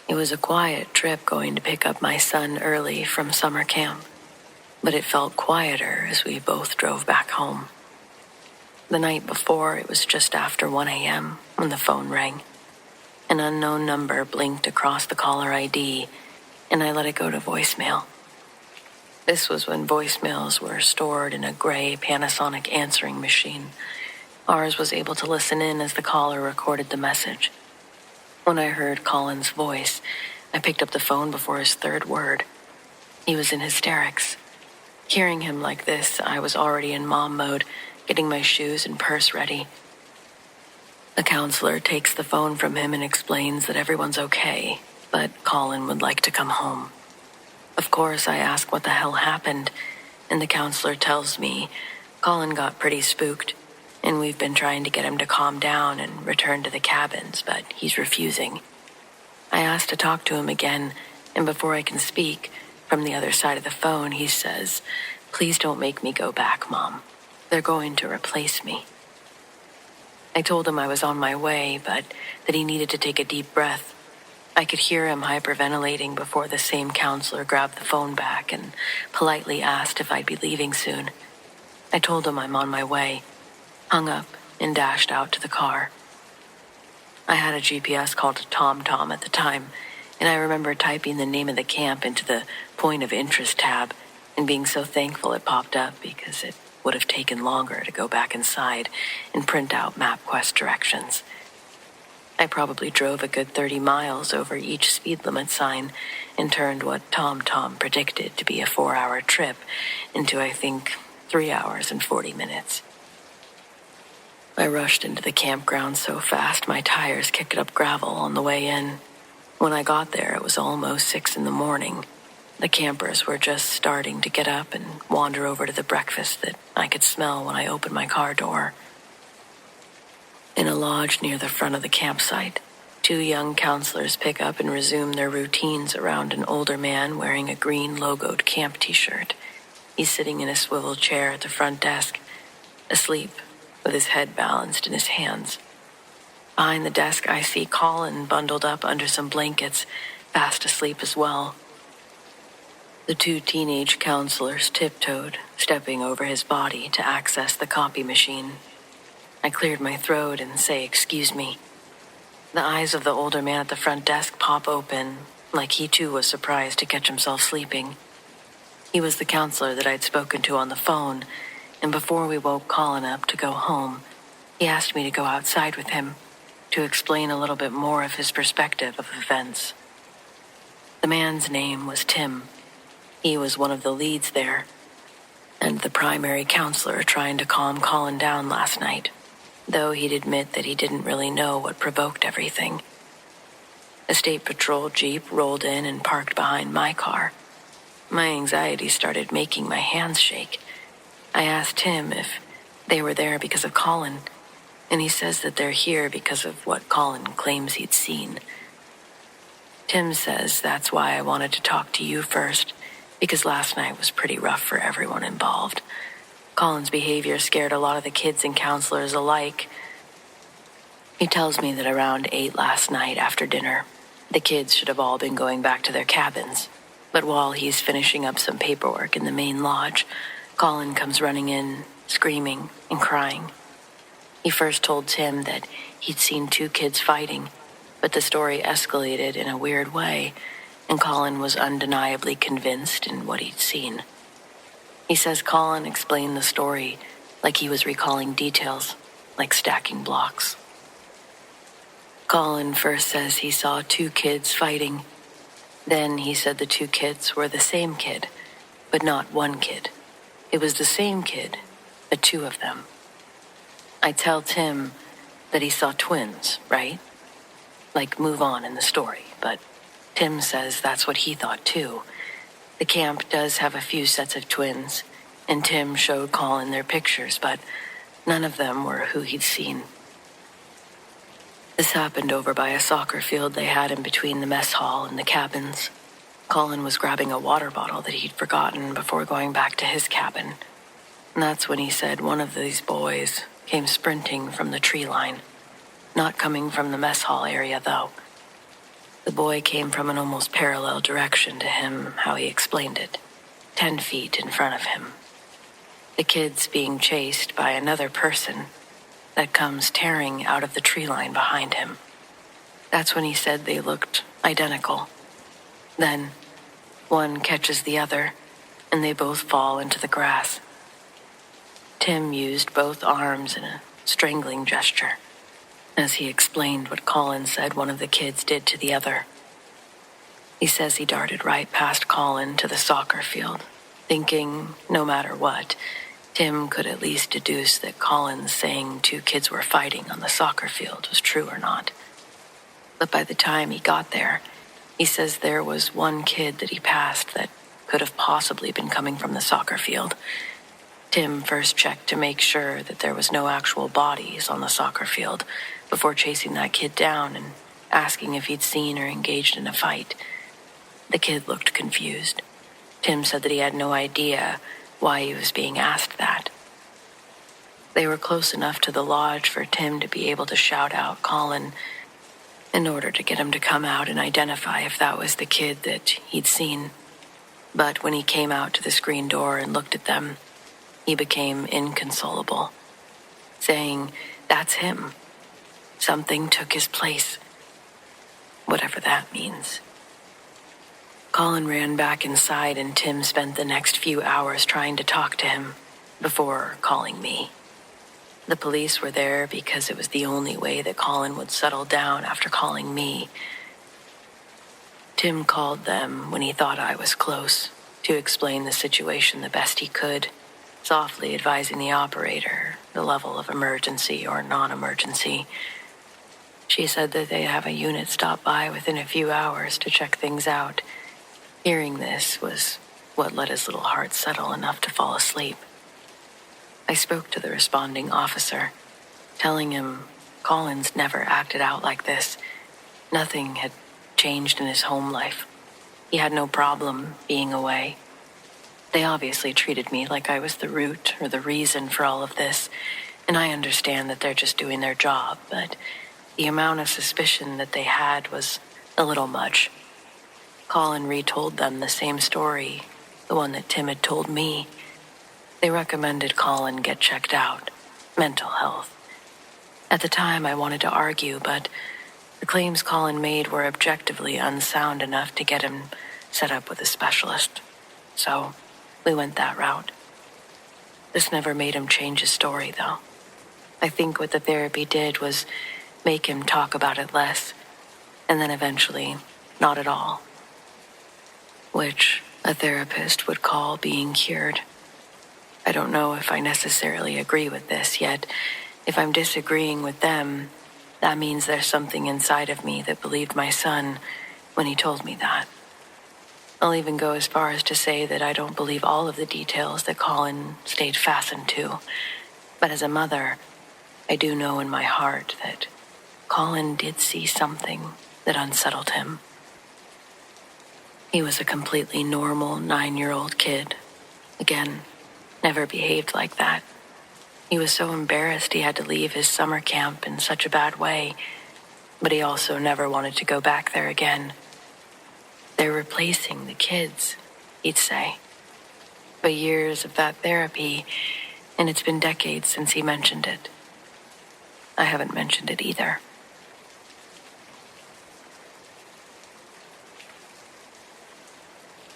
It was a quiet trip going to pick up my son early from summer camp, but it felt quieter as we both drove back home. The night before, it was just after 1 a.m. when the phone rang. An unknown number blinked across the caller ID, and I let it go to voicemail. This was when voicemails were stored in a gray Panasonic answering machine. Ours was able to listen in as the caller recorded the message. When I heard Colin's voice, I picked up the phone before his third word. He was in hysterics. Hearing him like this, I was already in mom mode, getting my shoes and purse ready. The counselor takes the phone from him and explains that everyone's okay, but Colin would like to come home. Of course, I ask what the hell happened, and the counselor tells me Colin got pretty spooked, and we've been trying to get him to calm down and return to the cabins, but he's refusing. I ask to talk to him again, and before I can speak, from the other side of the phone, he says, "Please don't make me go back, Mom. They're going to replace me." I told him I was on my way, but that he needed to take a deep breath. I could hear him hyperventilating before the same counselor grabbed the phone back and politely asked if I'd be leaving soon. I told him I'm on my way, hung up, and dashed out to the car. I had a GPS called TomTom at the time, and I remember typing the name of the camp into the point of interest tab and being so thankful it popped up because it would have taken longer to go back inside and print out MapQuest directions. I probably drove a good 30 miles over each speed limit sign and turned what TomTom predicted to be a 4-hour trip into, I think, 3 hours and 40 minutes. I rushed into the campground so fast my tires kicked up gravel on the way in. When I got there, it was almost 6 in the morning. The campers were just starting to get up and wander over to the breakfast that I could smell when I opened my car door. In a lodge near the front of the campsite, 2 young counselors pick up and resume their routines around an older man wearing a green logoed camp t-shirt. He's sitting in a swivel chair at the front desk, asleep, with his head balanced in his hands. Behind the desk, I see Colin bundled up under some blankets, fast asleep as well. The 2 teenage counselors tiptoed, stepping over his body to access the copy machine. I cleared my throat and say, "Excuse me." The eyes of the older man at the front desk pop open, like he too was surprised to catch himself sleeping. He was the counselor that I'd spoken to on the phone, and before we woke Colin up to go home, he asked me to go outside with him to explain a little bit more of his perspective of events. The man's name was Tim. He was one of the leads there, and the primary counselor trying to calm Colin down last night, though he'd admit that he didn't really know what provoked everything. A state patrol jeep rolled in and parked behind my car. My anxiety started making my hands shake. I asked him if they were there because of Colin, and he says that they're here because of what Colin claims he'd seen. Tim says that's why I wanted to talk to you first, because last night was pretty rough for everyone involved. Colin's behavior scared a lot of the kids and counselors alike. He tells me that around 8 last night after dinner, the kids should have all been going back to their cabins, but while he's finishing up some paperwork in the main lodge, Colin comes running in, screaming and crying. He first told Tim that he'd seen 2 kids fighting, but the story escalated in a weird way, and Colin was undeniably convinced in what he'd seen. He says Colin explained the story like he was recalling details, like stacking blocks. Colin first says he saw 2 kids fighting. Then he said the 2 kids were the same kid, but not one kid. It was the same kid, but 2 of them. I tell Tim that he saw twins, right? Like move on in the story, but Tim says that's what he thought too. The camp does have a few sets of twins, and Tim showed Colin their pictures, but none of them were who he'd seen. This happened over by a soccer field they had in between the mess hall and the cabins. Colin was grabbing a water bottle that he'd forgotten before going back to his cabin. And that's when he said one of these boys came sprinting from the tree line. Not coming from the mess hall area, though. The boy came from an almost parallel direction to him, how he explained it, 10 feet in front of him. The kid's being chased by another person that comes tearing out of the tree line behind him. That's when he said they looked identical. Then, one catches the other, and they both fall into the grass. Tim used both arms in a strangling gesture as he explained what Colin said one of the kids did to the other. He says he darted right past Colin to the soccer field, thinking, no matter what, Tim could at least deduce that Colin's saying 2 kids were fighting on the soccer field was true or not. But by the time he got there, he says there was 1 kid that he passed that could have possibly been coming from the soccer field. Tim first checked to make sure that there was no actual bodies on the soccer field before chasing that kid down and asking if he'd seen or engaged in a fight. The kid looked confused. Tim said that he had no idea why he was being asked that. They were close enough to the lodge for Tim to be able to shout out Colin in order to get him to come out and identify if that was the kid that he'd seen. But when he came out to the screen door and looked at them, he became inconsolable, saying, "That's him. Something took his place." Whatever that means. Colin ran back inside and Tim spent the next few hours trying to talk to him before calling me. The police were there because it was the only way that Colin would settle down after calling me. Tim called them when he thought I was close to explain the situation the best he could, softly advising the operator the level of emergency or non-emergency. She said that they'd have a unit stop by within a few hours to check things out. Hearing this was what let his little heart settle enough to fall asleep. I spoke to the responding officer, telling him Colin's never acted out like this. Nothing had changed in his home life. He had no problem being away. They obviously treated me like I was the root or the reason for all of this, and I understand that they're just doing their job, but the amount of suspicion that they had was a little much. Colin retold them the same story, the one that Tim had told me. They recommended Colin get checked out, mental health. At the time, I wanted to argue, but the claims Colin made were objectively unsound enough to get him set up with a specialist. So we went that route. This never made him change his story, though. I think what the therapy did was make him talk about it less, and then eventually not at all, which a therapist would call being cured. I don't know if I necessarily agree with this, yet if I'm disagreeing with them, that means there's something inside of me that believed my son when he told me that. I'll even go as far as to say that I don't believe all of the details that Colin stayed fastened to, but as a mother, I do know in my heart that Colin did see something that unsettled him. He was a completely normal 9-year-old kid. Again, never behaved like that. He was so embarrassed he had to leave his summer camp in such a bad way, but he also never wanted to go back there again. They're replacing the kids, he'd say. But years of that therapy, and it's been decades since he mentioned it. I haven't mentioned it either.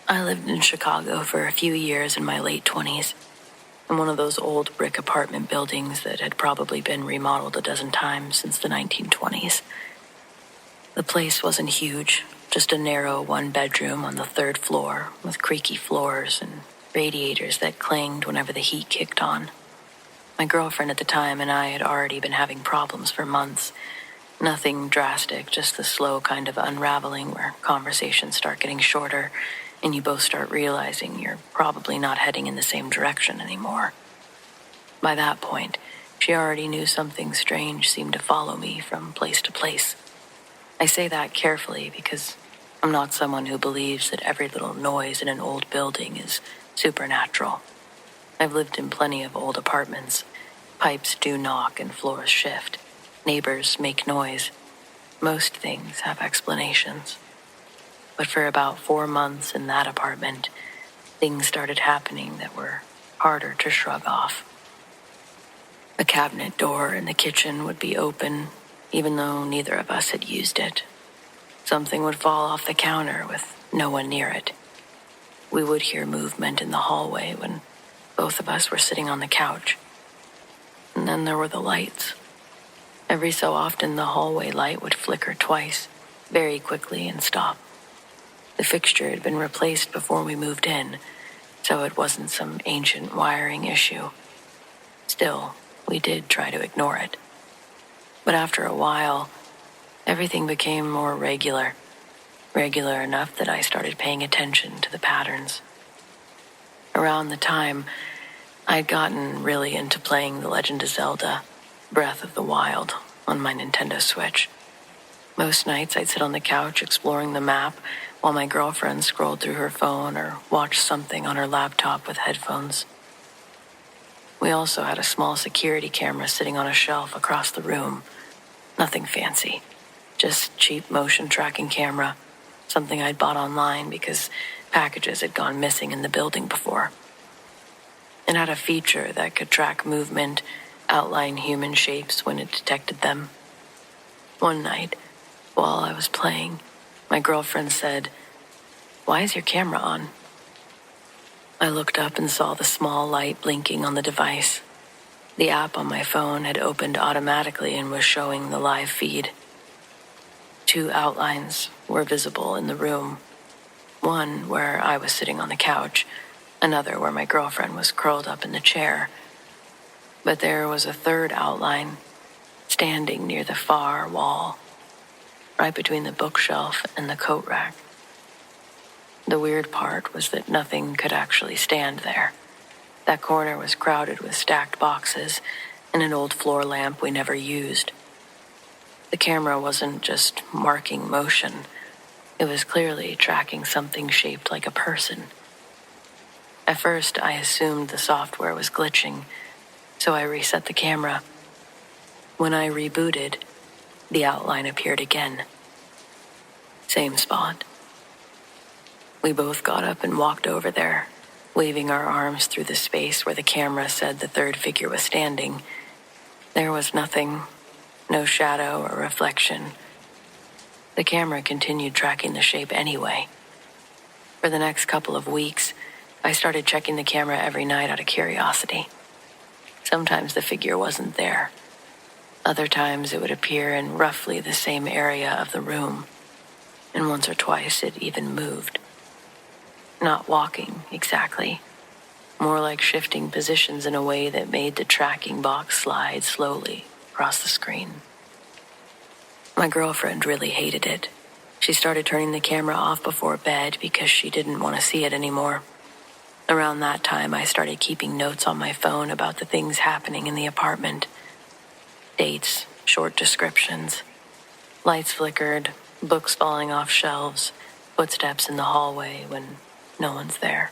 I lived in Chicago for a few years in my late 20s, in one of those old brick apartment buildings that had probably been remodeled a dozen times since the 1920s. The place wasn't huge, just a narrow 1-bedroom on the 3rd floor with creaky floors and radiators that clanged whenever the heat kicked on. My girlfriend at the time and I had already been having problems for months. Nothing drastic, just the slow kind of unraveling where conversations start getting shorter and you both start realizing you're probably not heading in the same direction anymore. By that point, she already knew something strange seemed to follow me from place to place. I say that carefully because I'm not someone who believes that every little noise in an old building is supernatural. I've lived in plenty of old apartments. Pipes do knock and floors shift. Neighbors make noise. Most things have explanations. But for about 4 months in that apartment, things started happening that were harder to shrug off. A cabinet door in the kitchen would be open, even though neither of us had used it. Something would fall off the counter with no one near it. We would hear movement in the hallway when both of us were sitting on the couch. And then there were the lights. Every so often, the hallway light would flicker twice, very quickly, and stop. The fixture had been replaced before we moved in, so it wasn't some ancient wiring issue. Still, we did try to ignore it. But after a while, everything became more regular enough that I started paying attention to the patterns. Around the time, I'd gotten really into playing The Legend of Zelda, Breath of the Wild, on my Nintendo Switch. Most nights I'd sit on the couch exploring the map while my girlfriend scrolled through her phone or watched something on her laptop with headphones. We also had a small security camera sitting on a shelf across the room. Nothing fancy, just cheap motion tracking camera, something I'd bought online because packages had gone missing in the building before. It had a feature that could track movement, outline human shapes when it detected them. One night, while I was playing, my girlfriend said, "Why is your camera on?" I looked up and saw the small light blinking on the device. The app on my phone had opened automatically and was showing the live feed. 2 outlines were visible in the room. One where I was sitting on the couch, another where my girlfriend was curled up in the chair. But there was a third outline, standing near the far wall, right between the bookshelf and the coat rack. The weird part was that nothing could actually stand there. That corner was crowded with stacked boxes and an old floor lamp we never used. The camera wasn't just marking motion. It was clearly tracking something shaped like a person. At first, I assumed the software was glitching, so I reset the camera. When I rebooted, the outline appeared again. Same spot. We both got up and walked over there, waving our arms through the space where the camera said the third figure was standing. There was nothing, no shadow or reflection. The camera continued tracking the shape anyway. For the next couple of weeks, I started checking the camera every night out of curiosity. Sometimes the figure wasn't there. Other times it would appear in roughly the same area of the room, and once or twice it even moved. Not walking, exactly. More like shifting positions in a way that made the tracking box slide slowly across the screen. My girlfriend really hated it. She started turning the camera off before bed because she didn't want to see it anymore. Around that time, I started keeping notes on my phone about the things happening in the apartment. Dates, short descriptions. Lights flickered, books falling off shelves, footsteps in the hallway when no one's there.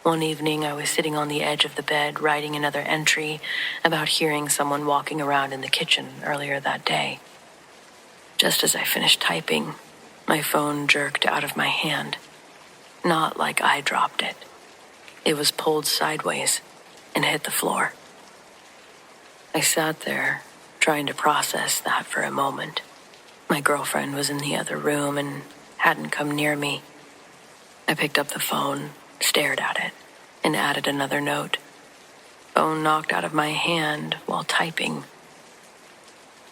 One evening, I was sitting on the edge of the bed writing another entry about hearing someone walking around in the kitchen earlier that day. Just as I finished typing, my phone jerked out of my hand. Not like I dropped it. It was pulled sideways and hit the floor. I sat there, trying to process that for a moment. My girlfriend was in the other room and hadn't come near me. I picked up the phone, stared at it, and added another note. Phone knocked out of my hand while typing.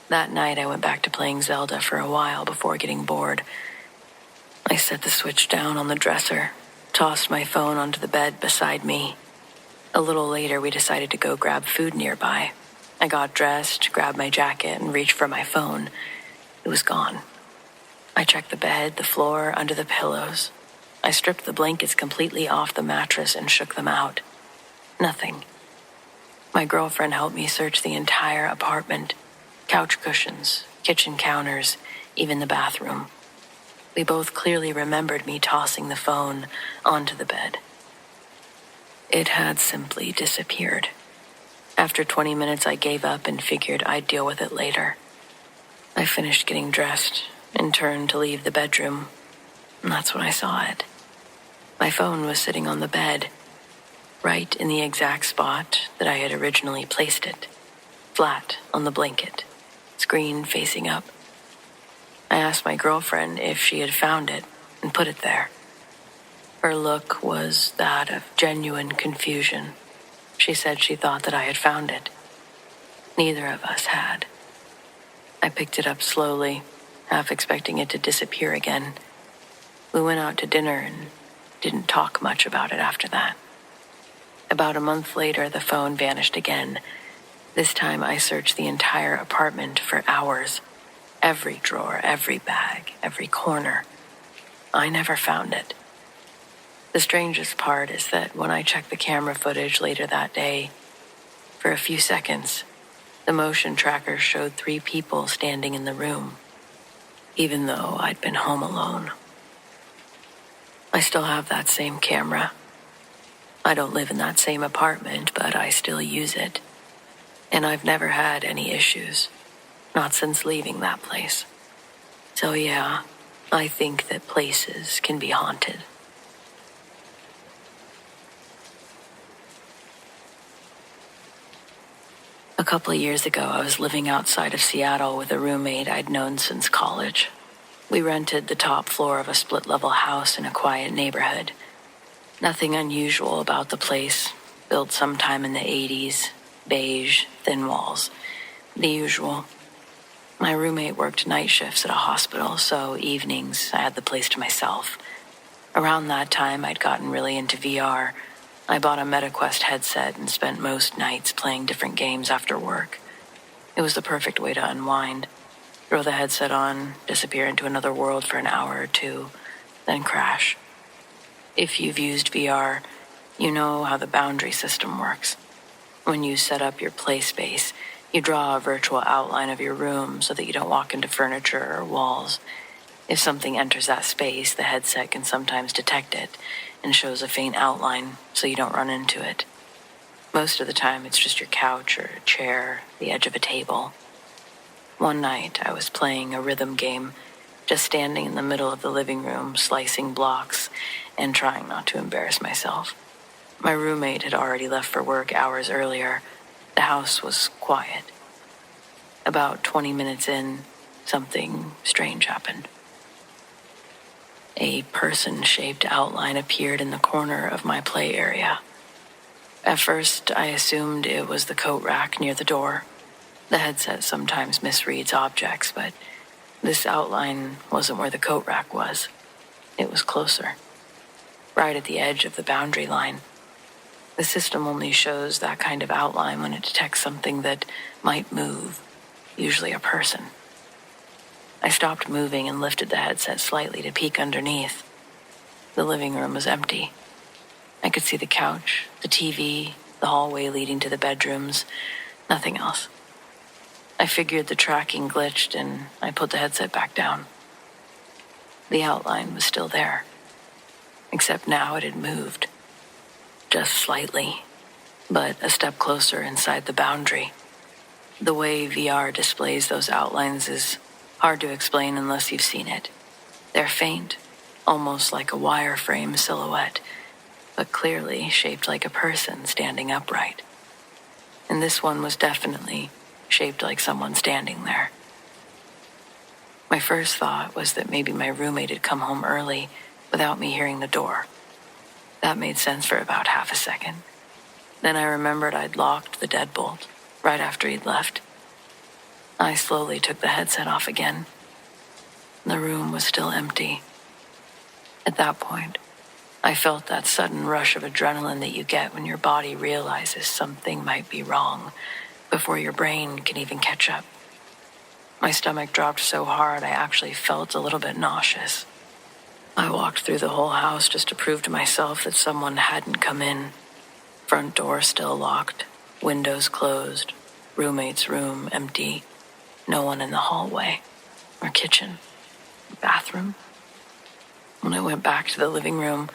That night I went back to playing Zelda for a while before getting bored. I set the Switch down on the dresser, tossed my phone onto the bed beside me. A little later we decided to go grab food nearby. I got dressed, grabbed my jacket, and reached for my phone. It was gone. I checked the bed, the floor, under the pillows. I stripped the blankets completely off the mattress and shook them out. Nothing. My girlfriend helped me search the entire apartment. Couch cushions, kitchen counters, even the bathroom. We both clearly remembered me tossing the phone onto the bed. It had simply disappeared. After 20 minutes, I gave up and figured I'd deal with it later. I finished getting dressed and turned to leave the bedroom, and that's when I saw it. My phone was sitting on the bed, right in the exact spot that I had originally placed it, flat on the blanket, screen facing up. I asked my girlfriend if she had found it and put it there. Her look was that of genuine confusion. She said she thought that I had found it. Neither of us had. I picked it up slowly, half expecting it to disappear again. We went out to dinner and didn't talk much about it after that. About a month later, the phone vanished again. This time I searched the entire apartment for hours. Every drawer, every bag, every corner. I never found it. The strangest part is that when I checked the camera footage later that day, for a few seconds, the motion tracker showed 3 people standing in the room, even though I'd been home alone. I still have that same camera. I don't live in that same apartment, but I still use it. And I've never had any issues, not since leaving that place. So yeah, I think that places can be haunted. A couple of years ago, I was living outside of Seattle with a roommate I'd known since college. We rented the top floor of a split-level house in a quiet neighborhood. Nothing unusual about the place, built sometime in the 80s, beige, thin walls, the usual. My roommate worked night shifts at a hospital, so evenings I had the place to myself. Around that time, I'd gotten really into VR. I bought a MetaQuest headset and spent most nights playing different games after work. It was the perfect way to unwind. Throw the headset on, disappear into another world for an hour or two, then crash. If you've used VR, you know how the boundary system works. When you set up your play space, you draw a virtual outline of your room so that you don't walk into furniture or walls. If something enters that space, the headset can sometimes detect it and shows a faint outline so you don't run into it. Most of the time, it's just your couch or a chair, the edge of a table. One night, I was playing a rhythm game, just standing in the middle of the living room, slicing blocks and trying not to embarrass myself. My roommate had already left for work hours earlier. The house was quiet. About 20 minutes in, something strange happened. A person-shaped outline appeared in the corner of my play area. At first, I assumed it was the coat rack near the door. The headset sometimes misreads objects, but this outline wasn't where the coat rack was. It was closer, right at the edge of the boundary line. The system only shows that kind of outline when it detects something that might move, usually a person. I stopped moving and lifted the headset slightly to peek underneath. The living room was empty. I could see the couch, the TV, the hallway leading to the bedrooms, nothing else. I figured the tracking glitched and I put the headset back down. The outline was still there, except now it had moved. Just slightly, but a step closer inside the boundary. The way VR displays those outlines is hard to explain unless you've seen it. They're faint, almost like a wireframe silhouette, but clearly shaped like a person standing upright. And this one was definitely shaped like someone standing there. My first thought was that maybe my roommate had come home early without me hearing the door. That made sense for about half a second. Then I remembered I'd locked the deadbolt right after he'd left. I slowly took the headset off again. The room was still empty. At that point, I felt that sudden rush of adrenaline that you get when your body realizes something might be wrong before your brain can even catch up. My stomach dropped so hard I actually felt a little bit nauseous. I walked through the whole house just to prove to myself that someone hadn't come in. Front door still locked, windows closed, roommate's room empty, no one in the hallway or kitchen, bathroom. When I went back to the living room,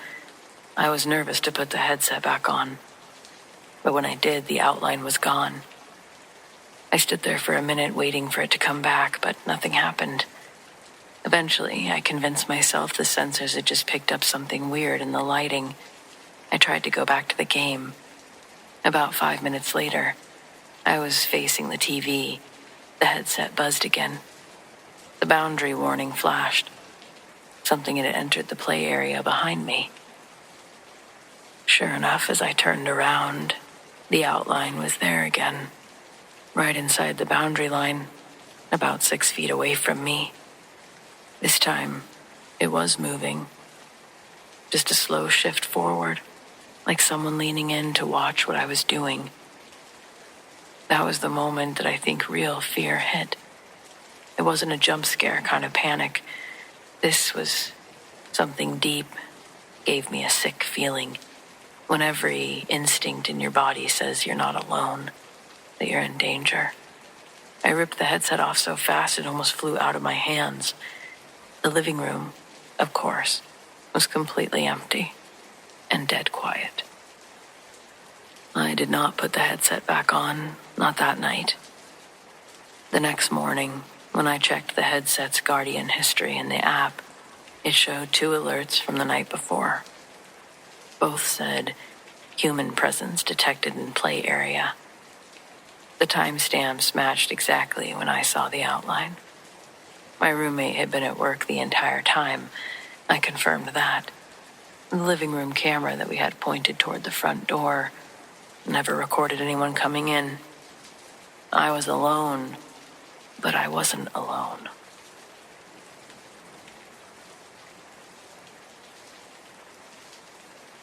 I was nervous to put the headset back on. But when I did, the outline was gone. I stood there for a minute waiting for it to come back, but nothing happened. Eventually, I convinced myself the sensors had just picked up something weird in the lighting. I tried to go back to the game. About 5 minutes later, I was facing the TV. The headset buzzed again. The boundary warning flashed. Something had entered the play area behind me. Sure enough, as I turned around, the outline was there again, right inside the boundary line, about 6 feet away from me. This time, it was moving. Just a slow shift forward, like someone leaning in to watch what I was doing. That was the moment that I think real fear hit. It wasn't a jump scare kind of panic. This was something deep, gave me a sick feeling. When every instinct in your body says you're not alone, that you're in danger. I ripped the headset off so fast it almost flew out of my hands. The living room, of course, was completely empty and dead quiet. I did not put the headset back on, not that night. The next morning, when I checked the headset's Guardian history in the app, it showed 2 alerts from the night before. Both said, human presence detected in play area. The timestamps matched exactly when I saw the outline. My roommate had been at work the entire time. I confirmed that. The living room camera that we had pointed toward the front door never recorded anyone coming in. I was alone, but I wasn't alone.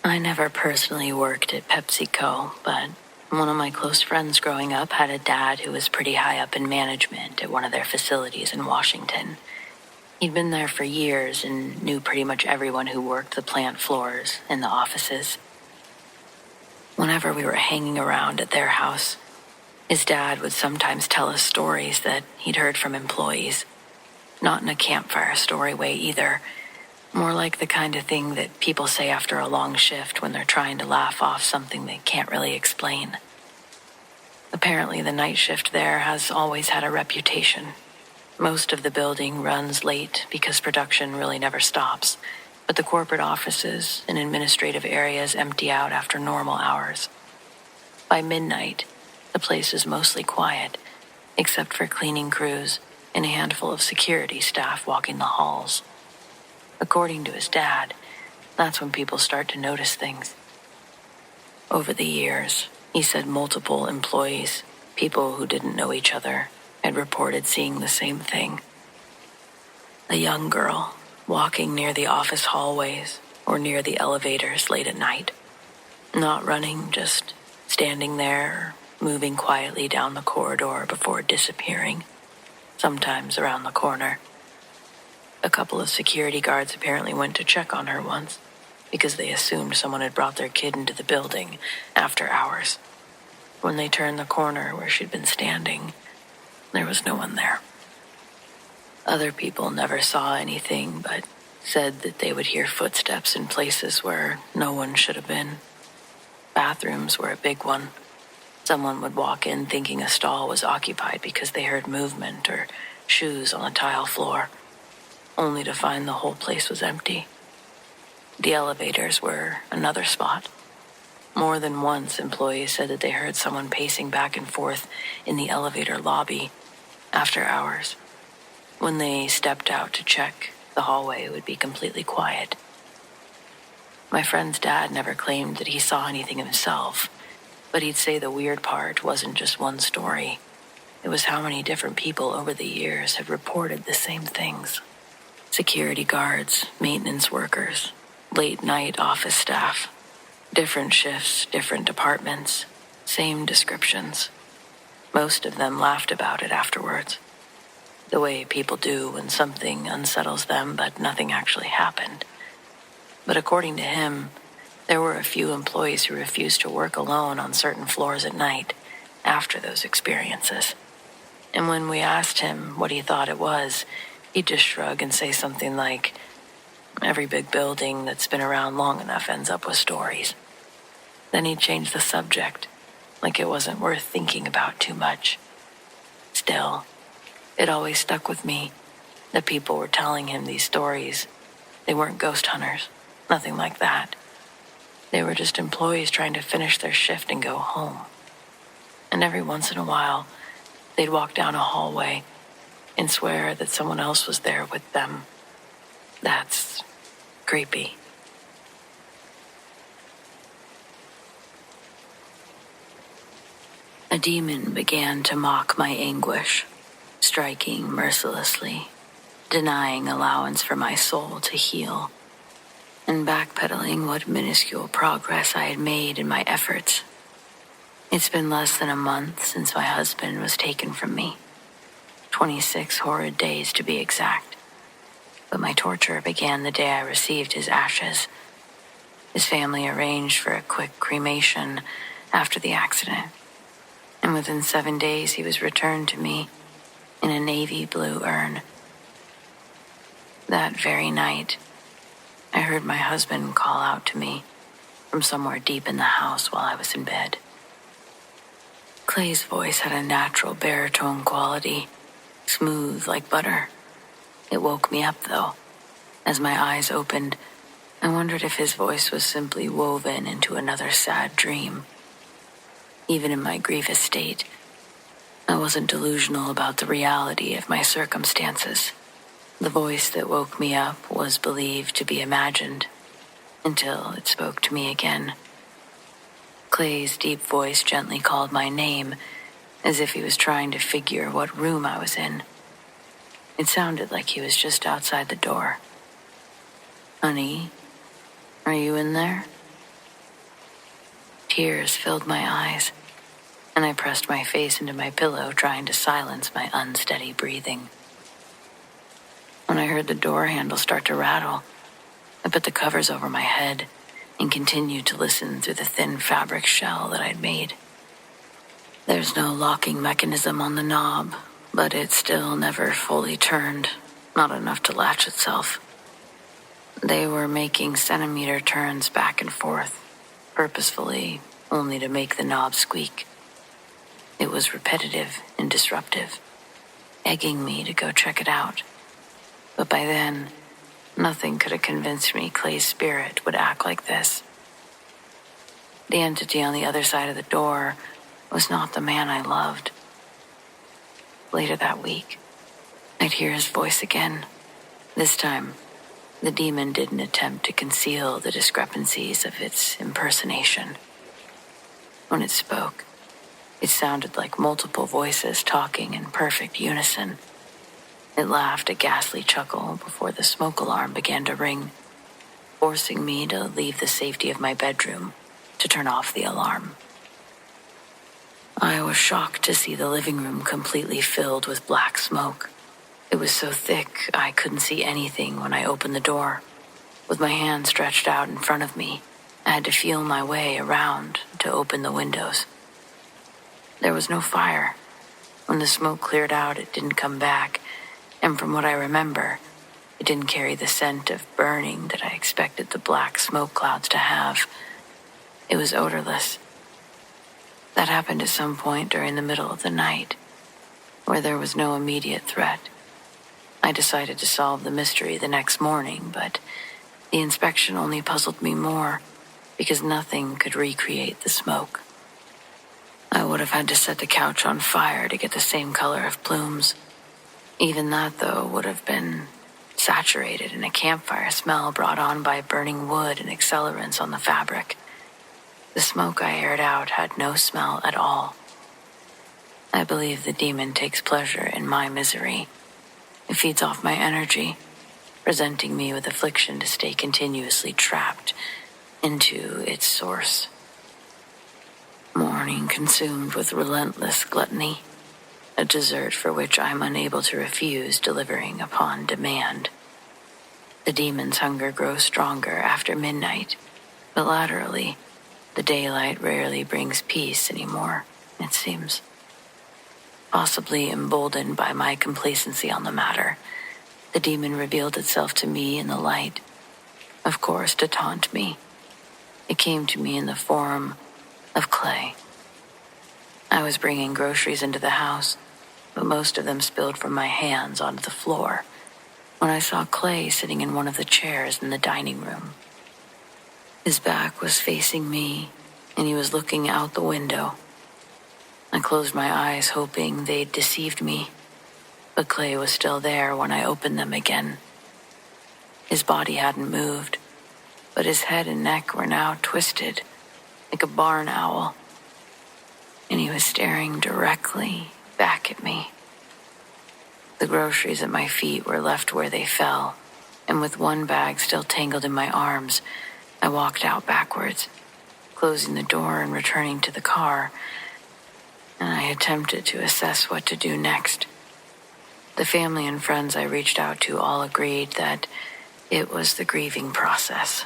I never personally worked at PepsiCo, but one of my close friends growing up had a dad who was pretty high up in management at one of their facilities in Washington. He'd been there for years and knew pretty much everyone who worked the plant floors and the offices. Whenever we were hanging around at their house, his dad would sometimes tell us stories that he'd heard from employees. Not in a campfire story way either. More like the kind of thing that people say after a long shift when they're trying to laugh off something they can't really explain. Apparently, the night shift there has always had a reputation. Most of the building runs late because production really never stops, but the corporate offices and administrative areas empty out after normal hours. By midnight, the place is mostly quiet, except for cleaning crews and a handful of security staff walking the halls. According to his dad, that's when people start to notice things. Over the years, he said multiple employees, people who didn't know each other, had reported seeing the same thing. A young girl walking near the office hallways or near the elevators late at night. Not running, just standing there, moving quietly down the corridor before disappearing, sometimes around the corner. A couple of security guards apparently went to check on her once because they assumed someone had brought their kid into the building after hours. When they turned the corner where she'd been standing, there was no one there. Other people never saw anything, but said that they would hear footsteps in places where no one should have been. Bathrooms were a big one. Someone would walk in thinking a stall was occupied because they heard movement or shoes on the tile floor, only to find the whole place was empty. The elevators were another spot. More than once, employees said that they heard someone pacing back and forth in the elevator lobby after hours. When they stepped out to check, the hallway would be completely quiet. My friend's dad never claimed that he saw anything himself, but he'd say the weird part wasn't just one story. It was how many different people over the years had reported the same things. Security guards, maintenance workers, late-night office staff. Different shifts, different departments, same descriptions. Most of them laughed about it afterwards. The way people do when something unsettles them but nothing actually happened. But according to him, there were a few employees who refused to work alone on certain floors at night after those experiences. And when we asked him what he thought it was, he'd just shrug and say something like, "Every big building that's been around long enough ends up with stories." Then he'd change the subject, like it wasn't worth thinking about too much. Still, it always stuck with me that people were telling him these stories. They weren't ghost hunters, nothing like that. They were just employees trying to finish their shift and go home. And every once in a while, they'd walk down a hallway and swear that someone else was there with them. That's creepy. A demon began to mock my anguish, striking mercilessly, denying allowance for my soul to heal, and backpedaling what minuscule progress I had made in my efforts. It's been less than a month since my husband was taken from me. 26 horrid days to be exact. But my torture began the day I received his ashes. His family arranged for a quick cremation after the accident, and within 7 days he was returned to me in a navy blue urn. That very night, I heard my husband call out to me from somewhere deep in the house while I was in bed. Clay's voice had a natural baritone quality, smooth like butter. It woke me up, though. As my eyes opened, I wondered if his voice was simply woven into another sad dream. Even in my grievous state, I wasn't delusional about the reality of my circumstances. The voice that woke me up was believed to be imagined, until it spoke to me again. Clay's deep voice gently called my name, as if he was trying to figure what room I was in. It sounded like he was just outside the door. "Honey, are you in there?" Tears filled my eyes, and I pressed my face into my pillow, trying to silence my unsteady breathing. When I heard the door handle start to rattle, I put the covers over my head and continued to listen through the thin fabric shell that I'd made. There's no locking mechanism on the knob, but it still never fully turned, not enough to latch itself. They were making centimeter turns back and forth, purposefully, only to make the knob squeak. It was repetitive and disruptive, egging me to go check it out. But by then, nothing could have convinced me Clay's spirit would act like this. The entity on the other side of the door was not the man I loved. Later that week, I'd hear his voice again. This time, the demon didn't attempt to conceal the discrepancies of its impersonation. When it spoke, it sounded like multiple voices talking in perfect unison. It laughed a ghastly chuckle before the smoke alarm began to ring, forcing me to leave the safety of my bedroom to turn off the alarm. I was shocked to see the living room completely filled with black smoke. It was so thick I couldn't see anything when I opened the door. With my hand stretched out in front of me, I had to feel my way around to open the windows. There was no fire. When the smoke cleared out, it didn't come back, and from what I remember, it didn't carry the scent of burning that I expected the black smoke clouds to have. It was odorless. That happened at some point during the middle of the night, where there was no immediate threat. I decided to solve the mystery the next morning, but the inspection only puzzled me more because nothing could recreate the smoke. I would have had to set the couch on fire to get the same color of plumes. Even that, though, would have been saturated in a campfire smell brought on by burning wood and accelerants on the fabric. The smoke I aired out had no smell at all. I believe the demon takes pleasure in my misery. It feeds off my energy, presenting me with affliction to stay continuously trapped into its source. Morning consumed with relentless gluttony, a dessert for which I'm unable to refuse delivering upon demand. The demon's hunger grows stronger after midnight, but laterally, the daylight rarely brings peace anymore, it seems. Possibly emboldened by my complacency on the matter, the demon revealed itself to me in the light, of course to taunt me. It came to me in the form of Clay. I was bringing groceries into the house but most of them spilled from my hands onto the floor when I saw Clay sitting in one of the chairs in the dining room. His back was facing me, and he was looking out the window. I closed my eyes, hoping they'd deceived me, but Clay was still there when I opened them again. His body hadn't moved, but his head and neck were now twisted, like a barn owl, and he was staring directly back at me. The groceries at my feet were left where they fell, and with one bag still tangled in my arms, I walked out backwards, closing the door and returning to the car, and I attempted to assess what to do next. The family and friends I reached out to all agreed that it was the grieving process.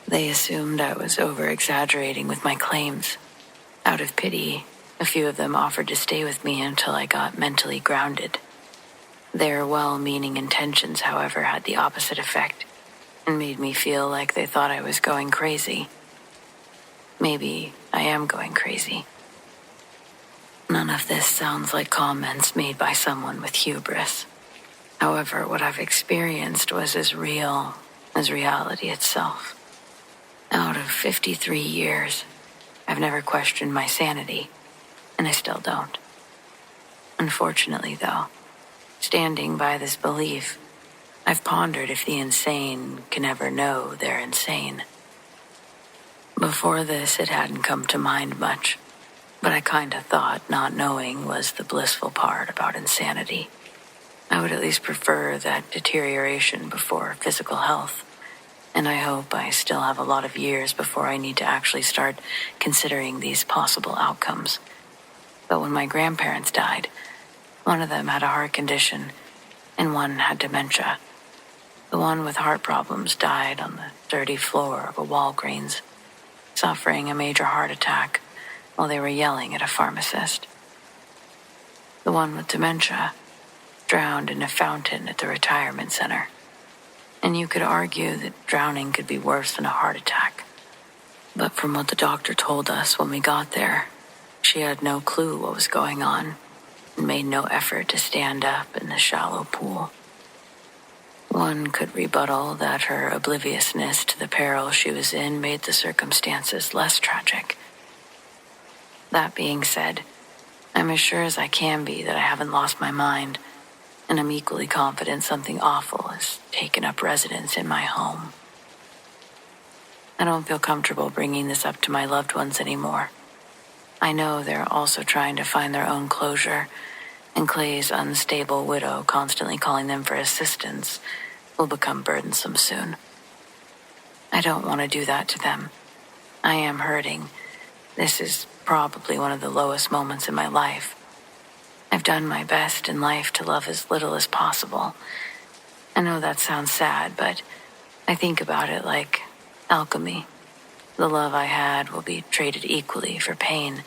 They assumed I was over-exaggerating with my claims. Out of pity, a few of them offered to stay with me until I got mentally grounded. Their well-meaning intentions, however, had the opposite effect and made me feel like they thought I was going crazy. Maybe I am going crazy. None of this sounds like comments made by someone with hubris. However, what I've experienced was as real as reality itself. Out of 53 years, I've never questioned my sanity, and I still don't. Unfortunately, though, standing by this belief, I've pondered if the insane can ever know they're insane. Before this, it hadn't come to mind much, but I kinda thought not knowing was the blissful part about insanity. I would at least prefer that deterioration before physical health, and I hope I still have a lot of years before I need to actually start considering these possible outcomes. But when my grandparents died, one of them had a heart condition, and one had dementia. The one with heart problems died on the dirty floor of a Walgreens, suffering a major heart attack while they were yelling at a pharmacist. The one with dementia drowned in a fountain at the retirement center. And you could argue that drowning could be worse than a heart attack. But from what the doctor told us when we got there, she had no clue what was going on and made no effort to stand up in the shallow pool. One could rebuttal that her obliviousness to the peril she was in made the circumstances less tragic. That being said, I'm as sure as I can be that I haven't lost my mind, and I'm equally confident something awful has taken up residence in my home. I don't feel comfortable bringing this up to my loved ones anymore. I know they're also trying to find their own closure, and Clay's unstable widow constantly calling them for assistance will become burdensome soon. I don't want to do that to them. I am hurting. This is probably one of the lowest moments in my life. I've done my best in life to love as little as possible. I know that sounds sad, but I think about it like alchemy. The love I had will be traded equally for pain.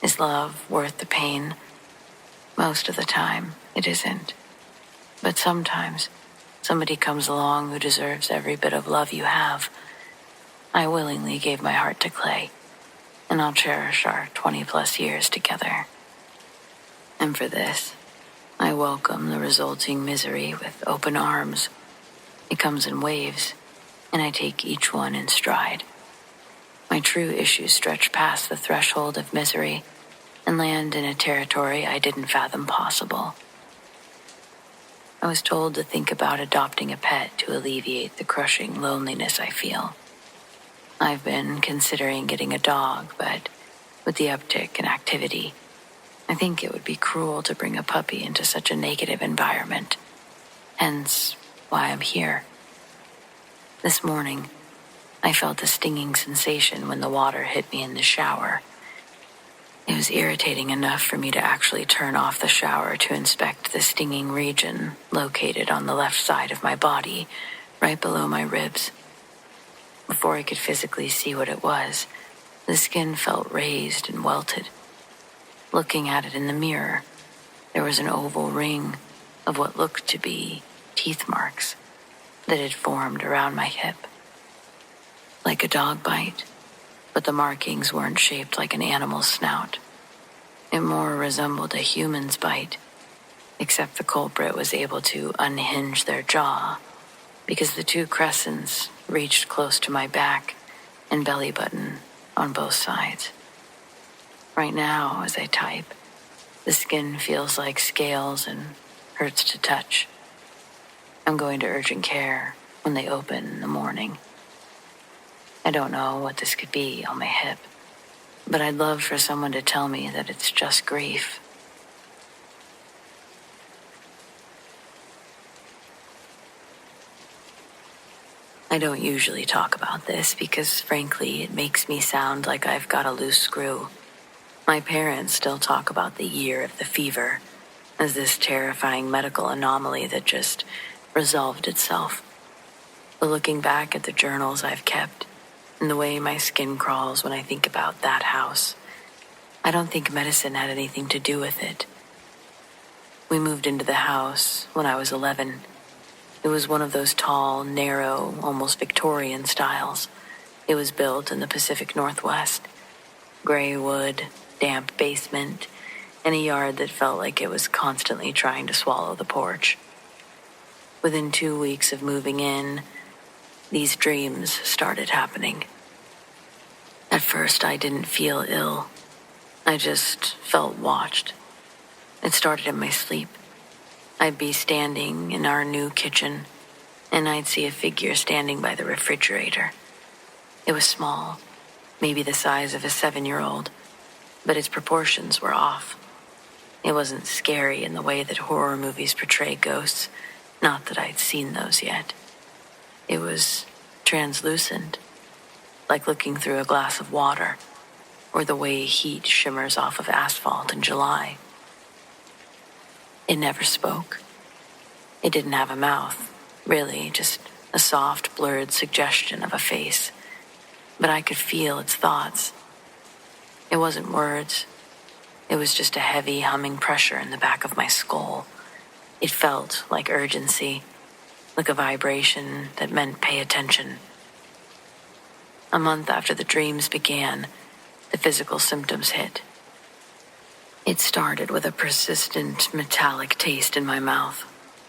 Is love worth the pain? Most of the time, it isn't. But sometimes, somebody comes along who deserves every bit of love you have. I willingly gave my heart to Clay, and I'll cherish our 20-plus years together. And for this, I welcome the resulting misery with open arms. It comes in waves, and I take each one in stride. My true issues stretch past the threshold of misery and land in a territory I didn't fathom possible. I was told to think about adopting a pet to alleviate the crushing loneliness I feel. I've been considering getting a dog, but with the uptick in activity, I think it would be cruel to bring a puppy into such a negative environment. Hence, why I'm here. This morning, I felt a stinging sensation when the water hit me in the shower. It was irritating enough for me to actually turn off the shower to inspect the stinging region located on the left side of my body, right below my ribs. Before I could physically see what it was, the skin felt raised and welted. Looking at it in the mirror, there was an oval ring of what looked to be teeth marks that had formed around my hip. Like a dog bite, but the markings weren't shaped like an animal's snout. It more resembled a human's bite, except the culprit was able to unhinge their jaw because the two crescents reached close to my back and belly button on both sides. Right now, as I type, the skin feels like scales and hurts to touch. I'm going to urgent care when they open in the morning. I don't know what this could be on my hip, but I'd love for someone to tell me that it's just grief. I don't usually talk about this because, frankly, it makes me sound like I've got a loose screw. My parents still talk about the year of the fever as this terrifying medical anomaly that just resolved itself. But looking back at the journals I've kept and the way my skin crawls when I think about that house, I don't think medicine had anything to do with it. We moved into the house when I was 11. It was one of those tall, narrow, almost Victorian styles. It was built in the Pacific Northwest. Gray wood, damp basement, and a yard that felt like it was constantly trying to swallow the porch. Within 2 weeks of moving in, these dreams started happening. At first, I didn't feel ill. I just felt watched. It started in my sleep. I'd be standing in our new kitchen, and I'd see a figure standing by the refrigerator. It was small, maybe the size of a 7-year-old, but its proportions were off. It wasn't scary in the way that horror movies portray ghosts, not that I'd seen those yet. It was translucent, like looking through a glass of water, or the way heat shimmers off of asphalt in July. It never spoke. It didn't have a mouth, really, just a soft, blurred suggestion of a face. But I could feel its thoughts. It wasn't words. It was just a heavy, humming pressure in the back of my skull. It felt like urgency, like a vibration that meant pay attention. A month after the dreams began, the physical symptoms hit. It started with a persistent metallic taste in my mouth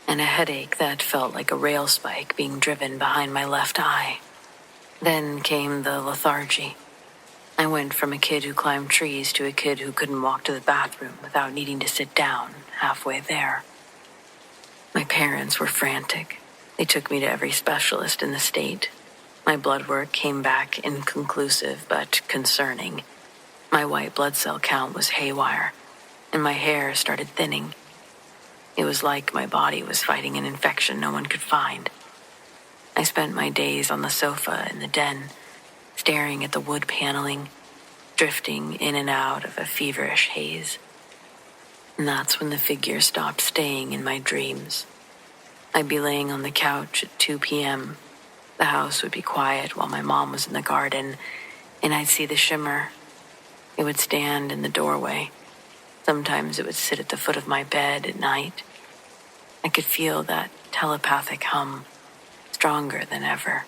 and a headache that felt like a rail spike being driven behind my left eye. Then came the lethargy. I went from a kid who climbed trees to a kid who couldn't walk to the bathroom without needing to sit down halfway there. My parents were frantic. They took me to every specialist in the state. My blood work came back inconclusive but concerning. My white blood cell count was haywire, and my hair started thinning. It was like my body was fighting an infection no one could find. I spent my days on the sofa in the den, staring at the wood paneling, drifting in and out of a feverish haze. And that's when the figure stopped staying in my dreams. I'd be laying on the couch at 2 p.m. The house would be quiet while my mom was in the garden, and I'd see the shimmer. It would stand in the doorway. Sometimes it would sit at the foot of my bed at night. I could feel that telepathic hum, stronger than ever.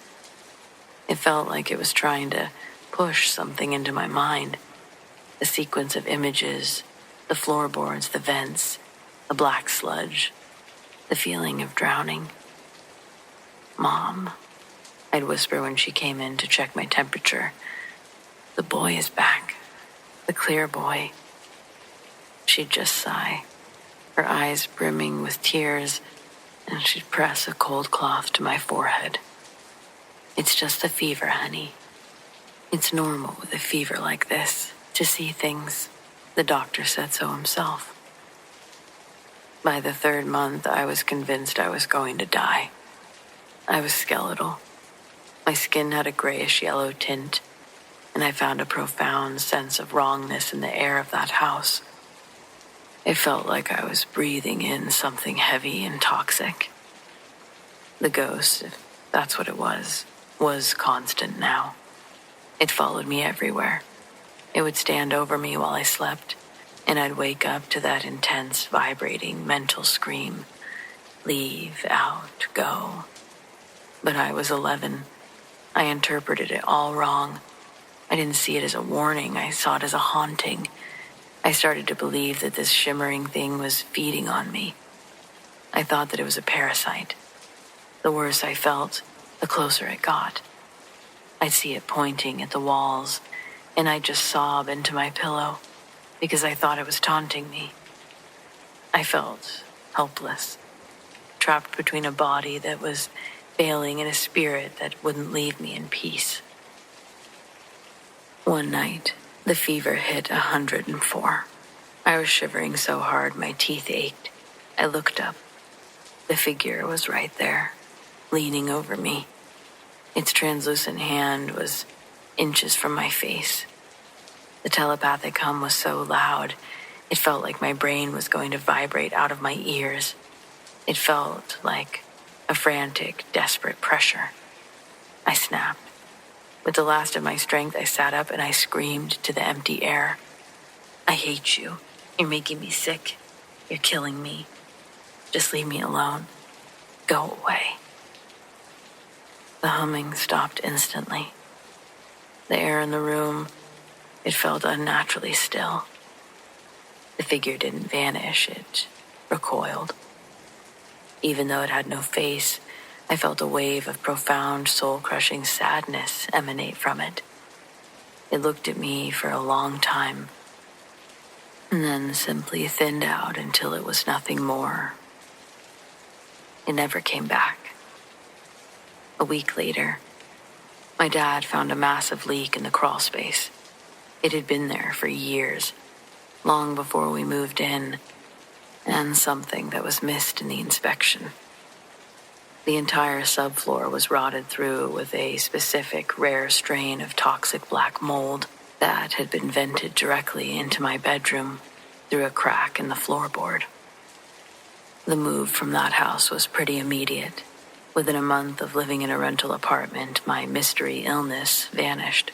It felt like it was trying to push something into my mind. The sequence of images, the floorboards, the vents, the black sludge, the feeling of drowning. "Mom," I'd whisper when she came in to check my temperature. "The boy is back. The clear boy." She'd just sigh, her eyes brimming with tears, and she'd press a cold cloth to my forehead. "It's just a fever, honey. It's normal with a fever like this to see things. The doctor said so himself." By the 3rd month, I was convinced I was going to die. I was skeletal. My skin had a grayish yellow tint, and I found a profound sense of wrongness in the air of that house. It felt like I was breathing in something heavy and toxic. The ghost, if that's what it was constant now. It followed me everywhere. It would stand over me while I slept, and I'd wake up to that intense, vibrating mental scream. Leave, out, go. But I was 11. I interpreted it all wrong. I didn't see it as a warning. I saw it as a haunting. I started to believe that this shimmering thing was feeding on me. I thought that it was a parasite. The worse I felt, the closer it got. I'd see it pointing at the walls, and I'd just sob into my pillow because I thought it was taunting me. I felt helpless, trapped between a body that was failing and a spirit that wouldn't leave me in peace. One night, the fever hit 104. I was shivering so hard my teeth ached. I looked up. The figure was right there, leaning over me. Its translucent hand was inches from my face. The telepathic hum was so loud, it felt like my brain was going to vibrate out of my ears. It felt like a frantic, desperate pressure. I snapped. With the last of my strength, I sat up and I screamed to the empty air. I hate you. You're making me sick. You're killing me. Just leave me alone. Go away. The humming stopped instantly. The air in the room, it felt unnaturally still. The figure didn't vanish, it recoiled. Even though it had no face, I felt a wave of profound, soul-crushing sadness emanate from it. It looked at me for a long time, and then simply thinned out until it was nothing more. It never came back. A week later, my dad found a massive leak in the crawl space. It had been there for years, long before we moved in, and something that was missed in the inspection. The entire subfloor was rotted through with a specific rare strain of toxic black mold that had been vented directly into my bedroom through a crack in the floorboard. The move from that house was pretty immediate. Within a month of living in a rental apartment, my mystery illness vanished.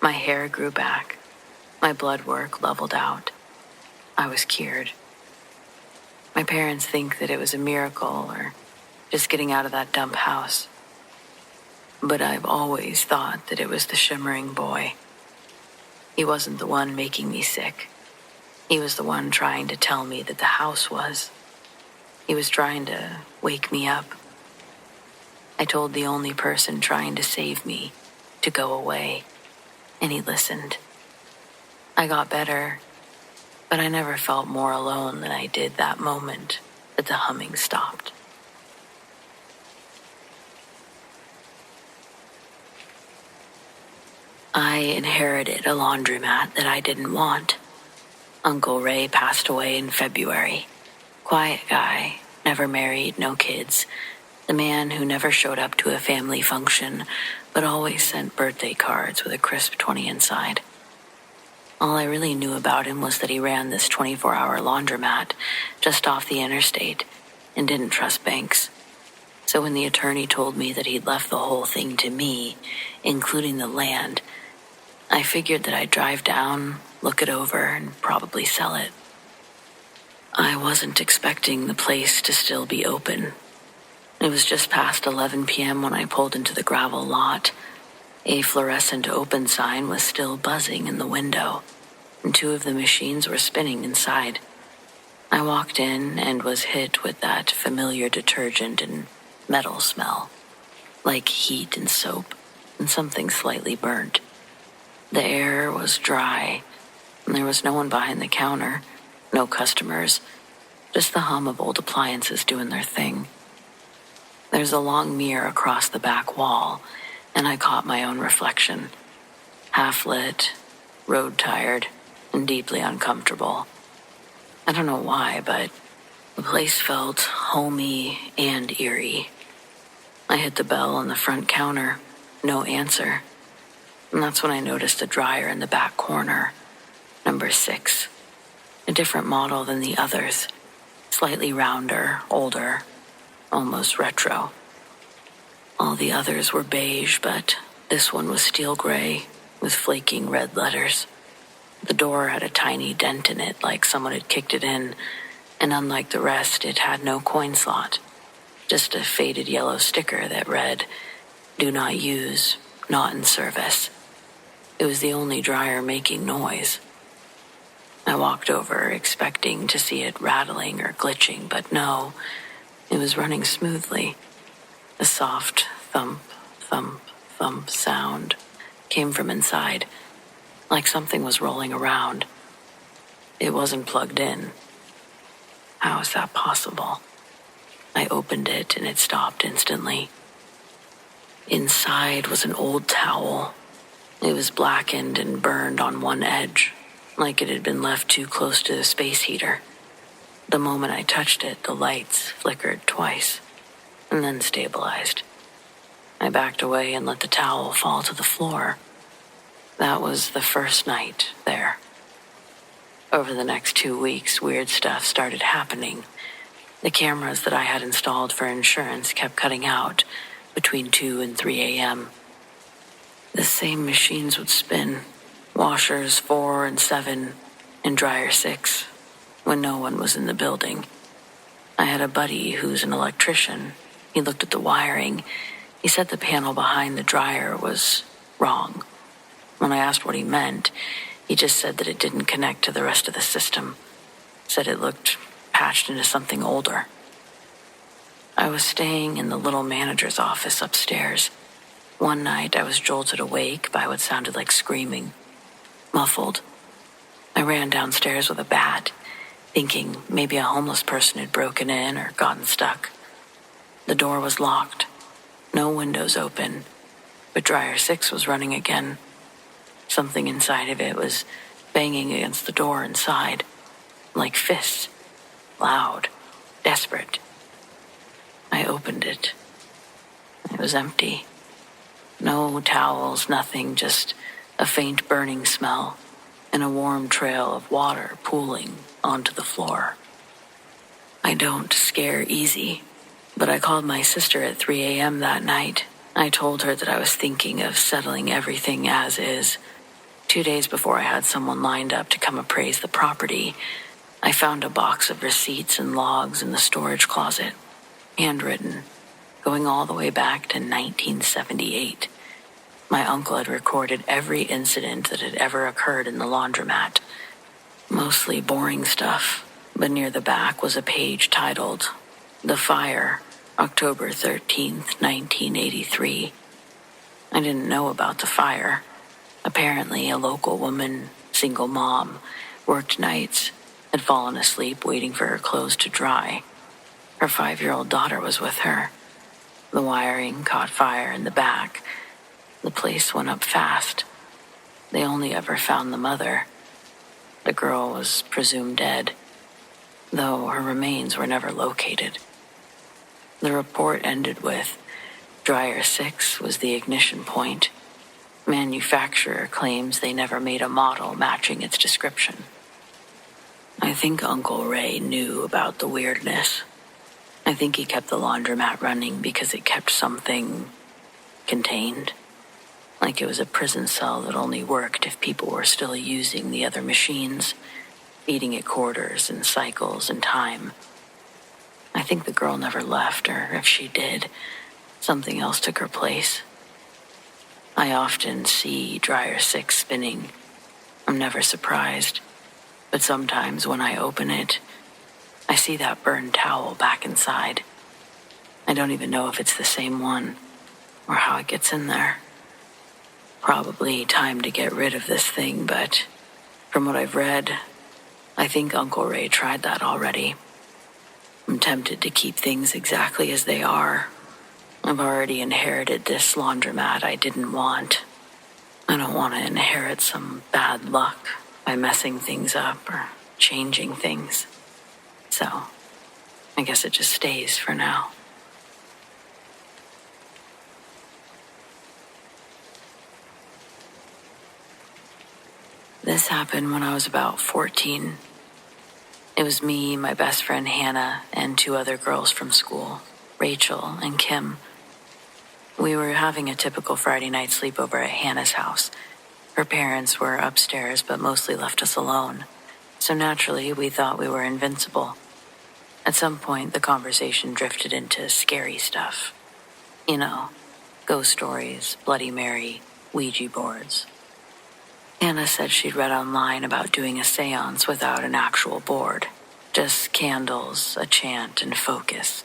My hair grew back. My blood work leveled out. I was cured. My parents think that it was a miracle or just getting out of that dump house. But I've always thought that it was the shimmering boy. He wasn't the one making me sick. He was the one trying to tell me that the house was. He was trying to wake me up. I told the only person trying to save me to go away, and he listened. I got better, but I never felt more alone than I did that moment that the humming stopped. I inherited a laundromat that I didn't want. Uncle Ray passed away in February. Quiet guy, never married, no kids. The man who never showed up to a family function, but always sent birthday cards with a crisp 20 inside. All I really knew about him was that he ran this 24-hour laundromat just off the interstate and didn't trust banks. So when the attorney told me that he'd left the whole thing to me, including the land, I figured that I'd drive down, look it over, and probably sell it. I wasn't expecting the place to still be open. It was just past 11 p.m. when I pulled into the gravel lot. A fluorescent open sign was still buzzing in the window, and 2 of the machines were spinning inside. I walked in and was hit with that familiar detergent and metal smell, like heat and soap, and something slightly burnt. The air was dry, and there was no one behind the counter, no customers, just the hum of old appliances doing their thing. There's a long mirror across the back wall, and I caught my own reflection. Half-lit, road-tired, and deeply uncomfortable. I don't know why, but the place felt homey and eerie. I hit the bell on the front counter, no answer. And that's when I noticed a dryer in the back corner, number 6. A different model than the others, slightly rounder, older, almost retro. All the others were beige, but this one was steel gray with flaking red letters. The door had a tiny dent in it, like someone had kicked it in, and unlike the rest, it had no coin slot, just a faded yellow sticker that read, "Do not use, not in service." It was the only dryer making noise. I walked over, expecting to see it rattling or glitching, but no, it was running smoothly. A soft thump, thump, thump sound came from inside, like something was rolling around. It wasn't plugged in. How is that possible? I opened it and it stopped instantly. Inside was an old towel. It was blackened and burned on one edge, like it had been left too close to the space heater. The moment I touched it, the lights flickered twice, and then stabilized. I backed away and let the towel fall to the floor. That was the first night there. Over the next 2 weeks, weird stuff started happening. The cameras that I had installed for insurance kept cutting out between 2 and 3 a.m. The same machines would spin, washers 4 and 7 and dryer 6, when no one was in the building. I had a buddy who's an electrician. He looked at the wiring. He said the panel behind the dryer was wrong. When I asked what he meant, he just said that it didn't connect to the rest of the system. Said it looked patched into something older. I was staying in the little manager's office upstairs. One night I was jolted awake by what sounded like screaming, muffled. I ran downstairs with a bat, thinking maybe a homeless person had broken in or gotten stuck. The door was locked, no windows open, but dryer 6 was running again. Something inside of it was banging against the door inside, like fists, loud, desperate. I opened it. It was empty. No towels, nothing, just a faint burning smell and a warm trail of water pooling onto the floor. I don't scare easy, but I called my sister at 3 a.m. that night. I told her that I was thinking of settling everything as is. 2 days before I had someone lined up to come appraise the property, I found a box of receipts and logs in the storage closet, handwritten, going all the way back to 1978. My uncle had recorded every incident that had ever occurred in the laundromat. Mostly boring stuff, but near the back was a page titled, "The Fire, October 13th, 1983. I didn't know about the fire. Apparently, a local woman, single mom, worked nights, had fallen asleep waiting for her clothes to dry. Her 5-year-old daughter was with her. The wiring caught fire in the back. The place went up fast. They only ever found the mother. The girl was presumed dead, though her remains were never located. The report ended with, dryer 6 was the ignition point. Manufacturer claims they never made a model matching its description." I think Uncle Ray knew about the weirdness. I think he kept the laundromat running because it kept something contained. Like it was a prison cell that only worked if people were still using the other machines, feeding it quarters and cycles and time. I think the girl never left, or if she did, something else took her place. I often see dryer 6 spinning. I'm never surprised, but sometimes when I open it, I see that burned towel back inside. I don't even know if it's the same one, or how it gets in there. Probably time to get rid of this thing, but from what I've read, I think Uncle Ray tried that already. I'm tempted to keep things exactly as they are. I've already inherited this laundromat I didn't want. I don't want to inherit some bad luck by messing things up or changing things. So, I guess it just stays for now. This happened when I was about 14. It was me, my best friend Hannah, and 2 other girls from school, Rachel and Kim. We were having a typical Friday night sleepover at Hannah's house. Her parents were upstairs but mostly left us alone, so naturally we thought we were invincible. At some point, the conversation drifted into scary stuff. You know, ghost stories, Bloody Mary, Ouija boards. Anna said she'd read online about doing a seance without an actual board. Just candles, a chant, and focus.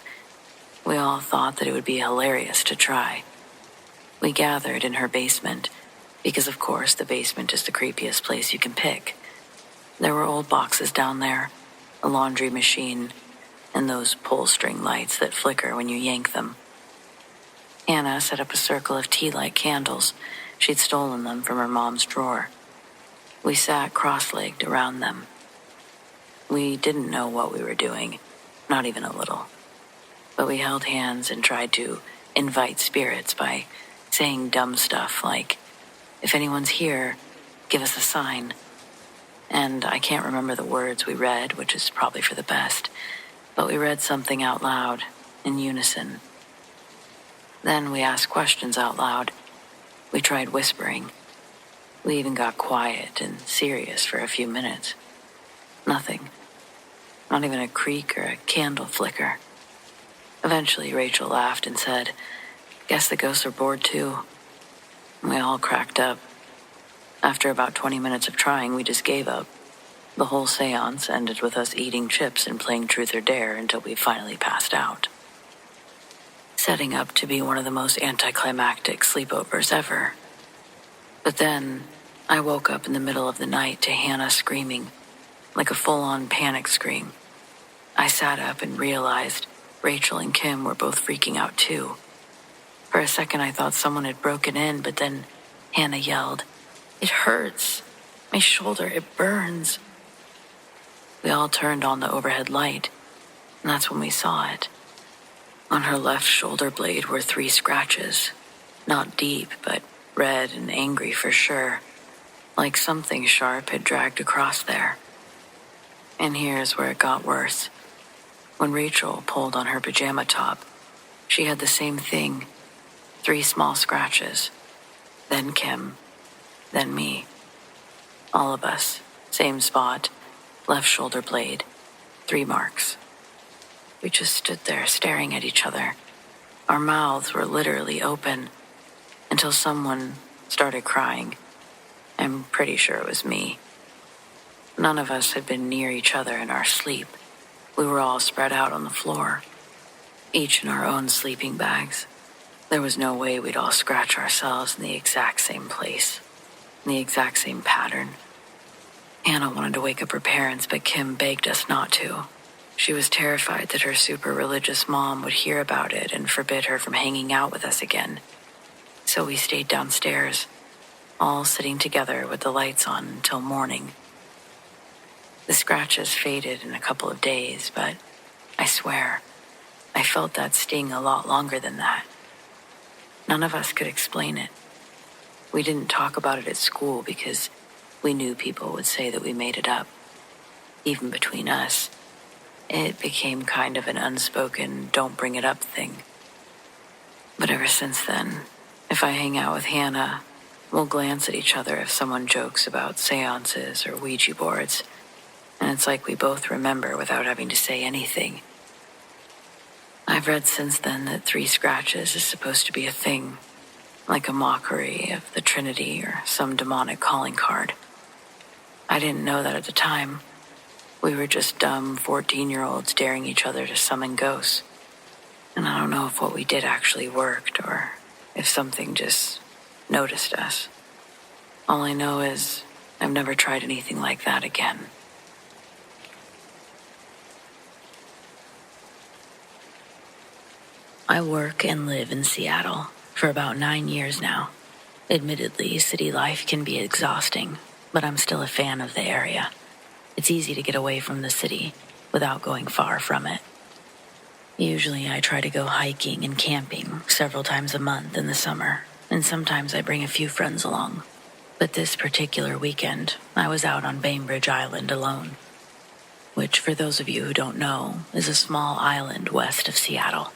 We all thought that it would be hilarious to try. We gathered in her basement, because of course the basement is the creepiest place you can pick. There were old boxes down there, a laundry machine, and those pull string lights that flicker when you yank them. Anna set up a circle of tea-light candles. She'd stolen them from her mom's drawer. We sat cross-legged around them. We didn't know what we were doing, not even a little. But we held hands and tried to invite spirits by saying dumb stuff like, "If anyone's here, give us a sign." And I can't remember the words we read, which is probably for the best, but we read something out loud, in unison. Then we asked questions out loud. We tried whispering. We even got quiet and serious for a few minutes. Nothing. Not even a creak or a candle flicker. Eventually, Rachel laughed and said, "Guess the ghosts are bored too." We all cracked up. After about 20 minutes of trying, we just gave up. The whole seance ended with us eating chips and playing Truth or Dare until we finally passed out. Setting up to be one of the most anticlimactic sleepovers ever. But then, I woke up in the middle of the night to Hannah screaming, like a full-on panic scream. I sat up and realized Rachel and Kim were both freaking out too. For a second I thought someone had broken in, but then Hannah yelled, "It hurts. My shoulder, it burns." We all turned on the overhead light, and that's when we saw it. On her left shoulder blade were 3 scratches. Not deep, but red and angry for sure. Like something sharp had dragged across there. And here's where it got worse. When Rachel pulled on her pajama top, she had the same thing. 3 small scratches. Then Kim. Then me. All of us. Same spot. Left shoulder blade. 3 marks. We just stood there staring at each other. Our mouths were literally open until someone started crying. I'm pretty sure it was me. None of us had been near each other in our sleep. We were all spread out on the floor, each in our own sleeping bags. There was no way we'd all scratch ourselves in the exact same place, in the exact same pattern. Anna wanted to wake up her parents, but Kim begged us not to. She was terrified that her super religious mom would hear about it and forbid her from hanging out with us again. So we stayed downstairs, all sitting together with the lights on until morning. The scratches faded in a couple of days, but I swear, I felt that sting a lot longer than that. None of us could explain it. We didn't talk about it at school because we knew people would say that we made it up. Even between us, it became kind of an unspoken don't bring it up thing. But ever since then, if I hang out with Hannah, we'll glance at each other if someone jokes about seances or Ouija boards, and it's like we both remember without having to say anything. I've read since then that 3 scratches is supposed to be a thing, like a mockery of the Trinity or some demonic calling card. I didn't know that at the time. We were just dumb 14-year-olds daring each other to summon ghosts. And I don't know if what we did actually worked or if something just noticed us. All I know is I've never tried anything like that again. I work and live in Seattle for about 9 years now. Admittedly, city life can be exhausting, but I'm still a fan of the area. It's easy to get away from the city without going far from it. Usually I try to go hiking and camping several times a month in the summer, and sometimes I bring a few friends along. But this particular weekend, I was out on Bainbridge Island alone, which, for those of you who don't know, is a small island west of Seattle.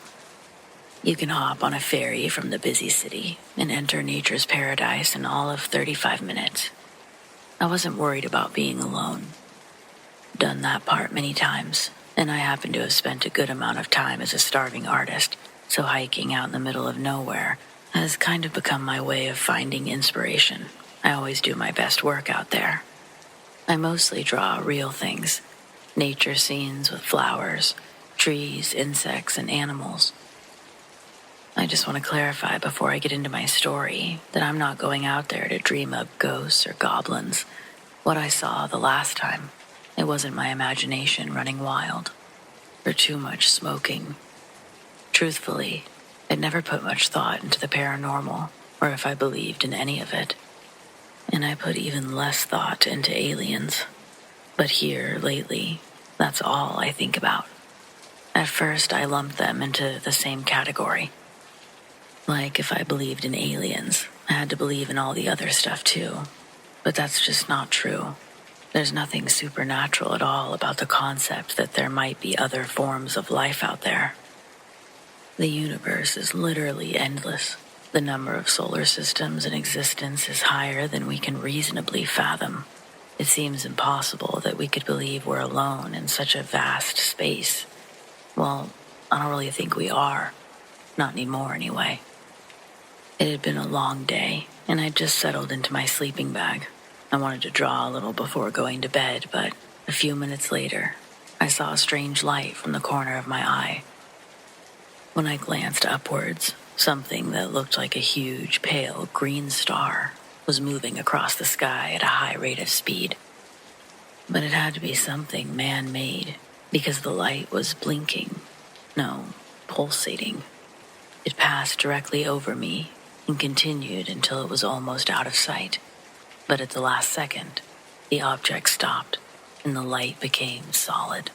You can hop on a ferry from the busy city and enter nature's paradise in all of 35 minutes. I wasn't worried about being alone. Done that part many times, and I happen to have spent a good amount of time as a starving artist, so hiking out in the middle of nowhere has kind of become my way of finding inspiration, I always do my best work out there. I mostly draw real things, nature scenes with flowers, trees, insects, and animals. I just want to clarify before I get into my story that I'm not going out there to dream up ghosts or goblins. What I saw the last time, it wasn't my imagination running wild, or too much smoking. Truthfully, I'd never put much thought into the paranormal, or if I believed in any of it. And I put even less thought into aliens. But here, lately, that's all I think about. At first, I lumped them into the same category. Like if I believed in aliens, I had to believe in all the other stuff too. But that's just not true. There's nothing supernatural at all about the concept that there might be other forms of life out there. The universe is literally endless. The number of solar systems in existence is higher than we can reasonably fathom. It seems impossible that we could believe we're alone in such a vast space. Well, I don't really think we are. Not anymore, anyway. It had been a long day, and I'd just settled into my sleeping bag. I wanted to draw a little before going to bed, but a few minutes later, I saw a strange light from the corner of my eye. When I glanced upwards, something that looked like a huge, pale green star was moving across the sky at a high rate of speed. But it had to be something man-made, because the light was blinking. No, pulsating. It passed directly over me and continued until it was almost out of sight. But at the last second, the object stopped and the light became solid.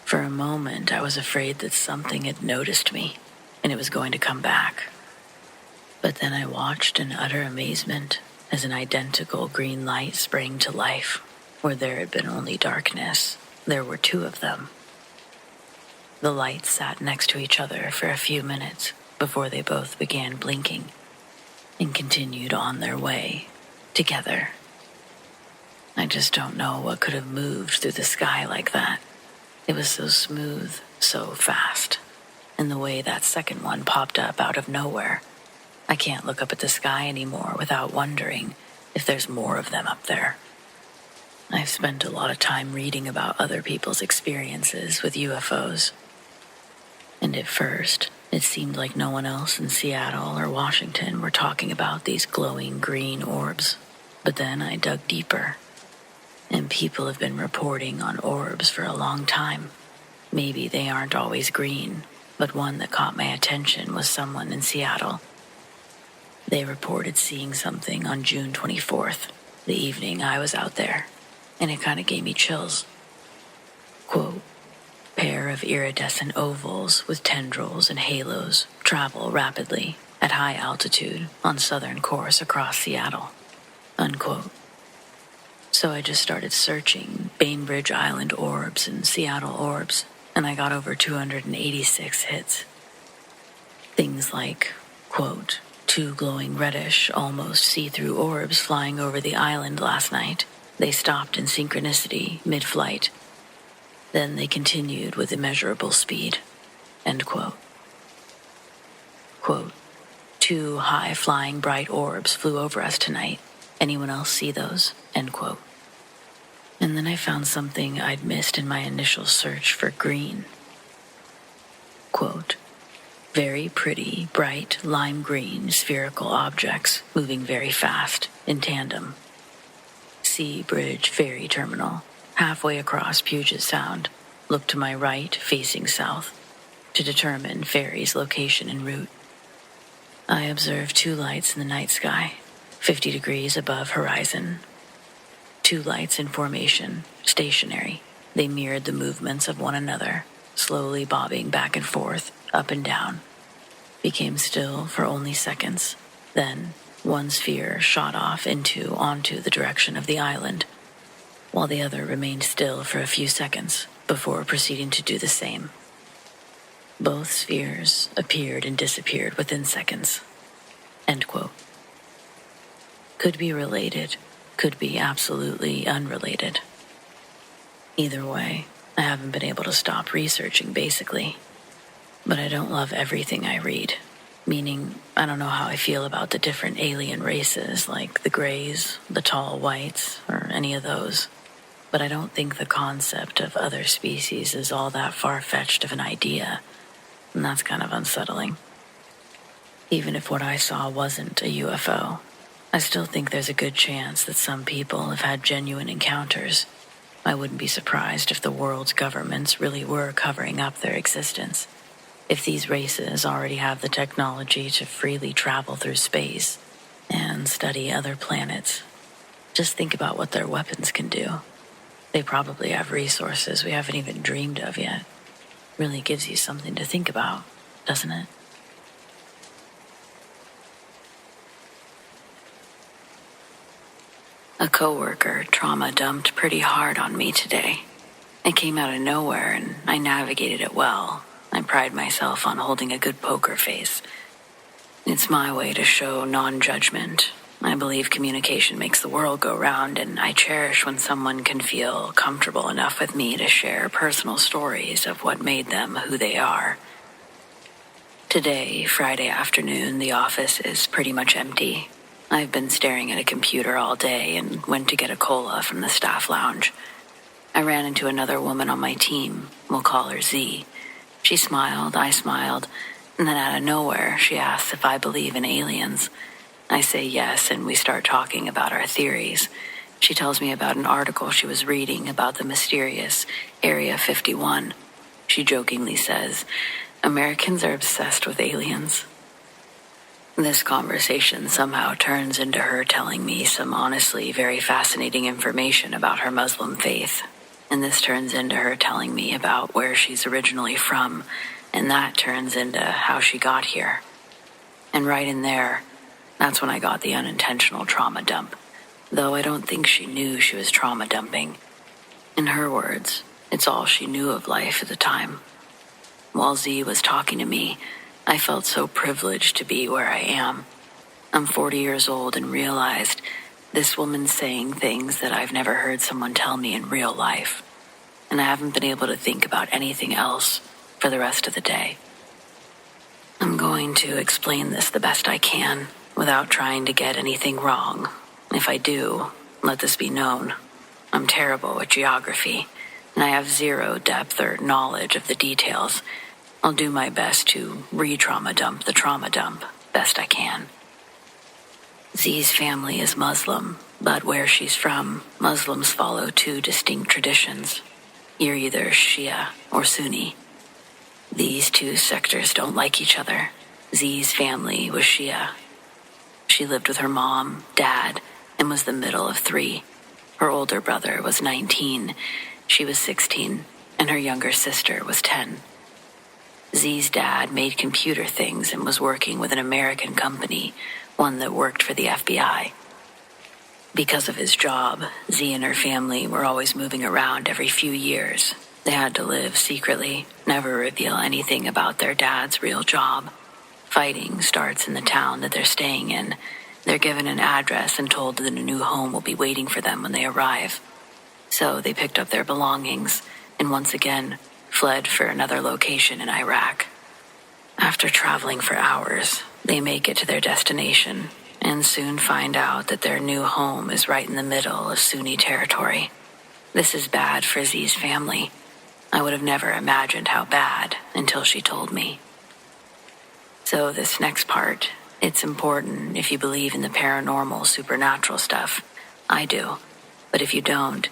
For a moment, I was afraid that something had noticed me and it was going to come back. But then I watched in utter amazement as an identical green light sprang to life. Where there had been only darkness, there were two of them. The lights sat next to each other for a few minutes before they both began blinking and continued on their way together. I just don't know what could have moved through the sky like that. It was so smooth, so fast. And the way that second one popped up out of nowhere. I can't look up at the sky anymore without wondering if there's more of them up there. I've spent a lot of time reading about other people's experiences with UFOs. And at first, it seemed like no one else in Seattle or Washington were talking about these glowing green orbs. But then I dug deeper. And people have been reporting on orbs for a long time. Maybe they aren't always green, but one that caught my attention was someone in Seattle. They reported seeing something on June 24th, the evening I was out there, and it kind of gave me chills. Quote, pair of iridescent ovals with tendrils and halos travel rapidly at high altitude on southern course across Seattle. Unquote. So I just started searching Bainbridge Island orbs and Seattle orbs, and I got over 286 hits. Things like, quote, 2 glowing reddish, almost see-through orbs flying over the island last night. They stopped in synchronicity mid-flight. Then they continued with immeasurable speed. End quote. Quote, 2 high-flying bright orbs flew over us tonight. Anyone else see those? End quote. And then I found something I'd missed in my initial search for green. Quote, very pretty, bright, lime green, spherical objects moving very fast, in tandem. Sea Bridge Ferry Terminal, halfway across Puget Sound. Look to my right, facing south, to determine ferry's location en route. I observed 2 lights in the night sky, 50 degrees above horizon. 2 lights in formation, stationary. They mirrored the movements of one another, slowly bobbing back and forth, up and down. Became still for only seconds. Then, one sphere shot off onto the direction of the island, while the other remained still for a few seconds before proceeding to do the same. Both spheres appeared and disappeared within seconds. End quote. Could be related, could be absolutely unrelated. Either way, I haven't been able to stop researching, basically. But I don't love everything I read. Meaning, I don't know how I feel about the different alien races, like the Greys, the tall whites, or any of those. But I don't think the concept of other species is all that far-fetched of an idea, and that's kind of unsettling. Even if what I saw wasn't a UFO, I still think there's a good chance that some people have had genuine encounters. I wouldn't be surprised if the world's governments really were covering up their existence. If these races already have the technology to freely travel through space and study other planets, just think about what their weapons can do. They probably have resources we haven't even dreamed of yet. Really gives you something to think about, doesn't it? A coworker trauma dumped pretty hard on me today. It came out of nowhere and I navigated it well. I pride myself on holding a good poker face. It's my way to show non-judgment. I believe communication makes the world go round, and I cherish when someone can feel comfortable enough with me to share personal stories of what made them who they are. Today, Friday afternoon, the office is pretty much empty. I've been staring at a computer all day and went to get a cola from the staff lounge. I ran into another woman on my team. We'll call her Z. She smiled, I smiled, and then out of nowhere, she asks if I believe in aliens. I say yes, and we start talking about our theories. She tells me about an article she was reading about the mysterious Area 51. She jokingly says, "Americans are obsessed with aliens." This conversation somehow turns into her telling me some honestly very fascinating information about her Muslim faith. And this turns into her telling me about where she's originally from, and that turns into how she got here. And right in there, that's when I got the unintentional trauma dump, though I don't think she knew she was trauma dumping. In her words, it's all she knew of life at the time. While Z was talking to me, I felt so privileged to be where I am. I'm 40 years old and realized this woman's saying things that I've never heard someone tell me in real life, and I haven't been able to think about anything else for the rest of the day. I'm going to explain this the best I can without trying to get anything wrong. If I do, let this be known. I'm terrible at geography, and I have zero depth or knowledge of the details. I'll do my best to re-trauma dump the trauma dump best I can. Z's family is Muslim, but where she's from, Muslims follow two distinct traditions. You're either Shia or Sunni. These two sectors don't like each other. Z's family was Shia. She lived with her mom, dad, and was the middle of three. Her older brother was 19, she was 16, and her younger sister was 10. Z's dad made computer things and was working with an American company, one that worked for the FBI. Because of his job, Z and her family were always moving around every few years. They had to live secretly, never reveal anything about their dad's real job. Fighting starts in the town that they're staying in. They're given an address and told that a new home will be waiting for them when they arrive. So they picked up their belongings and once again fled for another location in Iraq. After traveling for hours, they make it to their destination and soon find out that their new home is right in the middle of Sunni territory. This is bad for Z's family. I would have never imagined how bad until she told me. So this next part, it's important if you believe in the paranormal, supernatural stuff. I do. But if you don't,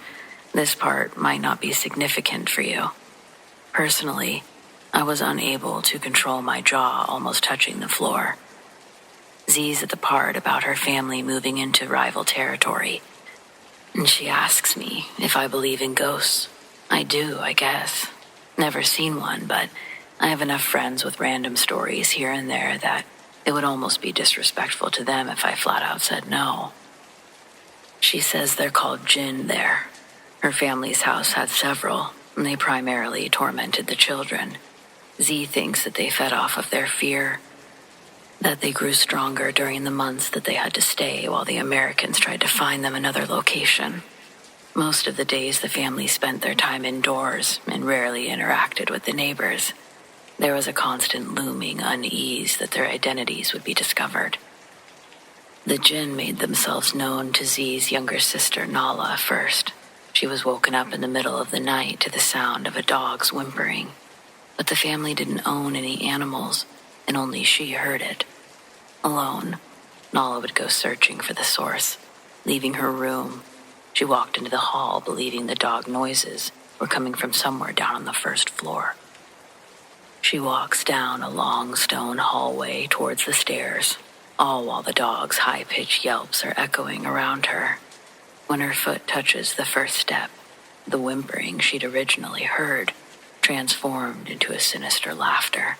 this part might not be significant for you. Personally, I was unable to control my jaw almost touching the floor. Z's at the part about her family moving into rival territory, and she asks me if I believe in ghosts. I do, I guess. Never seen one, but I have enough friends with random stories here and there that it would almost be disrespectful to them if I flat out said no. She says they're called jinn there. Her family's house had several, and they primarily tormented the children. Z thinks that they fed off of their fear, that they grew stronger during the months that they had to stay while the Americans tried to find them another location. Most of the days the family spent their time indoors and rarely interacted with the neighbors. There was a constant looming unease that their identities would be discovered. The jinn made themselves known to Z's younger sister Nala first. She was woken up in the middle of the night to the sound of a dog's whimpering. But the family didn't own any animals, and only she heard it. Alone, Nala would go searching for the source. Leaving her room, she walked into the hall believing the dog noises were coming from somewhere down on the first floor. She walks down a long stone hallway towards the stairs, all while the dog's high-pitched yelps are echoing around her. When her foot touches the first step, the whimpering she'd originally heard transformed into a sinister laughter,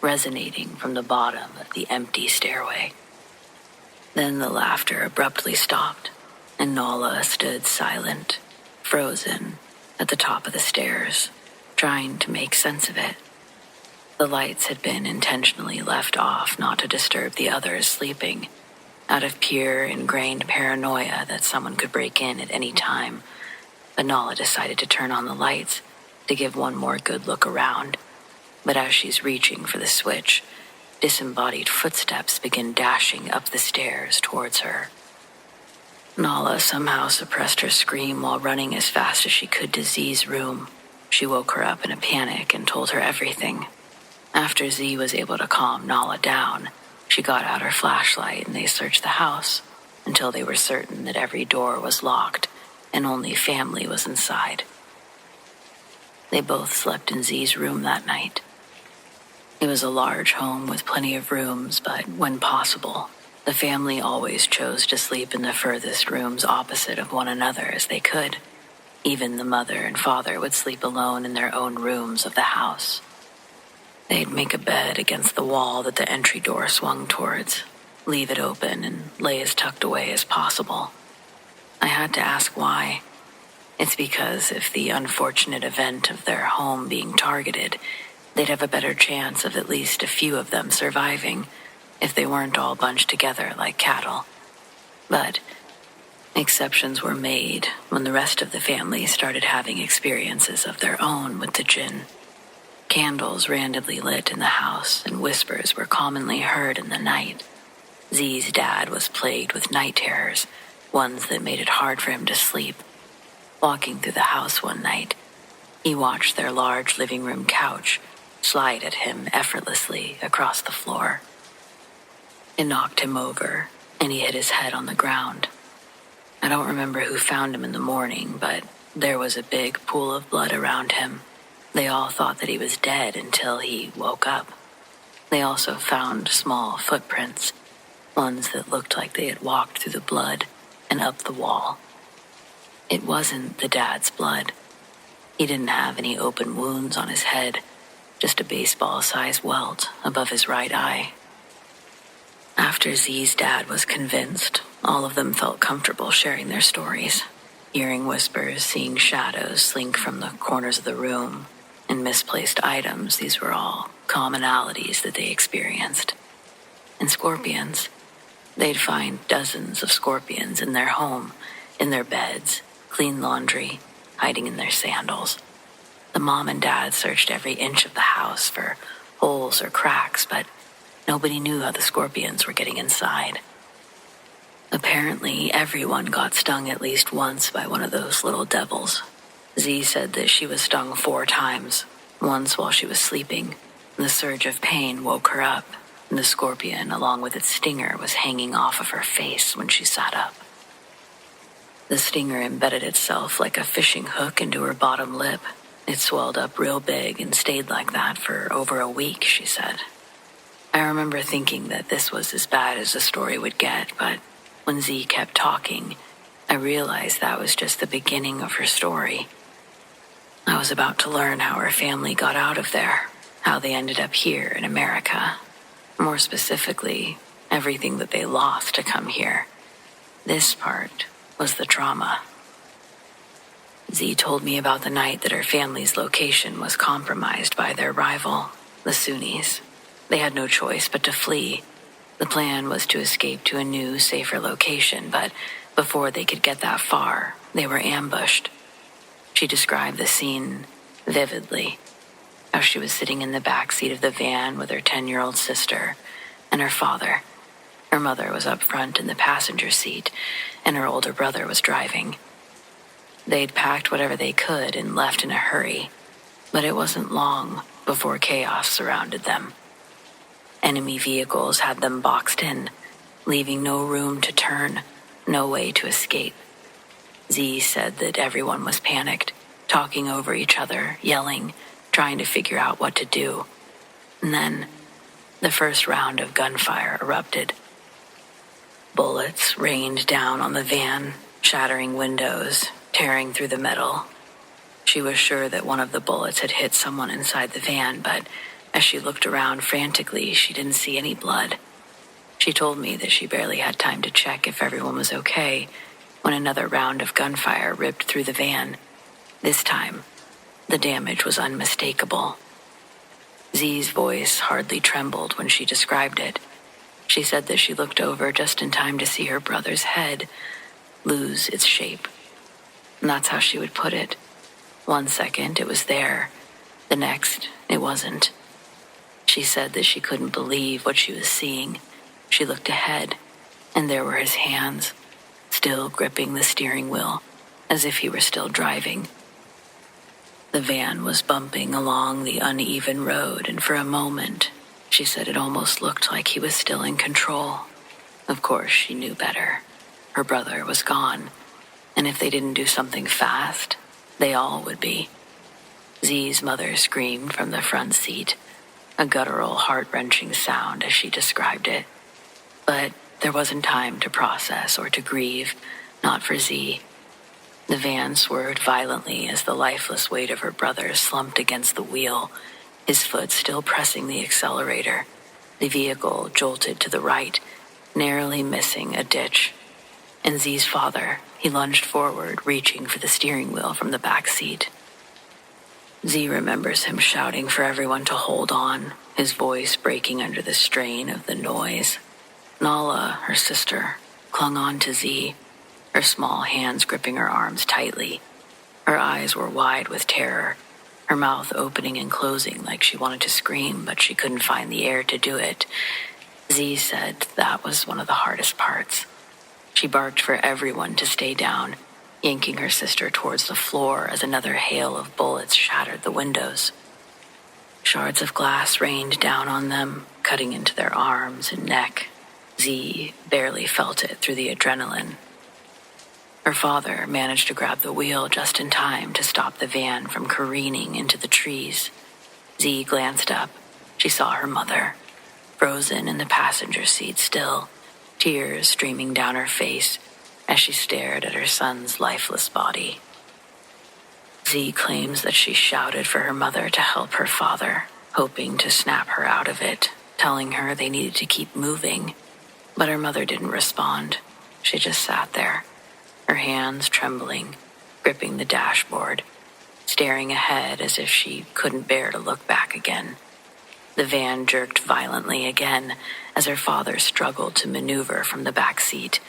resonating from the bottom of the empty stairway. Then the laughter abruptly stopped, and Nala stood silent, frozen, at the top of the stairs, trying to make sense of it. The lights had been intentionally left off not to disturb the others sleeping, out of pure ingrained paranoia that someone could break in at any time. But Nala decided to turn on the lights to give one more good look around. But as she's reaching for the switch, disembodied footsteps begin dashing up the stairs towards her. Nala somehow suppressed her scream while running as fast as she could to Z's room. She woke her up in a panic and told her everything. After Z was able to calm Nala down, she got out her flashlight and they searched the house until they were certain that every door was locked and only family was inside. They both slept in Z's room that night. It was a large home with plenty of rooms, but when possible, the family always chose to sleep in the furthest rooms opposite of one another as they could. Even the mother and father would sleep alone in their own rooms of the house. They'd make a bed against the wall that the entry door swung towards, leave it open, and lay as tucked away as possible. I had to ask why. It's because if the unfortunate event of their home being targeted, they'd have a better chance of at least a few of them surviving if they weren't all bunched together like cattle. But exceptions were made when the rest of the family started having experiences of their own with the jinn. Candles randomly lit in the house, and whispers were commonly heard in the night. Z's dad was plagued with night terrors, ones that made it hard for him to sleep. Walking through the house one night, he watched their large living room couch slide at him effortlessly across the floor. It knocked him over, and he hit his head on the ground. I don't remember who found him in the morning, but there was a big pool of blood around him. They all thought that he was dead until he woke up. They also found small footprints, ones that looked like they had walked through the blood and up the wall. It wasn't the dad's blood. He didn't have any open wounds on his head, just a baseball-sized welt above his right eye. After Z's dad was convinced, all of them felt comfortable sharing their stories, hearing whispers, seeing shadows slink from the corners of the room, and misplaced items. These were all commonalities that they experienced. And scorpions. They'd find dozens of scorpions in their home, in their beds, clean laundry, hiding in their sandals. The mom and dad searched every inch of the house for holes or cracks, but nobody knew how the scorpions were getting inside. Apparently, everyone got stung at least once by one of those little devils. Z said that she was stung 4 times, once while she was sleeping. The surge of pain woke her up, and the scorpion, along with its stinger, was hanging off of her face when she sat up. The stinger embedded itself like a fishing hook into her bottom lip. It swelled up real big and stayed like that for over a week, she said. I remember thinking that this was as bad as the story would get, but when Z kept talking, I realized that was just the beginning of her story. I was about to learn how her family got out of there, how they ended up here in America. More specifically, everything that they lost to come here. This part was the trauma. Z told me about the night that her family's location was compromised by their rival, the Sunnis. They had no choice but to flee. The plan was to escape to a new, safer location, but before they could get that far, they were ambushed. She described the scene vividly. how she was sitting in the back seat of the van with her 10-year-old sister and her father. Her mother was up front in the passenger seat, and her older brother was driving. They'd packed whatever they could and left in a hurry, but it wasn't long before chaos surrounded them. Enemy vehicles had them boxed in, leaving no room to turn, no way to escape. Z said that everyone was panicked, talking over each other, yelling, trying to figure out what to do. And then, the first round of gunfire erupted. Bullets rained down on the van, shattering windows, tearing through the metal. She was sure that one of the bullets had hit someone inside the van, but as she looked around frantically, she didn't see any blood. She told me that she barely had time to check if everyone was okay when another round of gunfire ripped through the van. This time, the damage was unmistakable. Z's voice hardly trembled when she described it. She said that she looked over just in time to see her brother's head lose its shape. And that's how she would put it. One second it was there, the next it wasn't. She said that she couldn't believe what she was seeing. She looked ahead, and there were his hands, still gripping the steering wheel, as if he were still driving. The van was bumping along the uneven road, and for a moment, she said it almost looked like he was still in control. Of course, she knew better. Her brother was gone, and if they didn't do something fast, they all would be. Z's mother screamed from the front seat, a guttural, heart-wrenching sound as she described it. But there wasn't time to process or to grieve, not for Z. The van swerved violently as the lifeless weight of her brother slumped against the wheel, his foot still pressing the accelerator. The vehicle jolted to the right, narrowly missing a ditch. And Z's father, he lunged forward, reaching for the steering wheel from the back seat. Z remembers him shouting for everyone to hold on, his voice breaking under the strain of the noise. Nala, her sister, clung on to Z, her small hands gripping her arms tightly. Her eyes were wide with terror, her mouth opening and closing like she wanted to scream, but she couldn't find the air to do it. Z said that was one of the hardest parts. She barked for everyone to stay down, yanking her sister towards the floor as another hail of bullets shattered the windows. Shards of glass rained down on them, cutting into their arms and neck. Z barely felt it through the adrenaline. Her father managed to grab the wheel just in time to stop the van from careening into the trees. Z glanced up. She saw her mother, frozen in the passenger seat still, tears streaming down her face as she stared at her son's lifeless body. Z claims that she shouted for her mother to help her father, hoping to snap her out of it, telling her they needed to keep moving. But her mother didn't respond. She just sat there, her hands trembling, gripping the dashboard, staring ahead as if she couldn't bear to look back again. The van jerked violently again as her father struggled to maneuver from the back seat.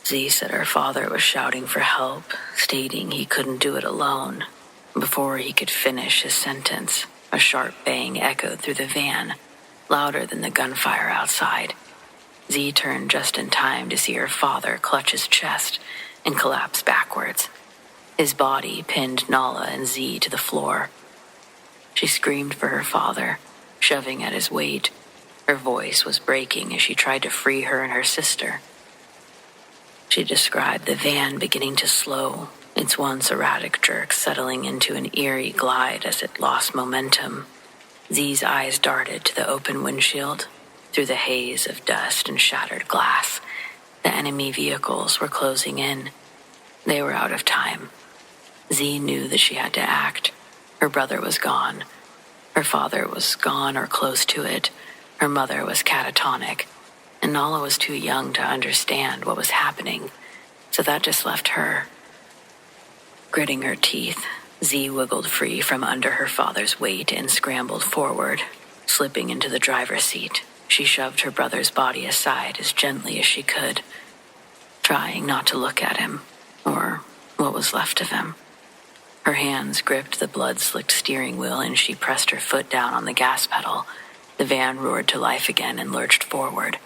Z said her father was shouting for help, stating he couldn't do it alone. Before he could finish his sentence, a sharp bang echoed through the van, louder than the gunfire outside. Z turned just in time to see her father clutch his chest and collapse backwards. His body pinned Nala and Z to the floor. She screamed for her father, shoving at his weight. Her voice was breaking as she tried to free her and her sister. She described the van beginning to slow, its once erratic jerk settling into an eerie glide as it lost momentum. Z's eyes darted to the open windshield. Through the haze of dust and shattered glass, the enemy vehicles were closing in. They were out of time. Z knew that she had to act. Her brother was gone. Her father was gone or close to it. Her mother was catatonic. And Nala was too young to understand what was happening, so that just left her. Gritting her teeth, Z wiggled free from under her father's weight and scrambled forward, slipping into the driver's seat. She shoved her brother's body aside as gently as she could, trying not to look at him, or what was left of him. Her hands gripped the blood-slicked steering wheel and she pressed her foot down on the gas pedal. The van roared to life again and lurched forward.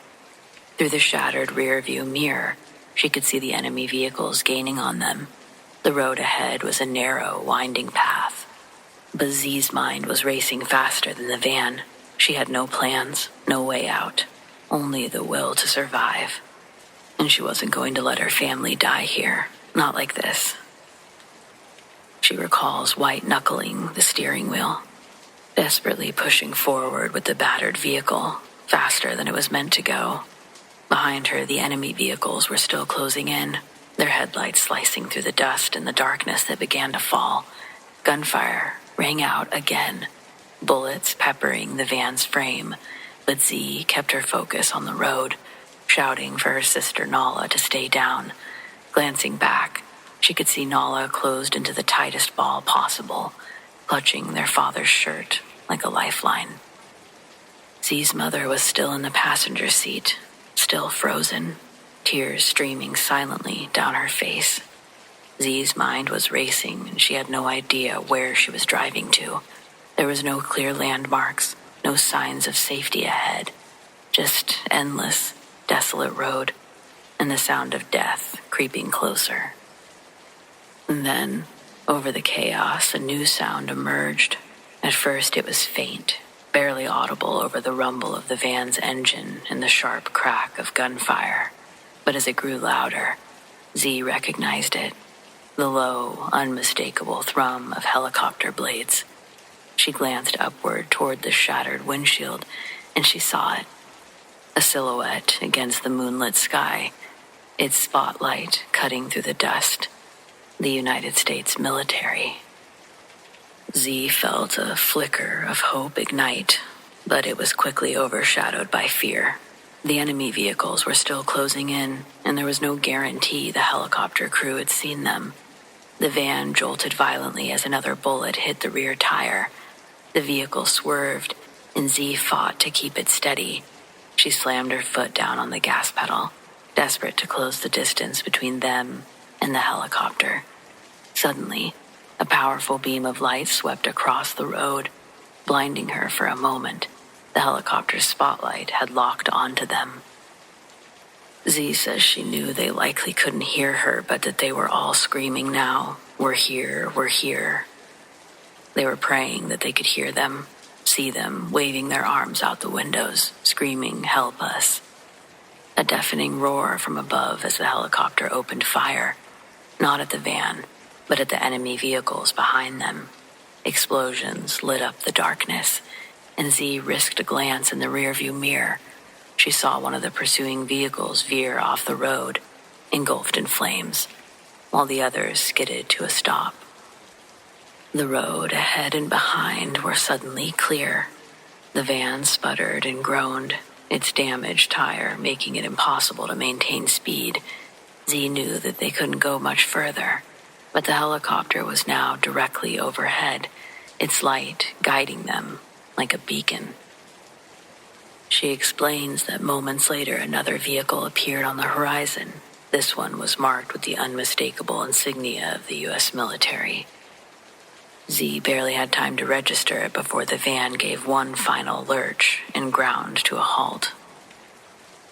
Through the shattered rear-view mirror, she could see the enemy vehicles gaining on them. The road ahead was a narrow, winding path. But Z's mind was racing faster than the van. She had no plans, no way out, only the will to survive. And she wasn't going to let her family die here, not like this. She recalls white-knuckling the steering wheel, desperately pushing forward with the battered vehicle, faster than it was meant to go. Behind her, the enemy vehicles were still closing in, their headlights slicing through the dust and the darkness that began to fall. Gunfire rang out again, bullets peppering the van's frame, but Z kept her focus on the road, shouting for her sister Nala to stay down. Glancing back, she could see Nala closed into the tightest ball possible, clutching their father's shirt like a lifeline. Z's mother was still in the passenger seat, still frozen, tears streaming silently down her face. Z's mind was racing and she had no idea where she was driving to. There was no clear landmarks, no signs of safety ahead, just endless, desolate road and the sound of death creeping closer. And then, over the chaos, a new sound emerged. At first it was faint, barely audible over the rumble of the van's engine and the sharp crack of gunfire. But as it grew louder, Z recognized it, the low, unmistakable thrum of helicopter blades. She glanced upward toward the shattered windshield, and she saw it, a silhouette against the moonlit sky, its spotlight cutting through the dust. The United States military. Z felt a flicker of hope ignite, but it was quickly overshadowed by fear. The enemy vehicles were still closing in, and there was no guarantee the helicopter crew had seen them. The van jolted violently as another bullet hit the rear tire. The vehicle swerved, and Z fought to keep it steady. She slammed her foot down on the gas pedal, desperate to close the distance between them and the helicopter. Suddenly, a powerful beam of light swept across the road, blinding her for a moment. The helicopter's spotlight had locked onto them. Z says she knew they likely couldn't hear her, but that they were all screaming now, "We're here, we're here." They were praying that they could hear them, see them, waving their arms out the windows, screaming, "Help us." A deafening roar from above as the helicopter opened fire, not at the van, but at the enemy vehicles behind them. Explosions lit up the darkness, and Z risked a glance in the rearview mirror. She saw one of the pursuing vehicles veer off the road, engulfed in flames, while the others skidded to a stop. The road ahead and behind were suddenly clear. The van sputtered and groaned, its damaged tire making it impossible to maintain speed. Z knew that they couldn't go much further, but the helicopter was now directly overhead, its light guiding them like a beacon. She explains that moments later another vehicle appeared on the horizon. This one was marked with the unmistakable insignia of the U.S. military. Z barely had time to register it before the van gave one final lurch and ground to a halt.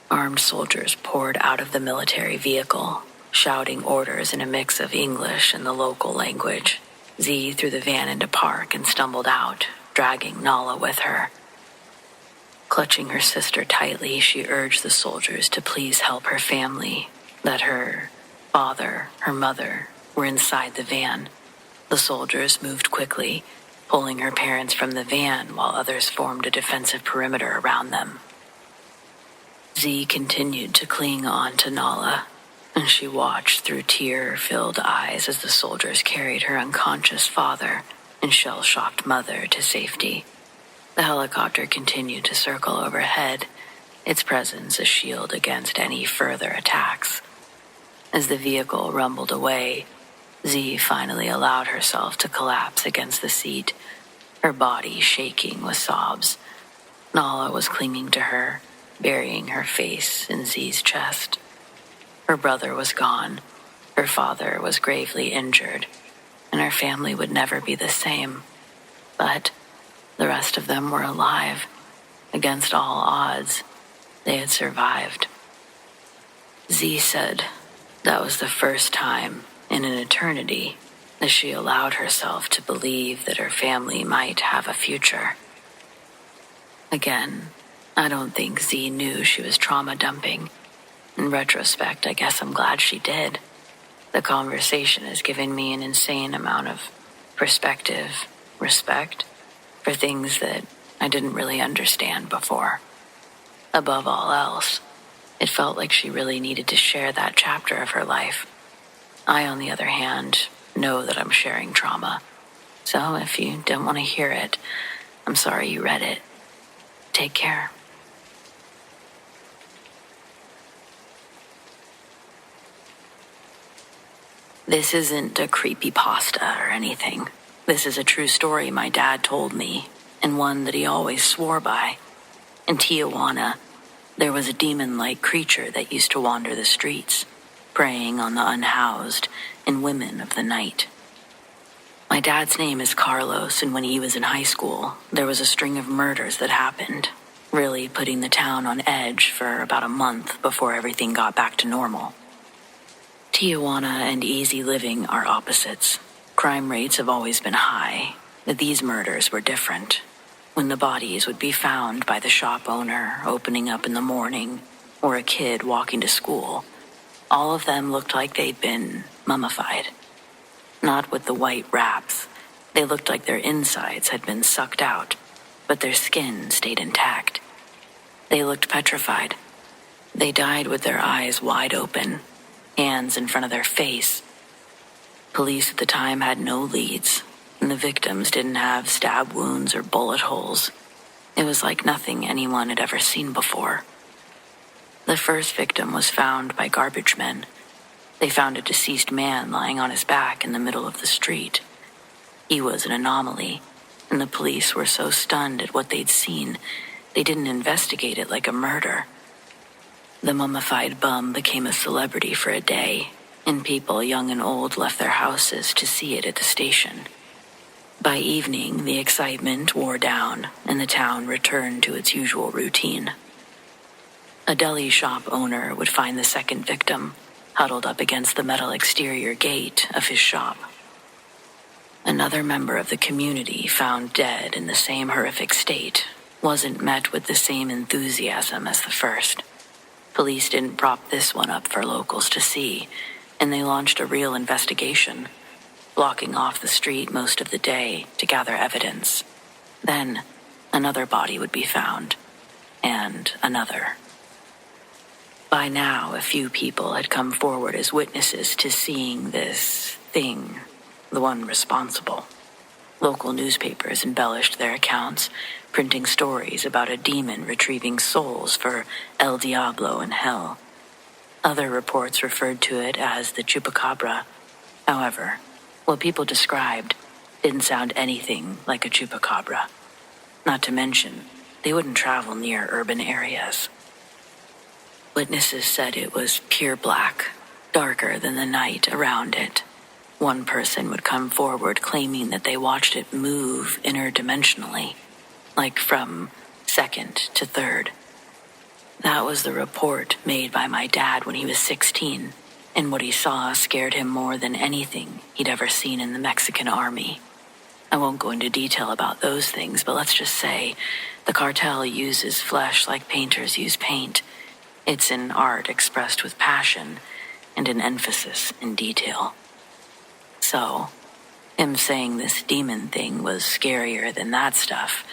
Armed soldiers poured out of the military vehicle, shouting orders in a mix of English and the local language. Z threw the van into park and stumbled out, dragging Nala with her. Clutching her sister tightly, she urged the soldiers to please help her family, that her father, her mother, were inside the van. The soldiers moved quickly, pulling her parents from the van while others formed a defensive perimeter around them. Z continued to cling on to Nala, and she watched through tear-filled eyes as the soldiers carried her unconscious father and shell-shocked mother to safety. The helicopter continued to circle overhead, its presence a shield against any further attacks. As the vehicle rumbled away, Z finally allowed herself to collapse against the seat, her body shaking with sobs. Nala was clinging to her, burying her face in Z's chest. Her brother was gone. Her father was gravely injured. and her family would never be the same. But the rest of them were alive. Against all odds, they had survived. Z said that was the first time in an eternity that she allowed herself to believe that her family might have a future. Again, I don't think Z knew she was trauma dumping. In retrospect, I guess I'm glad she did. The conversation has given me an insane amount of perspective, respect for things that I didn't really understand before. Above all else, it felt like she really needed to share that chapter of her life. I, on the other hand, know that I'm sharing trauma. So if you don't want to hear it, I'm sorry you read it. Take care. This isn't a creepypasta or anything. This is a true story my dad told me, and one that he always swore by. In Tijuana, there was a demon-like creature that used to wander the streets, preying on the unhoused and women of the night. My dad's name is Carlos, and when he was in high school, there was a string of murders that happened, really putting the town on edge for about a month before everything got back to normal. Tijuana and easy living are opposites. Crime rates have always been high, but these murders were different. When the bodies would be found by the shop owner opening up in the morning, or a kid walking to school, all of them looked like they'd been mummified. Not with the white wraps. They looked like their insides had been sucked out, but their skin stayed intact. They looked petrified. They died with their eyes wide open, hands in front of their face. Police at the time had no leads, and the victims didn't have stab wounds or bullet holes. It was like nothing anyone had ever seen before. The first victim was found by garbage men. They found a deceased man lying on his back in the middle of the street. He was an anomaly, and the police were so stunned at what they'd seen, they didn't investigate it like a murder. The mummified bum became a celebrity for a day, and people young and old left their houses to see it at the station. By evening, the excitement wore down, and the town returned to its usual routine. A deli shop owner would find the second victim, huddled up against the metal exterior gate of his shop. Another member of the community, found dead in the same horrific state, wasn't met with the same enthusiasm as the first. Police didn't prop this one up for locals to see, and they launched a real investigation, blocking off the street most of the day to gather evidence. Then, another body would be found, and another. By now, a few people had come forward as witnesses to seeing this thing, the one responsible. Local newspapers embellished their accounts, printing stories about a demon retrieving souls for El Diablo in hell. Other reports referred to it as the chupacabra. However, what people described didn't sound anything like a chupacabra. Not to mention, they wouldn't travel near urban areas. Witnesses said it was pure black, darker than the night around it. One person would come forward claiming that they watched it move interdimensionally, like from second to third. That was the report made by my dad when he was 16, and what he saw scared him more than anything he'd ever seen in the Mexican army. I won't go into detail about those things, but let's just say the cartel uses flesh like painters use paint. It's an art expressed with passion and an emphasis in detail. So, him saying this demon thing was scarier than that stuff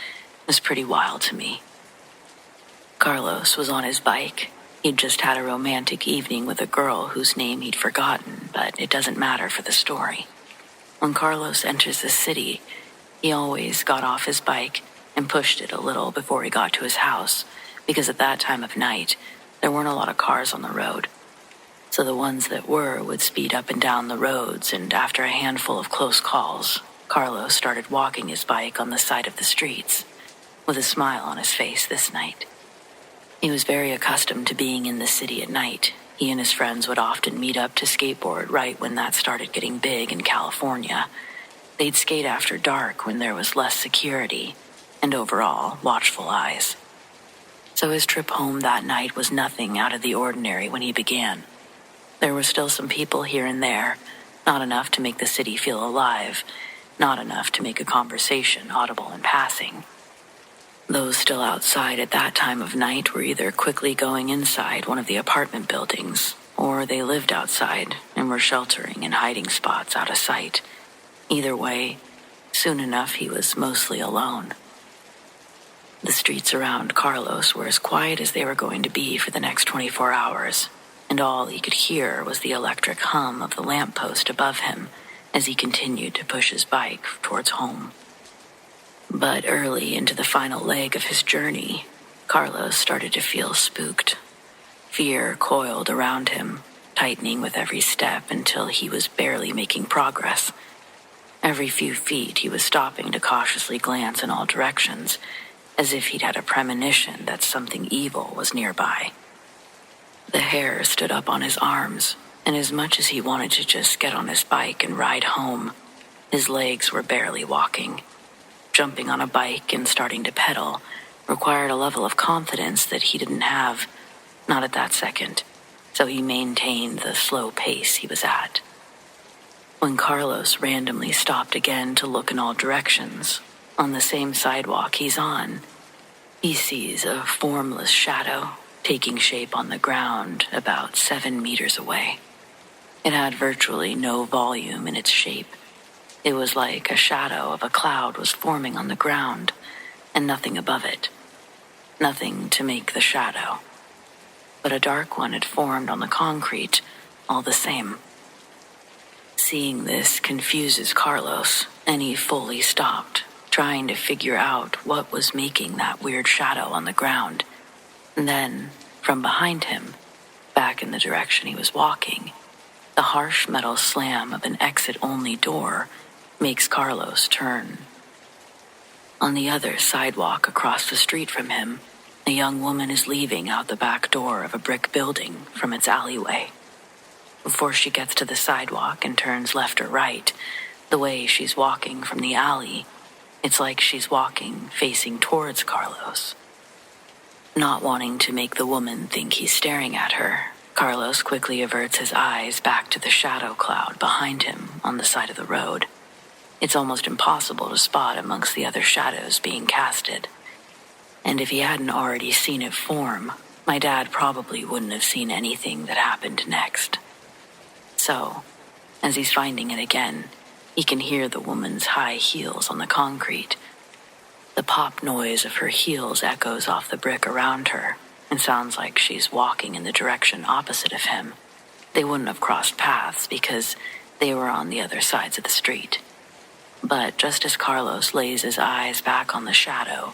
was pretty wild to me. Carlos was on his bike. He'd just had a romantic evening with a girl whose name he'd forgotten, but it doesn't matter for the story. When Carlos enters the city, he always got off his bike and pushed it a little before he got to his house, because at that time of night, there weren't a lot of cars on the road. So the ones that were would speed up and down the roads, and after a handful of close calls, Carlos started walking his bike on the side of the streets, with a smile on his face this night. He was very accustomed to being in the city at night, He and his friends would often meet up to skateboard right when that started getting big in California. They'd skate after dark when there was less security and overall watchful eyes. So his trip home that night was nothing out of the ordinary when he began. There were still some people here and there, not enough to make the city feel alive, not enough to make a conversation audible in passing. Those still outside at that time of night were either quickly going inside one of the apartment buildings, or they lived outside and were sheltering in hiding spots out of sight. Either way, soon enough he was mostly alone. The streets around Carlos were as quiet as they were going to be for the next 24 hours, and all he could hear was the electric hum of the lamppost above him as he continued to push his bike towards home. But early into the final leg of his journey, Carlos started to feel spooked. Fear coiled around him, tightening with every step until he was barely making progress. Every few feet he was stopping to cautiously glance in all directions, as if he'd had a premonition that something evil was nearby. The hair stood up on his arms, and as much as he wanted to just get on his bike and ride home, his legs were barely walking. Jumping on a bike and starting to pedal required a level of confidence that he didn't have, not at that second, so he maintained the slow pace he was at. When Carlos randomly stopped again to look in all directions, on the same sidewalk he's on, he sees a formless shadow taking shape on the ground about 7 meters away. It had virtually no volume in its shape. It was like a shadow of a cloud was forming on the ground, and nothing above it. Nothing to make the shadow. But a dark one had formed on the concrete, all the same. Seeing this confuses Carlos, and he fully stopped, trying to figure out what was making that weird shadow on the ground. And then, from behind him, back in the direction he was walking, the harsh metal slam of an exit-only door makes Carlos turn. On the other sidewalk across the street from him, a young woman is leaving out the back door of a brick building from its alleyway. Before she gets to the sidewalk and turns left or right, the way she's walking from the alley, it's like she's walking facing towards Carlos. Not wanting to make the woman think he's staring at her, Carlos quickly averts his eyes back to the shadow cloud behind him on the side of the road. It's almost impossible to spot amongst the other shadows being casted. And if he hadn't already seen it form, my dad probably wouldn't have seen anything that happened next. So, as he's finding it again, he can hear the woman's high heels on the concrete. The pop noise of her heels echoes off the brick around her and sounds like she's walking in the direction opposite of him. They wouldn't have crossed paths because they were on the other sides of the street. But just as Carlos lays his eyes back on the shadow,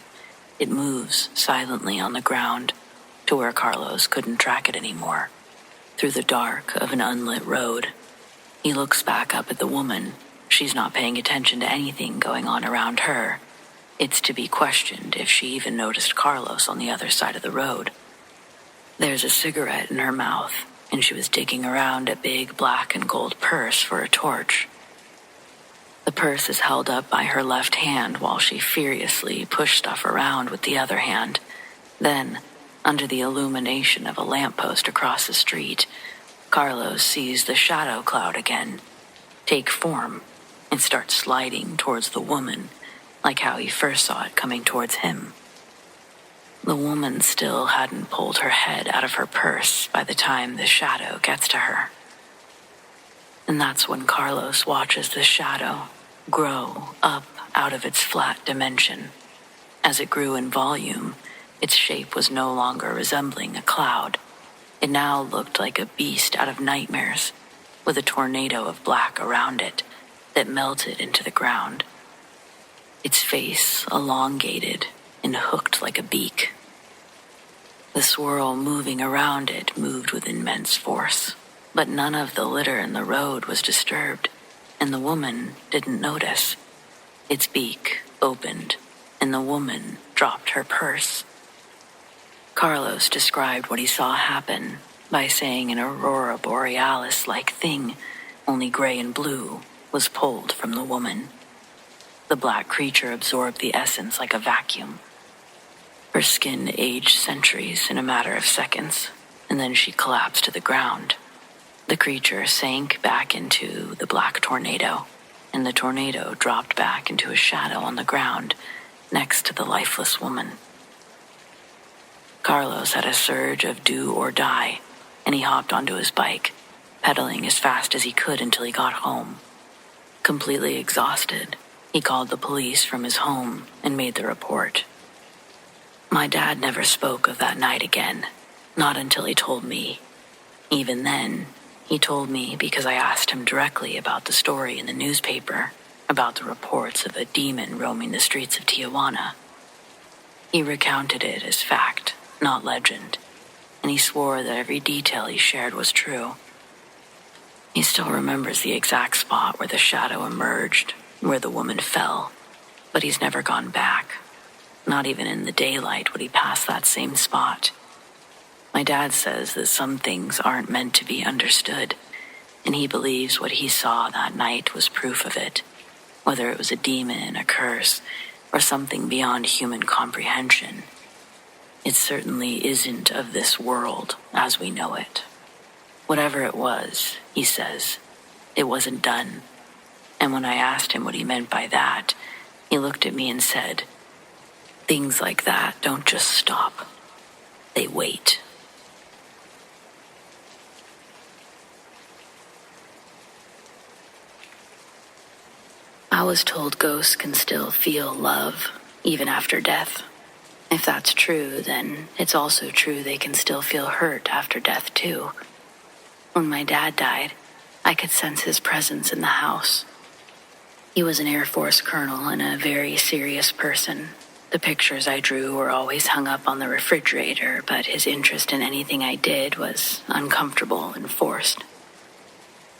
it moves silently on the ground to where Carlos couldn't track it anymore. Through the dark of an unlit road, he looks back up at the woman. She's not paying attention to anything going on around her. It's to be questioned if she even noticed Carlos on the other side of the road. There's a cigarette in her mouth, and she was digging around a big black and gold purse for a torch. The purse is held up by her left hand while she furiously pushed stuff around with the other hand. Then, under the illumination of a lamppost across the street, Carlos sees the shadow cloud again take form and start sliding towards the woman, like how he first saw it coming towards him. The woman still hadn't pulled her head out of her purse by the time the shadow gets to her. And that's when Carlos watches the shadow grow up out of its flat dimension. As it grew in volume, its shape was no longer resembling a cloud. It now looked like a beast out of nightmares, with a tornado of black around it that melted into the ground. Its face elongated and hooked like a beak. The swirl moving around it moved with immense force, but none of the litter in the road was disturbed, and the woman didn't notice. Its beak opened, and the woman dropped her purse. Carlos described what he saw happen by saying an aurora borealis-like thing, only gray and blue, was pulled from the woman. The black creature absorbed the essence like a vacuum. Her skin aged centuries in a matter of seconds, and then she collapsed to the ground. The creature sank back into the black tornado, and the tornado dropped back into a shadow on the ground next to the lifeless woman. Carlos had a surge of do or die, and he hopped onto his bike, pedaling as fast as he could until he got home. Completely exhausted, he called the police from his home and made the report. My dad never spoke of that night again, not until he told me. Even then, he told me because I asked him directly about the story in the newspaper, about the reports of a demon roaming the streets of Tijuana. He recounted it as fact, not legend, and he swore that every detail he shared was true. He still remembers the exact spot where the shadow emerged, where the woman fell, but he's never gone back. Not even in the daylight would he pass that same spot. My dad says that some things aren't meant to be understood, and he believes what he saw that night was proof of it, whether it was a demon, a curse, or something beyond human comprehension. It certainly isn't of this world as we know it. Whatever it was, he says, it wasn't done. And when I asked him what he meant by that, he looked at me and said, "Things like that don't just stop. They wait." I was told ghosts can still feel love, even after death. If that's true, then it's also true they can still feel hurt after death, too. When my dad died, I could sense his presence in the house. He was an Air Force colonel and a very serious person. The pictures I drew were always hung up on the refrigerator, but his interest in anything I did was uncomfortable and forced.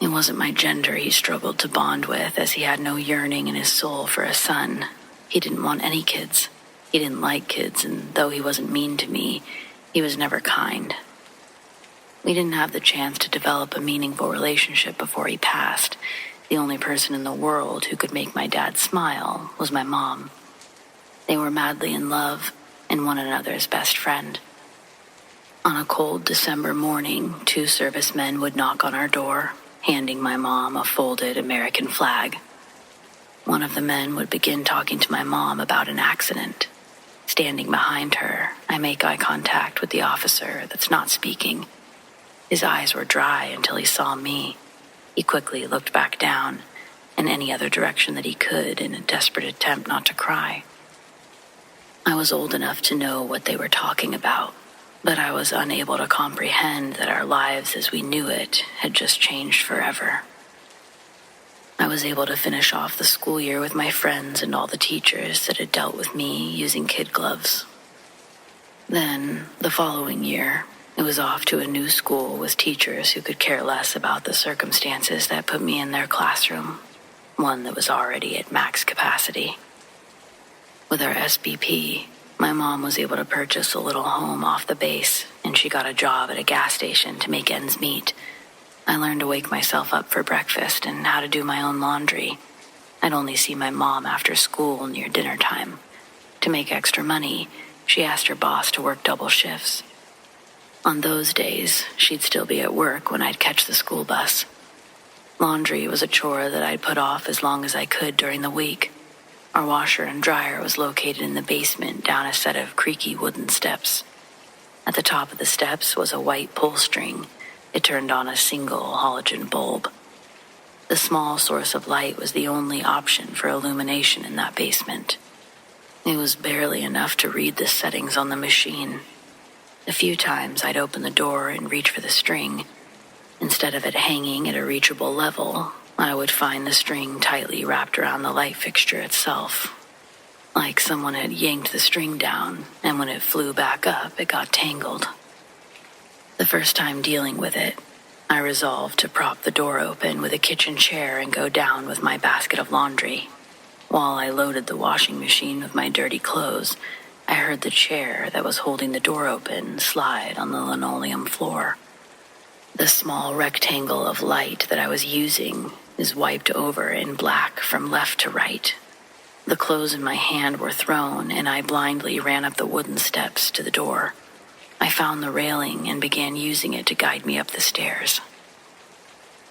It wasn't my gender he struggled to bond with, as he had no yearning in his soul for a son. He didn't want any kids. He didn't like kids, and though he wasn't mean to me, he was never kind. We didn't have the chance to develop a meaningful relationship before he passed. The only person in the world who could make my dad smile was my mom. They were madly in love and one another's best friend. On a cold December morning, 2 servicemen would knock on our door, handing my mom a folded American flag. One of the men would begin talking to my mom about an accident. Standing behind her, I make eye contact with the officer that's not speaking. His eyes were dry until he saw me. He quickly looked back down, in any other direction that he could, in a desperate attempt not to cry. I was old enough to know what they were talking about, but I was unable to comprehend that our lives as we knew it had just changed forever. I was able to finish off the school year with my friends and all the teachers that had dealt with me using kid gloves. Then, the following year, it was off to a new school with teachers who could care less about the circumstances that put me in their classroom, one that was already at max capacity. With our SBP, my mom was able to purchase a little home off the base, and she got a job at a gas station to make ends meet. I learned to wake myself up for breakfast and how to do my own laundry. I'd only see my mom after school near dinner time. To make extra money, she asked her boss to work double shifts. On those days, she'd still be at work when I'd catch the school bus. Laundry was a chore that I'd put off as long as I could during the week. Our washer and dryer was located in the basement down a set of creaky wooden steps. At the top of the steps was a white pull string. It turned on a single halogen bulb. The small source of light was the only option for illumination in that basement. It was barely enough to read the settings on the machine. A few times I'd open the door and reach for the string. Instead of it hanging at a reachable level, I would find the string tightly wrapped around the light fixture itself. Like someone had yanked the string down, and when it flew back up, it got tangled. The first time dealing with it, I resolved to prop the door open with a kitchen chair and go down with my basket of laundry. While I loaded the washing machine with my dirty clothes, I heard the chair that was holding the door open slide on the linoleum floor. The small rectangle of light that I was using is wiped over in black from left to right. The clothes in my hand were thrown, and I blindly ran up the wooden steps to the door. I found the railing and began using it to guide me up the stairs.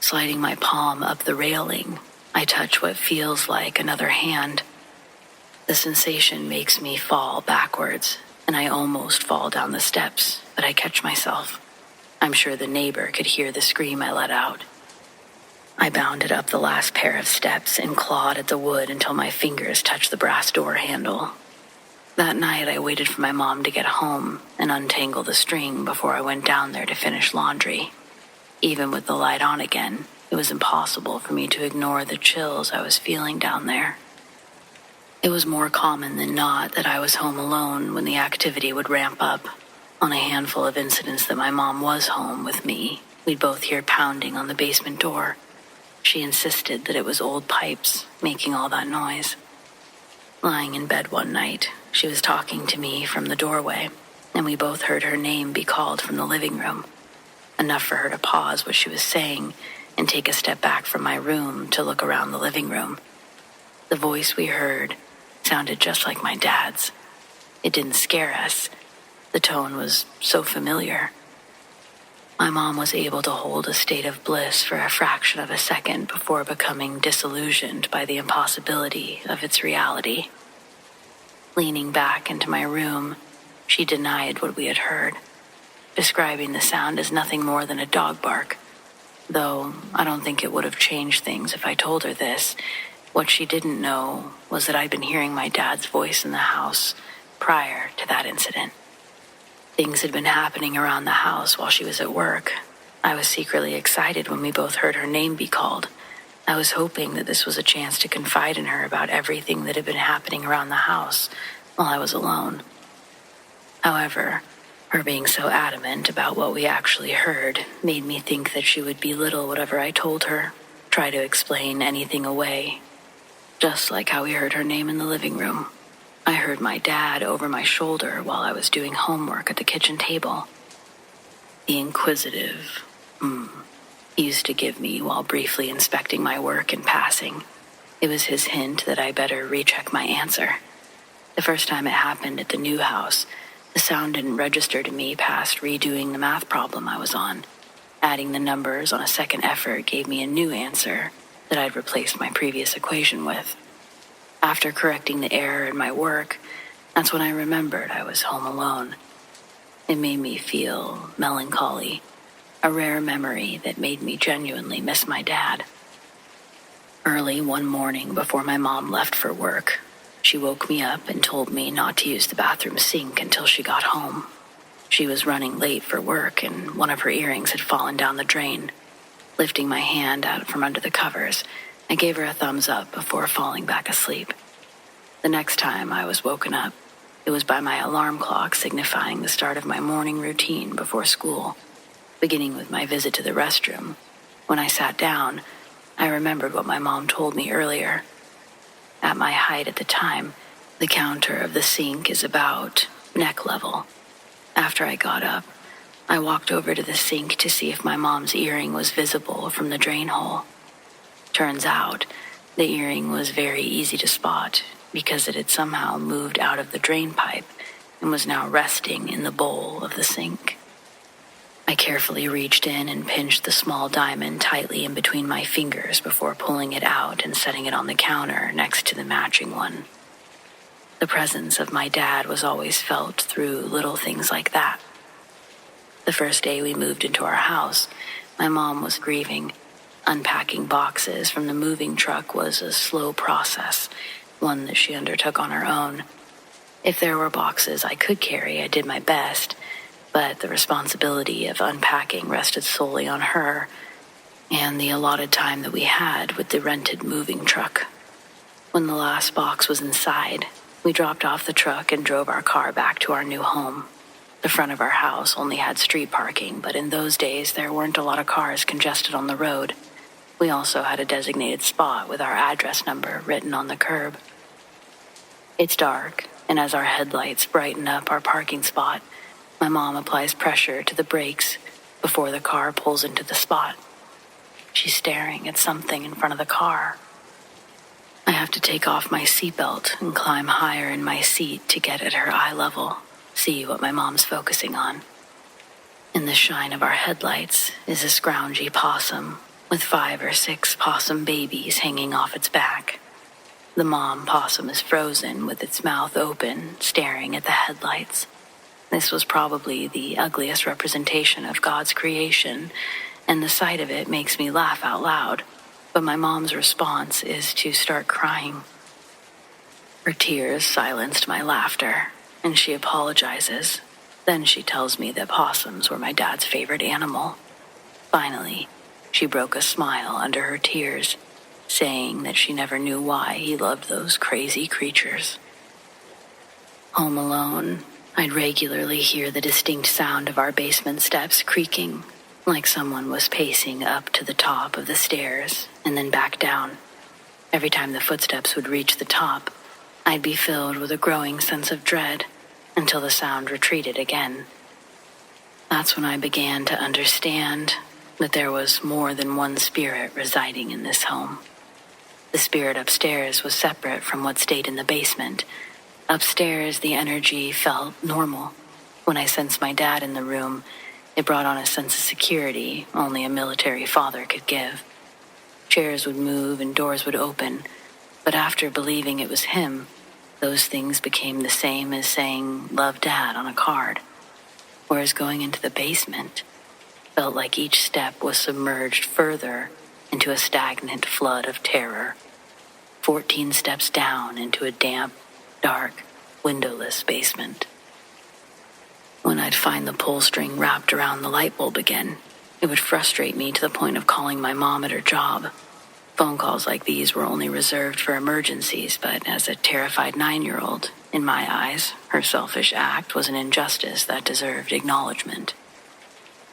Sliding my palm up the railing, I touch what feels like another hand. The sensation makes me fall backwards, and I almost fall down the steps, but I catch myself. I'm sure the neighbor could hear the scream I let out. I bounded up the last pair of steps and clawed at the wood until my fingers touched the brass door handle. That night, I waited for my mom to get home and untangle the string before I went down there to finish laundry. Even with the light on again, it was impossible for me to ignore the chills I was feeling down there. It was more common than not that I was home alone when the activity would ramp up. On a handful of incidents that my mom was home with me, we'd both hear pounding on the basement door. She insisted that it was old pipes making all that noise. Lying in bed one night, she was talking to me from the doorway, and we both heard her name be called from the living room. Enough for her to pause what she was saying and take a step back from my room to look around the living room. The voice we heard sounded just like my dad's. It didn't scare us. The tone was so familiar. My mom was able to hold a state of bliss for a fraction of a second before becoming disillusioned by the impossibility of its reality. Leaning back into my room, she denied what we had heard, describing the sound as nothing more than a dog bark. Though I don't think it would have changed things if I told her this. What she didn't know was that I'd been hearing my dad's voice in the house prior to that incident. Things had been happening around the house while she was at work. I was secretly excited when we both heard her name be called. I was hoping that this was a chance to confide in her about everything that had been happening around the house while I was alone. However, her being so adamant about what we actually heard made me think that she would belittle whatever I told her, try to explain anything away. Just like how we heard her name in the living room, I heard my dad over my shoulder while I was doing homework at the kitchen table. The inquisitive he used to give me while briefly inspecting my work in passing. It was his hint that I better recheck my answer. The first time it happened at the new house, the sound didn't register to me past redoing the math problem I was on. Adding the numbers on a second effort gave me a new answer that I'd replaced my previous equation with. After correcting the error in my work, that's when I remembered I was home alone. It made me feel melancholy, a rare memory that made me genuinely miss my dad. Early one morning before my mom left for work, she woke me up and told me not to use the bathroom sink until she got home. She was running late for work and one of her earrings had fallen down the drain. Lifting my hand out from under the covers, I gave her a thumbs up before falling back asleep. The next time I was woken up, it was by my alarm clock signifying the start of my morning routine before school, beginning with my visit to the restroom. When I sat down, I remembered what my mom told me earlier. At my height at the time, the counter of the sink is about neck level. After I got up, I walked over to the sink to see if my mom's earring was visible from the drain hole. Turns out, the earring was very easy to spot because it had somehow moved out of the drain pipe and was now resting in the bowl of the sink. I carefully reached in and pinched the small diamond tightly in between my fingers before pulling it out and setting it on the counter next to the matching one. The presence of my dad was always felt through little things like that. The first day we moved into our house, my mom was grieving. Unpacking boxes from the moving truck was a slow process, one that she undertook on her own. If there were boxes I could carry, I did my best, but the responsibility of unpacking rested solely on her and the allotted time that we had with the rented moving truck. When the last box was inside, we dropped off the truck and drove our car back to our new home. The front of our house only had street parking, but in those days there weren't a lot of cars congested on the road. We also had a designated spot with our address number written on the curb. It's dark, and as our headlights brighten up our parking spot, my mom applies pressure to the brakes, before the car pulls into the spot. She's staring at something in front of the car. I have to take off my seatbelt and climb higher in my seat to get at her eye level, see what my mom's focusing on. In the shine of our headlights is a scroungy possum with 5 or 6 possum babies hanging off its back. The mom possum is frozen with its mouth open, staring at the headlights. This was probably the ugliest representation of God's creation, and the sight of it makes me laugh out loud, but my mom's response is to start crying. Her tears silenced my laughter, and she apologizes. Then she tells me that possums were my dad's favorite animal. Finally, she broke a smile under her tears, saying that she never knew why he loved those crazy creatures. Home alone, I'd regularly hear the distinct sound of our basement steps creaking, like someone was pacing up to the top of the stairs and then back down. Every time the footsteps would reach the top, I'd be filled with a growing sense of dread until the sound retreated again. That's when I began to understand that there was more than one spirit residing in this home. The spirit upstairs was separate from what stayed in the basement. Upstairs, the energy felt normal. When I sensed my dad in the room, it brought on a sense of security only a military father could give. Chairs would move and doors would open, but after believing it was him, those things became the same as saying, "Love Dad" on a card. Whereas going into the basement felt like each step was submerged further into a stagnant flood of terror. 14 steps down into a damp, dark, windowless basement. When I'd find the pull string wrapped around the light bulb again, it would frustrate me to the point of calling my mom at her job. Phone calls like these were only reserved for emergencies, but as a terrified 9-year-old, in my eyes, her selfish act was an injustice that deserved acknowledgement.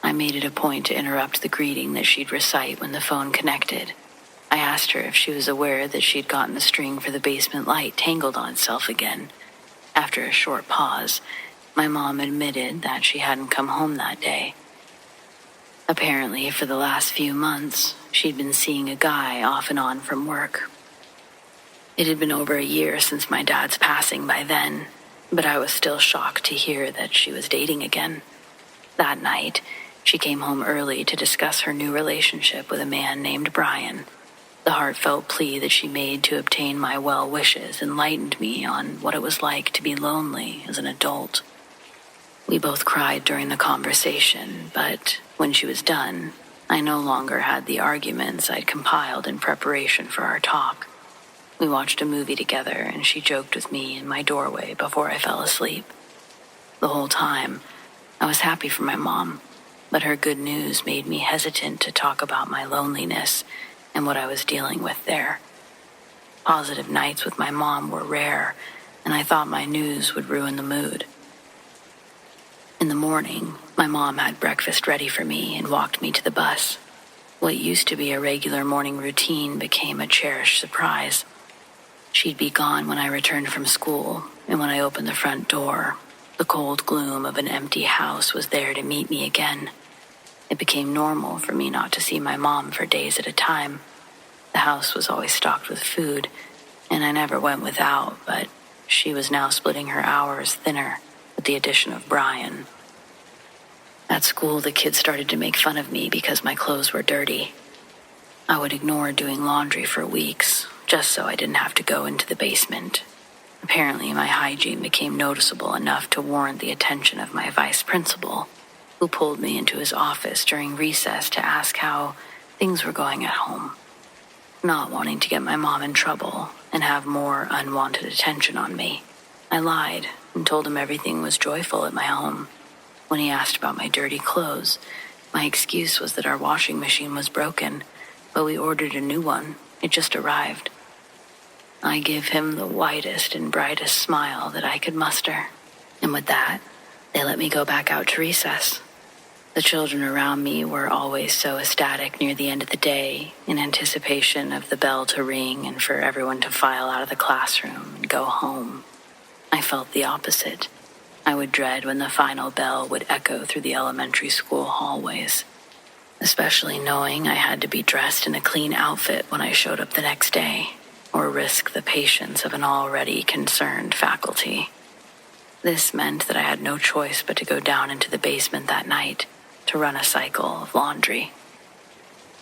I made it a point to interrupt the greeting that she'd recite when the phone connected. I asked her if she was aware that she'd gotten the string for the basement light tangled on itself again. After a short pause, my mom admitted that she hadn't come home that day. Apparently, for the last few months, she'd been seeing a guy off and on from work. It had been over a year since my dad's passing by then, but I was still shocked to hear that she was dating again. That night, she came home early to discuss her new relationship with a man named Brian. The heartfelt plea that she made to obtain my well wishes enlightened me on what it was like to be lonely as an adult. We both cried during the conversation, but when she was done, I no longer had the arguments I'd compiled in preparation for our talk. We watched a movie together, and she joked with me in my doorway before I fell asleep. The whole time, I was happy for my mom, but her good news made me hesitant to talk about my loneliness and what I was dealing with there. Positive nights with my mom were rare, and I thought my news would ruin the mood. In the morning, my mom had breakfast ready for me and walked me to the bus. What used to be a regular morning routine became a cherished surprise. She'd be gone when I returned from school, and when I opened the front door, the cold gloom of an empty house was there to meet me again. It became normal for me not to see my mom for days at a time. The house was always stocked with food, and I never went without, but she was now splitting her hours thinner with the addition of Brian. At school, the kids started to make fun of me because my clothes were dirty. I would ignore doing laundry for weeks, just so I didn't have to go into the basement. Apparently, my hygiene became noticeable enough to warrant the attention of my vice principal, who pulled me into his office during recess to ask how things were going at home. Not wanting to get my mom in trouble and have more unwanted attention on me, I lied and told him everything was joyful at my home. When he asked about my dirty clothes, my excuse was that our washing machine was broken, but we ordered a new one. It just arrived. I gave him the widest and brightest smile that I could muster, and with that, they let me go back out to recess. The children around me were always so ecstatic near the end of the day, in anticipation of the bell to ring and for everyone to file out of the classroom and go home. I felt the opposite. I would dread when the final bell would echo through the elementary school hallways, especially knowing I had to be dressed in a clean outfit when I showed up the next day, or risk the patience of an already concerned faculty. This meant that I had no choice but to go down into the basement that night to run a cycle of laundry.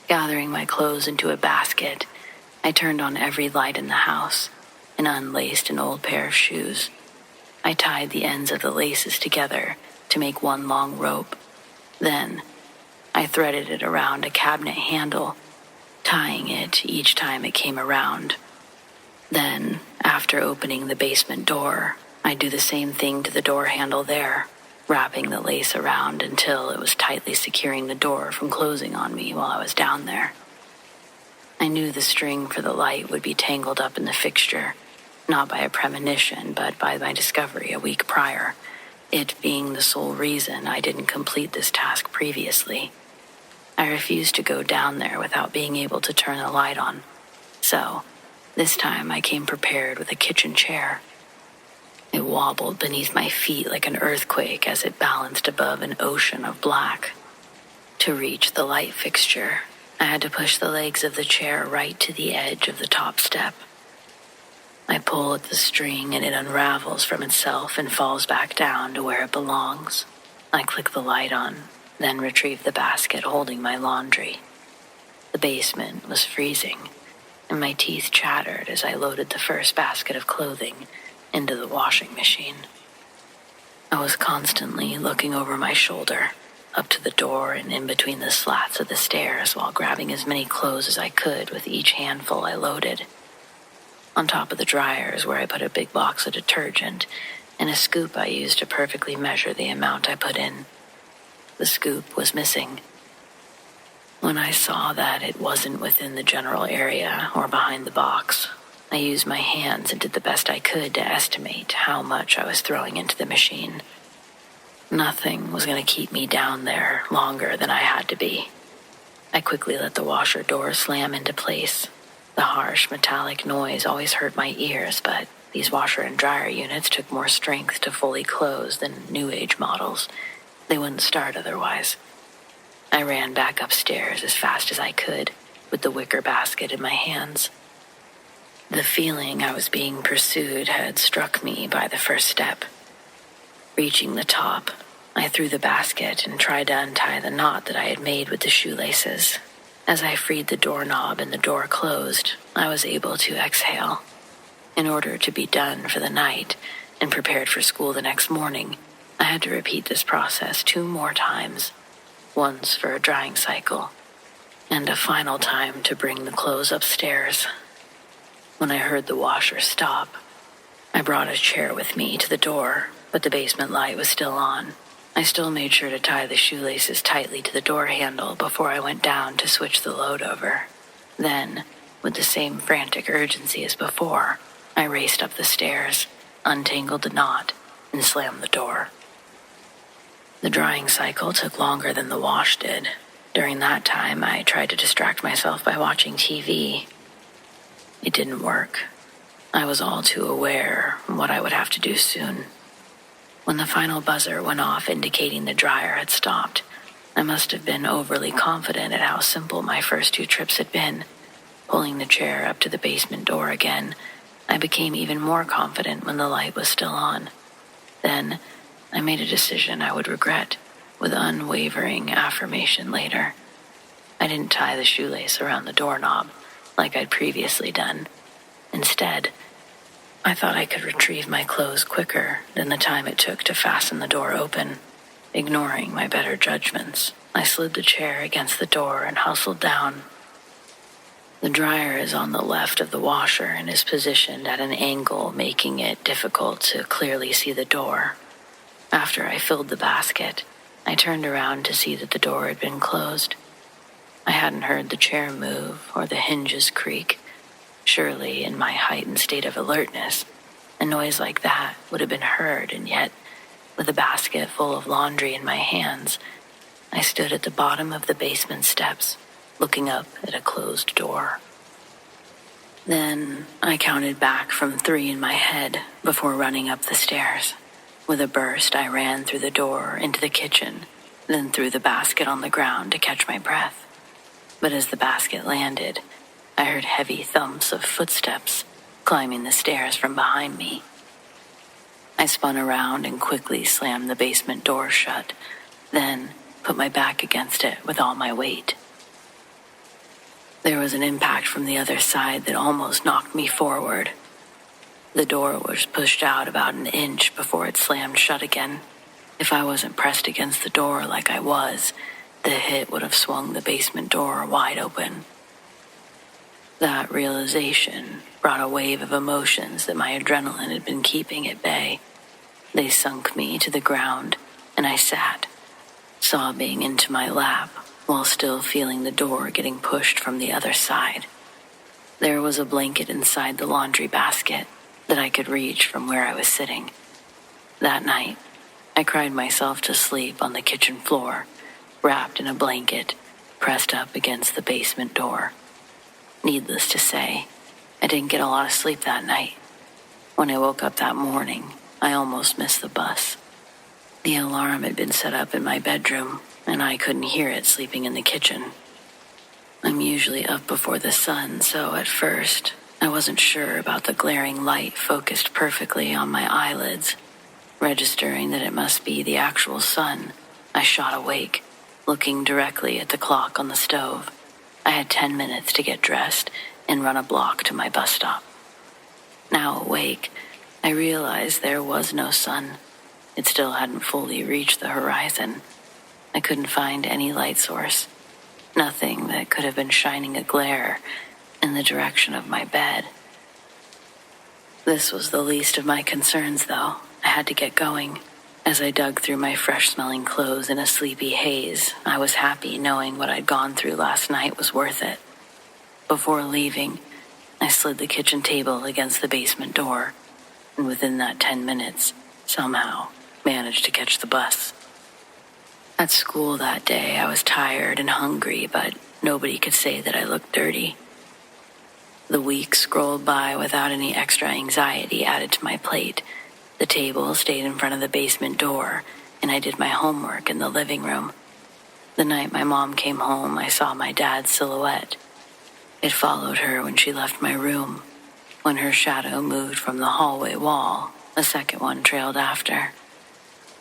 Gathering my clothes into a basket, I turned on every light in the house and unlaced an old pair of shoes. I tied the ends of the laces together to make one long rope. Then, I threaded it around a cabinet handle, tying it each time it came around. Then, after opening the basement door, I'd do the same thing to the door handle there, wrapping the lace around until it was tightly securing the door from closing on me while I was down there. I knew the string for the light would be tangled up in the fixture, not by a premonition, but by my discovery a week prior, it being the sole reason I didn't complete this task previously. I refused to go down there without being able to turn the light on, so this time I came prepared with a kitchen chair. It wobbled beneath my feet like an earthquake as it balanced above an ocean of black. To reach the light fixture, I had to push the legs of the chair right to the edge of the top step. I pull at the string and it unravels from itself and falls back down to where it belongs. I click the light on, then retrieve the basket holding my laundry. The basement was freezing, and my teeth chattered as I loaded the first basket of clothing into the washing machine. I was constantly looking over my shoulder, up to the door and in between the slats of the stairs while grabbing as many clothes as I could with each handful I loaded. On top of the dryers where I put a big box of detergent and a scoop I used to perfectly measure the amount I put in. The scoop was missing. When I saw that it wasn't within the general area or behind the box, I used my hands and did the best I could to estimate how much I was throwing into the machine. Nothing was going to keep me down there longer than I had to be. I quickly let the washer door slam into place. The harsh metallic noise always hurt my ears, but these washer and dryer units took more strength to fully close than new age models. They wouldn't start otherwise. I ran back upstairs as fast as I could, with the wicker basket in my hands. The feeling I was being pursued had struck me by the first step. Reaching the top, I threw the basket and tried to untie the knot that I had made with the shoelaces. As I freed the doorknob and the door closed, I was able to exhale. In order to be done for the night and prepared for school the next morning, I had to repeat this process 2 more times, once for a drying cycle, and a final time to bring the clothes upstairs. When I heard the washer stop, I brought a chair with me to the door, but the basement light was still on. I still made sure to tie the shoelaces tightly to the door handle before I went down to switch the load over. Then, with the same frantic urgency as before, I raced up the stairs, untangled the knot, and slammed the door. The drying cycle took longer than the wash did. During that time, I tried to distract myself by watching TV. It didn't work. I was all too aware of what I would have to do soon. When the final buzzer went off indicating the dryer had stopped, I must have been overly confident at how simple my first 2 trips had been. Pulling the chair up to the basement door again, I became even more confident when the light was still on. Then, I made a decision I would regret, with unwavering affirmation later. I didn't tie the shoelace around the doorknob, like I'd previously done. Instead, I thought I could retrieve my clothes quicker than the time it took to fasten the door open. Ignoring my better judgments, I slid the chair against the door and hustled down. The dryer is on the left of the washer and is positioned at an angle, making it difficult to clearly see the door. After I filled the basket, I turned around to see that the door had been closed. I hadn't heard the chair move or the hinges creak. Surely, in my heightened state of alertness, a noise like that would have been heard, and yet, with a basket full of laundry in my hands, I stood at the bottom of the basement steps, looking up at a closed door. Then I counted back from 3 in my head before running up the stairs. With a burst, I ran through the door into the kitchen, then threw the basket on the ground to catch my breath. But as the basket landed, I heard heavy thumps of footsteps climbing the stairs from behind me. I spun around and quickly slammed the basement door shut, then put my back against it with all my weight. There was an impact from the other side that almost knocked me forward. The door was pushed out about an inch before it slammed shut again. If I wasn't pressed against the door like I was, the hit would have swung the basement door wide open. That realization brought a wave of emotions that my adrenaline had been keeping at bay. They sunk me to the ground, and I sat, sobbing into my lap while still feeling the door getting pushed from the other side. There was a blanket inside the laundry basket that I could reach from where I was sitting. That night, I cried myself to sleep on the kitchen floor, wrapped in a blanket, pressed up against the basement door. Needless to say, I didn't get a lot of sleep that night. When I woke up that morning, I almost missed the bus. The alarm had been set up in my bedroom, and I couldn't hear it sleeping in the kitchen. I'm usually up before the sun, so at first, I wasn't sure about the glaring light focused perfectly on my eyelids. Registering that it must be the actual sun, I shot awake, looking directly at the clock on the stove. I had 10 minutes to get dressed and run a block to my bus stop. Now awake, I realized there was no sun. It still hadn't fully reached the horizon. I couldn't find any light source. Nothing that could have been shining a glare in the direction of my bed. This was the least of my concerns, though. I had to get going. As I dug through my fresh-smelling clothes in a sleepy haze, I was happy knowing what I'd gone through last night was worth it. Before leaving, I slid the kitchen table against the basement door, and within that 10 minutes, somehow, managed to catch the bus. At school that day, I was tired and hungry, but nobody could say that I looked dirty. The week scrolled by without any extra anxiety added to my plate. The table stayed in front of the basement door, and I did my homework in the living room. The night my mom came home, I saw my dad's silhouette. It followed her when she left my room. When her shadow moved from the hallway wall, a second one trailed after.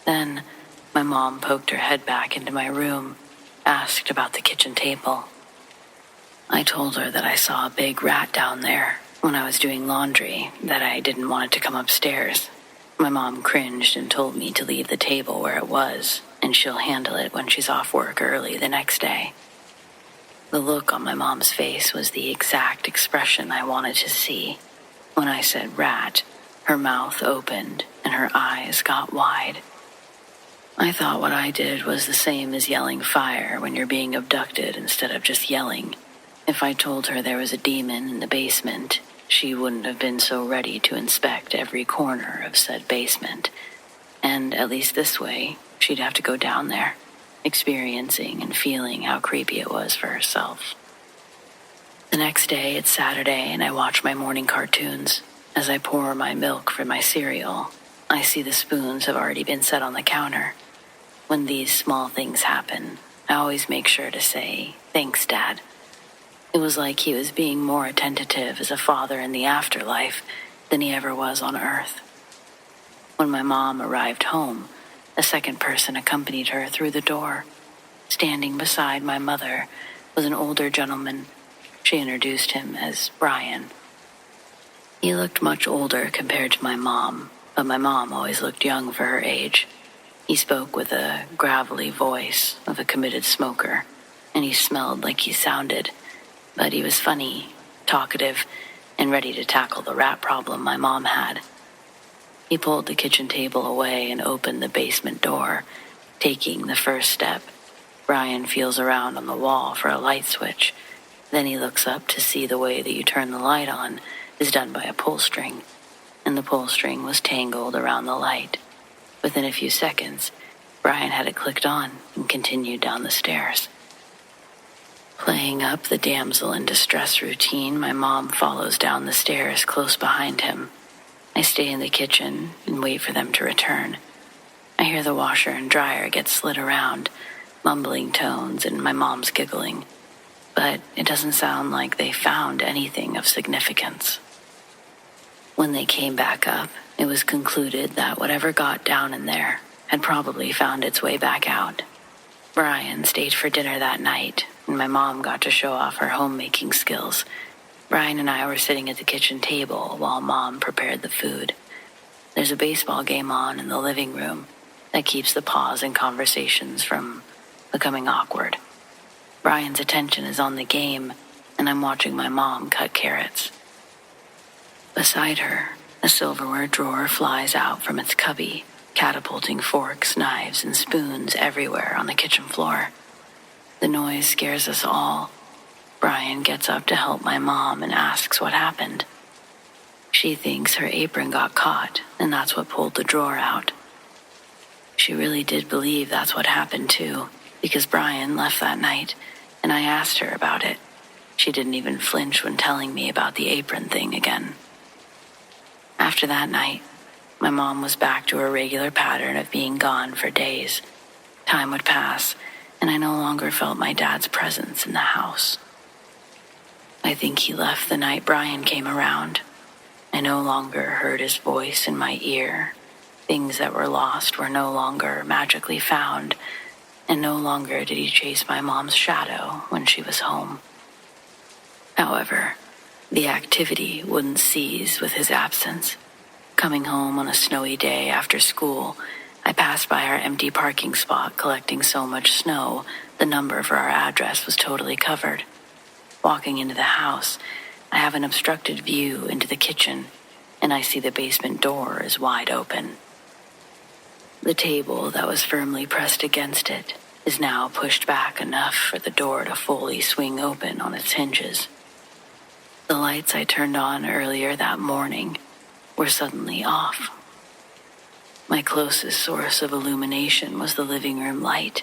Then, my mom poked her head back into my room, asked about the kitchen table. I told her that I saw a big rat down there when I was doing laundry, that I didn't want it to come upstairs. My mom cringed and told me to leave the table where it was, and she'll handle it when she's off work early the next day. The look on my mom's face was the exact expression I wanted to see. When I said rat, her mouth opened and her eyes got wide. I thought what I did was the same as yelling fire when you're being abducted instead of just yelling. If I told her there was a demon in the basement, she wouldn't have been so ready to inspect every corner of said basement. And at least this way, she'd have to go down there, experiencing and feeling how creepy it was for herself. The next day, it's Saturday, and I watch my morning cartoons. As I pour my milk for my cereal, I see the spoons have already been set on the counter. When these small things happen, I always make sure to say, "Thanks, Dad." It was like he was being more attentive as a father in the afterlife than he ever was on Earth. When my mom arrived home, a second person accompanied her through the door. Standing beside my mother was an older gentleman. She introduced him as Brian. He looked much older compared to my mom, but my mom always looked young for her age. He spoke with a gravelly voice of a committed smoker, and he smelled like he sounded. But he was funny, talkative, and ready to tackle the rat problem my mom had. He pulled the kitchen table away and opened the basement door. Taking the first step, Brian feels around on the wall for a light switch. Then he looks up to see the way that you turn the light on is done by a pull string, and the pull string was tangled around the light. Within a few seconds, Brian had it clicked on and continued down the stairs. Playing up the damsel in distress routine, my mom follows down the stairs close behind him. I stay in the kitchen and wait for them to return. I hear the washer and dryer get slid around, mumbling tones and my mom's giggling. But it doesn't sound like they found anything of significance. When they came back up, it was concluded that whatever got down in there had probably found its way back out. Brian stayed for dinner that night, and my mom got to show off her homemaking skills. Brian and I were sitting at the kitchen table while Mom prepared the food. There's a baseball game on in the living room that keeps the pause in conversations from becoming awkward. Brian's attention is on the game, and I'm watching my mom cut carrots. Beside her, a silverware drawer flies out from its cubby, catapulting forks, knives, and spoons everywhere on the kitchen floor. The noise scares us all. Brian gets up to help my mom and asks what happened. She thinks her apron got caught, and that's what pulled the drawer out. She really did believe that's what happened too, because Brian left that night, and I asked her about it. She didn't even flinch when telling me about the apron thing again. After that night, my mom was back to her regular pattern of being gone for days. Time would pass, and I no longer felt my dad's presence in the house. I think he left the night Brian came around. I no longer heard his voice in my ear. Things that were lost were no longer magically found, and no longer did he chase my mom's shadow when she was home. However, the activity wouldn't cease with his absence. Coming home on a snowy day after school, I passed by our empty parking spot collecting so much snow, the number for our address was totally covered. Walking into the house, I have an obstructed view into the kitchen, and I see the basement door is wide open. The table that was firmly pressed against it is now pushed back enough for the door to fully swing open on its hinges. The lights I turned on earlier that morning were suddenly off. My closest source of illumination was the living room light.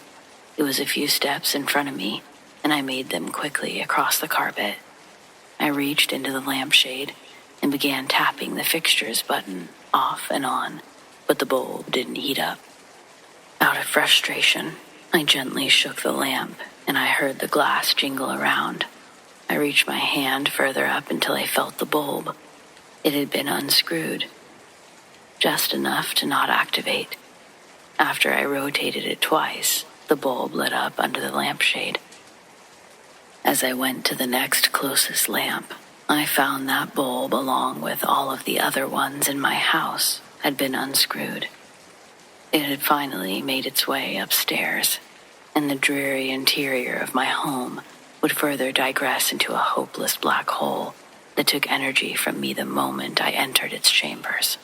It was a few steps in front of me, and I made them quickly across the carpet. I reached into the lampshade and began tapping the fixture's button off and on, but the bulb didn't heat up. Out of frustration, I gently shook the lamp, and I heard the glass jingle around. I reached my hand further up until I felt the bulb. It had been unscrewed, just enough to not activate. After I rotated it twice, the bulb lit up under the lampshade. As I went to the next closest lamp, I found that bulb, along with all of the other ones in my house, had been unscrewed. It had finally made its way upstairs, and the dreary interior of my home would further digress into a hopeless black hole that took energy from me the moment I entered its chambers.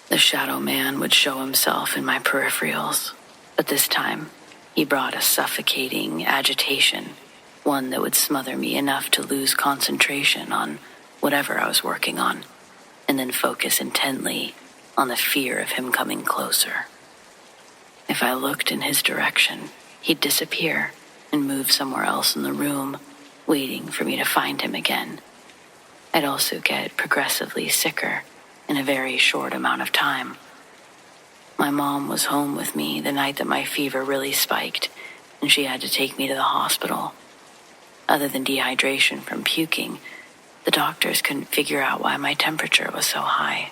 The shadow man would show himself in my peripherals, but this time he brought a suffocating agitation, one that would smother me enough to lose concentration on whatever I was working on, and then focus intently on the fear of him coming closer. If I looked in his direction, he'd disappear and move somewhere else in the room, waiting for me to find him again. I'd also get progressively sicker in a very short amount of time. My mom was home with me the night that my fever really spiked, and she had to take me to the hospital. Other than dehydration from puking, the doctors couldn't figure out why my temperature was so high.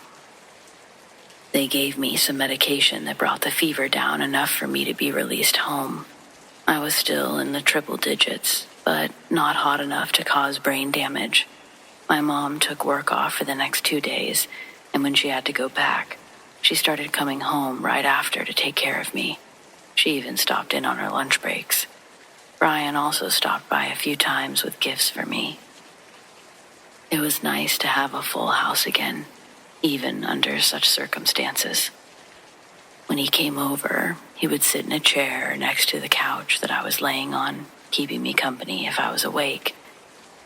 They gave me some medication that brought the fever down enough for me to be released home. I was still in the triple digits, but not hot enough to cause brain damage. My mom took work off for the next 2 days, and when she had to go back, she started coming home right after to take care of me. She even stopped in on her lunch breaks. Brian also stopped by a few times with gifts for me. It was nice to have a full house again, even under such circumstances. When he came over, he would sit in a chair next to the couch that I was laying on, keeping me company if I was awake.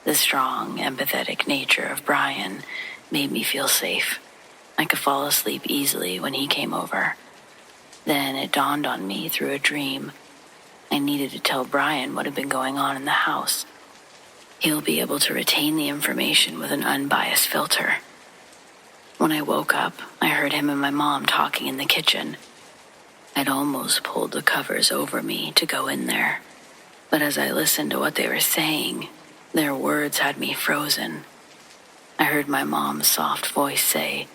The strong, empathetic nature of Brian made me feel safe. I could fall asleep easily when he came over. Then it dawned on me through a dream. I needed to tell Brian what had been going on in the house. He'll be able to retain the information with an unbiased filter. When I woke up, I heard him and my mom talking in the kitchen. I'd almost pulled the covers over me to go in there, but as I listened to what they were saying, their words had me frozen. I heard my mom's soft voice say,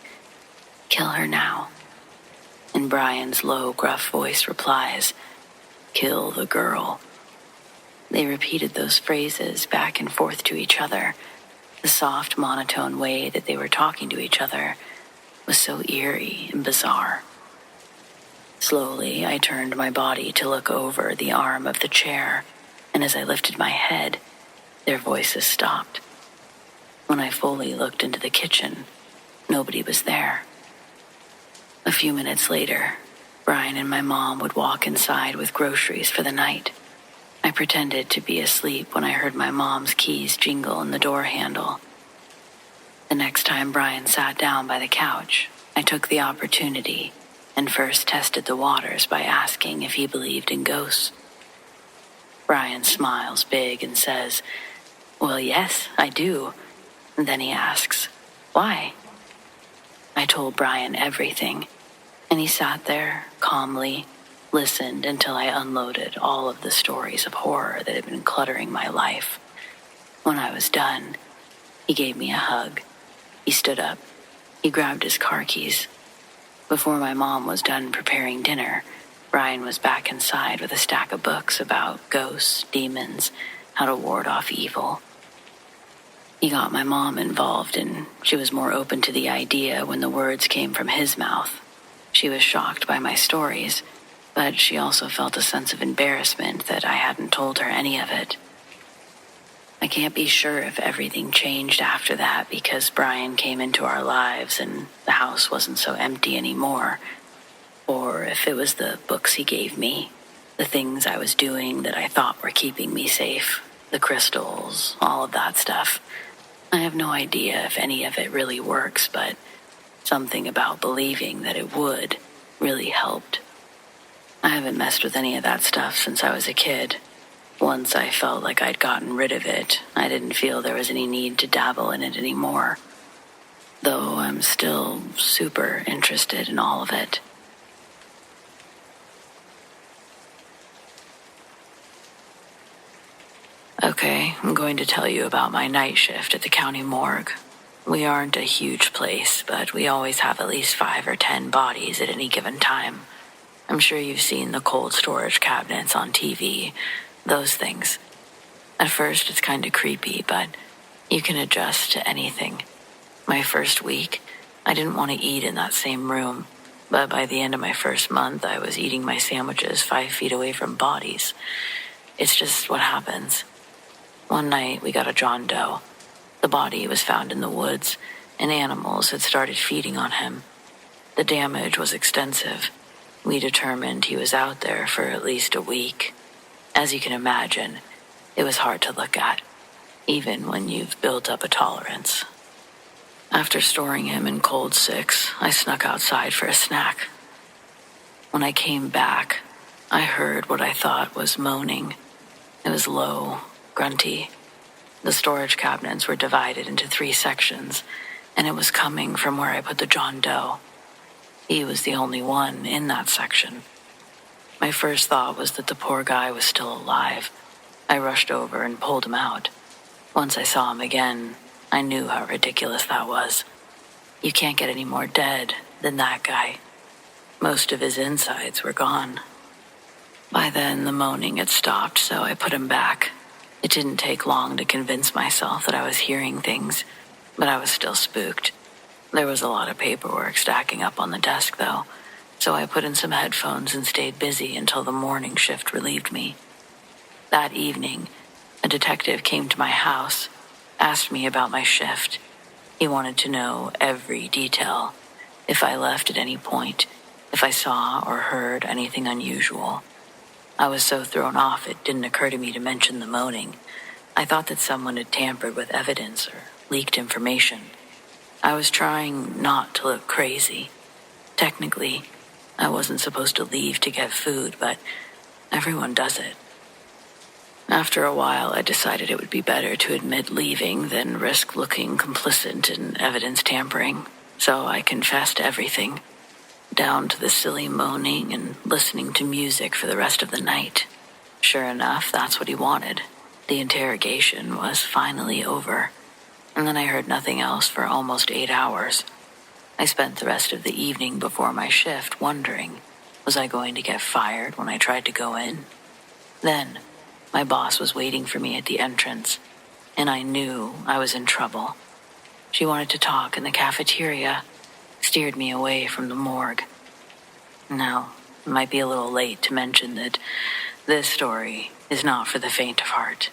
"Kill her now." And Brian's low, gruff voice replies, "Kill the girl." They repeated those phrases back and forth to each other. The soft, monotone way that they were talking to each other was so eerie and bizarre. Slowly, I turned my body to look over the arm of the chair, and as I lifted my head, their voices stopped. When I fully looked into the kitchen, nobody was there. A few minutes later, Brian and my mom would walk inside with groceries for the night. I pretended to be asleep when I heard my mom's keys jingle in the door handle. The next time Brian sat down by the couch, I took the opportunity and first tested the waters by asking if he believed in ghosts. Brian smiles big and says, "Well, yes, I do." And then he asks, "Why?" I told Brian everything, and he sat there calmly, listened until I unloaded all of the stories of horror that had been cluttering my life. When I was done, he gave me a hug. He stood up. He grabbed his car keys. Before my mom was done preparing dinner, Brian was back inside with a stack of books about ghosts, demons, how to ward off evil. He got my mom involved, and she was more open to the idea when the words came from his mouth. She was shocked by my stories, but she also felt a sense of embarrassment that I hadn't told her any of it. I can't be sure if everything changed after that because Brian came into our lives and the house wasn't so empty anymore, or if it was the books he gave me, the things I was doing that I thought were keeping me safe, the crystals, all of that stuff. I have no idea if any of it really works, but something about believing that it would really helped. I haven't messed with any of that stuff since I was a kid. Once I felt like I'd gotten rid of it, I didn't feel there was any need to dabble in it anymore. Though I'm still super interested in all of it. Okay, I'm going to tell you about my night shift at the county morgue. We aren't a huge place, but we always have at least 5 or 10 bodies at any given time. I'm sure you've seen the cold storage cabinets on TV, those things. At first, it's kind of creepy, but you can adjust to anything. My first week, I didn't want to eat in that same room, but by the end of my first month, I was eating my sandwiches 5 feet away from bodies. It's just what happens. One night, we got a John Doe. The body was found in the woods, and animals had started feeding on him. The damage was extensive. We determined he was out there for at least a week. As you can imagine, it was hard to look at, even when you've built up a tolerance. After storing him in cold 6, I snuck outside for a snack. When I came back, I heard what I thought was moaning. It was low, grunty. The storage cabinets were divided into 3 sections, and it was coming from where I put the John Doe. He was the only one in that section. My first thought was that the poor guy was still alive. I rushed over and pulled him out. Once I saw him again, I knew how ridiculous that was. You can't get any more dead than that guy. Most of his insides were gone. By then, the moaning had stopped, so I put him back. It didn't take long to convince myself that I was hearing things, but I was still spooked. There was a lot of paperwork stacking up on the desk, though, so I put in some headphones and stayed busy until the morning shift relieved me. That evening, a detective came to my house, asked me about my shift. He wanted to know every detail, if I left at any point, if I saw or heard anything unusual. I was so thrown off it didn't occur to me to mention the moaning. I thought that someone had tampered with evidence or leaked information. I was trying not to look crazy. Technically, I wasn't supposed to leave to get food, but everyone does it. After a while, I decided it would be better to admit leaving than risk looking complicit in evidence tampering, so I confessed everything. down to the silly moaning and listening to music for the rest of the night. Sure enough, that's what he wanted. The interrogation was finally over, and then I heard nothing else for almost 8 hours. I spent the rest of the evening before my shift wondering, was I going to get fired when I tried to go in? Then, my boss was waiting for me at the entrance, and I knew I was in trouble. She wanted to talk in the cafeteria, steered me away from the morgue. Now, it might be a little late to mention that this story is not for the faint of heart.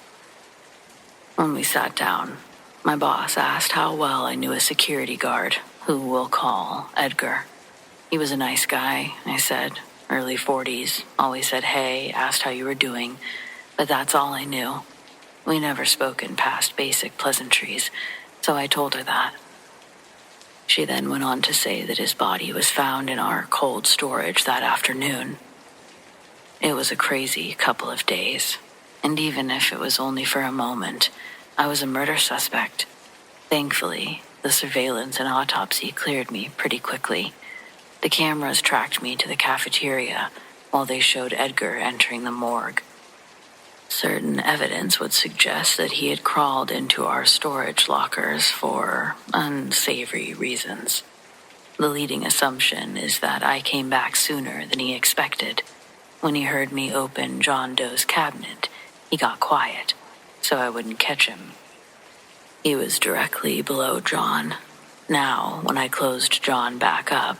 When we sat down, my boss asked how well I knew a security guard, who we'll call Edgar. He was a nice guy, I said, early 40s, always said hey, asked how you were doing, but that's all I knew. We never spoken past basic pleasantries, so I told her that. She then went on to say that his body was found in our cold storage that afternoon. It was a crazy couple of days, and even if it was only for a moment, I was a murder suspect. Thankfully, the surveillance and autopsy cleared me pretty quickly. The cameras tracked me to the cafeteria while they showed Edgar entering the morgue. Certain evidence would suggest that he had crawled into our storage lockers for unsavory reasons. The leading assumption is that I came back sooner than he expected. When he heard me open John Doe's cabinet, he got quiet, so I wouldn't catch him. He was directly below John. Now, when I closed John back up,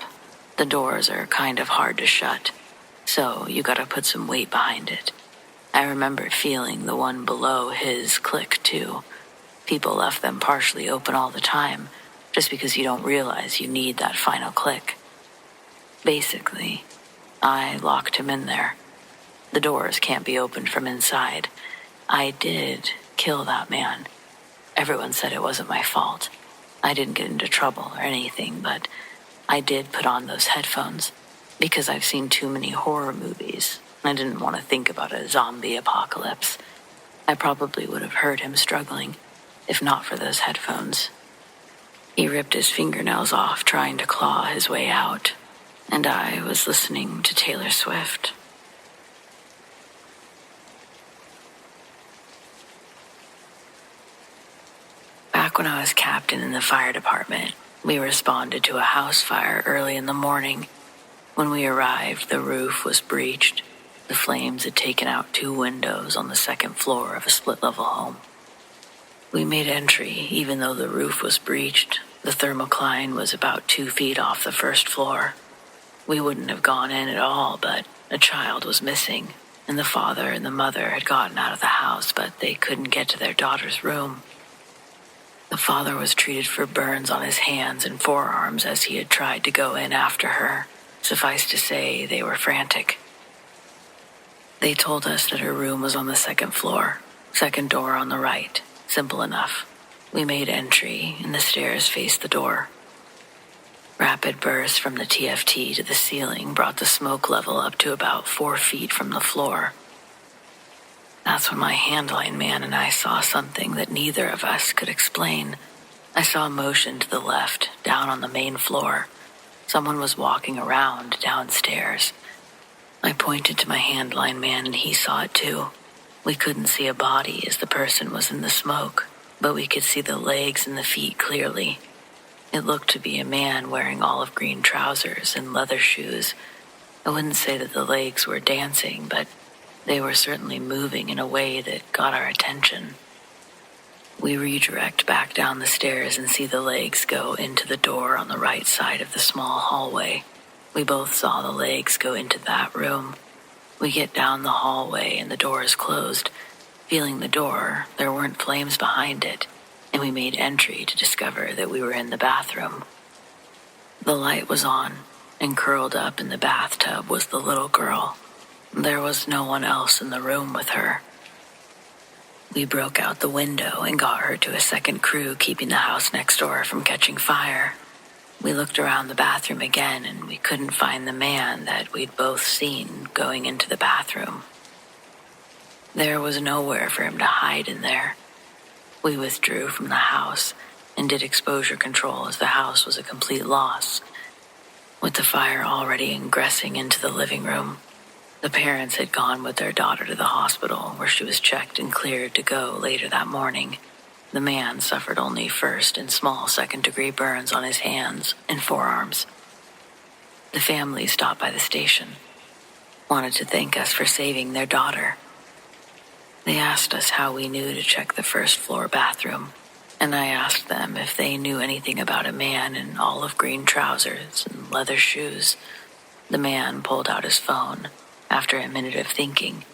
the doors are kind of hard to shut, so you gotta put some weight behind it. I remember feeling the one below his click, too. People left them partially open all the time, just because you don't realize you need that final click. Basically, I locked him in there. The doors can't be opened from inside. I did kill that man. Everyone said it wasn't my fault. I didn't get into trouble or anything, but I did put on those headphones because I've seen too many horror movies. I didn't want to think about a zombie apocalypse. I probably would have heard him struggling, if not for those headphones. He ripped his fingernails off trying to claw his way out, and I was listening to Taylor Swift. Back when I was captain in the fire department, we responded to a house fire early in the morning. When we arrived, the roof was breached. The flames had taken out 2 windows on the second floor of a split-level home. We made entry even though the roof was breached. The thermocline was about 2 feet off the first floor. We wouldn't have gone in at all, but a child was missing, and the father and the mother had gotten out of the house, but they couldn't get to their daughter's room. The father was treated for burns on his hands and forearms as he had tried to go in after her. Suffice to say, they were frantic. They told us that her room was on the second floor, second door on the right. Simple enough. We made entry, and the stairs faced the door. Rapid bursts from the TFT to the ceiling brought the smoke level up to about 4 feet from the floor. That's when my handline man and I saw something that neither of us could explain. I saw motion to the left, down on the main floor. Someone was walking around downstairs. I pointed to my handline man and he saw it too. We couldn't see a body as the person was in the smoke, but we could see the legs and the feet clearly. It looked to be a man wearing olive green trousers and leather shoes. I wouldn't say that the legs were dancing, but they were certainly moving in a way that got our attention. We redirect back down the stairs and see the legs go into the door on the right side of the small hallway. We both saw the legs go into that room. We get down the hallway and the door is closed. Feeling the door, there weren't flames behind it, and we made entry to discover that we were in the bathroom. The light was on, and curled up in the bathtub was the little girl. There was no one else in the room with her. We broke out the window and got her to a second crew keeping the house next door from catching fire. We looked around the bathroom again and we couldn't find the man that we'd both seen going into the bathroom. There was nowhere for him to hide in there. We withdrew from the house and did exposure control as the house was a complete loss. With the fire already ingressing into the living room, the parents had gone with their daughter to the hospital where she was checked and cleared to go later that morning. The man suffered only first and small second-degree burns on his hands and forearms. The family stopped by the station, wanted to thank us for saving their daughter. They asked us how we knew to check the first-floor bathroom, and I asked them if they knew anything about a man in olive green trousers and leather shoes. The man pulled out his phone. After a minute of thinking,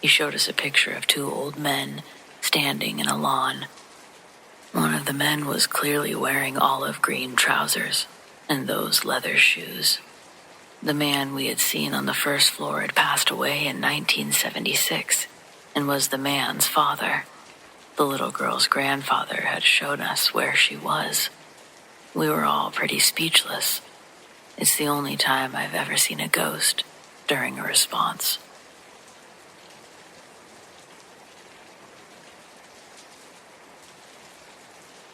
he showed us a picture of two old men standing in a lawn. One of the men was clearly wearing olive green trousers and those leather shoes. The man we had seen on the first floor had passed away in 1976 and was the man's father. The little girl's grandfather had shown us where she was. We were all pretty speechless. It's the only time I've ever seen a ghost during a response.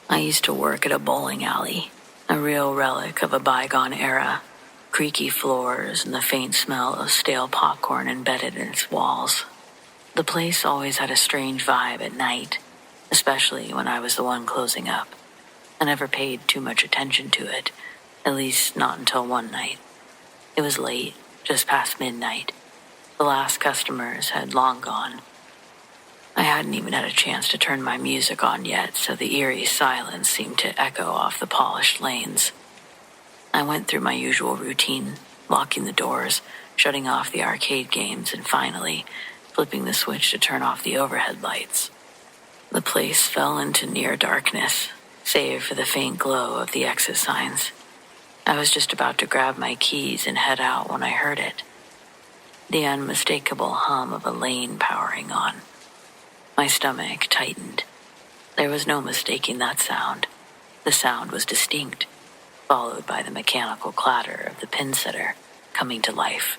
I used to work at a bowling alley, a real relic of a bygone era. Creaky floors and the faint smell of stale popcorn embedded in its walls. The place always had a strange vibe at night, especially when I was the one closing up. I never paid too much attention to it, at least not until one night. It was late, just past midnight. The last customers had long gone. I hadn't even had a chance to turn my music on yet, so the eerie silence seemed to echo off the polished lanes. I went through my usual routine, locking the doors, shutting off the arcade games, and finally flipping the switch to turn off the overhead lights. The place fell into near darkness, save for the faint glow of the exit signs. I was just about to grab my keys and head out when I heard it. The unmistakable hum of a lane powering on. My stomach tightened. There was no mistaking that sound. The sound was distinct, followed by the mechanical clatter of the pin setter coming to life.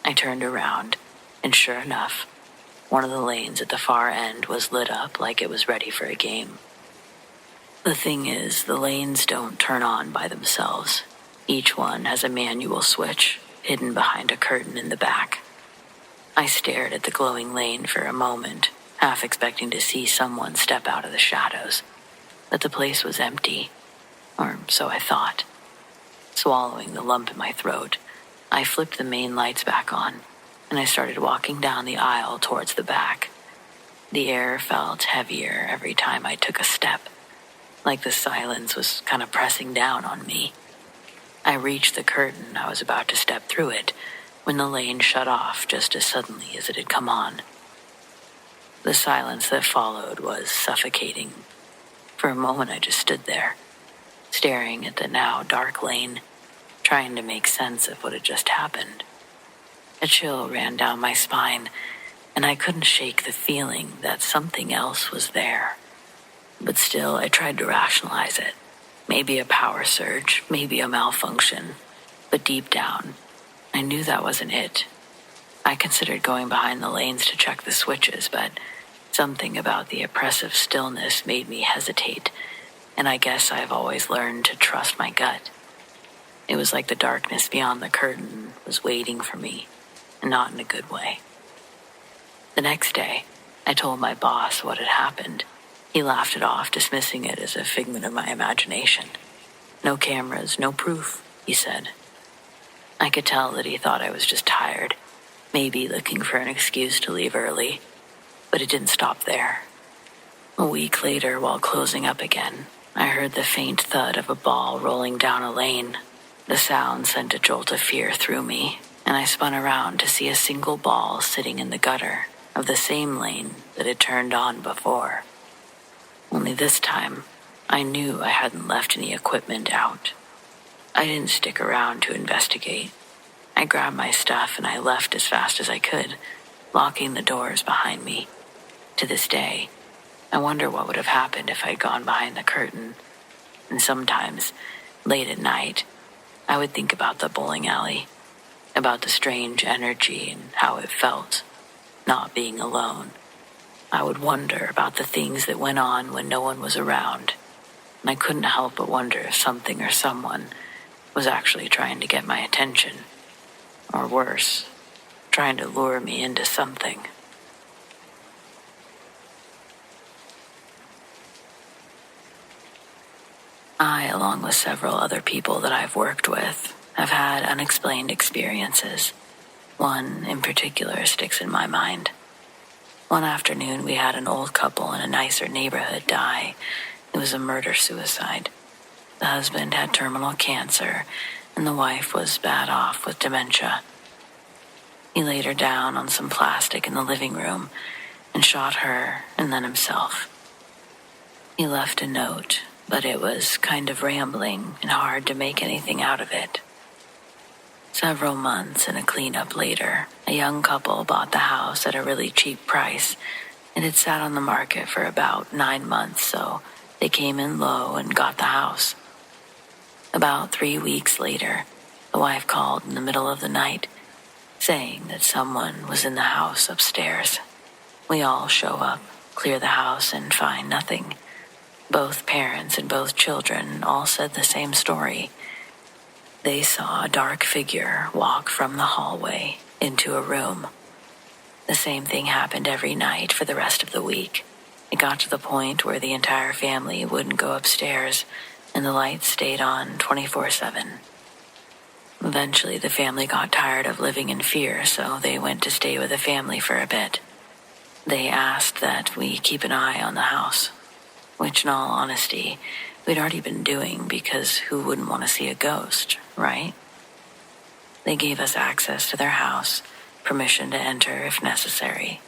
I turned around, and sure enough, one of the lanes at the far end was lit up like it was ready for a game. The thing is, the lanes don't turn on by themselves. Each one has a manual switch hidden behind a curtain in the back. I stared at the glowing lane for a moment, half expecting to see someone step out of the shadows, but the place was empty, or so I thought. Swallowing the lump in my throat, I flipped the main lights back on, and I started walking down the aisle towards the back. The air felt heavier every time I took a step, like the silence was kind of pressing down on me. I reached the curtain. I was about to step through it when the lane shut off just as suddenly as it had come on. The silence that followed was suffocating. For a moment I just stood there, staring at the now dark lane, trying to make sense of what had just happened. A chill ran down my spine, and I couldn't shake the feeling that something else was there. But still, I tried to rationalize it. Maybe a power surge, maybe a malfunction. But deep down, I knew that wasn't it. I considered going behind the lanes to check the switches, but something about the oppressive stillness made me hesitate, and I guess I've always learned to trust my gut. It was like the darkness beyond the curtain was waiting for me, and not in a good way. The next day, I told my boss what had happened. He laughed it off, dismissing it as a figment of my imagination. No cameras, no proof, he said. I could tell that he thought I was just tired, maybe looking for an excuse to leave early, but it didn't stop there. A week later, while closing up again, I heard the faint thud of a ball rolling down a lane. The sound sent a jolt of fear through me, and I spun around to see a single ball sitting in the gutter of the same lane that had turned on before. Only this time, I knew I hadn't left any equipment out. I didn't stick around to investigate. I grabbed my stuff and I left as fast as I could, locking the doors behind me. To this day, I wonder what would have happened if I'd gone behind the curtain. And sometimes, late at night, I would think about the bowling alley, about the strange energy and how it felt, not being alone. I would wonder about the things that went on when no one was around, and I couldn't help but wonder if something or someone was actually trying to get my attention. Or worse, trying to lure me into something. I, along with several other people that I've worked with, have had unexplained experiences. One in particular sticks in my mind. One afternoon, we had an old couple in a nicer neighborhood die. It was a murder-suicide. The husband had terminal cancer, and the wife was bad off with dementia. He laid her down on some plastic in the living room and shot her and then himself. He left a note, but it was kind of rambling and hard to make anything out of it. Several months and a cleanup later, a young couple bought the house at a really cheap price. It had sat on the market for about 9 months, so they came in low and got the house. About 3 weeks later, the wife called in the middle of the night, saying that someone was in the house upstairs. We all show up, clear the house, and find nothing. Both parents and both children all said the same story. They saw a dark figure walk from the hallway into a room. The same thing happened every night for the rest of the week. It got to the point where the entire family wouldn't go upstairs, and the lights stayed on 24/7. Eventually, the family got tired of living in fear, so they went to stay with the family for a bit. They asked that we keep an eye on the house, which in all honesty, we'd already been doing because who wouldn't want to see a ghost, right? They gave us access to their house, permission to enter if necessary.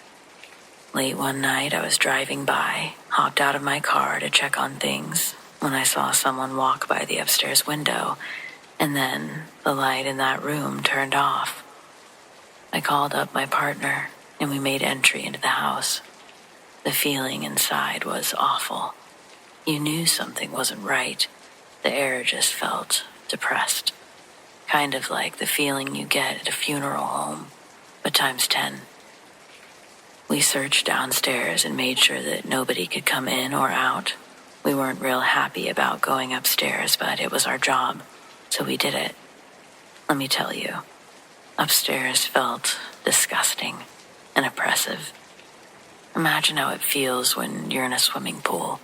Late one night, I was driving by, hopped out of my car to check on things, when I saw someone walk by the upstairs window, and then the light in that room turned off. I called up my partner, and we made entry into the house. The feeling inside was awful. You knew something wasn't right. The air just felt depressed. Kind of like the feeling you get at a funeral home, but times 10. We searched downstairs and made sure that nobody could come in or out. We weren't real happy about going upstairs, but it was our job, so we did it. Let me tell you, upstairs felt disgusting and oppressive. Imagine how it feels when you're in a swimming pool.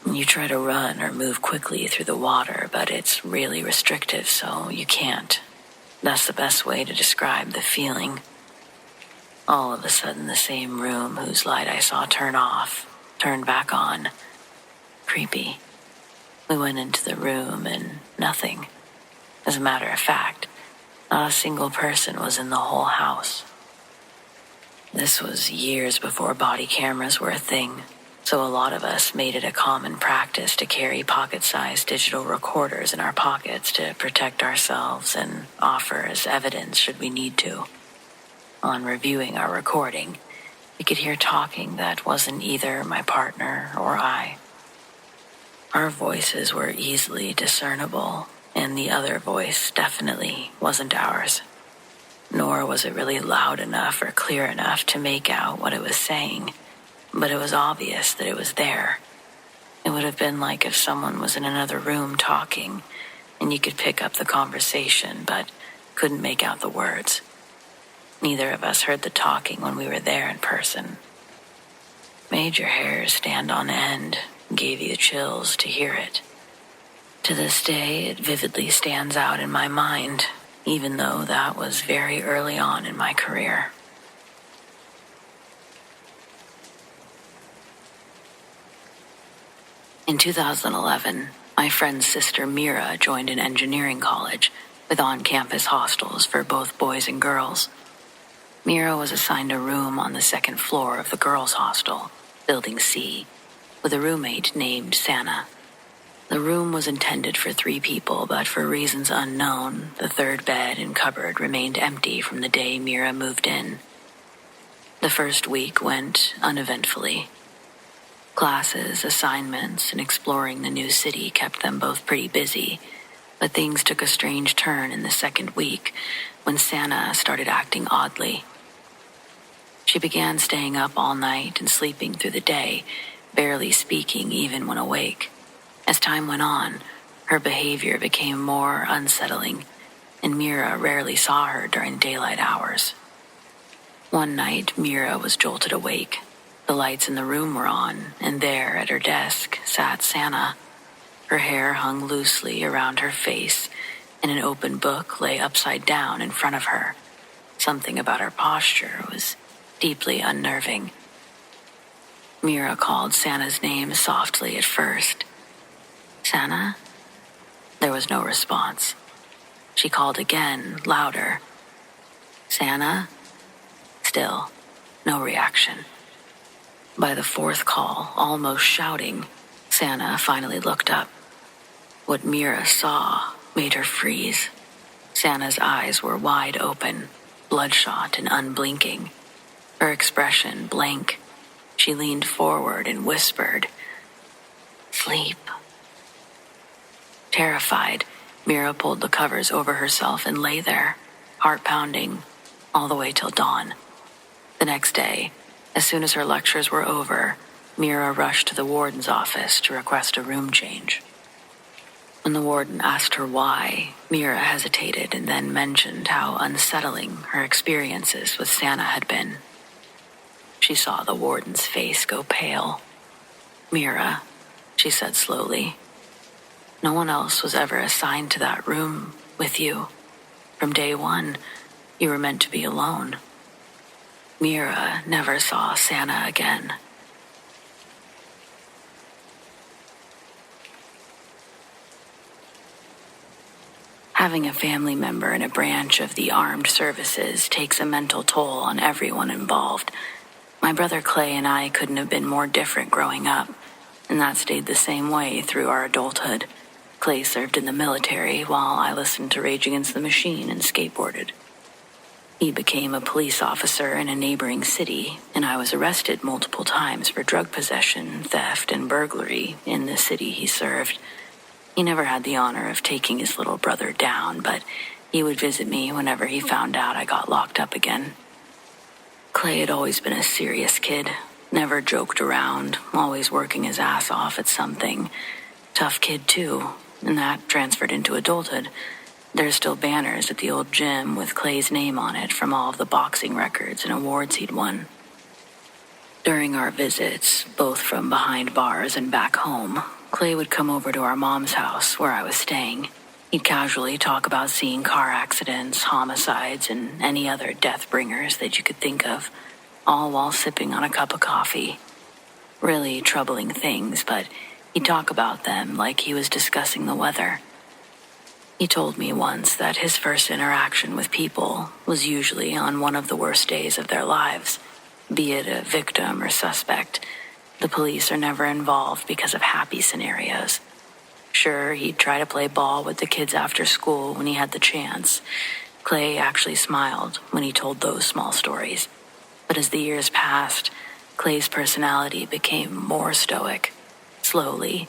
You try to run or move quickly through the water, but it's really restrictive, so you can't. That's the best way to describe the feeling. All of a sudden, the same room whose light I saw turn off, turned back on. Creepy. We went into the room and nothing. As a matter of fact, not a single person was in the whole house. This was years before body cameras were a thing, so a lot of us made it a common practice to carry pocket-sized digital recorders in our pockets to protect ourselves and offer as evidence should we need to. On reviewing our recording, we could hear talking that wasn't either my partner or I. Our voices were easily discernible, and the other voice definitely wasn't ours. Nor was it really loud enough or clear enough to make out what it was saying, but it was obvious that it was there. It would have been like if someone was in another room talking, and you could pick up the conversation, but couldn't make out the words. Neither of us heard the talking when we were there in person. Made your hair stand on end, gave you chills to hear it. To this day, it vividly stands out in my mind, even though that was very early on in my career. In 2011, my friend's sister Mira joined an engineering college with on-campus hostels for both boys and girls. Mira was assigned a room on the second floor of the girls' hostel, Building C, with a roommate named Santa. The room was intended for 3 people, but for reasons unknown, the third bed and cupboard remained empty from the day Mira moved in. The first week went uneventfully. Classes, assignments, and exploring the new city kept them both pretty busy, but things took a strange turn in the second week when Santa started acting oddly. She began staying up all night and sleeping through the day, barely speaking even when awake. As time went on, Her behavior became more unsettling, and Mira rarely saw her during daylight hours. One night, Mira was jolted awake. The lights in the room were on, and there at her desk sat Santa. Her hair hung loosely around her face, and an open book lay upside down in front of her. Something about her posture was deeply unnerving. Mira called Santa's name softly at first. Santa? There was no response. She called again, louder. Santa? Still, no reaction. By the fourth call, almost shouting, Santa finally looked up. What Mira saw made her freeze. Santa's eyes were wide open, bloodshot and unblinking. Her expression blank. She leaned forward and whispered, "Sleep." Terrified, Mira pulled the covers over herself and lay there, heart pounding, all the way till dawn. The next day, as soon as her lectures were over, Mira rushed to the warden's office to request a room change. When the warden asked her why, Mira hesitated and then mentioned how unsettling her experiences with Santa had been. She saw the warden's face go pale. "Mira," she said slowly, "no one else was ever assigned to that room with you. From day one, you were meant to be alone." Mira never saw Santa again. Having a family member in a branch of the armed services takes a mental toll on everyone involved. My brother Clay and I couldn't have been more different growing up, and that stayed the same way through our adulthood. Clay served in the military while I listened to Rage Against the Machine and skateboarded. He became a police officer in a neighboring city, and I was arrested multiple times for drug possession, theft, and burglary in the city he served. He never had the honor of taking his little brother down, but he would visit me whenever he found out I got locked up again. Clay had always been a serious kid, never joked around, always working his ass off at something. Tough kid too, and that transferred into adulthood. There's still banners at the old gym with Clay's name on it from all of the boxing records and awards he'd won. During our visits, both from behind bars and back home, Clay would come over to our mom's house where I was staying. He'd casually talk about seeing car accidents, homicides, and any other death bringers that you could think of, all while sipping on a cup of coffee. Really troubling things, but he'd talk about them like he was discussing the weather. He told me once that his first interaction with people was usually on one of the worst days of their lives, be it a victim or suspect. The police are never involved because of happy scenarios. Sure, he'd try to play ball with the kids after school when he had the chance. Clay actually smiled when he told those small stories. But as the years passed, Clay's personality became more stoic. Slowly,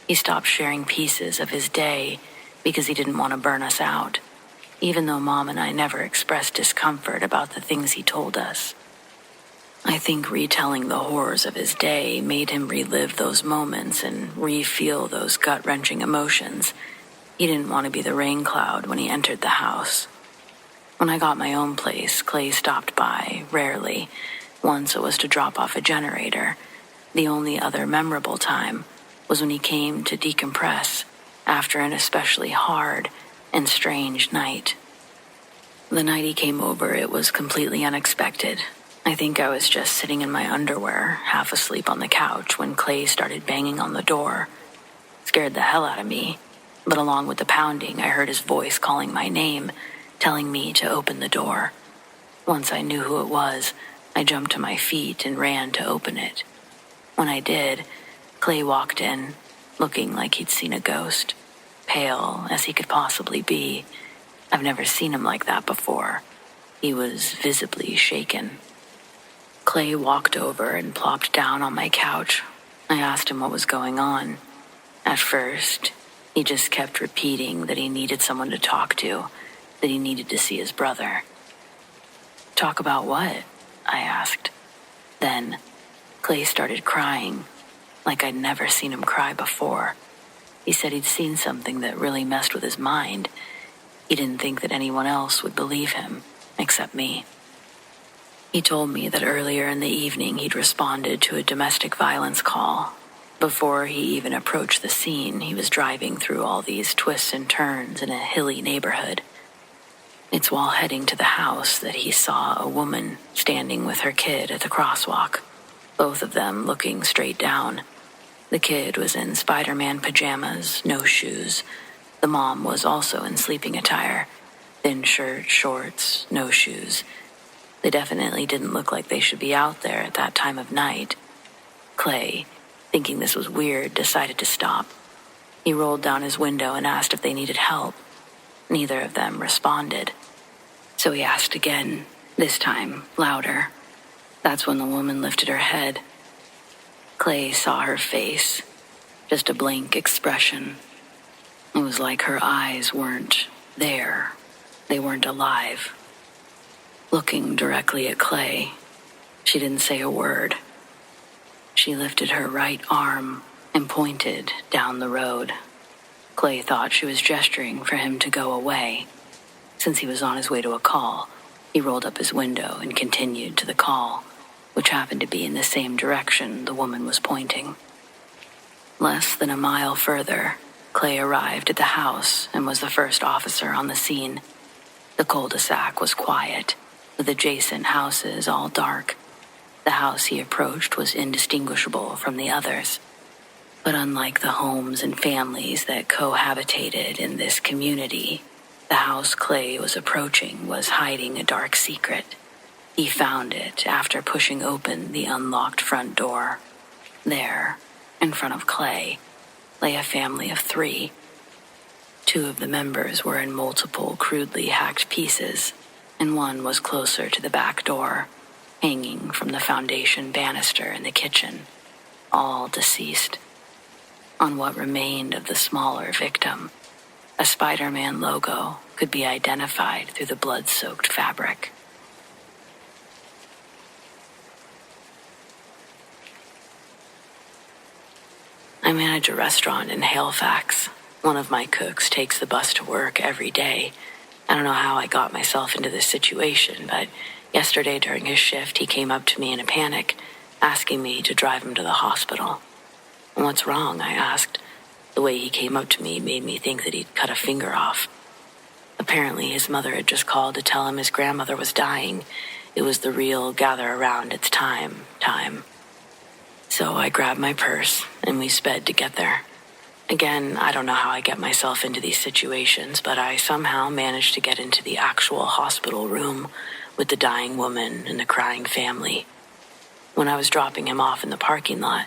he stopped sharing pieces of his day because he didn't want to burn us out, even though Mom and I never expressed discomfort about the things he told us. I think retelling the horrors of his day made him relive those moments and re-feel those gut-wrenching emotions. He didn't want to be the rain cloud when he entered the house. When I got my own place, Clay stopped by, rarely. Once it was to drop off a generator. The only other memorable time was when he came to decompress after an especially hard and strange night. The night he came over, it was completely unexpected. I think I was just sitting in my underwear, half asleep on the couch, when Clay started banging on the door. Scared the hell out of me, but along with the pounding, I heard his voice calling my name, telling me to open the door. Once I knew who it was, I jumped to my feet and ran to open it. When I did, Clay walked in, looking like he'd seen a ghost, pale as he could possibly be. I've never seen him like that before. He was visibly shaken. Clay walked over and plopped down on my couch. I asked him what was going on. At first, he just kept repeating that he needed someone to talk to, that he needed to see his brother. "Talk about what?" I asked. Then, Clay started crying, like I'd never seen him cry before. He said he'd seen something that really messed with his mind. He didn't think that anyone else would believe him, except me. He told me that earlier in the evening he'd responded to a domestic violence call. Before he even approached the scene, he was driving through all these twists and turns in a hilly neighborhood. It's while heading to the house that he saw a woman standing with her kid at the crosswalk, both of them looking straight down. The kid was in Spider-Man pajamas, no shoes. The mom was also in sleeping attire, thin shirt, shorts, no shoes. They definitely didn't look like they should be out there at that time of night. Clay, thinking this was weird, decided to stop. He rolled down his window and asked if they needed help. Neither of them responded. So he asked again, this time louder. That's when the woman lifted her head. Clay saw her face, just a blank expression. It was like her eyes weren't there. They weren't alive. Looking directly at Clay, she didn't say a word. She lifted her right arm and pointed down the road. Clay thought she was gesturing for him to go away. Since he was on his way to a call, he rolled up his window and continued to the call, which happened to be in the same direction the woman was pointing. Less than a mile further, Clay arrived at the house and was the first officer on the scene. The cul-de-sac was quiet, with adjacent houses all dark. The house he approached was indistinguishable from the others. But unlike the homes and families that cohabitated in this community, the house Clay was approaching was hiding a dark secret. He found it after pushing open the unlocked front door. There, in front of Clay, lay a family of 3. 2 of the members were in multiple crudely hacked pieces, and one was closer to the back door, hanging from the foundation banister in the kitchen, all deceased. On what remained of the smaller victim, a Spider-Man logo could be identified through the blood-soaked fabric. I manage a restaurant in Halifax. One of my cooks takes the bus to work every day. I don't know how I got myself into this situation, but yesterday during his shift, he came up to me in a panic, asking me to drive him to the hospital. "What's wrong?" I asked. The way he came up to me made me think that he'd cut a finger off. Apparently, his mother had just called to tell him his grandmother was dying. It was the real gather around, it's time. So I grabbed my purse, and we sped to get there. Again, I don't know how I get myself into these situations, but I somehow managed to get into the actual hospital room with the dying woman and the crying family. When I was dropping him off in the parking lot,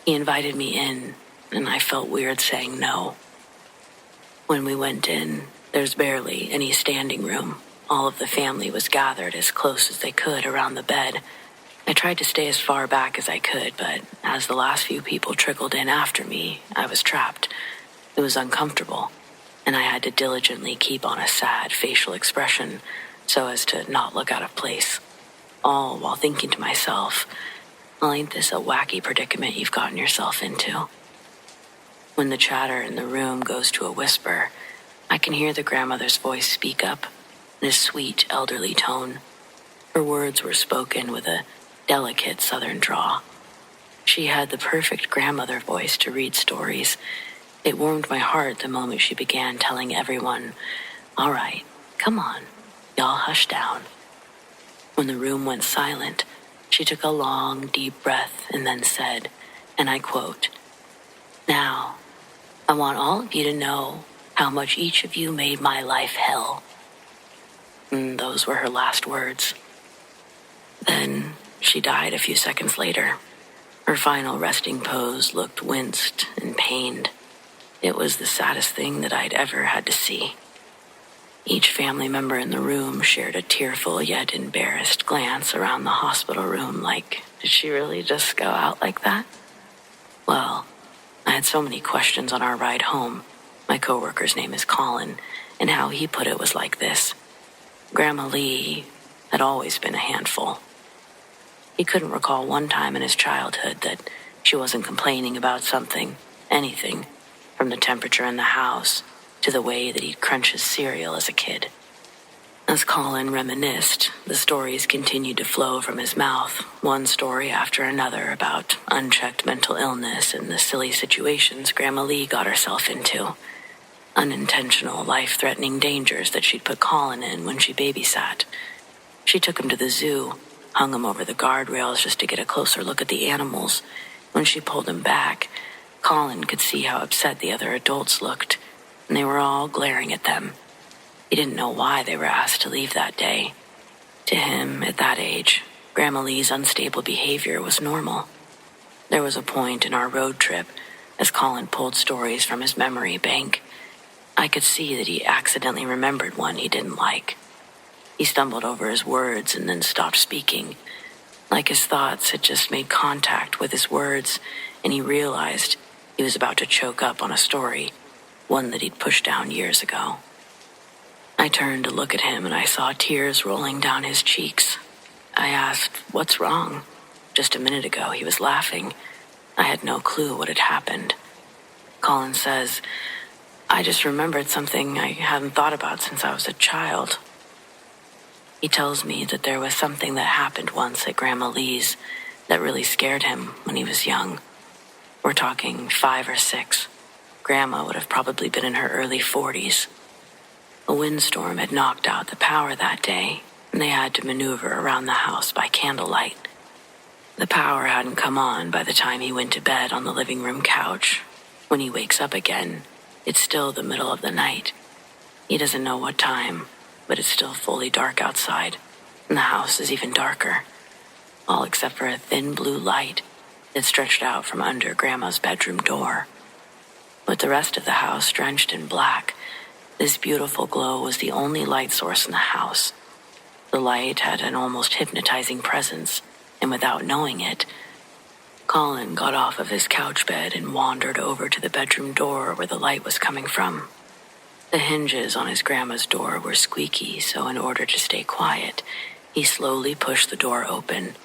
he invited me in, and I felt weird saying no. When we went in, there's barely any standing room. All of the family was gathered as close as they could around the bed. I tried to stay as far back as I could, but as the last few people trickled in after me, I was trapped. It was uncomfortable, and I had to diligently keep on a sad facial expression so as to not look out of place, all while thinking to myself, well, ain't this a wacky predicament you've gotten yourself into? When the chatter in the room goes to a whisper, I can hear the grandmother's voice speak up in a sweet, elderly tone. Her words were spoken with a delicate southern drawl. She had the perfect grandmother voice to read stories. It warmed my heart the moment she began telling everyone, "All right, come on, y'all hush down." When the room went silent, she took a long, deep breath and then said, and I quote, "Now, I want all of you to know how much each of you made my life hell." And those were her last words. Then she died a few seconds later. Her final resting pose looked winced and pained. It was the saddest thing that I'd ever had to see. Each family member in the room shared a tearful yet embarrassed glance around the hospital room like, did she really just go out like that? Well, I had so many questions on our ride home. My coworker's name is Colin, and how he put it was like this. Grandma Lee had always been a handful. He couldn't recall one time in his childhood that she wasn't complaining about something, anything. from the temperature in the house to the way that he'd crunch his cereal as a kid. As Colin reminisced, the stories continued to flow from his mouth, one story after another about unchecked mental illness and the silly situations Grandma Lee got herself into. Unintentional, life-threatening dangers that she'd put Colin in when she babysat. She took him to the zoo, hung him over the guardrails just to get a closer look at the animals. When she pulled him back, Colin could see how upset the other adults looked, and they were all glaring at them. He didn't know why they were asked to leave that day. To him, at that age, Grandma Lee's unstable behavior was normal. There was a point in our road trip, as Colin pulled stories from his memory bank, I could see that he accidentally remembered one he didn't like. He stumbled over his words and then stopped speaking, like his thoughts had just made contact with his words, and he realized he was about to choke up on a story, one that he'd pushed down years ago. I turned to look at him and I saw tears rolling down his cheeks. I asked, "What's wrong?" Just a minute ago he was laughing. I had no clue what had happened. Colin says, "I just remembered something I hadn't thought about since I was a child." He tells me that there was something that happened once at Grandma Lee's that really scared him when he was young. We're talking 5 or 6. Grandma would have probably been in her early 40s. A windstorm had knocked out the power that day, and they had to maneuver around the house by candlelight. The power hadn't come on by the time he went to bed on the living room couch. When he wakes up again, it's still the middle of the night. He doesn't know what time, but it's still fully dark outside, and the house is even darker, all except for a thin blue light that stretched out from under Grandma's bedroom door. With the rest of the house drenched in black, this beautiful glow was the only light source in the house. The light had an almost hypnotizing presence, and without knowing it, Colin got off of his couch bed and wandered over to the bedroom door where the light was coming from. The hinges on his grandma's door were squeaky, so in order to stay quiet, he slowly pushed the door open.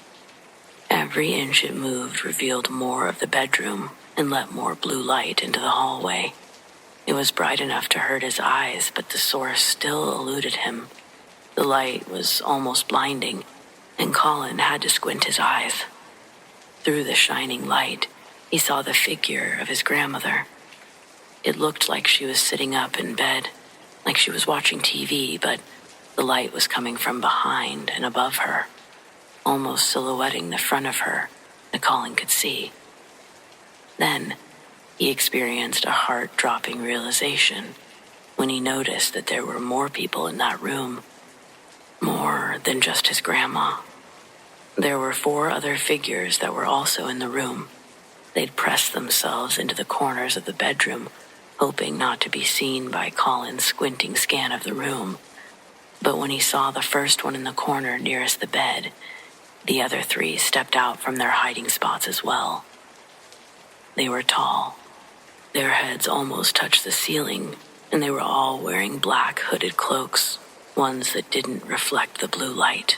Every inch it moved revealed more of the bedroom and let more blue light into the hallway. It was bright enough to hurt his eyes, but the source still eluded him. The light was almost blinding, and Colin had to squint his eyes. Through the shining light, he saw the figure of his grandmother. It looked like she was sitting up in bed, like she was watching TV, but the light was coming from behind and above her, almost silhouetting the front of her that Colin could see. Then, he experienced a heart-dropping realization when he noticed that there were more people in that room, more than just his grandma. There were 4 other figures that were also in the room. They'd pressed themselves into the corners of the bedroom, hoping not to be seen by Colin's squinting scan of the room. But when he saw the first one in the corner nearest the bed, the other 3 stepped out from their hiding spots as well. They were tall. Their heads almost touched the ceiling, and they were all wearing black hooded cloaks, ones that didn't reflect the blue light.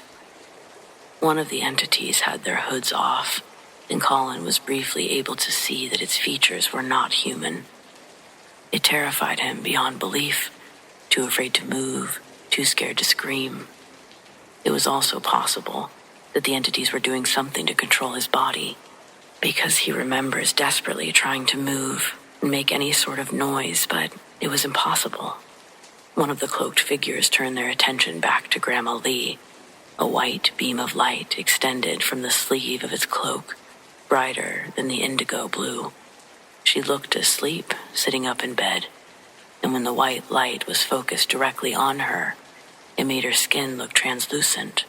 One of the entities had their hoods off, and Colin was briefly able to see that its features were not human. It terrified him beyond belief, too afraid to move, too scared to scream. It was also possible that the entities were doing something to control his body, because he remembers desperately trying to move and make any sort of noise, but it was impossible. One of the cloaked figures turned their attention back to Grandma Lee. A white beam of light extended from the sleeve of its cloak, brighter than the indigo blue. She looked asleep, sitting up in bed, and when the white light was focused directly on her, it made her skin look translucent.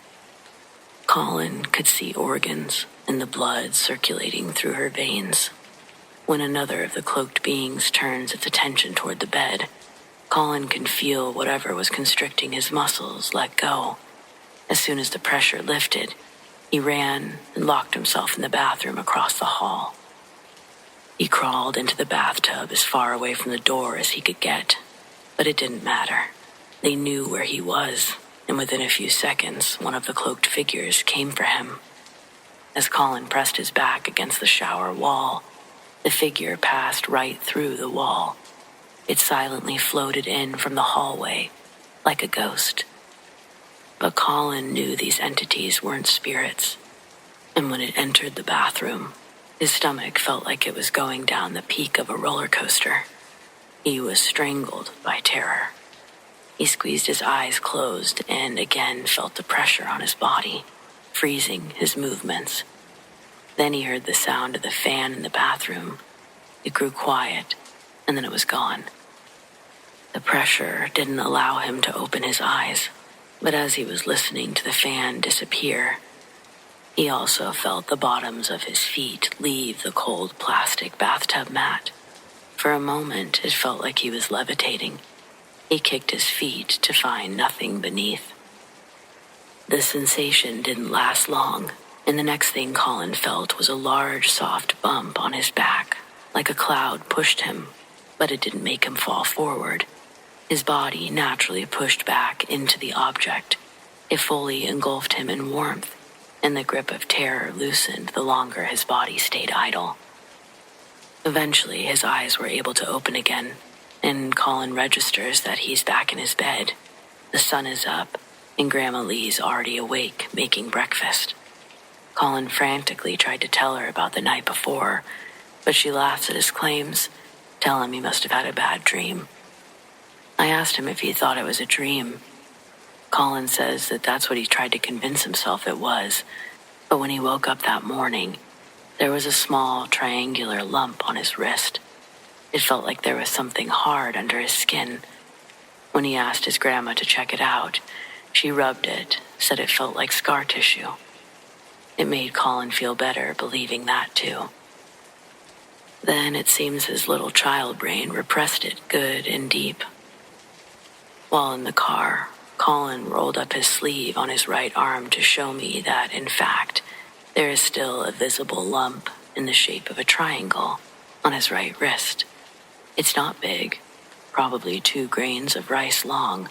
Colin could see organs and the blood circulating through her veins. When another of the cloaked beings turns its attention toward the bed, Colin can feel whatever was constricting his muscles let go. As soon as the pressure lifted, he ran and locked himself in the bathroom across the hall. He crawled into the bathtub as far away from the door as he could get, but it didn't matter. They knew where he was, and within a few seconds, one of the cloaked figures came for him. As Colin pressed his back against the shower wall, The figure passed right through the wall. It silently floated in from the hallway, like a ghost. But Colin knew these entities weren't spirits, and when it entered the bathroom, his stomach felt like it was going down the peak of a roller coaster. He was strangled by terror. He squeezed his eyes closed and again felt the pressure on his body, freezing his movements. Then he heard the sound of the fan in the bathroom. It grew quiet, and then it was gone. The pressure didn't allow him to open his eyes, but as he was listening to the fan disappear, he also felt the bottoms of his feet leave the cold plastic bathtub mat. For a moment, it felt like he was levitating. He kicked his feet to find nothing beneath. The sensation didn't last long, and the next thing Colin felt was a large, soft bump on his back, like a cloud pushed him, but it didn't make him fall forward. His body naturally pushed back into the object. It fully engulfed him in warmth, and the grip of terror loosened the longer his body stayed idle. Eventually, his eyes were able to open again, and Colin registers that he's back in his bed. The sun is up, and Grandma Lee's already awake, making breakfast. Colin frantically tried to tell her about the night before, but she laughs at his claims, telling him he must have had a bad dream. I asked him if he thought it was a dream. Colin says that that's what he tried to convince himself it was, but when he woke up that morning, there was a small triangular lump on his wrist. It felt like there was something hard under his skin. When he asked his grandma to check it out, she rubbed it, said it felt like scar tissue. It made Colin feel better believing that too. Then it seems his little child brain repressed it good and deep. While in the car, Colin rolled up his sleeve on his right arm to show me that, in fact, there is still a visible lump in the shape of a triangle on his right wrist. It's not big, probably 2 grains of rice long,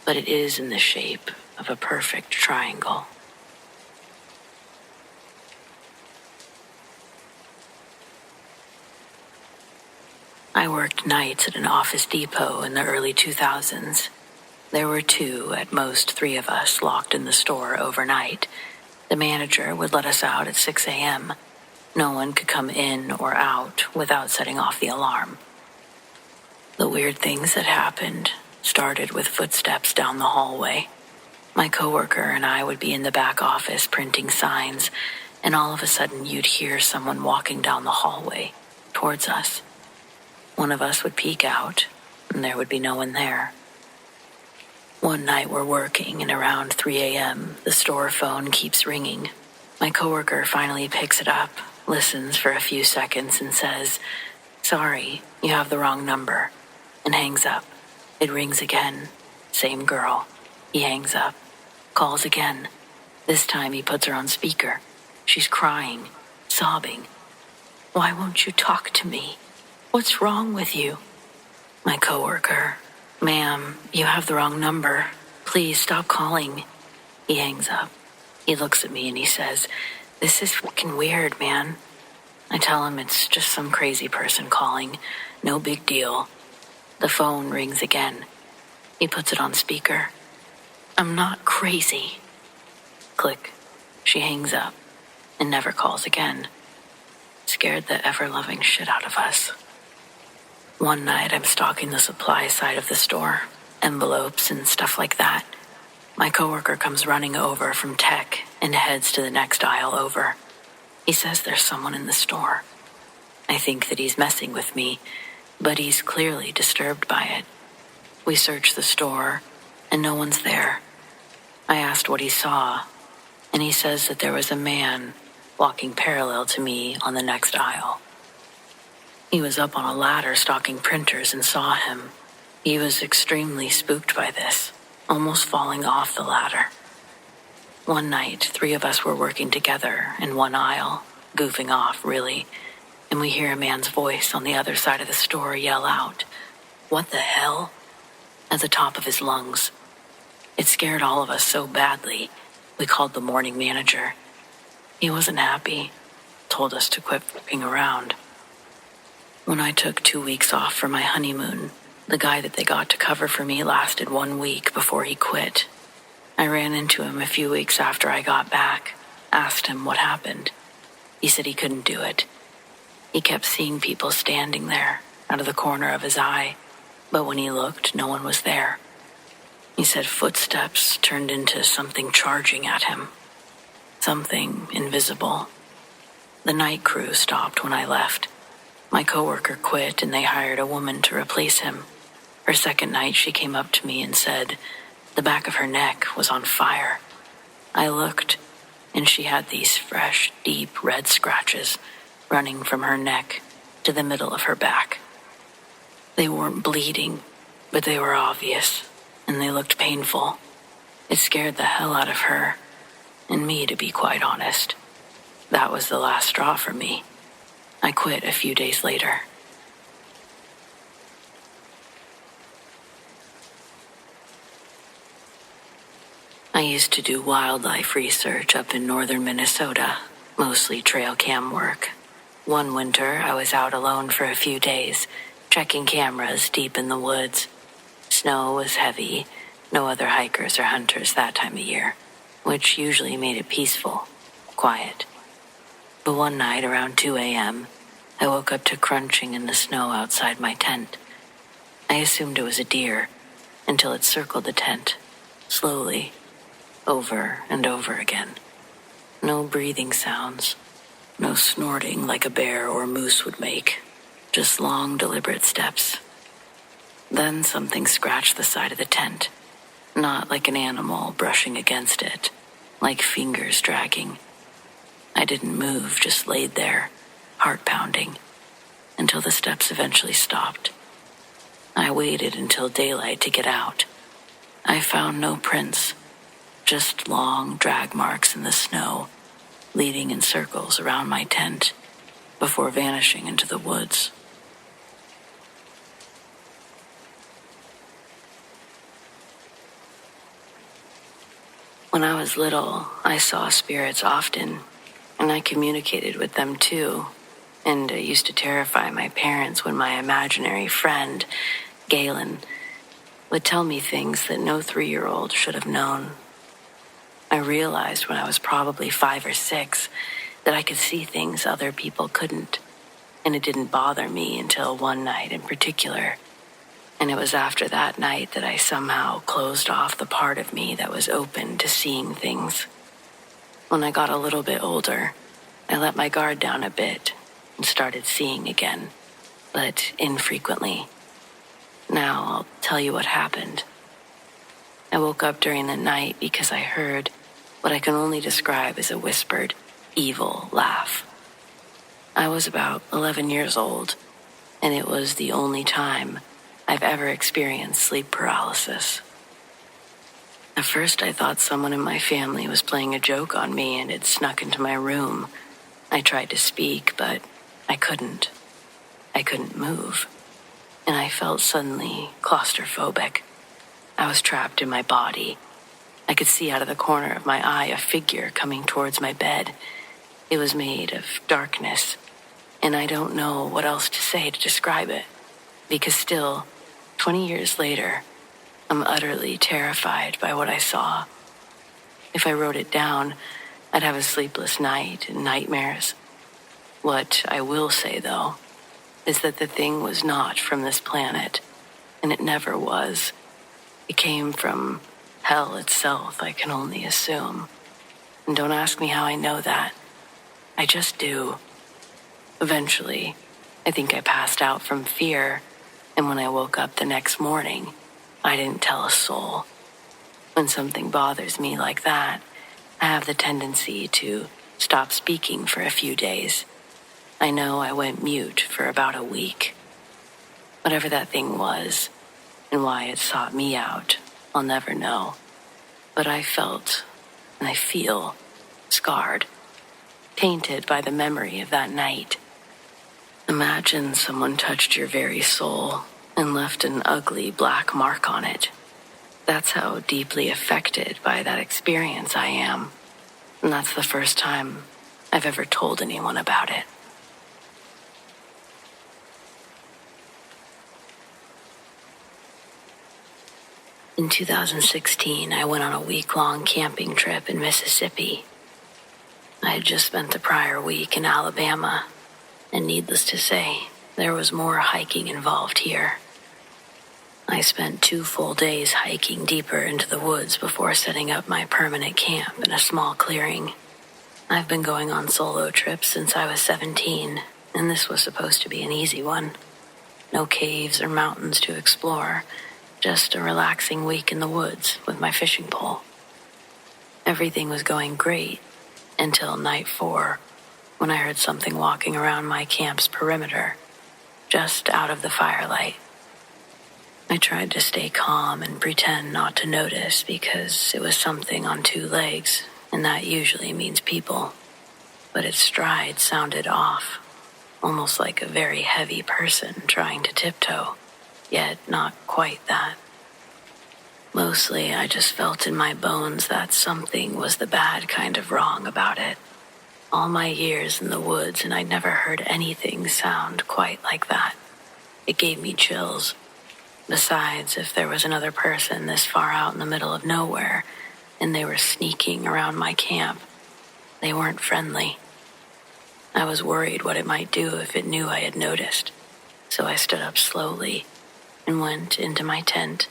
but it is in the shape of a perfect triangle. I worked nights at an office depot in the early 2000s. There were 2, at most 3 of us locked in the store overnight. The manager would let us out at 6 a.m. No one could come in or out without setting off the alarm. The weird things that happened started with footsteps down the hallway. My coworker and I would be in the back office printing signs, and all of a sudden you'd hear someone walking down the hallway towards us. One of us would peek out, and there would be no one there. One night we're working, and around 3 a.m., the store phone keeps ringing. My coworker finally picks it up, listens for a few seconds, and says, "Sorry, you have the wrong number," and hangs up. It rings again. Same girl. He hangs up. Calls again. This time he puts her on speaker. She's crying, sobbing. "Why won't you talk to me? What's wrong with you?" My coworker, "Ma'am, you have the wrong number. Please stop calling." He hangs up. He looks at me and he says, "This is fucking weird, man." I tell him it's just some crazy person calling. No big deal. The phone rings again. He puts it on speaker. "I'm not crazy." Click. She hangs up and never calls again. Scared the ever-loving shit out of us. One night I'm stocking the supply side of the store, envelopes and stuff like that. My coworker comes running over from tech and heads to the next aisle over. He says there's someone in the store. I think that he's messing with me, but he's clearly disturbed by it. We search the store, and no one's there. I asked what he saw, and he says that there was a man walking parallel to me on the next aisle. He was up on a ladder stocking printers and saw him. He was extremely spooked by this, almost falling off the ladder. One night, 3 of us were working together in one aisle, goofing off, really, and we hear a man's voice on the other side of the store yell out, "What the hell?" at the top of his lungs. It scared all of us so badly, we called the morning manager. He wasn't happy, told us to quit fucking around. When I took 2 weeks off for my honeymoon, the guy that they got to cover for me lasted 1 week before he quit. I ran into him a few weeks after I got back, asked him what happened. He said he couldn't do it. He kept seeing people standing there, out of the corner of his eye, but when he looked, no one was there. He said footsteps turned into something charging at him. Something invisible. The night crew stopped when I left. My coworker quit and they hired a woman to replace him. Her second night, she came up to me and said the back of her neck was on fire. I looked, and she had these fresh, deep red scratches running from her neck to the middle of her back. They weren't bleeding, but they were obvious, and they looked painful. It scared the hell out of her, and me, to be quite honest. That was the last straw for me. I quit a few days later. I used to do wildlife research up in northern Minnesota, mostly trail cam work. One winter, I was out alone for a few days, checking cameras deep in the woods. Snow was heavy, no other hikers or hunters that time of year, which usually made it peaceful, quiet. But one night around 2 a.m., I woke up to crunching in the snow outside my tent. I assumed it was a deer until it circled the tent, slowly, over and over again. No breathing sounds, no snorting like a bear or moose would make, just long, deliberate steps. Then something scratched the side of the tent, not like an animal brushing against it, like fingers dragging. I didn't move, just laid there, heart pounding, until the steps eventually stopped. I waited until daylight to get out. I found no prints, just long drag marks in the snow, leading in circles around my tent before vanishing into the woods. When I was little, I saw spirits often, and I communicated with them too, and it used to terrify my parents when my imaginary friend, Galen, would tell me things that no 3-year-old should have known. I realized when I was probably 5 or 6 that I could see things other people couldn't, and it didn't bother me until one night in particular. And it was after that night that I somehow closed off the part of me that was open to seeing things. When I got a little bit older, I let my guard down a bit and started seeing again, but infrequently. Now I'll tell you what happened. I woke up during the night because I heard what I can only describe as a whispered, evil laugh. I was about 11 years old, and it was the only time I've ever experienced sleep paralysis. At first, I thought someone in my family was playing a joke on me and had snuck into my room. I tried to speak, but I couldn't. I couldn't move, and I felt suddenly claustrophobic. I was trapped in my body. I could see out of the corner of my eye a figure coming towards my bed. It was made of darkness, and I don't know what else to say to describe it, because still, 20 years later, I'm utterly terrified by what I saw. If I wrote it down, I'd have a sleepless night and nightmares. What I will say, though, is that the thing was not from this planet, and it never was. It came from hell itself, I can only assume. And don't ask me how I know that. I just do. Eventually, I think I passed out from fear, and when I woke up the next morning, I didn't tell a soul. When something bothers me like that, I have the tendency to stop speaking for a few days. I know I went mute for about a week. Whatever that thing was, and why it sought me out, I'll never know. But I felt, and I feel, scarred, tainted by the memory of that night. Imagine someone touched your very soul and left an ugly black mark on it. That's how deeply affected by that experience I am. And that's the first time I've ever told anyone about it. In 2016, I went on a week-long camping trip in Mississippi. I had just spent the prior week in Alabama, and needless to say, there was more hiking involved here. I spent 2 full days hiking deeper into the woods before setting up my permanent camp in a small clearing. I've been going on solo trips since I was 17, and this was supposed to be an easy one. No caves or mountains to explore, just a relaxing week in the woods with my fishing pole. Everything was going great until night 4, when I heard something walking around my camp's perimeter, just out of the firelight. I tried to stay calm and pretend not to notice because it was something on 2 legs, and that usually means people. But its stride sounded off, almost like a very heavy person trying to tiptoe, yet not quite that. Mostly, I just felt in my bones that something was the bad kind of wrong about it. All my years in the woods, and I'd never heard anything sound quite like that. It gave me chills. Besides, if there was another person this far out in the middle of nowhere, and they were sneaking around my camp, they weren't friendly. I was worried what it might do if it knew I had noticed, so I stood up slowly and went into my tent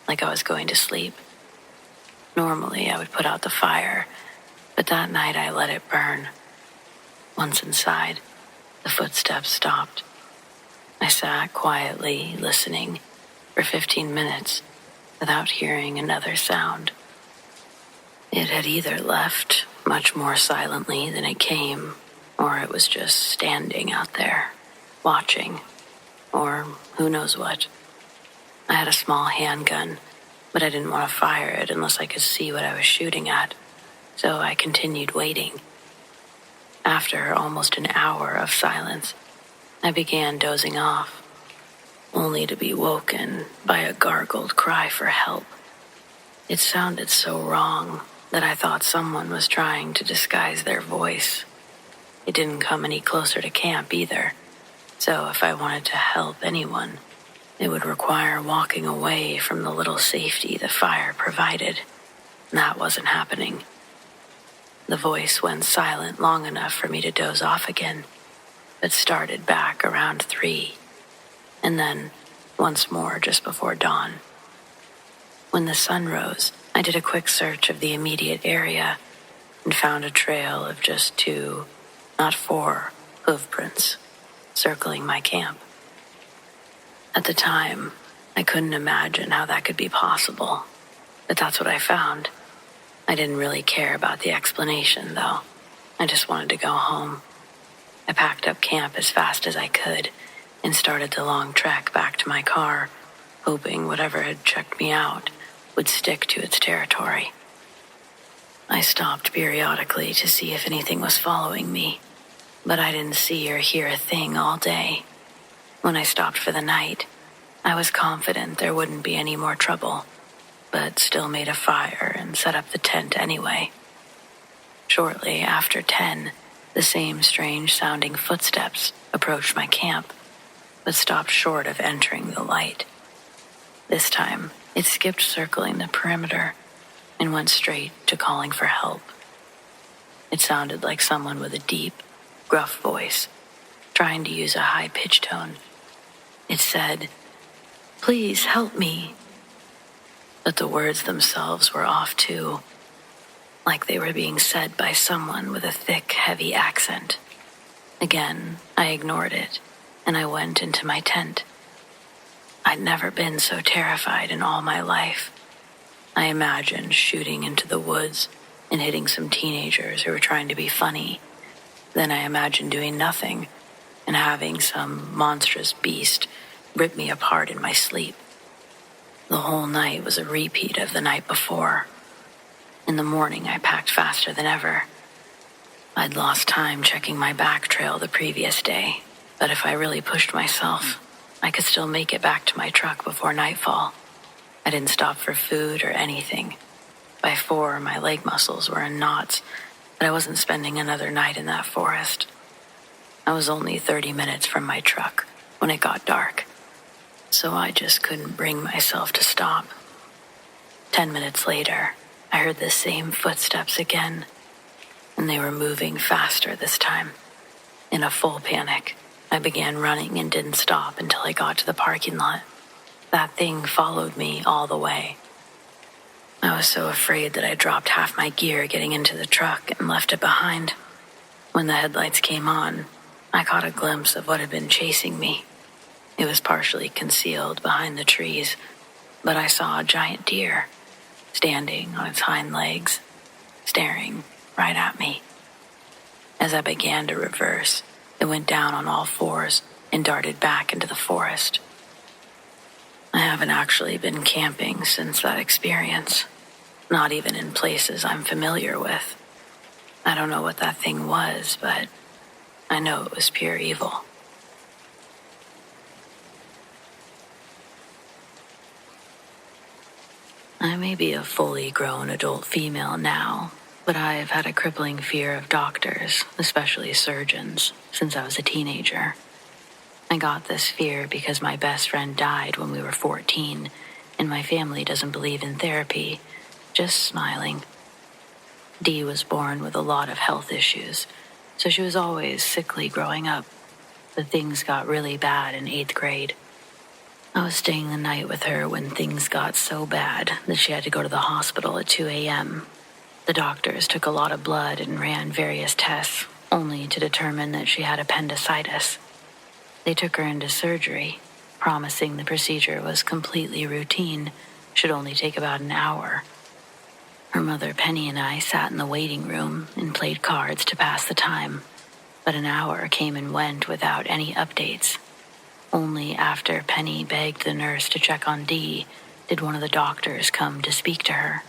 like I was going to sleep. Normally, I would put out the fire, but that night I let it burn. Once inside, the footsteps stopped. I sat quietly, listening, for 15 minutes without hearing another sound. It had either left much more silently than it came, or it was just standing out there, watching, or who knows what. I had a small handgun, but I didn't want to fire it unless I could see what I was shooting at, so I continued waiting. After almost an hour of silence, I began dozing off, only to be woken by a gargled cry for help. It sounded so wrong that I thought someone was trying to disguise their voice. It didn't come any closer to camp either, so if I wanted to help anyone, it would require walking away from the little safety the fire provided. That wasn't happening. The voice went silent long enough for me to doze off again, but started back around 3. And then once more just before dawn. When the sun rose, I did a quick search of the immediate area and found a trail of just 2, not 4, hoof prints circling my camp. At the time, I couldn't imagine how that could be possible, but that's what I found. I didn't really care about the explanation, though. I just wanted to go home. I packed up camp as fast as I could and started the long trek back to my car, hoping whatever had checked me out would stick to its territory. I stopped periodically to see if anything was following me, but I didn't see or hear a thing all day. When I stopped for the night, I was confident there wouldn't be any more trouble, but still made a fire and set up the tent anyway. Shortly after 10, the same strange-sounding footsteps approached my camp, but stopped short of entering the light. This time, it skipped circling the perimeter and went straight to calling for help. It sounded like someone with a deep, gruff voice, trying to use a high-pitched tone. It said, "Please help me." But the words themselves were off too, like they were being said by someone with a thick, heavy accent. Again, I ignored it, and I went into my tent. I'd never been so terrified in all my life. I imagined shooting into the woods and hitting some teenagers who were trying to be funny. Then I imagined doing nothing and having some monstrous beast rip me apart in my sleep. The whole night was a repeat of the night before. In the morning, I packed faster than ever. I'd lost time checking my back trail the previous day, but if I really pushed myself, I could still make it back to my truck before nightfall. I didn't stop for food or anything. By 4, my leg muscles were in knots, but I wasn't spending another night in that forest. I was only 30 minutes from my truck when it got dark, so I just couldn't bring myself to stop. 10 minutes later, I heard the same footsteps again, and they were moving faster this time. In a full panic, I began running and didn't stop until I got to the parking lot. That thing followed me all the way. I was so afraid that I dropped half my gear getting into the truck and left it behind. When the headlights came on, I caught a glimpse of what had been chasing me. It was partially concealed behind the trees, but I saw a giant deer standing on its hind legs, staring right at me. As I began to reverse, it went down on all fours and darted back into the forest. I haven't actually been camping since that experience, not even in places I'm familiar with. I don't know what that thing was, but I know it was pure evil. I may be a fully grown adult female now, but I have had a crippling fear of doctors, especially surgeons, since I was a teenager. I got this fear because my best friend died when we were 14, and my family doesn't believe in therapy, just smiling. Dee was born with a lot of health issues, so she was always sickly growing up, but things got really bad in 8th grade. I was staying the night with her when things got so bad that she had to go to the hospital at 2 a.m. The doctors took a lot of blood and ran various tests, only to determine that she had appendicitis. They took her into surgery, promising the procedure was completely routine, should only take about an hour. Her mother Penny and I sat in the waiting room and played cards to pass the time, but an hour came and went without any updates. Only after Penny begged the nurse to check on Dee did one of the doctors come to speak to her.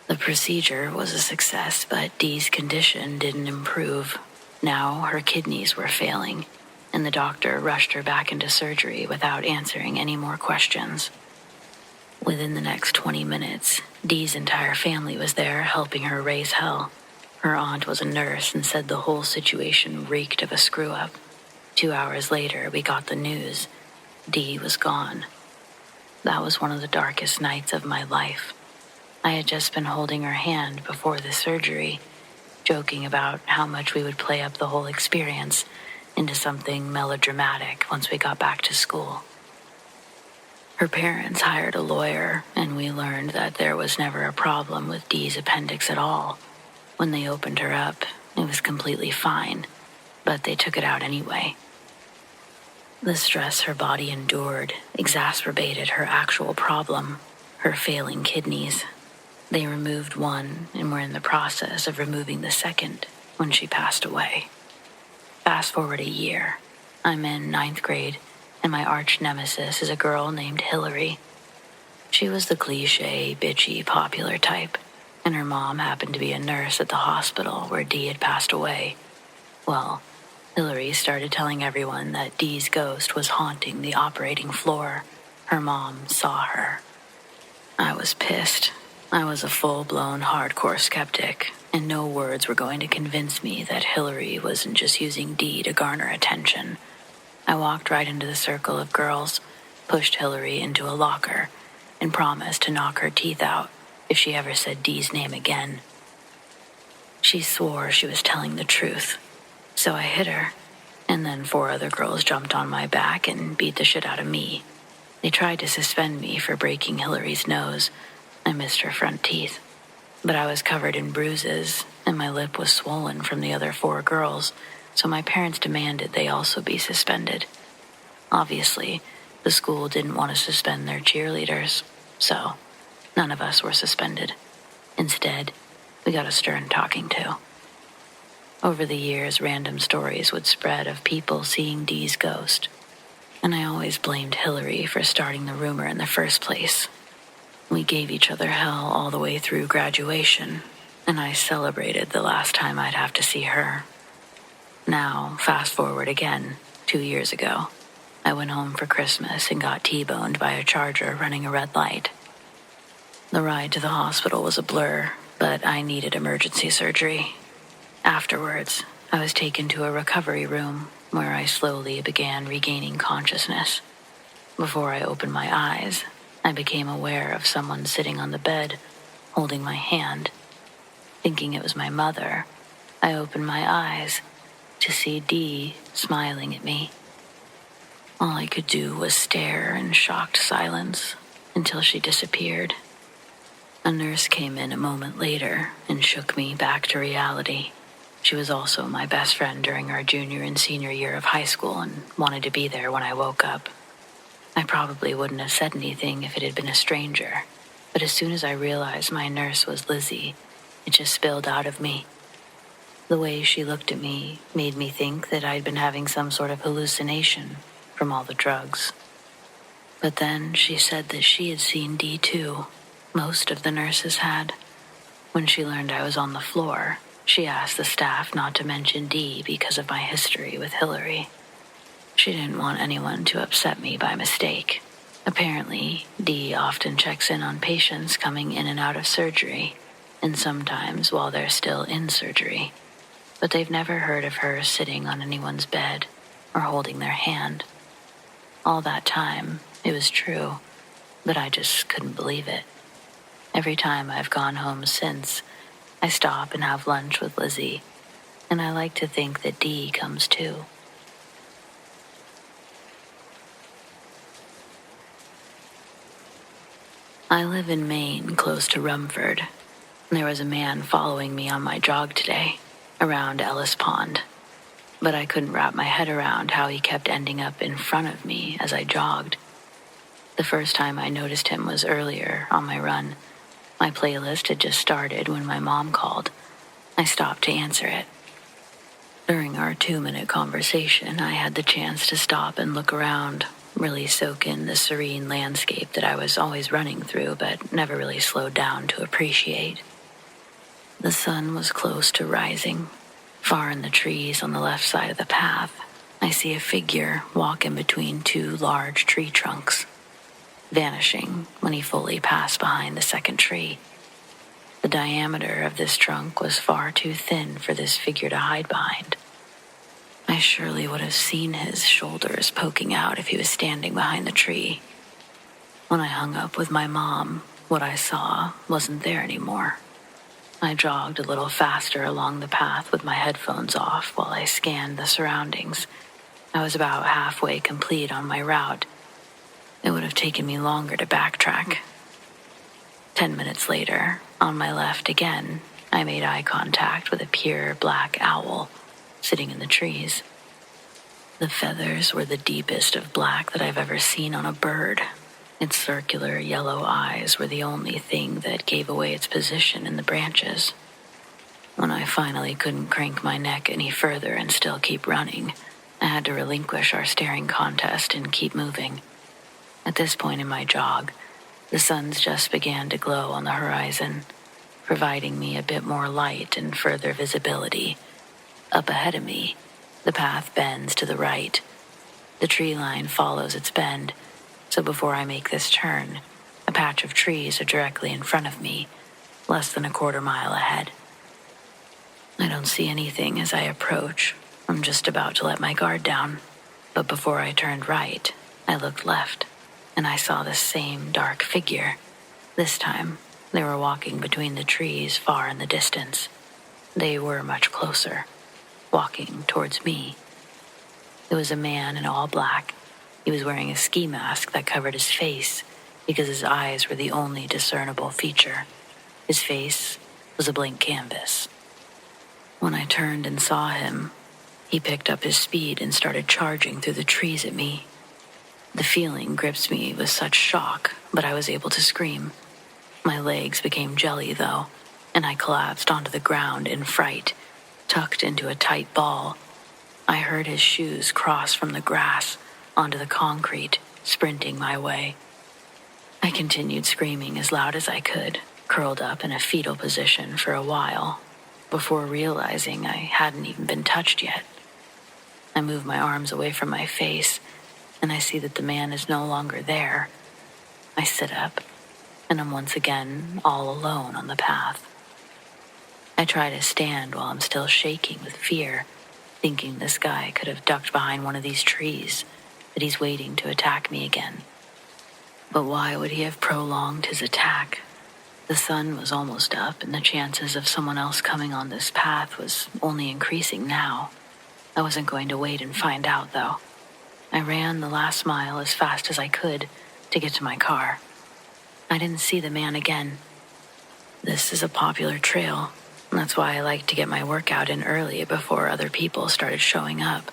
The procedure was a success, but Dee's condition didn't improve. Now her kidneys were failing, and the doctor rushed her back into surgery without answering any more questions. Within the next 20 minutes, Dee's entire family was there helping her raise hell. Her aunt was a nurse and said the whole situation reeked of a screw-up. 2 hours later, we got the news. Dee was gone. That was one of the darkest nights of my life. I had just been holding her hand before the surgery, joking about how much we would play up the whole experience into something melodramatic once we got back to school. Her parents hired a lawyer, and we learned that there was never a problem with Dee's appendix at all. When they opened her up, it was completely fine, but they took it out anyway. The stress her body endured exacerbated her actual problem, her failing kidneys. They removed one and were in the process of removing the second when she passed away. Fast forward a year. I'm in 9th grade, and my arch nemesis is a girl named Hillary. She was the cliché, bitchy, popular type, and her mom happened to be a nurse at the hospital where Dee had passed away. Well, Hillary started telling everyone that Dee's ghost was haunting the operating floor. Her mom saw her. I was pissed. I was a full-blown hardcore skeptic, and no words were going to convince me that Hillary wasn't just using Dee to garner attention. I walked right into the circle of girls, pushed Hillary into a locker, and promised to knock her teeth out if she ever said Dee's name again. She swore she was telling the truth. So I hit her, and then 4 other girls jumped on my back and beat the shit out of me. They tried to suspend me for breaking Hillary's nose. I missed her front teeth, but I was covered in bruises, and my lip was swollen from the other 4 girls, so my parents demanded they also be suspended. Obviously, the school didn't want to suspend their cheerleaders, so none of us were suspended. Instead, we got a stern talking to. Over the years, random stories would spread of people seeing Dee's ghost, and I always blamed Hillary for starting the rumor in the first place. We gave each other hell all the way through graduation, and I celebrated the last time I'd have to see her. Now, fast forward again, 2 years ago. I went home for Christmas and got T-boned by a Charger running a red light. The ride to the hospital was a blur, but I needed emergency surgery. Afterwards, I was taken to a recovery room where I slowly began regaining consciousness. Before I opened my eyes, I became aware of someone sitting on the bed, holding my hand. Thinking it was my mother, I opened my eyes to see Dee smiling at me. All I could do was stare in shocked silence until she disappeared. A nurse came in a moment later and shook me back to reality. She was also my best friend during our junior and senior year of high school and wanted to be there when I woke up. I probably wouldn't have said anything if it had been a stranger, but as soon as I realized my nurse was Lizzie, it just spilled out of me. The way she looked at me made me think that I'd been having some sort of hallucination from all the drugs. But then she said that she had seen Dee too. Most of the nurses had. When she learned I was on the floor, she asked the staff not to mention Dee because of my history with Hillary. She didn't want anyone to upset me by mistake. Apparently, Dee often checks in on patients coming in and out of surgery, and sometimes while they're still in surgery. But they've never heard of her sitting on anyone's bed or holding their hand. All that time, it was true, but I just couldn't believe it. Every time I've gone home since, I stop and have lunch with Lizzie, and I like to think that Dee comes too. I live in Maine, close to Rumford. There was a man following me on my jog today, around Ellis Pond, but I couldn't wrap my head around how he kept ending up in front of me as I jogged. The first time I noticed him was earlier on my run. My playlist had just started when my mom called. I stopped to answer it. During our 2-minute conversation, I had the chance to stop and look around, really soak in the serene landscape that I was always running through but never really slowed down to appreciate. The sun was close to rising. Far in the trees on the left side of the path, I see a figure walk in between 2 large tree trunks, vanishing when he fully passed behind the second tree. The diameter of this trunk was far too thin for this figure to hide behind. I surely would have seen his shoulders poking out if he was standing behind the tree. When I hung up with my mom, what I saw wasn't there anymore. I jogged a little faster along the path with my headphones off while I scanned the surroundings. I was about halfway complete on my route. It would have taken me longer to backtrack. 10 minutes later, on my left again, I made eye contact with a pure black owl sitting in the trees. The feathers were the deepest of black that I've ever seen on a bird. Its circular yellow eyes were the only thing that gave away its position in the branches. When I finally couldn't crank my neck any further and still keep running, I had to relinquish our staring contest and keep moving. At this point in my jog, the suns just began to glow on the horizon, providing me a bit more light and further visibility. Up ahead of me, the path bends to the right. The tree line follows its bend, so before I make this turn, a patch of trees are directly in front of me, less than a quarter mile ahead. I don't see anything as I approach. I'm just about to let my guard down, but before I turned right, I looked left, and I saw the same dark figure. This time, they were walking between the trees far in the distance. They were much closer, walking towards me. It was a man in all black. He was wearing a ski mask that covered his face because his eyes were the only discernible feature. His face was a blank canvas. When I turned and saw him, he picked up his speed and started charging through the trees at me. The feeling gripped me with such shock, but I was able to scream. My legs became jelly, though, and I collapsed onto the ground in fright, tucked into a tight ball. I heard his shoes cross from the grass onto the concrete, sprinting my way. I continued screaming as loud as I could, curled up in a fetal position for a while, before realizing I hadn't even been touched yet. I move my arms away from my face, and I see that the man is no longer there. I sit up, and I'm once again all alone on the path. I try to stand while I'm still shaking with fear, thinking this guy could have ducked behind one of these trees, that he's waiting to attack me again. But why would he have prolonged his attack? The sun was almost up, and the chances of someone else coming on this path was only increasing now. I wasn't going to wait and find out, though. I ran the last mile as fast as I could to get to my car. I didn't see the man again. This is a popular trail. That's why I like to get my workout in early before other people started showing up.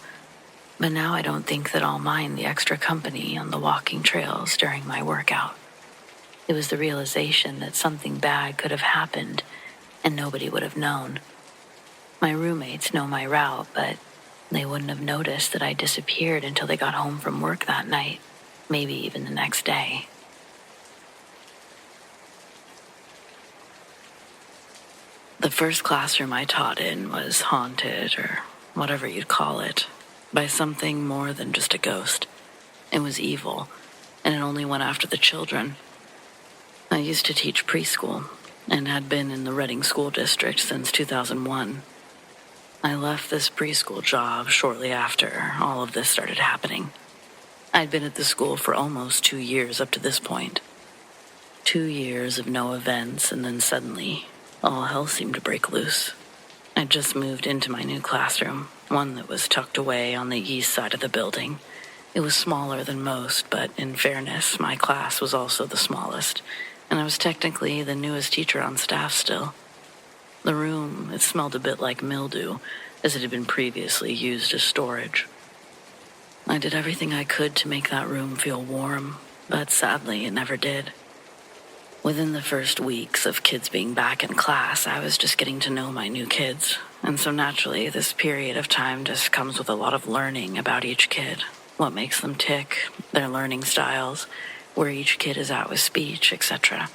But now I don't think that I'll mind the extra company on the walking trails during my workout. It was the realization that something bad could have happened and nobody would have known. My roommates know my route, but they wouldn't have noticed that I disappeared until they got home from work that night, maybe even the next day. The first classroom I taught in was haunted, or whatever you'd call it, by something more than just a ghost. It was evil, and it only went after the children. I used to teach preschool, and had been in the Reading School District since 2001. I left this preschool job shortly after all of this started happening. I'd been at the school for almost 2 years up to this point. 2 years of no events, and then suddenly, all hell seemed to break loose. I'd just moved into my new classroom, one that was tucked away on the east side of the building. It was smaller than most, but in fairness, my class was also the smallest, and I was technically the newest teacher on staff still. The room, it smelled a bit like mildew, as it had been previously used as storage. I did everything I could to make that room feel warm, but sadly it never did. Within the first weeks of kids being back in class, I was just getting to know my new kids, and so naturally this period of time just comes with a lot of learning about each kid, what makes them tick, their learning styles, where each kid is at with speech, etc.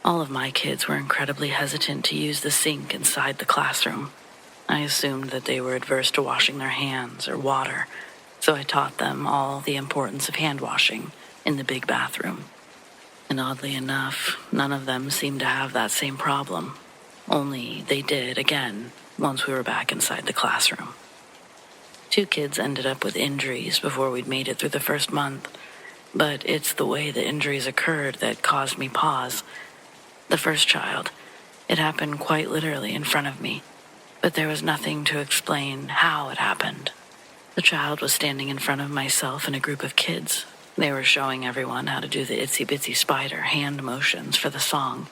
All of my kids were incredibly hesitant to use the sink inside the classroom. I assumed that they were adverse to washing their hands or water, so I taught them all the importance of hand washing in the big bathroom. And oddly enough, none of them seemed to have that same problem. Only they did again once we were back inside the classroom. 2 kids ended up with injuries before we'd made it through the first month, but it's the way the injuries occurred that caused me pause. The first child, it happened quite literally in front of me, but there was nothing to explain how it happened. The child was standing in front of myself and a group of kids. They were showing everyone how to do the itsy bitsy spider hand motions for the song.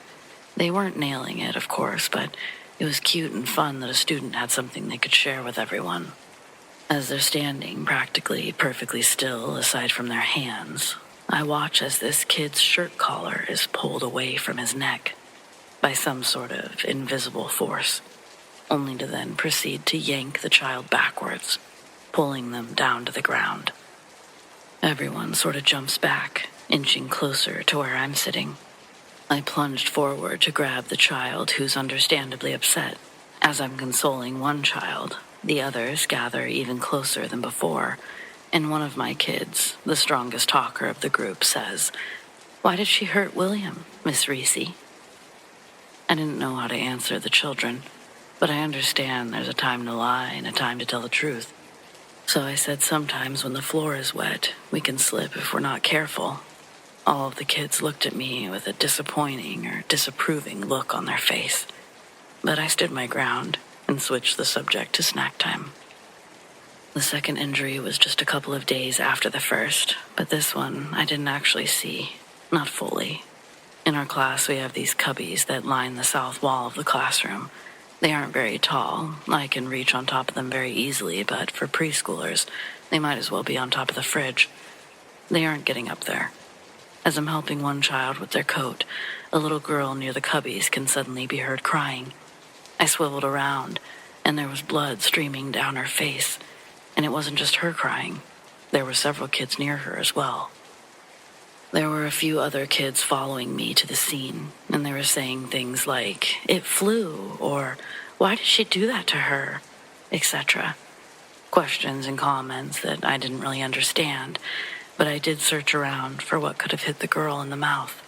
They weren't nailing it, of course, but it was cute and fun that a student had something they could share with everyone. As they're standing practically perfectly still, aside from their hands, I watch as this kid's shirt collar is pulled away from his neck by some sort of invisible force, only to then proceed to yank the child backwards, pulling them down to the ground. Everyone sort of jumps back, inching closer to where I'm sitting. I plunged forward to grab the child, who's understandably upset. As I'm consoling one child, the others gather even closer than before, and one of my kids, the strongest talker of the group, says, "Why did she hurt William, Miss Reese?" I didn't know how to answer the children, but I understand there's a time to lie and a time to tell the truth. So I said sometimes when the floor is wet, we can slip if we're not careful. All of the kids looked at me with a disappointing or disapproving look on their face, but I stood my ground and switched the subject to snack time. The second injury was just a couple of days after the first, but this one I didn't actually see, not fully. In our class, we have these cubbies that line the south wall of the classroom. They aren't very tall. I can reach on top of them very easily, but for preschoolers, they might as well be on top of the fridge. They aren't getting up there. As I'm helping one child with their coat, a little girl near the cubbies can suddenly be heard crying. I swiveled around, and there was blood streaming down her face, and it wasn't just her crying. There were several kids near her as well. There were a few other kids following me to the scene, and they were saying things like, "It flew," or "Why did she do that to her?" etc. Questions and comments that I didn't really understand, but I did search around for what could have hit the girl in the mouth.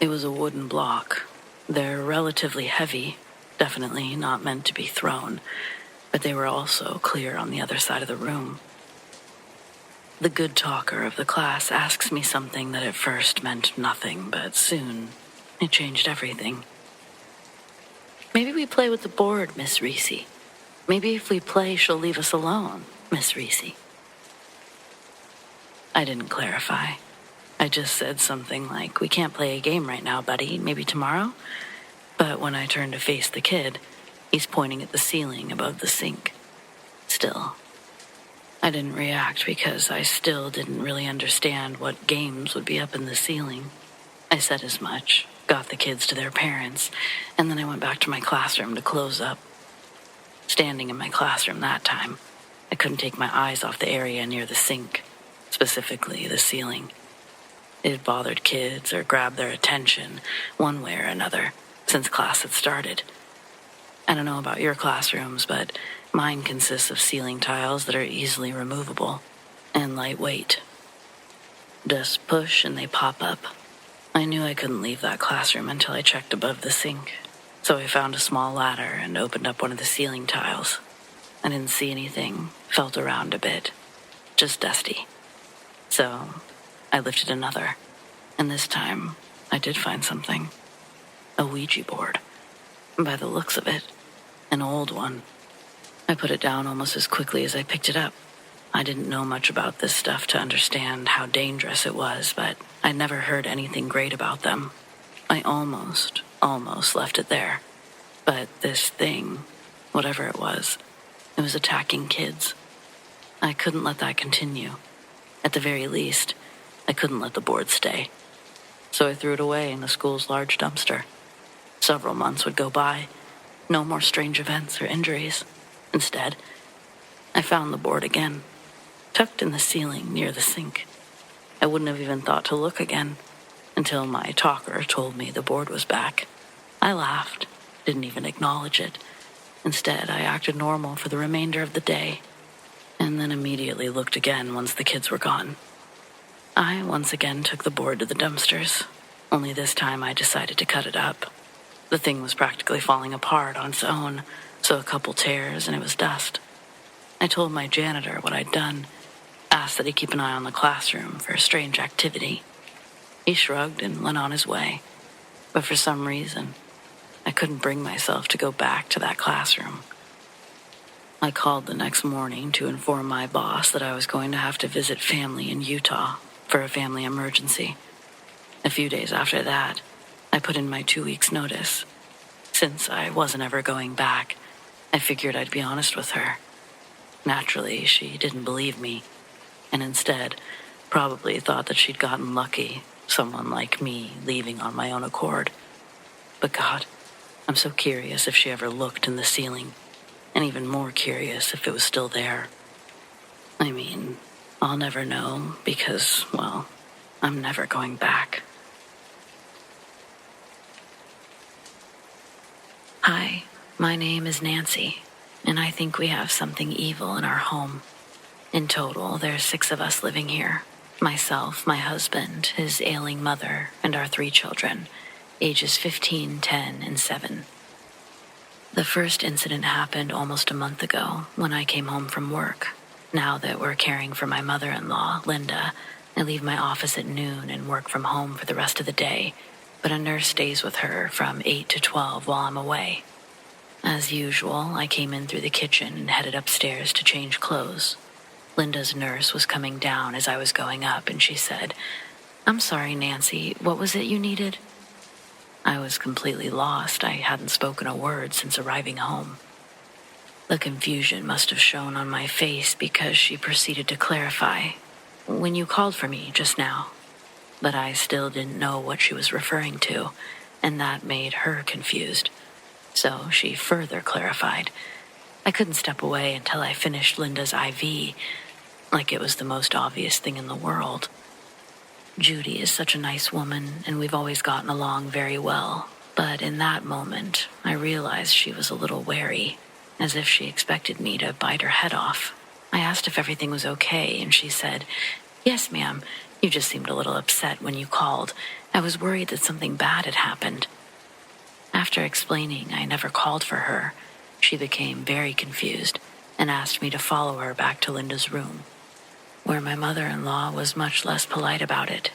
It was a wooden block. They're relatively heavy, definitely not meant to be thrown, but they were also clear on the other side of the room. The good talker of the class asks me something that at first meant nothing, but soon it changed everything. Maybe we play with the board, Miss Reese. Maybe if we play, she'll leave us alone, Miss Reese. I didn't clarify. I just said something like, we can't play a game right now, buddy, maybe tomorrow? But when I turned to face the kid, he's pointing at the ceiling above the sink. Still, I didn't react because I still didn't really understand what games would be up in the ceiling. I said as much, got the kids to their parents, and then I went back to my classroom to close up. Standing in my classroom that time, I couldn't take my eyes off the area near the sink, specifically the ceiling. It had bothered kids or grabbed their attention one way or another since class had started. I don't know about your classrooms, but mine consists of ceiling tiles that are easily removable and lightweight. Just push and they pop up. I knew I couldn't leave that classroom until I checked above the sink, so I found a small ladder and opened up one of the ceiling tiles. I didn't see anything, felt around a bit, just dusty. So I lifted another, and this time I did find something. A Ouija board. By the looks of it, an old one. I put it down almost as quickly as I picked it up. I didn't know much about this stuff to understand how dangerous it was, but I'd never heard anything great about them. I almost left it there. But this thing, whatever it was attacking kids. I couldn't let that continue. At the very least, I couldn't let the board stay. So I threw it away in the school's large dumpster. Several months would go by. No more strange events or injuries. Instead, I found the board again, tucked in the ceiling near the sink. I wouldn't have even thought to look again until my talker told me the board was back. I laughed, didn't even acknowledge it. Instead, I acted normal for the remainder of the day, and then immediately looked again once the kids were gone. I once again took the board to the dumpsters, only this time I decided to cut it up. The thing was practically falling apart on its own, so a couple tears and it was dust. I told my janitor what I'd done, asked that he keep an eye on the classroom for a strange activity. He shrugged and went on his way, but for some reason, I couldn't bring myself to go back to that classroom. I called the next morning to inform my boss that I was going to have to visit family in Utah for a family emergency. A few days after that, I put in my 2 weeks' notice. Since I wasn't ever going back, I figured I'd be honest with her. Naturally, she didn't believe me, and instead probably thought that she'd gotten lucky, someone like me leaving on my own accord. But God, I'm so curious if she ever looked in the ceiling, and even more curious if it was still there. I mean, I'll never know because, well, I'm never going back. Hi, my name is Nancy, and I think we have something evil in our home. In total, there's 6 of us living here. Myself, my husband, his ailing mother, and our 3 children, ages 15, 10, and 7. The first incident happened almost a month ago when I came home from work. Now that we're caring for my mother-in-law, Linda, I leave my office at noon and work from home for the rest of the day, but a nurse stays with her from 8 to 12 while I'm away. As usual, I came in through the kitchen and headed upstairs to change clothes. Linda's nurse was coming down as I was going up, and she said, "I'm sorry, Nancy, what was it you needed?" I was completely lost. I hadn't spoken a word since arriving home. The confusion must have shown on my face because she proceeded to clarify, "When you called for me just now." But I still didn't know what she was referring to, and that made her confused. So she further clarified. I couldn't step away until I finished Linda's IV, like it was the most obvious thing in the world. Judy is such a nice woman, and we've always gotten along very well. But in that moment, I realized she was a little wary, as if she expected me to bite her head off. I asked if everything was okay, and she said, "Yes, ma'am. You just seemed a little upset when you called. I was worried that something bad had happened." After explaining I never called for her, she became very confused and asked me to follow her back to Linda's room. where my mother-in-law was much less polite about it.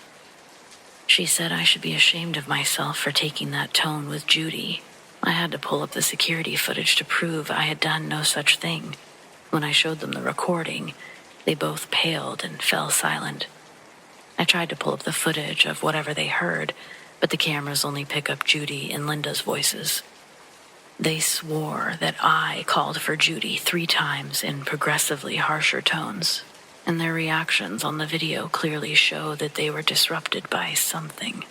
She said I should be ashamed of myself for taking that tone with Judy. I had to pull up the security footage to prove I had done no such thing. When I showed them the recording, they both paled and fell silent. I tried to pull up the footage of whatever they heard, but the cameras only pick up Judy and Linda's voices. They swore that I called for Judy 3 times in progressively harsher tones, and their reactions on the video clearly show that they were disrupted by something.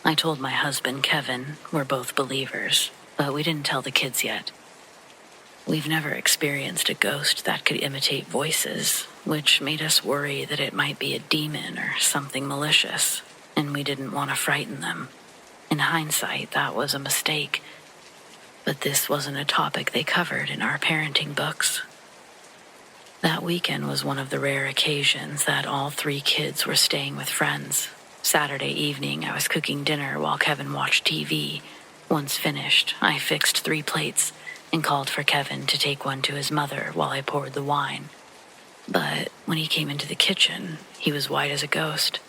I told my husband, Kevin, we're both believers, but we didn't tell the kids yet. We've never experienced a ghost that could imitate voices, which made us worry that it might be a demon or something malicious, and we didn't want to frighten them. In hindsight, that was a mistake, but this wasn't a topic they covered in our parenting books. That weekend was one of the rare occasions that all 3 kids were staying with friends. Saturday evening, I was cooking dinner while Kevin watched TV. Once finished, I fixed 3 plates and called for Kevin to take one to his mother while I poured the wine. But when he came into the kitchen, he was white as a ghost.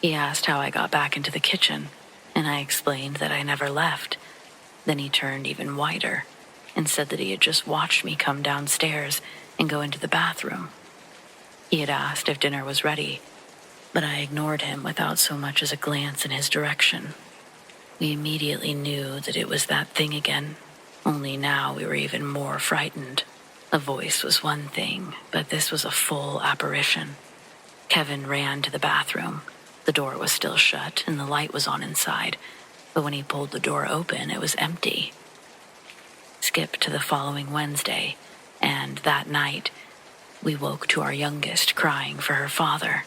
He asked how I got back into the kitchen, and I explained that I never left. Then he turned even whiter and said that he had just watched me come downstairs and go into the bathroom. He had asked if dinner was ready, but I ignored him without so much as a glance in his direction. We immediately knew that it was that thing again, only now we were even more frightened. A voice was one thing, but this was a full apparition. Kevin ran to the bathroom. The door was still shut and the light was on inside, but when he pulled the door open, it was empty. Skip to the following Wednesday, and that night, we woke to our youngest crying for her father.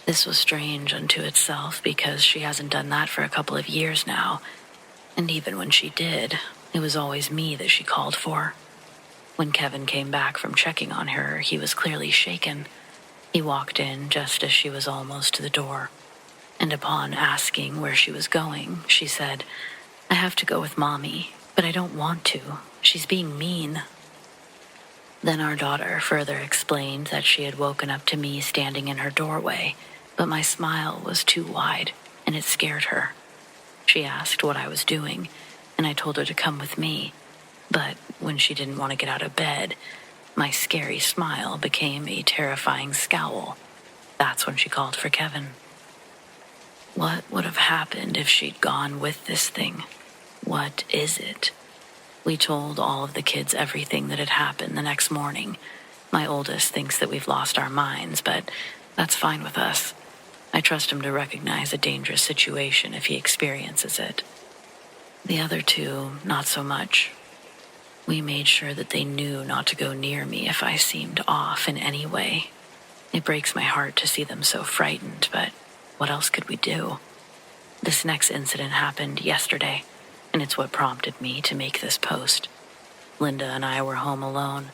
This was strange unto itself because she hasn't done that for a couple of years now, and even when she did, it was always me that she called for. When Kevin came back from checking on her, he was clearly shaken. He walked in just as she was almost to the door, and upon asking where she was going, she said, "I have to go with Mommy, but I don't want to. She's being mean." Then our daughter further explained that she had woken up to me standing in her doorway, but my smile was too wide, and it scared her. She asked what I was doing, and I told her to come with me. But when she didn't want to get out of bed, my scary smile became a terrifying scowl. That's when she called for Kevin. What would have happened if she'd gone with this thing? What is it? We told all of the kids everything that had happened the next morning. My oldest thinks that we've lost our minds, but that's fine with us. I trust him to recognize a dangerous situation if he experiences it. The other 2, not so much. We made sure that they knew not to go near me if I seemed off in any way. It breaks my heart to see them so frightened, but what else could we do? This next incident happened yesterday, and it's what prompted me to make this post. Linda and I were home alone,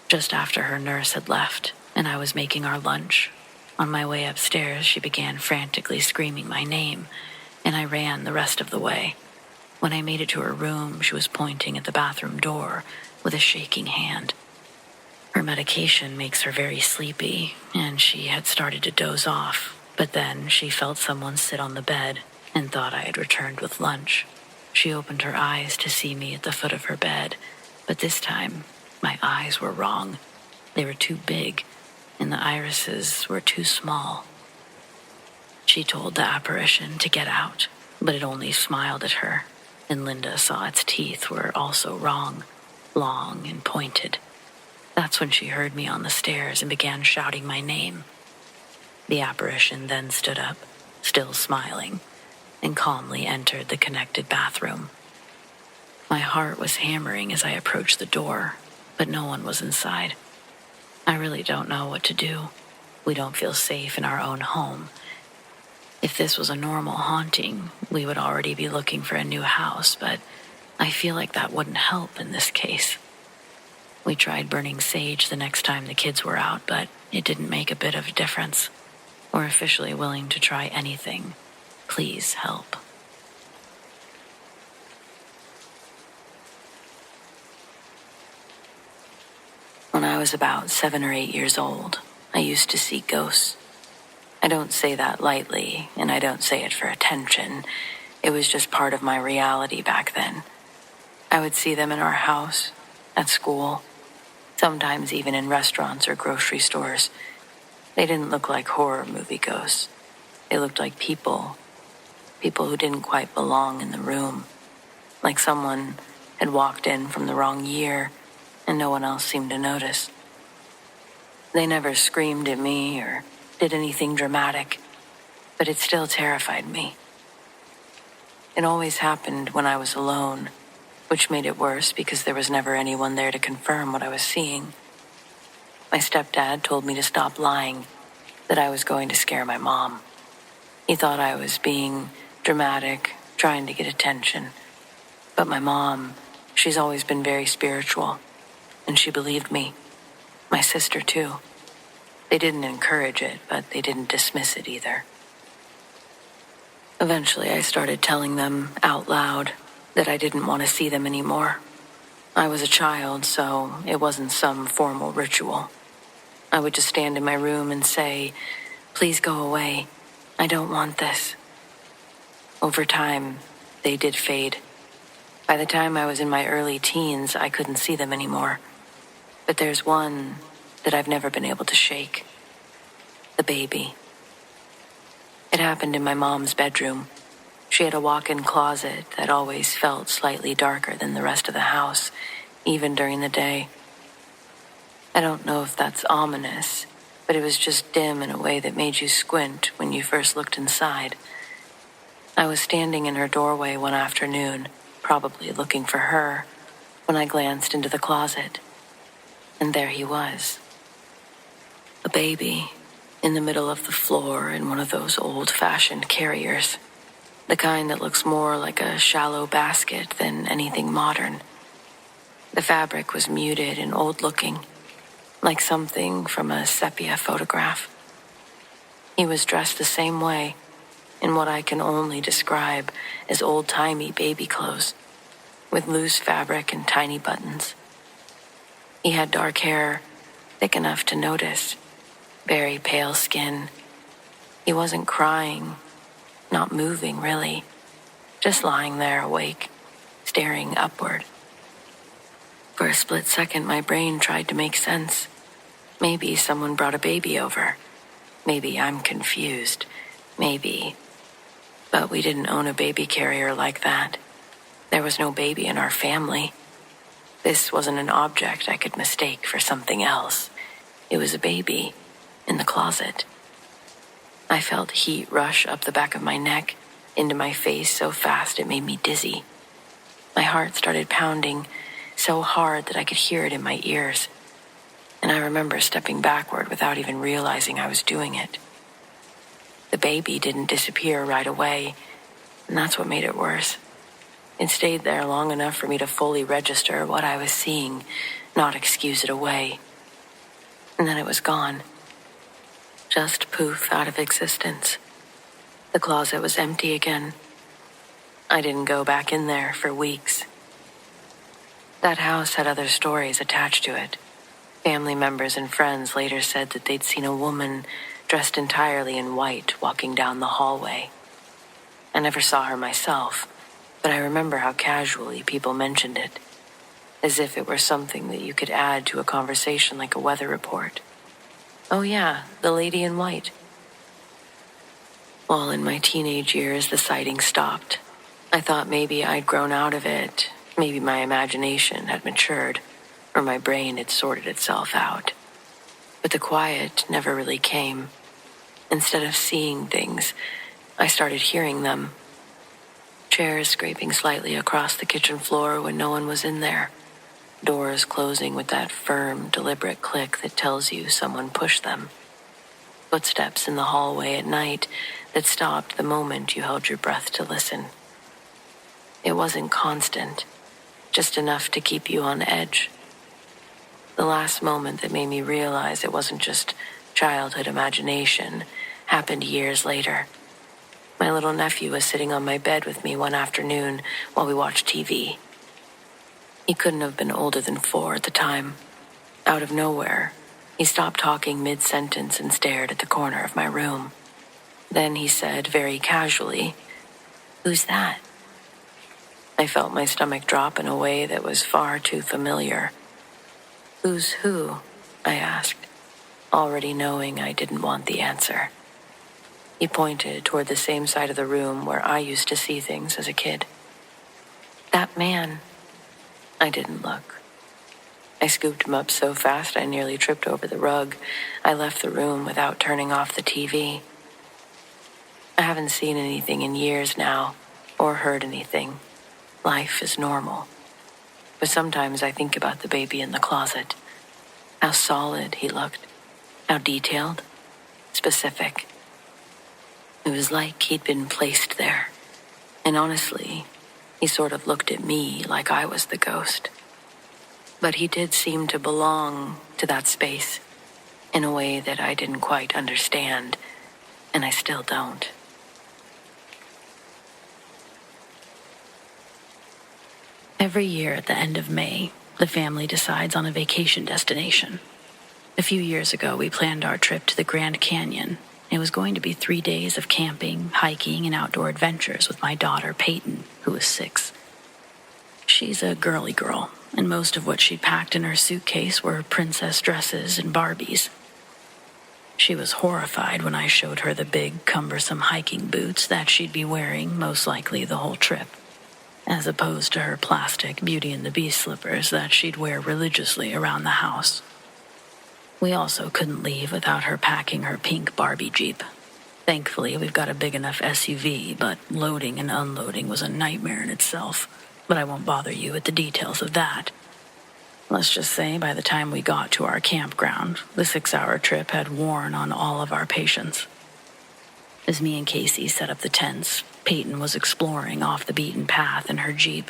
just after her nurse had left, and I was making our lunch. On my way upstairs, she began frantically screaming my name, and I ran the rest of the way. When I made it to her room, she was pointing at the bathroom door with a shaking hand. Her medication makes her very sleepy, and she had started to doze off, but then she felt someone sit on the bed and thought I had returned with lunch. She opened her eyes to see me at the foot of her bed, but this time, my eyes were wrong. They were too big, and the irises were too small. She told the apparition to get out, but it only smiled at her, and Linda saw its teeth were also wrong, long and pointed. That's when she heard me on the stairs and began shouting my name. The apparition then stood up, still smiling, and calmly entered the connected bathroom. My heart was hammering as I approached the door, but no one was inside. I really don't know what to do. We don't feel safe in our own home. If this was a normal haunting, we would already be looking for a new house, but I feel like that wouldn't help in this case. We tried burning sage the next time the kids were out, but it didn't make a bit of a difference. We're officially willing to try anything. Please help. When I was about 7 or 8 years old, I used to see ghosts. I don't say that lightly, and I don't say it for attention. It was just part of my reality back then. I would see them in our house, at school, sometimes even in restaurants or grocery stores. They didn't look like horror movie ghosts. They looked like people who didn't quite belong in the room, like someone had walked in from the wrong year and no one else seemed to notice. They never screamed at me or did anything dramatic, but it still terrified me. It always happened when I was alone, which made it worse because there was never anyone there to confirm what I was seeing. My stepdad told me to stop lying, that I was going to scare my mom. He thought I was being dramatic, trying to get attention. But my mom, she's always been very spiritual, and she believed me. My sister, too. They didn't encourage it, but they didn't dismiss it either. Eventually, I started telling them out loud that I didn't want to see them anymore. I was a child, so it wasn't some formal ritual. I would just stand in my room and say, "Please go away. I don't want this." Over time, they did fade. By the time I was in my early teens, I couldn't see them anymore. But there's one that I've never been able to shake. The baby. It happened in my mom's bedroom. She had a walk-in closet that always felt slightly darker than the rest of the house, even during the day. I don't know if that's ominous, but it was just dim in a way that made you squint when you first looked inside. I was standing in her doorway one afternoon, probably looking for her, when I glanced into the closet. And there he was. A baby, in the middle of the floor in one of those old-fashioned carriers. The kind that looks more like a shallow basket than anything modern. The fabric was muted and old-looking, like something from a sepia photograph. He was dressed the same way, in what I can only describe as old-timey baby clothes, with loose fabric and tiny buttons. He had dark hair, thick enough to notice, very pale skin. He wasn't crying, not moving really, just lying there awake, staring upward. For a split second, my brain tried to make sense. Maybe someone brought a baby over. Maybe I'm confused. Maybe. But we didn't own a baby carrier like that. There was no baby in our family. This wasn't an object I could mistake for something else. It was a baby in the closet. I felt heat rush up the back of my neck, into my face so fast it made me dizzy. My heart started pounding so hard that I could hear it in my ears. And I remember stepping backward without even realizing I was doing it. The baby didn't disappear right away, and that's what made it worse. It stayed there long enough for me to fully register what I was seeing, not excuse it away. And then it was gone. Just poof out of existence. The closet was empty again. I didn't go back in there for weeks. That house had other stories attached to it. Family members and friends later said that they'd seen a woman dressed entirely in white walking down the hallway. I never saw her myself, but I remember how casually people mentioned it, as if it were something that you could add to a conversation like a weather report. Oh yeah, the lady in white. Well, in my teenage years, the sighting stopped. I thought maybe I'd grown out of it, maybe my imagination had matured, or my brain had sorted itself out. But the quiet never really came. Instead of seeing things, I started hearing them. Chairs scraping slightly across the kitchen floor when no one was in there. Doors closing with that firm, deliberate click that tells you someone pushed them. Footsteps in the hallway at night that stopped the moment you held your breath to listen. It wasn't constant, just enough to keep you on edge. The last moment that made me realize it wasn't just childhood imagination happened years later. My little nephew was sitting on my bed with me one afternoon while we watched TV. He couldn't have been older than 4 at the time. Out of nowhere, He stopped talking mid-sentence and stared at the corner of my room. Then he said very casually, "Who's that?" I felt my stomach drop in a way that was far too familiar. "Who's who?" I asked, already knowing I didn't want the answer. He pointed toward the same side of the room where I used to see things as a kid. "That man." I didn't look. I scooped him up so fast I nearly tripped over the rug. I left the room without turning off the TV. I haven't seen anything in years now, or heard anything. Life is normal. But sometimes I think about the baby in the closet. How solid he looked. How detailed. Specific. It was like he'd been placed there. And honestly, he sort of looked at me like I was the ghost. But he did seem to belong to that space in a way that I didn't quite understand, and I still don't. Every year at the end of May, the family decides on a vacation destination. A few years ago, we planned our trip to the Grand Canyon. It was going to be 3 days of camping, hiking, and outdoor adventures with my daughter, Peyton, who was 6. She's a girly girl, and most of what she'd packed in her suitcase were princess dresses and Barbies. She was horrified when I showed her the big, cumbersome hiking boots that she'd be wearing most likely the whole trip, as opposed to her plastic Beauty and the Beast slippers that she'd wear religiously around the house. We also couldn't leave without her packing her pink Barbie Jeep. Thankfully, we've got a big enough SUV, but loading and unloading was a nightmare in itself. But I won't bother you with the details of that. Let's just say by the time we got to our campground, the 6-hour trip had worn on all of our patience. As me and Casey set up the tents, Peyton was exploring off the beaten path in her Jeep.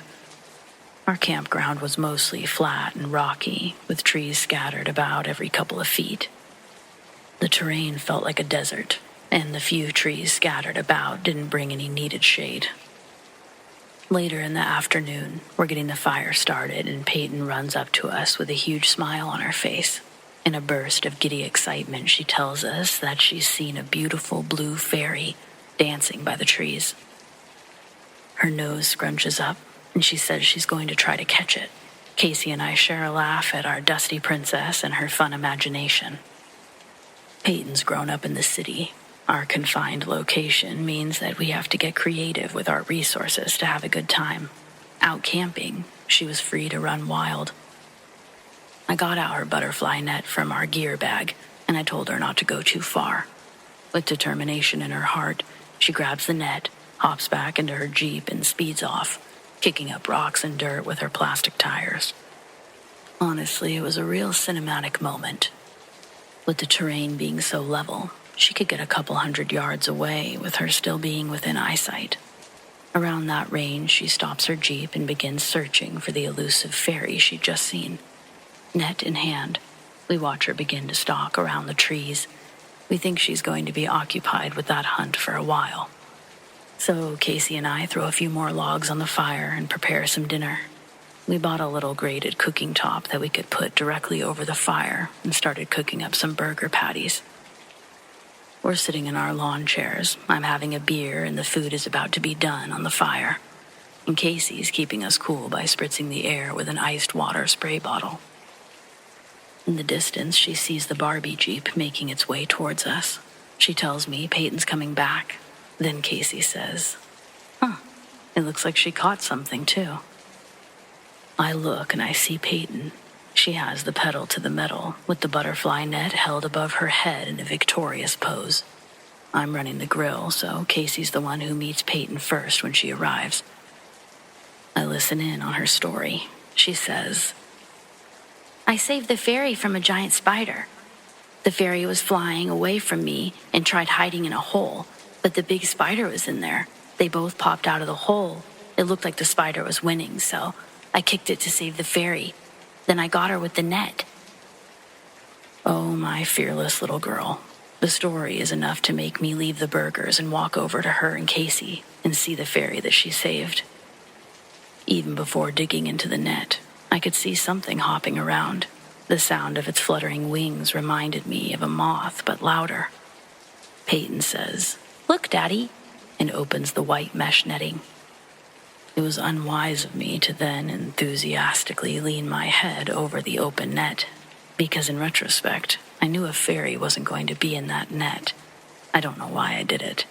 Our campground was mostly flat and rocky, with trees scattered about every couple of feet. The terrain felt like a desert, and the few trees scattered about didn't bring any needed shade. Later in the afternoon, we're getting the fire started, and Peyton runs up to us with a huge smile on her face. In a burst of giddy excitement, she tells us that she's seen a beautiful blue fairy dancing by the trees. Her nose scrunches up, and she says she's going to try to catch it. Casey and I share a laugh at our dusty princess and her fun imagination. Peyton's grown up in the city. Our confined location means that we have to get creative with our resources to have a good time. Out camping, she was free to run wild. I got out her butterfly net from our gear bag, and I told her not to go too far. With determination in her heart, she grabs the net, hops back into her Jeep, and speeds off, kicking up rocks and dirt with her plastic tires. Honestly, it was a real cinematic moment. With the terrain being so level, she could get a couple 100 yards away with her still being within eyesight. Around that range, she stops her Jeep and begins searching for the elusive fairy she'd just seen. Net in hand, we watch her begin to stalk around the trees. We think she's going to be occupied with that hunt for a while. So Casey and I throw a few more logs on the fire and prepare some dinner. We bought a little grated cooking top that we could put directly over the fire and started cooking up some burger patties. We're sitting in our lawn chairs. I'm having a beer, and the food is about to be done on the fire. And Casey's keeping us cool by spritzing the air with an iced water spray bottle. In the distance, she sees the Barbie Jeep making its way towards us. She tells me Peyton's coming back. Then Casey says, it looks like she caught something too. I look and I see Peyton. She has the pedal to the metal, with the butterfly net held above her head in a victorious pose. I'm running the grill, so Casey's the one who meets Peyton first when she arrives. I listen in on her story. She says, "I saved the fairy from a giant spider. The fairy was flying away from me and tried hiding in a hole, but the big spider was in there. They both popped out of the hole. It looked like the spider was winning, so I kicked it to save the fairy. Then I got her with the net." Oh, my fearless little girl. The story is enough to make me leave the burgers and walk over to her and Casey and see the fairy that she saved. Even before digging into the net, I could see something hopping around. The sound of its fluttering wings reminded me of a moth, but louder. Peyton says, "Look, Daddy," and opens the white mesh netting. It was unwise of me to then enthusiastically lean my head over the open net, because in retrospect, I knew a fairy wasn't going to be in that net. I don't know why I did it.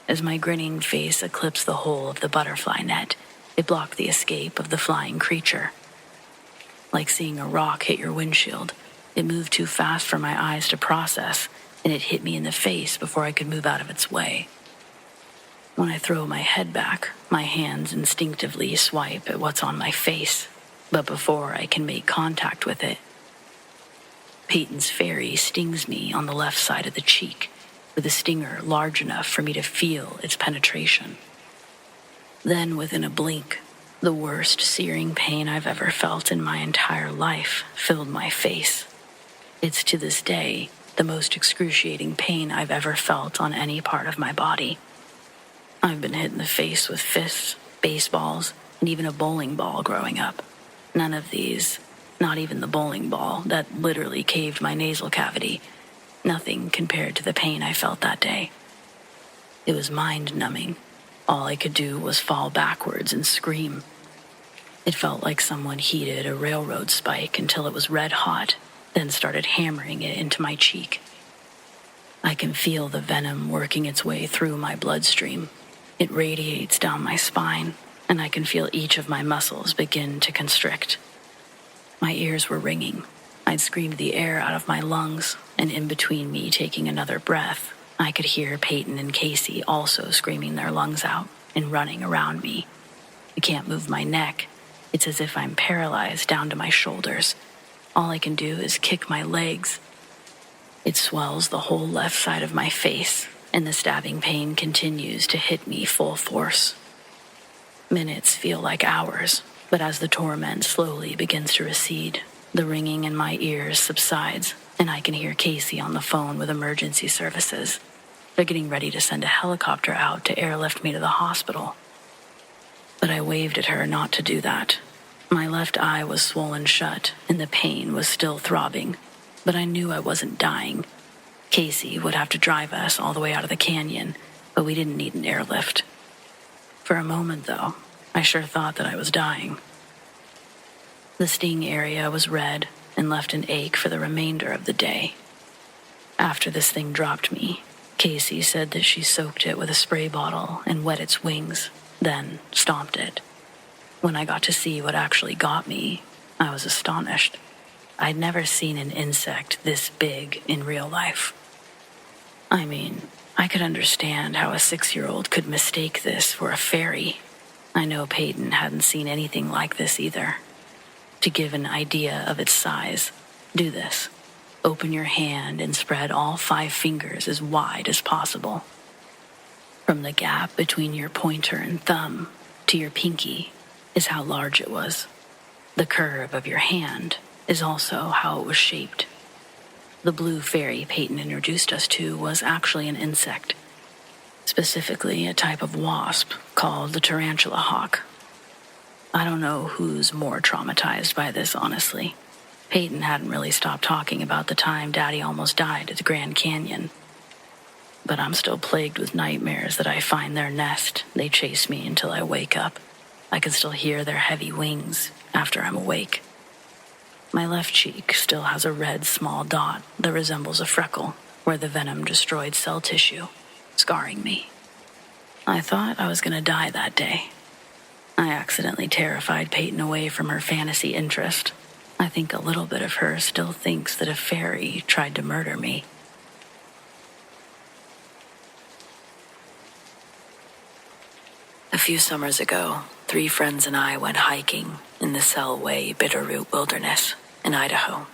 As my grinning face eclipsed the hole of the butterfly net, it blocked the escape of the flying creature. Like seeing a rock hit your windshield, it moved too fast for my eyes to process, and it hit me in the face before I could move out of its way. When I throw my head back, my hands instinctively swipe at what's on my face, but before I can make contact with it, Peyton's fairy stings me on the left side of the cheek, with a stinger large enough for me to feel its penetration. Then, within a blink, the worst searing pain I've ever felt in my entire life filled my face. It's to this day the most excruciating pain I've ever felt on any part of my body. I've been hit in the face with fists, baseballs, and even a bowling ball growing up. None of these, not even the bowling ball that literally caved my nasal cavity, nothing compared to the pain I felt that day. It was mind-numbing. All I could do was fall backwards and scream. It felt like someone heated a railroad spike until it was red hot, then started hammering it into my cheek. I can feel the venom working its way through my bloodstream. It radiates down my spine, and I can feel each of my muscles begin to constrict. My ears were ringing. I'd screamed the air out of my lungs, and in between me taking another breath, I could hear Peyton and Casey also screaming their lungs out and running around me. I can't move my neck. It's as if I'm paralyzed down to my shoulders. All I can do is kick my legs. It swells the whole left side of my face, and the stabbing pain continues to hit me full force. Minutes feel like hours, but as the torment slowly begins to recede, the ringing in my ears subsides, and I can hear Casey on the phone with emergency services. They're getting ready to send a helicopter out to airlift me to the hospital. But I waved at her not to do that. My left eye was swollen shut, and the pain was still throbbing, but I knew I wasn't dying. Casey would have to drive us all the way out of the canyon, but we didn't need an airlift. For a moment, though, I sure thought that I was dying. The sting area was red and left an ache for the remainder of the day. After this thing dropped me, Casey said that she soaked it with a spray bottle and wet its wings, then stomped it. When I got to see what actually got me, I was astonished. I'd never seen an insect this big in real life. I mean, I could understand how a 6-year-old could mistake this for a fairy. I know Peyton hadn't seen anything like this either. To give an idea of its size, do this. Open your hand and spread all 5 fingers as wide as possible. From the gap between your pointer and thumb to your pinky is how large it was. The curve of your hand is also how it was shaped. The blue fairy Peyton introduced us to was actually an insect, specifically a type of wasp called the tarantula hawk. I don't know who's more traumatized by this, honestly. Peyton hadn't really stopped talking about the time Daddy almost died at the Grand Canyon. But I'm still plagued with nightmares that I find their nest. They chase me until I wake up. I can still hear their heavy wings after I'm awake. My left cheek still has a red small dot that resembles a freckle where the venom destroyed cell tissue, scarring me. I thought I was going to die that day. I accidentally terrified Peyton away from her fantasy interest. I think a little bit of her still thinks that a fairy tried to murder me. A few summers ago, 3 friends and I went hiking in the Selway Bitterroot Wilderness in Idaho.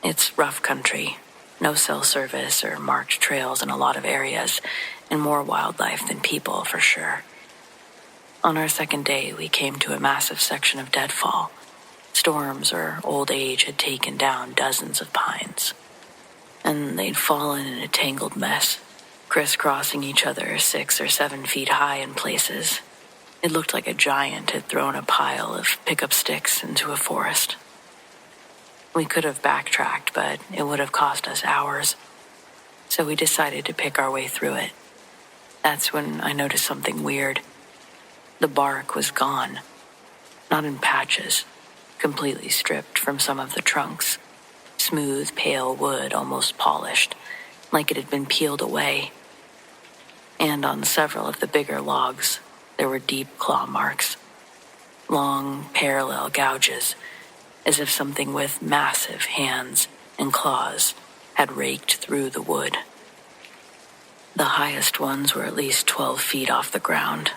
It's rough country, no cell service or marked trails in a lot of areas, and more wildlife than people for sure. On our second day, we came to a massive section of deadfall. Storms or old age had taken down dozens of pines, and they'd fallen in a tangled mess, crisscrossing each other 6 or 7 feet high in places. It looked like a giant had thrown a pile of pickup sticks into a forest. We could have backtracked, but it would have cost us hours. So we decided to pick our way through it. That's when I noticed something weird. The bark was gone. Not in patches, completely stripped from some of the trunks. Smooth, pale wood, almost polished, like it had been peeled away. And on several of the bigger logs, there were deep claw marks. Long, parallel gouges, as if something with massive hands and claws had raked through the wood. The highest ones were at least 12 feet off the ground.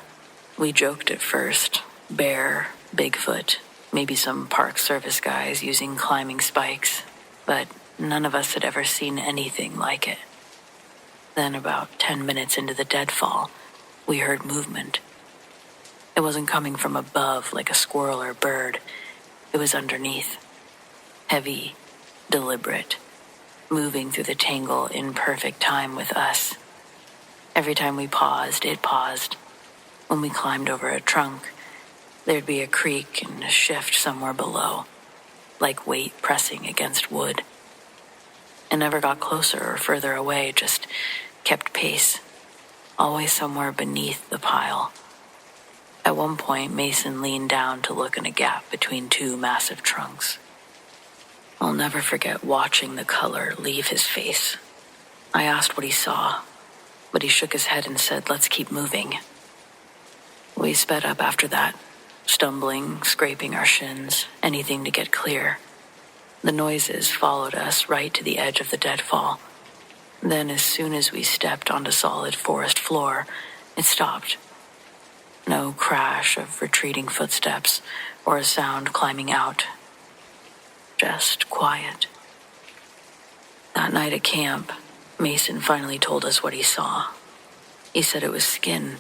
We joked at first, bear, Bigfoot, maybe some Park Service guys using climbing spikes, but none of us had ever seen anything like it. Then about 10 minutes into the deadfall, we heard movement. It wasn't coming from above like a squirrel or bird. It was underneath. Heavy, deliberate, moving through the tangle in perfect time with us. Every time we paused, it paused. When we climbed over a trunk, there'd be a creak and a shift somewhere below, like weight pressing against wood. It never got closer or further away, just kept pace, always somewhere beneath the pile. At one point, Mason leaned down to look in a gap between two massive trunks. I'll never forget watching the color leave his face. I asked what he saw, but he shook his head and said, "Let's keep moving." We sped up after that, stumbling, scraping our shins, anything to get clear. The noises followed us right to the edge of the deadfall. Then, as soon as we stepped onto solid forest floor, it stopped. No crash of retreating footsteps or a sound climbing out. Just quiet. That night at camp, Mason finally told us what he saw. He said it was skin.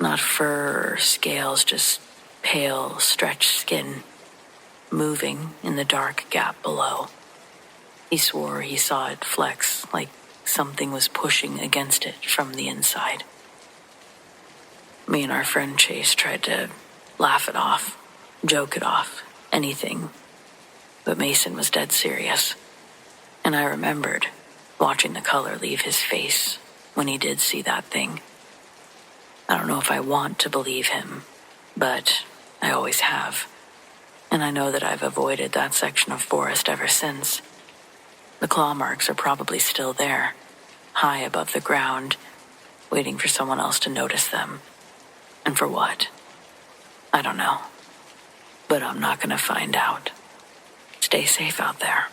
Not fur or scales, just pale, stretched skin, moving in the dark gap below. He swore he saw it flex, like something was pushing against it from the inside. Me and our friend Chase tried to laugh it off, joke it off, anything. But Mason was dead serious. And I remembered watching the color leave his face when he did see that thing. I don't know if I want to believe him, but I always have. And I know that I've avoided that section of forest ever since. The claw marks are probably still there, high above the ground, waiting for someone else to notice them. And for what? I don't know. But I'm not going to find out. Stay safe out there.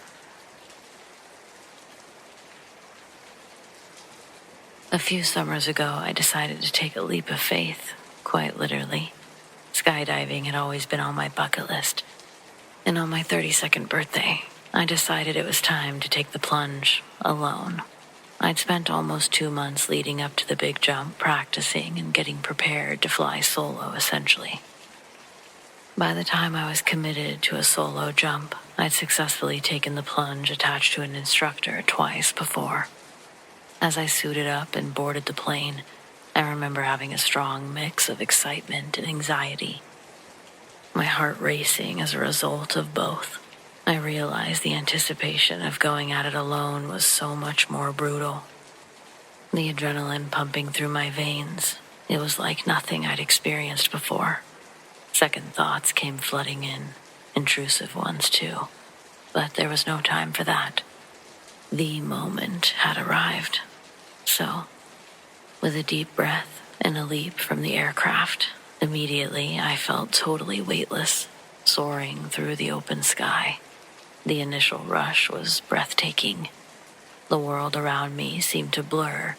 A few summers ago, I decided to take a leap of faith, quite literally. Skydiving had always been on my bucket list. And on my 32nd birthday, I decided it was time to take the plunge alone. I'd spent almost 2 months leading up to the big jump practicing and getting prepared to fly solo, essentially. By the time I was committed to a solo jump, I'd successfully taken the plunge attached to an instructor twice before. As I suited up and boarded the plane, I remember having a strong mix of excitement and anxiety. My heart racing as a result of both. I realized the anticipation of going at it alone was so much more brutal. The adrenaline pumping through my veins, it was like nothing I'd experienced before. Second thoughts came flooding in, intrusive ones too. But there was no time for that. The moment had arrived. So, with a deep breath and a leap from the aircraft, immediately I felt totally weightless, soaring through the open sky. The initial rush was breathtaking. The world around me seemed to blur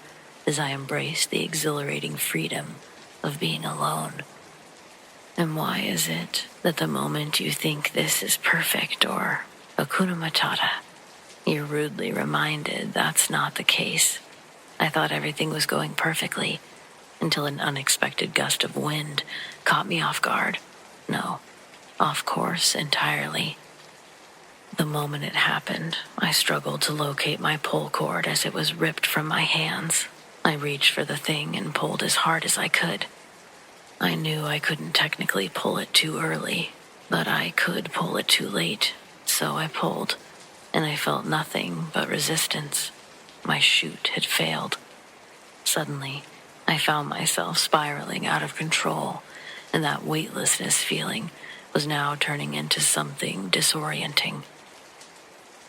as I embraced the exhilarating freedom of being alone. And why is it that the moment you think this is perfect or Hakuna Matata, you're rudely reminded that's not the case? I thought everything was going perfectly until an unexpected gust of wind caught me off guard. No, off course entirely. The moment it happened, I struggled to locate my pull cord as it was ripped from my hands. I reached for the thing and pulled as hard as I could. I knew I couldn't technically pull it too early, but I could pull it too late. So I pulled, and I felt nothing but resistance. My chute had failed. Suddenly, I found myself spiraling out of control, and that weightlessness feeling was now turning into something disorienting.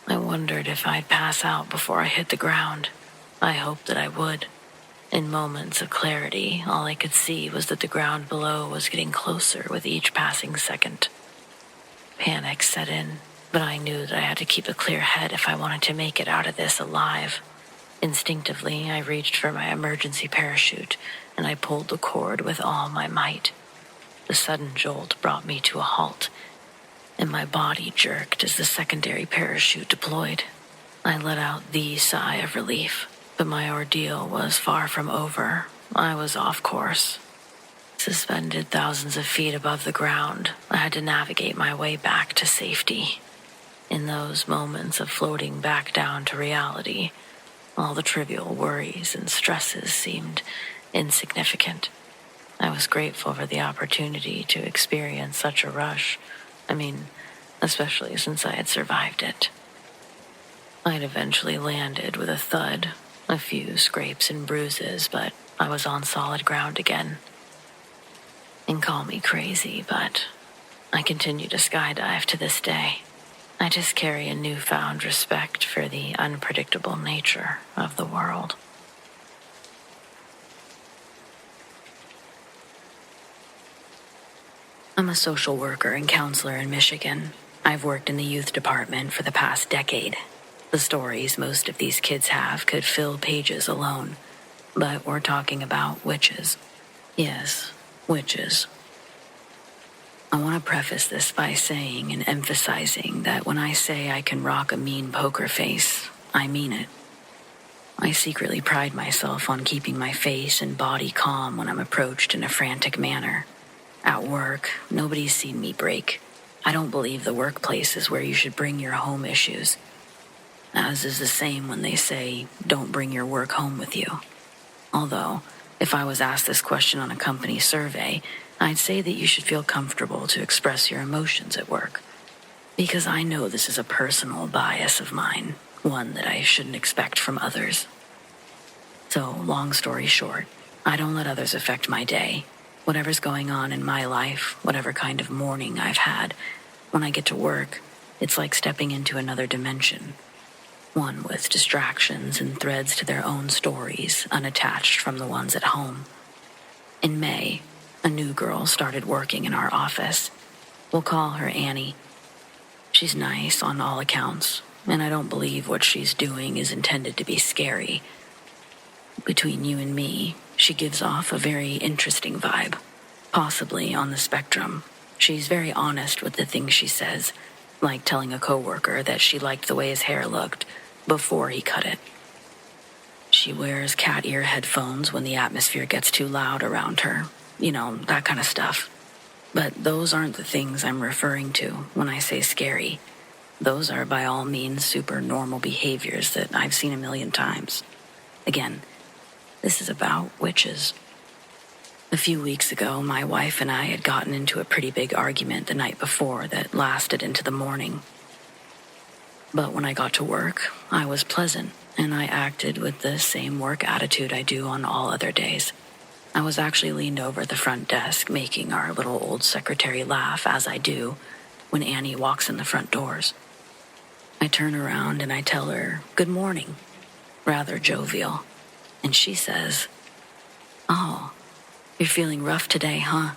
I wondered if I'd pass out before I hit the ground. I hoped that I would. In moments of clarity, all I could see was that the ground below was getting closer with each passing second. Panic set in, but I knew that I had to keep a clear head if I wanted to make it out of this alive. Instinctively, I reached for my emergency parachute, and I pulled the cord with all my might. The sudden jolt brought me to a halt, and my body jerked as the secondary parachute deployed. I let out the sigh of relief, but my ordeal was far from over. I was off course. Suspended thousands of feet above the ground, I had to navigate my way back to safety. In those moments of floating back down to reality, all the trivial worries and stresses seemed insignificant. I was grateful for the opportunity to experience such a rush. Especially since I had survived it. I'd eventually landed with a thud, a few scrapes and bruises, but I was on solid ground again. And call me crazy, but I continue to skydive to this day. I just carry a newfound respect for the unpredictable nature of the world. I'm a social worker and counselor in Michigan. I've worked in the youth department for the past decade. The stories most of these kids have could fill pages alone, but we're talking about witches. Yes, witches. I want to preface this by saying and emphasizing that when I say I can rock a mean poker face, I mean it. I secretly pride myself on keeping my face and body calm when I'm approached in a frantic manner. At work, nobody's seen me break. I don't believe the workplace is where you should bring your home issues. As is the same when they say, don't bring your work home with you. Although, if I was asked this question on a company survey, I'd say that you should feel comfortable to express your emotions at work. Because I know this is a personal bias of mine, one that I shouldn't expect from others. So, long story short, I don't let others affect my day. Whatever's going on in my life, whatever kind of morning I've had, when I get to work, it's like stepping into another dimension. One with distractions and threads to their own stories, unattached from the ones at home. In May, a new girl started working in our office. We'll call her Annie. She's nice on all accounts, and I don't believe what she's doing is intended to be scary. Between you and me, she gives off a very interesting vibe, possibly on the spectrum. She's very honest with the things she says, like telling a coworker that she liked the way his hair looked before he cut it. She wears cat ear headphones when the atmosphere gets too loud around her. That kind of stuff. But those aren't the things I'm referring to when I say scary. Those are by all means super normal behaviors that I've seen a million times. Again, this is about witches. A few weeks ago, my wife and I had gotten into a pretty big argument the night before that lasted into the morning. But when I got to work, I was pleasant, and I acted with the same work attitude I do on all other days. I was actually leaned over at the front desk, making our little old secretary laugh, as I do, when Annie walks in the front doors. I turn around and I tell her, "Good morning," rather jovial. And she says, "Oh, you're feeling rough today, huh?"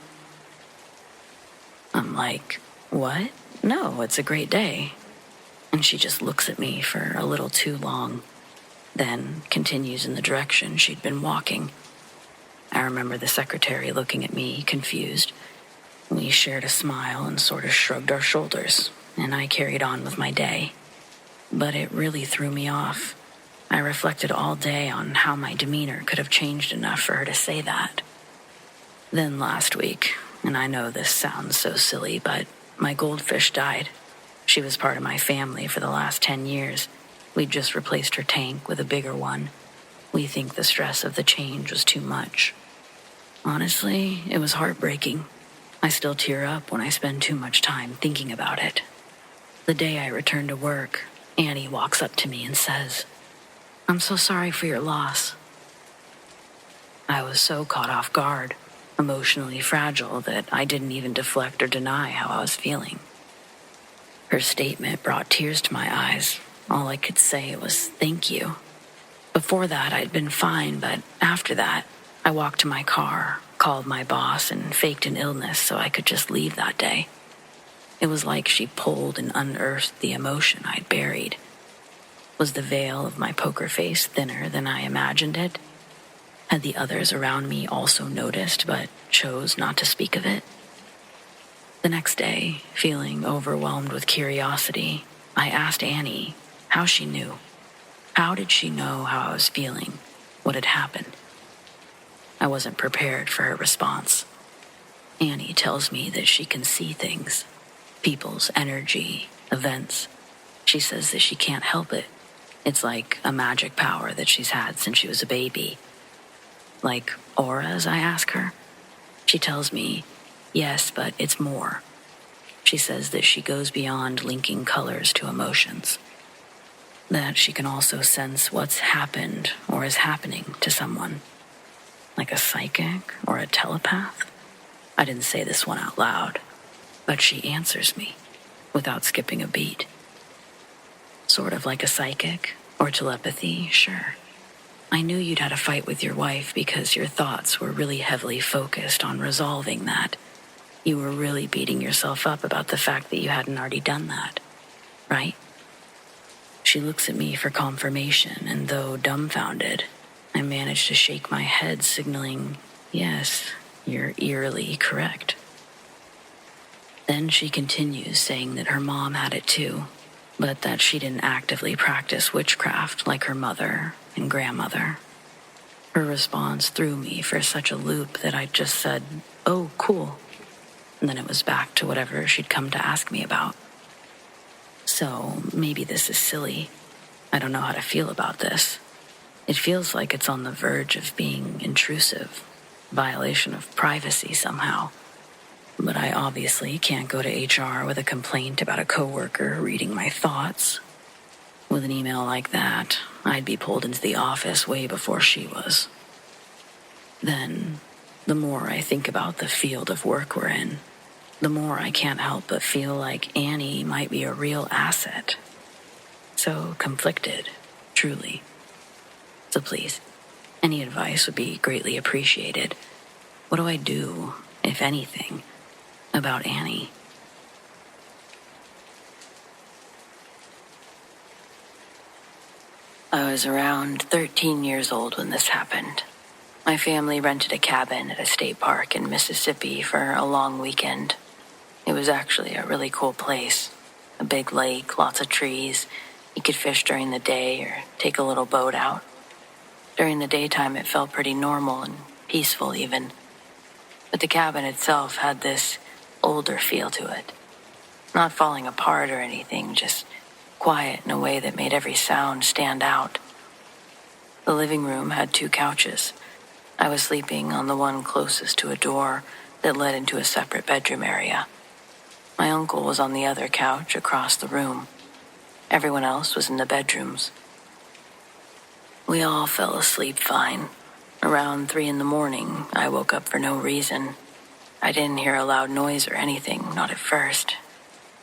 I'm like, "What? No, it's a great day." And she just looks at me for a little too long, then continues in the direction she'd been walking. I remember the secretary looking at me, confused. We shared a smile and sort of shrugged our shoulders, and I carried on with my day. But it really threw me off. I reflected all day on how my demeanor could have changed enough for her to say that. Then last week, and I know this sounds so silly, but my goldfish died. She was part of my family for the last 10 years. We'd just replaced her tank with a bigger one. We think the stress of the change was too much. Honestly, it was heartbreaking. I still tear up when I spend too much time thinking about it. The day I return to work, Annie walks up to me and says, "I'm so sorry for your loss." I was so caught off guard, emotionally fragile, that I didn't even deflect or deny how I was feeling. Her statement brought tears to my eyes. All I could say was, "Thank you." Before that, I'd been fine, but after that, I walked to my car, called my boss, and faked an illness so I could just leave that day. It was like she pulled and unearthed the emotion I'd buried. Was the veil of my poker face thinner than I imagined it? Had the others around me also noticed but chose not to speak of it? The next day, feeling overwhelmed with curiosity, I asked Annie how she knew. How did she know how I was feeling? What had happened? I wasn't prepared for her response. Annie tells me that she can see things, people's energy, events. She says that she can't help it. It's like a magic power that she's had since she was a baby. Like auras, I ask her. She tells me, yes, but it's more. She says that she goes beyond linking colors to emotions. That she can also sense what's happened or is happening to someone. Like a psychic or a telepath. I didn't say this one out loud, but she answers me without skipping a beat. Sort of like a psychic or telepathy, sure. I knew you'd had a fight with your wife because your thoughts were really heavily focused on resolving that. You were really beating yourself up about the fact that you hadn't already done that, right? She looks at me for confirmation, and though dumbfounded, I manage to shake my head, signaling, yes, you're eerily correct. Then she continues, saying that her mom had it too, but that she didn't actively practice witchcraft like her mother and grandmother. Her response threw me for such a loop that I just said, "Oh, cool." And then it was back to whatever she'd come to ask me about. So maybe this is silly. I don't know how to feel about this. It feels like it's on the verge of being intrusive, violation of privacy somehow. But I obviously can't go to HR with a complaint about a coworker reading my thoughts. With an email like that, I'd be pulled into the office way before she was. Then, the more I think about the field of work we're in, the more I can't help but feel like Annie might be a real asset. So conflicted, truly. So please, any advice would be greatly appreciated. What do I do, if anything, about Annie? I was around 13 years old when this happened. My family rented a cabin at a state park in Mississippi for a long weekend. It was actually a really cool place. A big lake, lots of trees. You could fish during the day or take a little boat out. During the daytime, it felt pretty normal and peaceful even. But the cabin itself had this older feel to it. Not falling apart or anything, just quiet in a way that made every sound stand out. The living room had 2 couches. I was sleeping on the one closest to a door that led into a separate bedroom area. My uncle was on the other couch across the room. Everyone else was in the bedrooms. We all fell asleep fine. Around 3 a.m, I woke up for no reason. I didn't hear a loud noise or anything, not at first.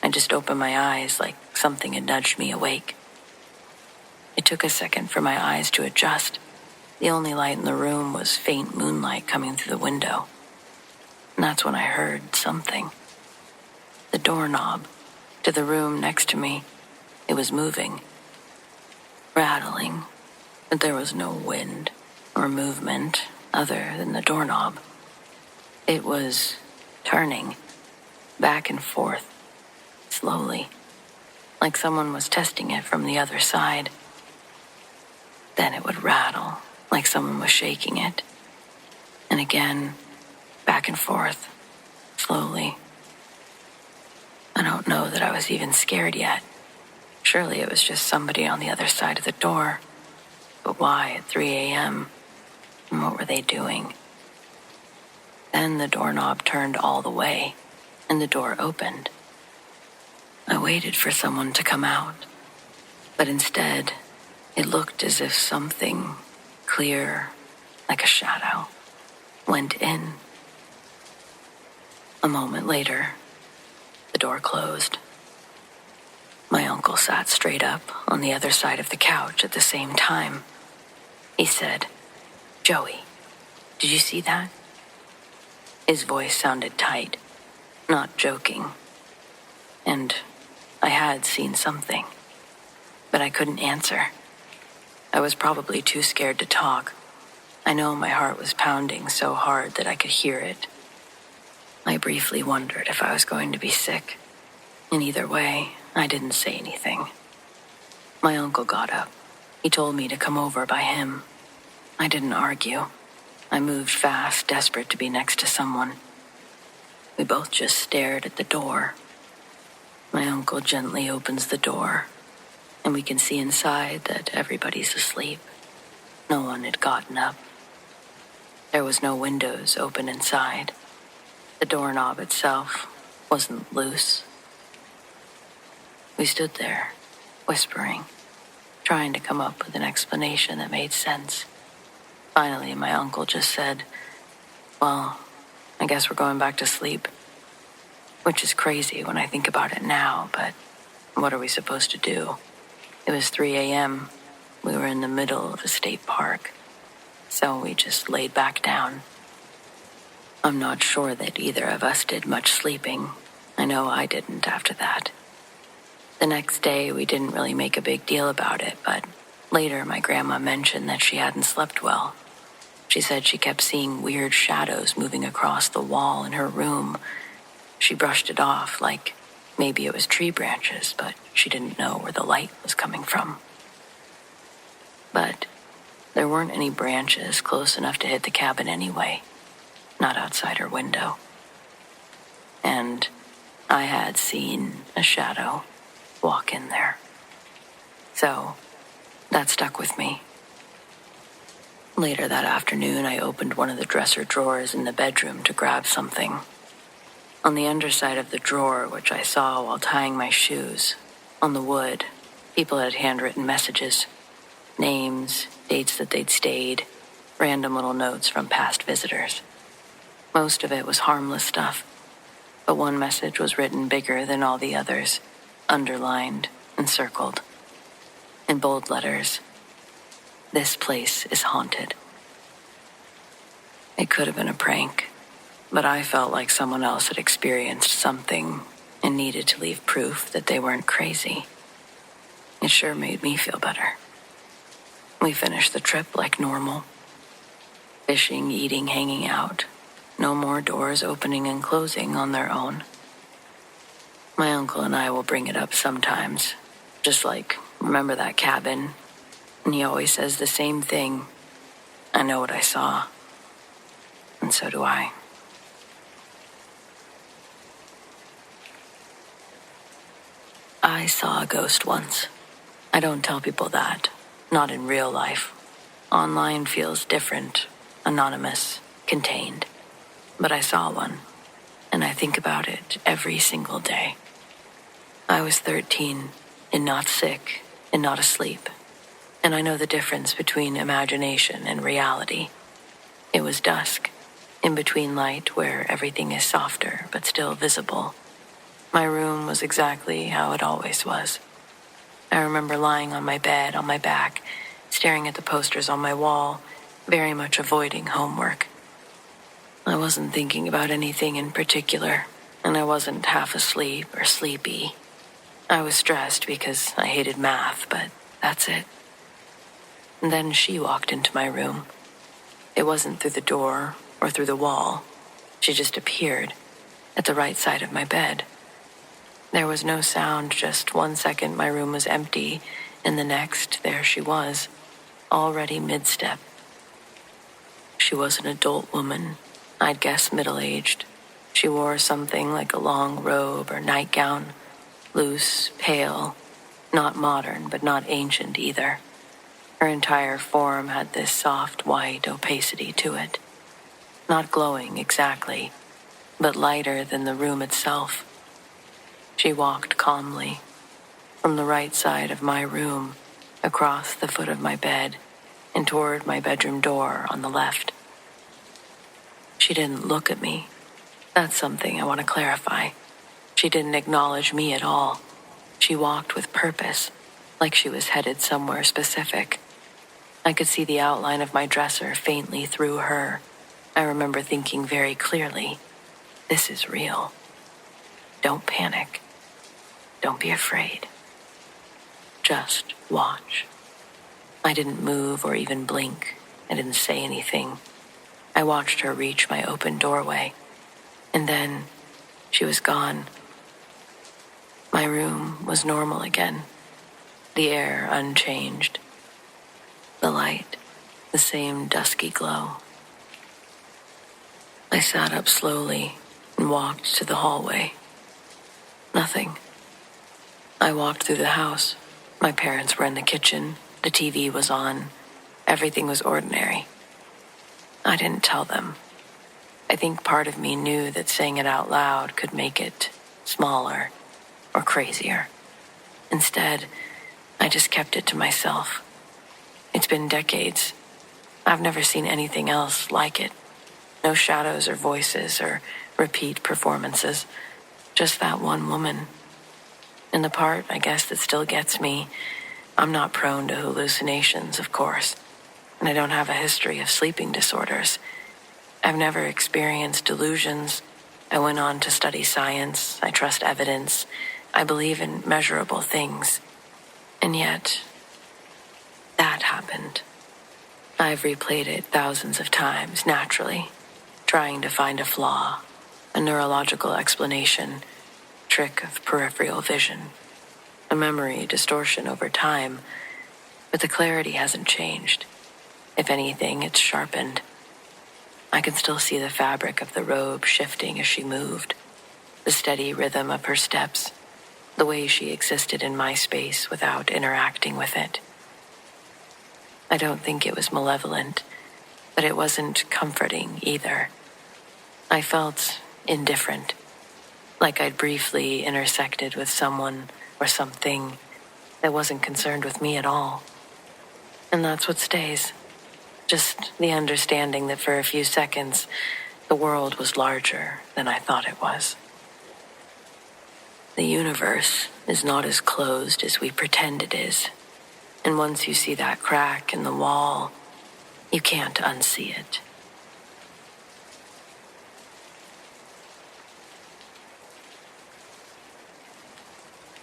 I just opened my eyes like something had nudged me awake. It took a second for my eyes to adjust. The only light in the room was faint moonlight coming through the window. And that's when I heard something. The doorknob to the room next to me. It was moving, rattling, but there was no wind or movement other than the doorknob. It was turning back and forth, slowly, like someone was testing it from the other side. Then it would rattle, like someone was shaking it. And again, back and forth, slowly. I don't know that I was even scared yet. Surely it was just somebody on the other side of the door. But why at 3 a.m.? And what were they doing? Then the doorknob turned all the way, and the door opened. I waited for someone to come out, but instead, it looked as if something clear, like a shadow, went in. A moment later, the door closed. My uncle sat straight up on the other side of the couch at the same time. He said, "Joey, did you see that?" His voice sounded tight, not joking. And I had seen something, but I couldn't answer. I was probably too scared to talk. I know my heart was pounding so hard that I could hear it. I briefly wondered if I was going to be sick. In either way, I didn't say anything. My uncle got up. He told me to come over by him. I didn't argue. I moved fast, desperate to be next to someone. We both just stared at the door. My uncle gently opens the door, and we can see inside that everybody's asleep. No one had gotten up. There was no windows open inside. The doorknob itself wasn't loose. We stood there, whispering, trying to come up with an explanation that made sense. Finally, my uncle just said, "Well, I guess we're going back to sleep." Which is crazy when I think about it now, but what are we supposed to do? It was 3 a.m. We were in the middle of a state park, so we just laid back down. I'm not sure that either of us did much sleeping. I know I didn't after that. The next day, we didn't really make a big deal about it, but later my grandma mentioned that she hadn't slept well. She said she kept seeing weird shadows moving across the wall in her room. She brushed it off like maybe it was tree branches, but she didn't know where the light was coming from. But there weren't any branches close enough to hit the cabin anyway, not outside her window. And I had seen a shadow walk in there. So that stuck with me. Later that afternoon, I opened one of the dresser drawers in the bedroom to grab something. On the underside of the drawer, which I saw while tying my shoes, on the wood, people had handwritten messages. Names, dates that they'd stayed, random little notes from past visitors. Most of it was harmless stuff, but one message was written bigger than all the others, underlined and circled. In bold letters, "This place is haunted." It could have been a prank, but I felt like someone else had experienced something and needed to leave proof that they weren't crazy. It sure made me feel better. We finished the trip like normal. Fishing, eating, hanging out. No more doors opening and closing on their own. My uncle and I will bring it up sometimes, just like, "Remember that cabin?" And he always says the same thing. I know what I saw. And so do I. I saw a ghost once. I don't tell people that. Not in real life. Online feels different, anonymous, contained. But I saw one, and I think about it every single day. I was 13, and not sick, and not asleep. And I know the difference between imagination and reality. It was dusk, in between light where everything is softer but still visible. My room was exactly how it always was. I remember lying on my bed, on my back, staring at the posters on my wall, very much avoiding homework. I wasn't thinking about anything in particular, and I wasn't half asleep or sleepy. I was stressed because I hated math, but that's it. And then she walked into my room. It wasn't through the door or through the wall. She just appeared at the right side of my bed. There was no sound, just 1 second my room was empty, and the next, there she was, already mid-step. She was an adult woman, I'd guess middle-aged. She wore something like a long robe or nightgown, loose, pale, not modern, but not ancient either. Her entire form had this soft white opacity to it. Not glowing exactly, but lighter than the room itself. She walked calmly from the right side of my room, across the foot of my bed, and toward my bedroom door on the left. She didn't look at me. That's something I want to clarify. She didn't acknowledge me at all. She walked with purpose, like she was headed somewhere specific. I could see the outline of my dresser faintly through her. I remember thinking very clearly, this is real. Don't panic. Don't be afraid. Just watch. I didn't move or even blink. I didn't say anything. I watched her reach my open doorway, and then she was gone. My room was normal again, the air unchanged, the light the same dusky glow. I sat up slowly and walked to the hallway. Nothing. I walked through the house. My parents were in the kitchen. The TV was on. Everything was ordinary. I didn't tell them. I think part of me knew that saying it out loud could make it smaller or crazier. Instead, I just kept it to myself. It's been decades. I've never seen anything else like it. No shadows or voices or repeat performances. Just that one woman. And the part, I guess, that still gets me, I'm not prone to hallucinations, of course. And I don't have a history of sleeping disorders. I've never experienced delusions. I went on to study science. I trust evidence. I believe in measurable things. And yet, that happened. I've replayed it thousands of times, naturally, trying to find a flaw, a neurological explanation, trick of peripheral vision, a memory distortion over time, but the clarity hasn't changed. If anything, it's sharpened. I can still see the fabric of the robe shifting as she moved, the steady rhythm of her steps, the way she existed in my space without interacting with it. I don't think it was malevolent, but it wasn't comforting either. I felt indifferent, like I'd briefly intersected with someone or something that wasn't concerned with me at all. And that's what stays. Just the understanding that for a few seconds, the world was larger than I thought it was. The universe is not as closed as we pretend it is. And once you see that crack in the wall, you can't unsee it.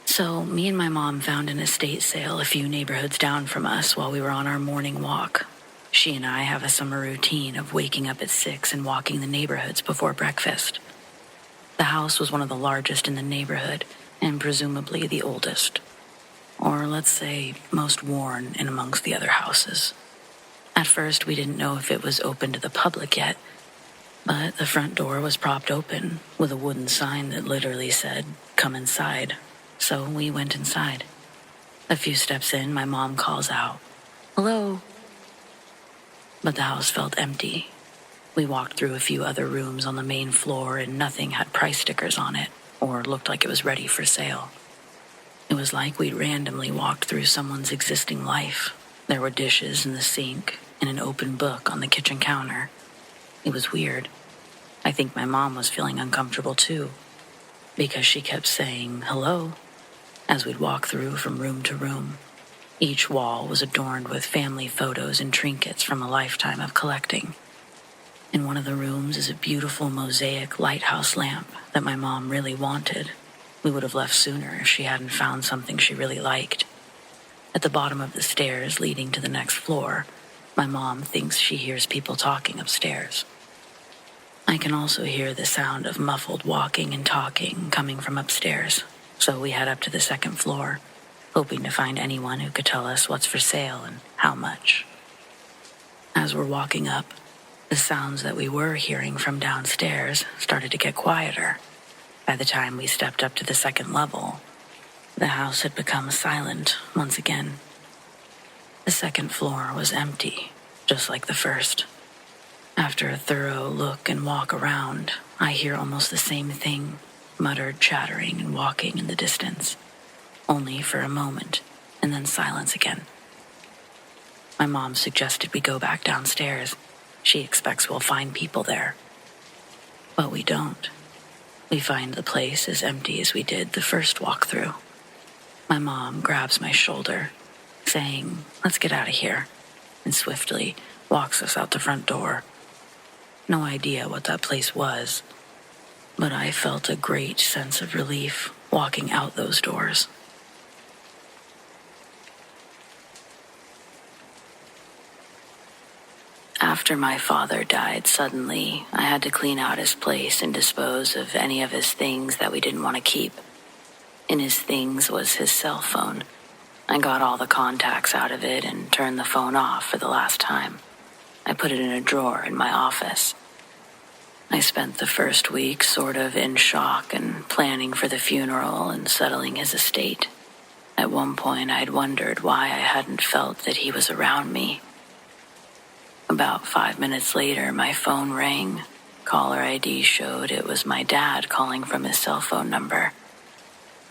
So, me and my mom found an estate sale a few neighborhoods down from us while we were on our morning walk. She and I have a summer routine of waking up at 6 and walking the neighborhoods before breakfast. The house was one of the largest in the neighborhood, and presumably the oldest. Or let's say, most worn in amongst the other houses. At first, we didn't know if it was open to the public yet, but the front door was propped open with a wooden sign that literally said, "Come inside." So we went inside. A few steps in, my mom calls out, "Hello." But the house felt empty. We walked through a few other rooms on the main floor and nothing had price stickers on it or looked like it was ready for sale. It was like we'd randomly walked through someone's existing life. There were dishes in the sink and an open book on the kitchen counter. It was weird. I think my mom was feeling uncomfortable too, because she kept saying hello as we'd walk through from room to room. Each wall was adorned with family photos and trinkets from a lifetime of collecting. In one of the rooms is a beautiful mosaic lighthouse lamp that my mom really wanted. We would have left sooner if she hadn't found something she really liked. At the bottom of the stairs leading to the next floor, my mom thinks she hears people talking upstairs. I can also hear the sound of muffled walking and talking coming from upstairs, so we head up to the second floor, hoping to find anyone who could tell us what's for sale and how much. As we're walking up, the sounds that we were hearing from downstairs started to get quieter. By the time we stepped up to the second level, the house had become silent once again. The second floor was empty, just like the first. After a thorough look and walk around, I hear almost the same thing, muttered chattering and walking in the distance, only for a moment, and then silence again. My mom suggested we go back downstairs. She expects we'll find people there. But we don't. We find the place as empty as we did the first walkthrough. My mom grabs my shoulder, saying, "Let's get out of here," and swiftly walks us out the front door. No idea what that place was, but I felt a great sense of relief walking out those doors. After my father died suddenly, I had to clean out his place and dispose of any of his things that we didn't want to keep. In his things was his cell phone. I got all the contacts out of it and turned the phone off for the last time. I put it in a drawer in my office. I spent the first week sort of in shock and planning for the funeral and settling his estate. At one point, I'd wondered why I hadn't felt that he was around me. About 5 minutes later, my phone rang. Caller ID showed it was my dad calling from his cell phone number.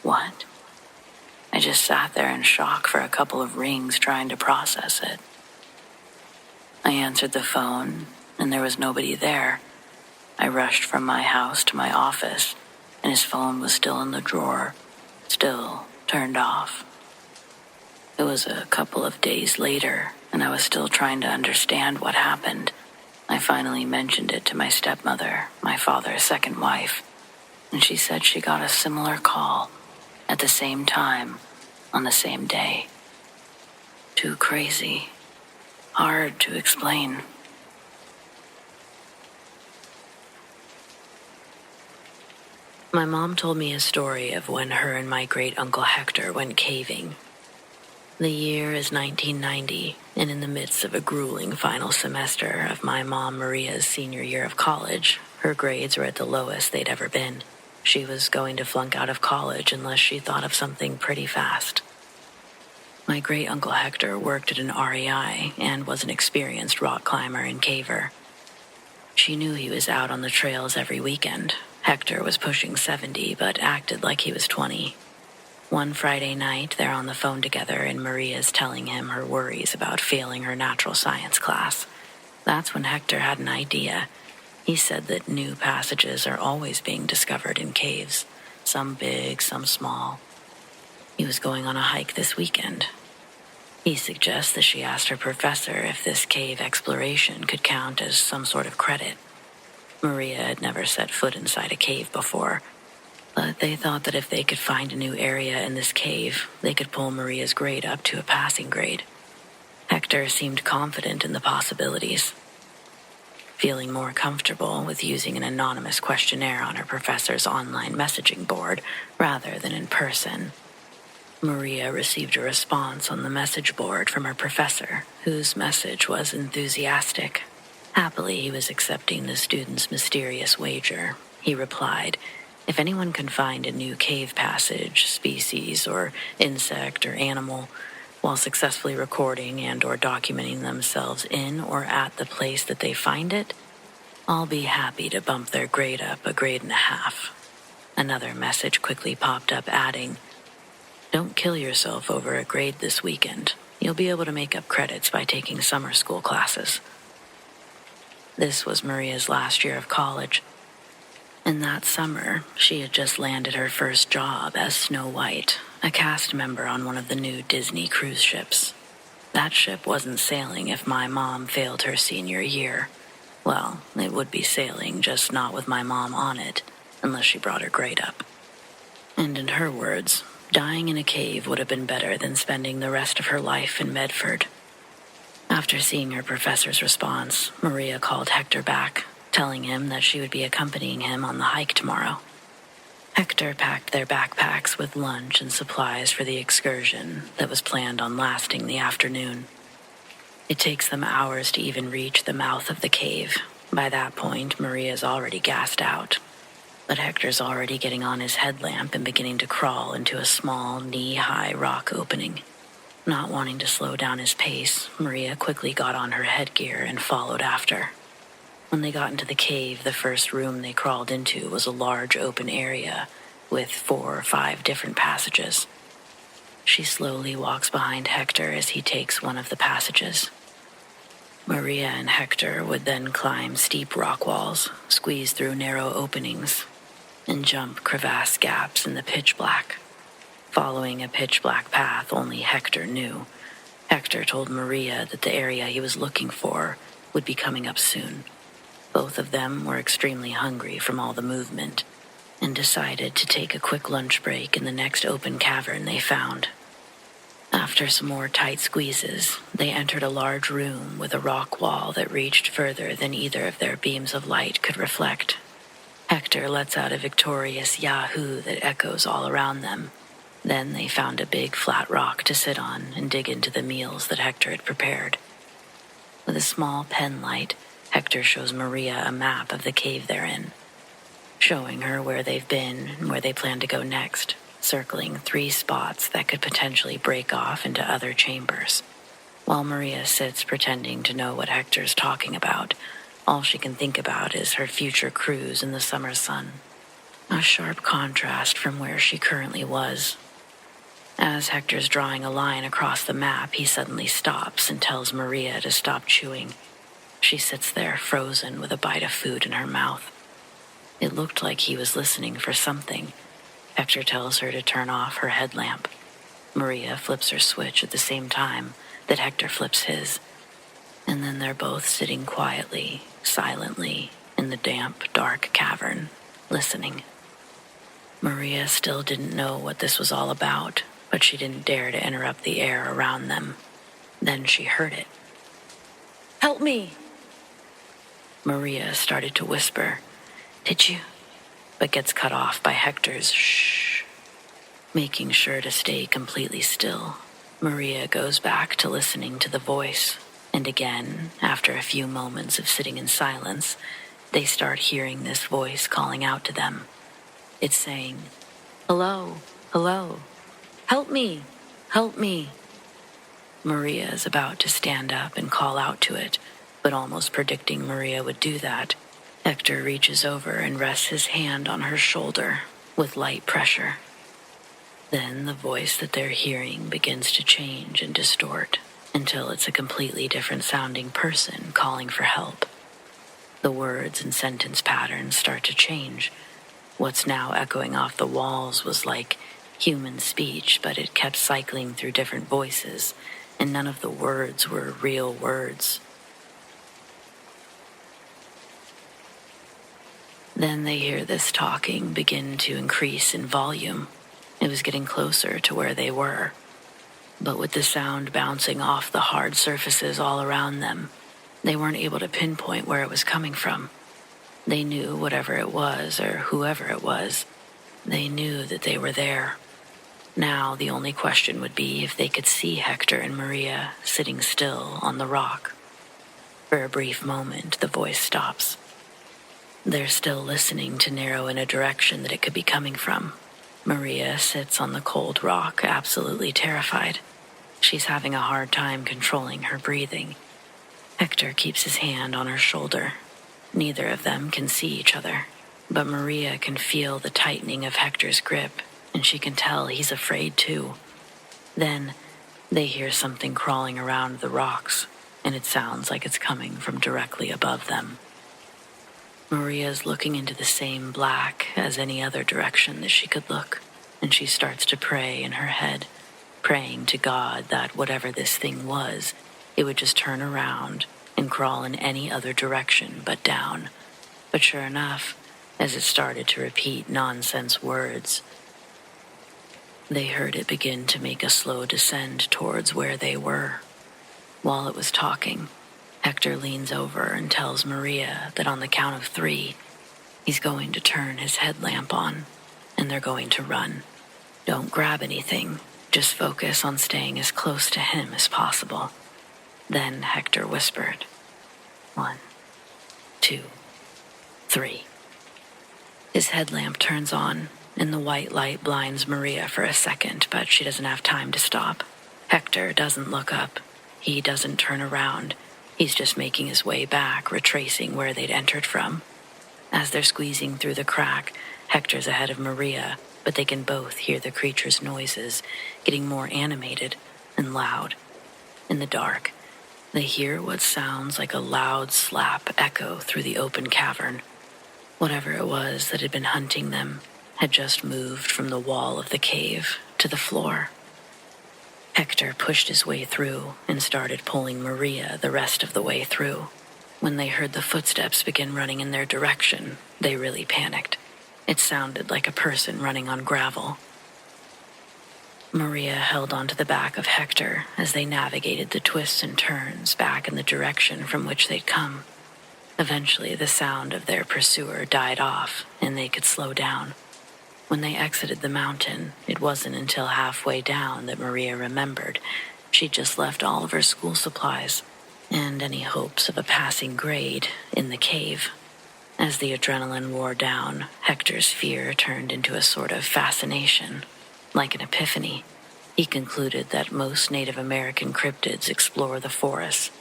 What? I just sat there in shock for a couple of rings trying to process it. I answered the phone, and there was nobody there. I rushed from my house to my office, and his phone was still in the drawer, still turned off. It was a couple of days later, and I was still trying to understand what happened. I finally mentioned it to my stepmother, my father's second wife, and she said she got a similar call at the same time, on the same day. Too crazy. Hard to explain. My mom told me a story of when her and my great-uncle Hector went caving. The year is 1990, and in the midst of a grueling final semester of my mom Maria's senior year of college, her grades were at the lowest they'd ever been. She was going to flunk out of college unless she thought of something pretty fast. My great-uncle Hector worked at an REI and was an experienced rock climber and caver. She knew he was out on the trails every weekend. Hector was pushing 70, but acted like he was 20. One Friday night, they're on the phone together, and Maria's telling him her worries about failing her natural science class. That's when Hector had an idea. He said that new passages are always being discovered in caves, some big, some small. He was going on a hike this weekend. He suggests that she asked her professor if this cave exploration could count as some sort of credit. Maria had never set foot inside a cave before, but they thought that if they could find a new area in this cave, they could pull Maria's grade up to a passing grade. Hector seemed confident in the possibilities. Feeling more comfortable with using an anonymous questionnaire on her professor's online messaging board rather than in person, Maria received a response on the message board from her professor, whose message was enthusiastic. Happily, he was accepting the student's mysterious wager. He replied, "If anyone can find a new cave passage, species, or insect or animal, while successfully recording and or documenting themselves in or at the place that they find it, I'll be happy to bump their grade up a grade and a half." Another message quickly popped up adding, "Don't kill yourself over a grade this weekend. You'll be able to make up credits by taking summer school classes." This was Maria's last year of college. And that summer, she had just landed her first job as Snow White, a cast member on one of the new Disney cruise ships. That ship wasn't sailing if my mom failed her senior year. Well, it would be sailing, just not with my mom on it, unless she brought her grade up. And in her words, dying in a cave would have been better than spending the rest of her life in Medford. After seeing her professor's response, Maria called Hector back, telling him that she would be accompanying him on the hike tomorrow. Hector packed their backpacks with lunch and supplies for the excursion that was planned on lasting the afternoon. It takes them hours to even reach the mouth of the cave. By that point, Maria's already gassed out. But Hector's already getting on his headlamp and beginning to crawl into a small, knee-high rock opening. Not wanting to slow down his pace, Maria quickly got on her headgear and followed after. When they got into the cave, the first room they crawled into was a large open area with 4 or 5 different passages. She slowly walks behind Hector as he takes one of the passages. Maria and Hector would then climb steep rock walls, squeeze through narrow openings, and jump crevasse gaps in the pitch black. Following a pitch black path only Hector knew, Hector told Maria that the area he was looking for would be coming up soon. Both of them were extremely hungry from all the movement and decided to take a quick lunch break in the next open cavern they found. After some more tight squeezes, they entered a large room with a rock wall that reached further than either of their beams of light could reflect. Hector lets out a victorious yahoo that echoes all around them. Then they found a big flat rock to sit on and dig into the meals that Hector had prepared. With a small pen light, Hector shows Maria a map of the cave they're in, showing her where they've been and where they plan to go next, circling 3 spots that could potentially break off into other chambers. While Maria sits pretending to know what Hector's talking about, all she can think about is her future cruise in the summer sun. A sharp contrast from where she currently was. As Hector's drawing a line across the map, he suddenly stops and tells Maria to stop chewing. She sits there, frozen with a bite of food in her mouth. It looked like he was listening for something. Hector tells her to turn off her headlamp. Maria flips her switch at the same time that Hector flips his. And then they're both sitting quietly, silently, in the damp, dark cavern, listening. Maria still didn't know what this was all about, but she didn't dare to interrupt the air around them. Then she heard it. "Help me!" Maria started to whisper, "Did you?" but gets cut off by Hector's shh. Making sure to stay completely still, Maria goes back to listening to the voice, and again, after a few moments of sitting in silence, they start hearing this voice calling out to them. It's saying, "Hello, hello, help me, help me." Maria is about to stand up and call out to it, but almost predicting Maria would do that, Hector reaches over and rests his hand on her shoulder with light pressure. Then the voice that they're hearing begins to change and distort until it's a completely different sounding person calling for help. The words and sentence patterns start to change. What's now echoing off the walls was like human speech, but it kept cycling through different voices, and none of the words were real words. Then they hear this talking begin to increase in volume. It was getting closer to where they were. But with the sound bouncing off the hard surfaces all around them, they weren't able to pinpoint where it was coming from. They knew whatever it was, or whoever it was, they knew that they were there. Now the only question would be if they could see Hector and Maria sitting still on the rock. For a brief moment, the voice stops. They're still listening to narrow in a direction that it could be coming from. Maria sits on the cold rock, absolutely terrified. She's having a hard time controlling her breathing. Hector keeps his hand on her shoulder. Neither of them can see each other, but Maria can feel the tightening of Hector's grip, and she can tell he's afraid too. Then they hear something crawling around the rocks, and it sounds like it's coming from directly above them. Maria's looking into the same black as any other direction that she could look, and she starts to pray in her head, praying to God that whatever this thing was, it would just turn around and crawl in any other direction but down. But sure enough, as it started to repeat nonsense words, they heard it begin to make a slow descend towards where they were. While it was talking, Hector leans over and tells Maria that on the count of 3, he's going to turn his headlamp on, and they're going to run. Don't grab anything, just focus on staying as close to him as possible. Then Hector whispered, 1, 2, 3. His headlamp turns on, and the white light blinds Maria for a second, but she doesn't have time to stop. Hector doesn't look up. He doesn't turn around. He's just making his way back, retracing where they'd entered from. As they're squeezing through the crack, Hector's ahead of Maria, but they can both hear the creature's noises, getting more animated and loud. In the dark, they hear what sounds like a loud slap echo through the open cavern. Whatever it was that had been hunting them had just moved from the wall of the cave to the floor. Hector pushed his way through and started pulling Maria the rest of the way through. When they heard the footsteps begin running in their direction, they really panicked. It sounded like a person running on gravel. Maria held onto the back of Hector as they navigated the twists and turns back in the direction from which they'd come. Eventually, the sound of their pursuer died off, and they could slow down. When they exited the mountain, it wasn't until halfway down that Maria remembered she'd just left all of her school supplies and any hopes of a passing grade in the cave. As the adrenaline wore down, Hector's fear turned into a sort of fascination. Like an epiphany, he concluded that most Native American cryptids explore the forests,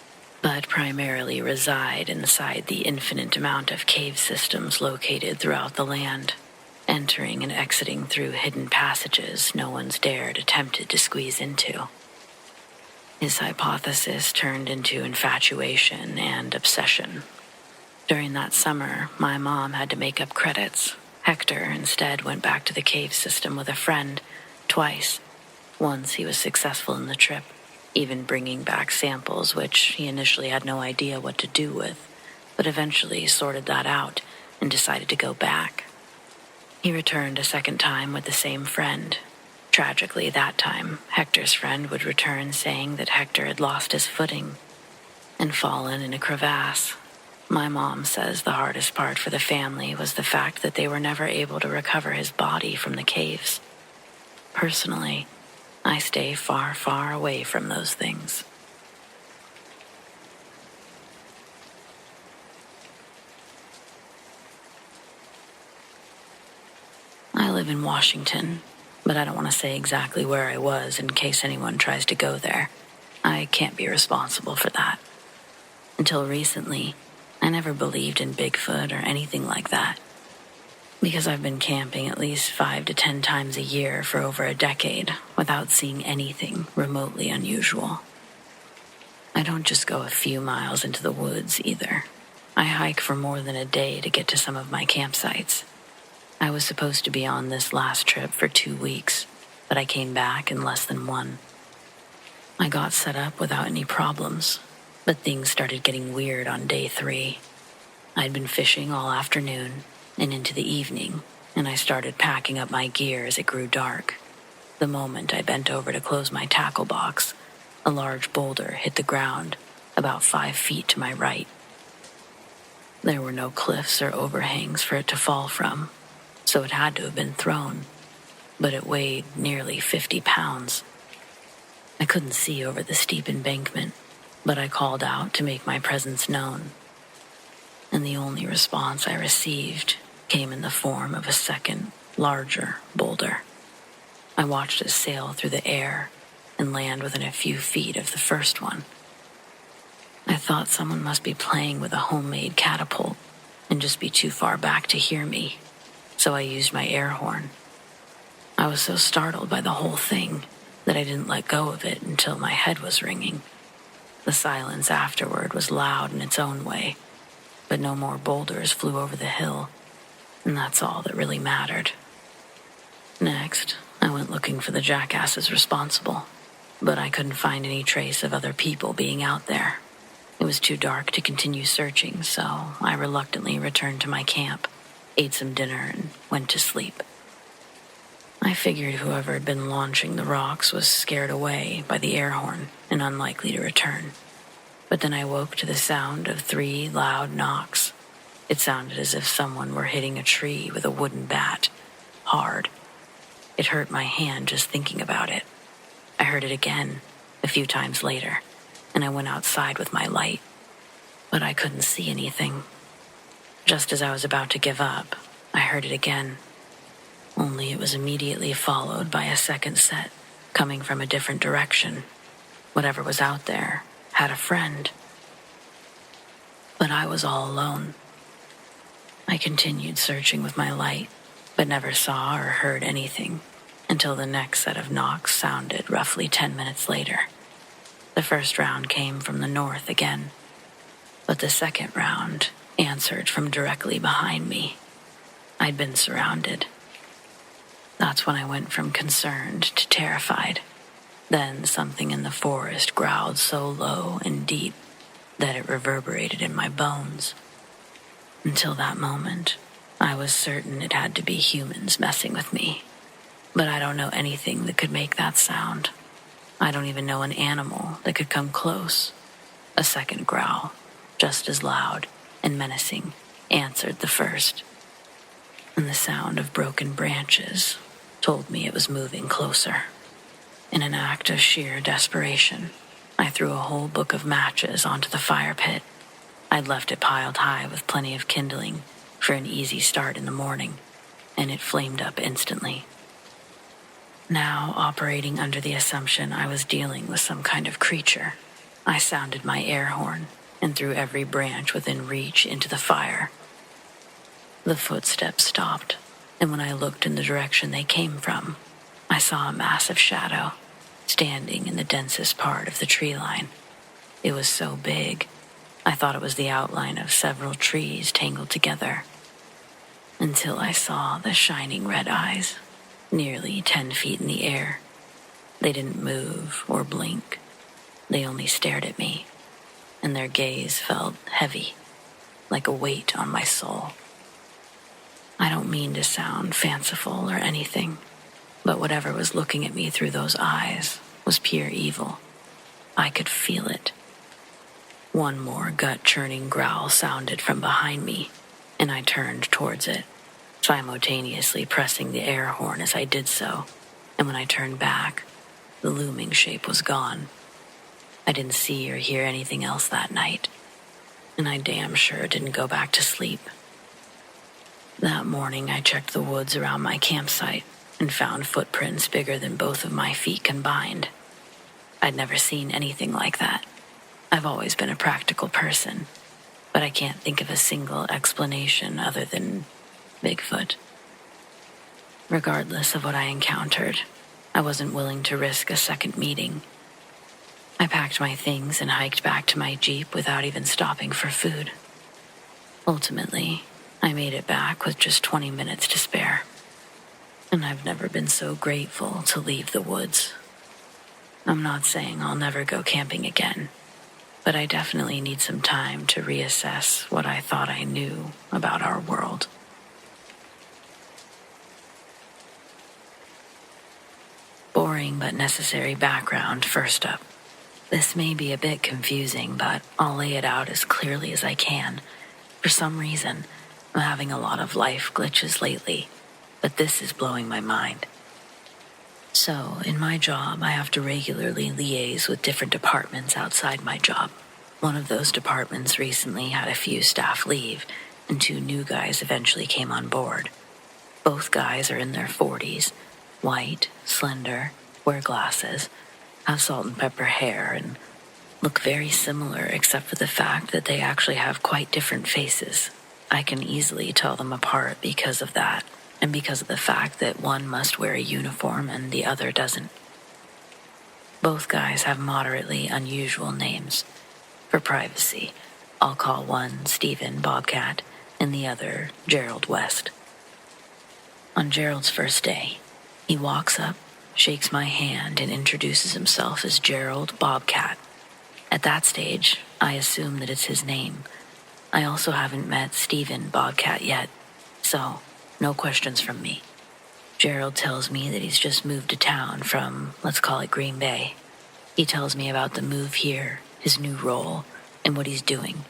but primarily reside inside the infinite amount of cave systems located throughout the land, entering and exiting through hidden passages no one's dared attempted to squeeze into. His hypothesis turned into infatuation and obsession. During that summer, my mom had to make up credits. Hector instead went back to the cave system with a friend, twice. Once he was successful in the trip, even bringing back samples which he initially had no idea what to do with, but eventually sorted that out and decided to go back. He returned a second time with the same friend. Tragically, that time, Hector's friend would return saying that Hector had lost his footing and fallen in a crevasse. My mom says the hardest part for the family was the fact that they were never able to recover his body from the caves. Personally, I stay far, far away from those things. I live in Washington, but I don't want to say exactly where I was in case anyone tries to go there. I can't be responsible for that. Until recently, I never believed in Bigfoot or anything like that. Because I've been camping at least 5 to 10 times a year for over a decade without seeing anything remotely unusual. I don't just go a few miles into the woods either. I hike for more than a day to get to some of my campsites. I was supposed to be on this last trip for 2 weeks, but I came back in less than 1. I got set up without any problems, but things started getting weird on day 3. I'd been fishing all afternoon and into the evening, and I started packing up my gear as it grew dark. The moment I bent over to close my tackle box, a large boulder hit the ground about 5 feet to my right. There were no cliffs or overhangs for it to fall from, so it had to have been thrown, but it weighed nearly 50 pounds. I couldn't see over the steep embankment, but I called out to make my presence known. And the only response I received came in the form of a second, larger boulder. I watched it sail through the air and land within a few feet of the first one. I thought someone must be playing with a homemade catapult and just be too far back to hear me, so I used my air horn. I was so startled by the whole thing that I didn't let go of it until my head was ringing. The silence afterward was loud in its own way, but no more boulders flew over the hill, and that's all that really mattered. Next, I went looking for the jackasses responsible, but I couldn't find any trace of other people being out there. It was too dark to continue searching, so I reluctantly returned to my camp, ate some dinner, and went to sleep. I figured whoever had been launching the rocks was scared away by the air horn and unlikely to return. But then I woke to the sound of 3 loud knocks. It sounded as if someone were hitting a tree with a wooden bat, hard. It hurt my hand just thinking about it. I heard it again, a few times later, and I went outside with my light. But I couldn't see anything. Just as I was about to give up, I heard it again. Only it was immediately followed by a second set, coming from a different direction. Whatever was out there had a friend. but I was all alone. I continued searching with my light, but never saw or heard anything until the next set of knocks sounded roughly 10 minutes later. The first round came from the north again, but the second round answered from directly behind me. I'd been surrounded. That's when I went from concerned to terrified. Then something in the forest growled so low and deep that it reverberated in my bones. Until that moment, I was certain it had to be humans messing with me. But I don't know anything that could make that sound. I don't even know an animal that could come close. A second growl, just as loud and menacing, answered the first. And the sound of broken branches told me it was moving closer. In an act of sheer desperation, I threw a whole book of matches onto the fire pit. I'd left it piled high with plenty of kindling for an easy start in the morning, and it flamed up instantly. Now, operating under the assumption I was dealing with some kind of creature, I sounded my air horn and threw every branch within reach into the fire. The footsteps stopped, and when I looked in the direction they came from, I saw a massive shadow standing in the densest part of the tree line. It was so big, I thought it was the outline of several trees tangled together, until I saw the shining red eyes, nearly 10 feet in the air. They didn't move or blink. They only stared at me, and their gaze felt heavy, like a weight on my soul. I don't mean to sound fanciful or anything, but whatever was looking at me through those eyes was pure evil. I could feel it. One more gut-churning growl sounded from behind me, and I turned towards it, simultaneously pressing the air horn as I did so, and when I turned back, the looming shape was gone. I didn't see or hear anything else that night, and I damn sure didn't go back to sleep. That morning, I checked the woods around my campsite and found footprints bigger than both of my feet combined. I'd never seen anything like that. I've always been a practical person, but I can't think of a single explanation other than Bigfoot. Regardless of what I encountered, I wasn't willing to risk a second meeting. I packed my things and hiked back to my Jeep without even stopping for food. Ultimately, I made it back with just 20 minutes to spare, and I've never been so grateful to leave the woods. I'm not saying I'll never go camping again, but I definitely need some time to reassess what I thought I knew about our world. Boring but necessary background first up. This may be a bit confusing, but I'll lay it out as clearly as I can. For some reason, I'm having a lot of life glitches lately, but this is blowing my mind. So, in my job, I have to regularly liaise with different departments outside my job. One of those departments recently had a few staff leave, and 2 new guys eventually came on board. Both guys are in their 40s, white, slender, wear glasses, have salt and pepper hair, and look very similar except for the fact that they actually have quite different faces. I can easily tell them apart because of that, and because of the fact that one must wear a uniform and the other doesn't. Both guys have moderately unusual names. For privacy, I'll call one Stephen Bobcat and the other Gerald West. On Gerald's first day, he walks up, shakes my hand, and introduces himself as Gerald Bobcat. At that stage, I assume that it's his name. I also haven't met Stephen Bobcat yet, so no questions from me. Gerald tells me that he's just moved to town from, let's call it Green Bay. He tells me about the move here, his new role, and what he's doing.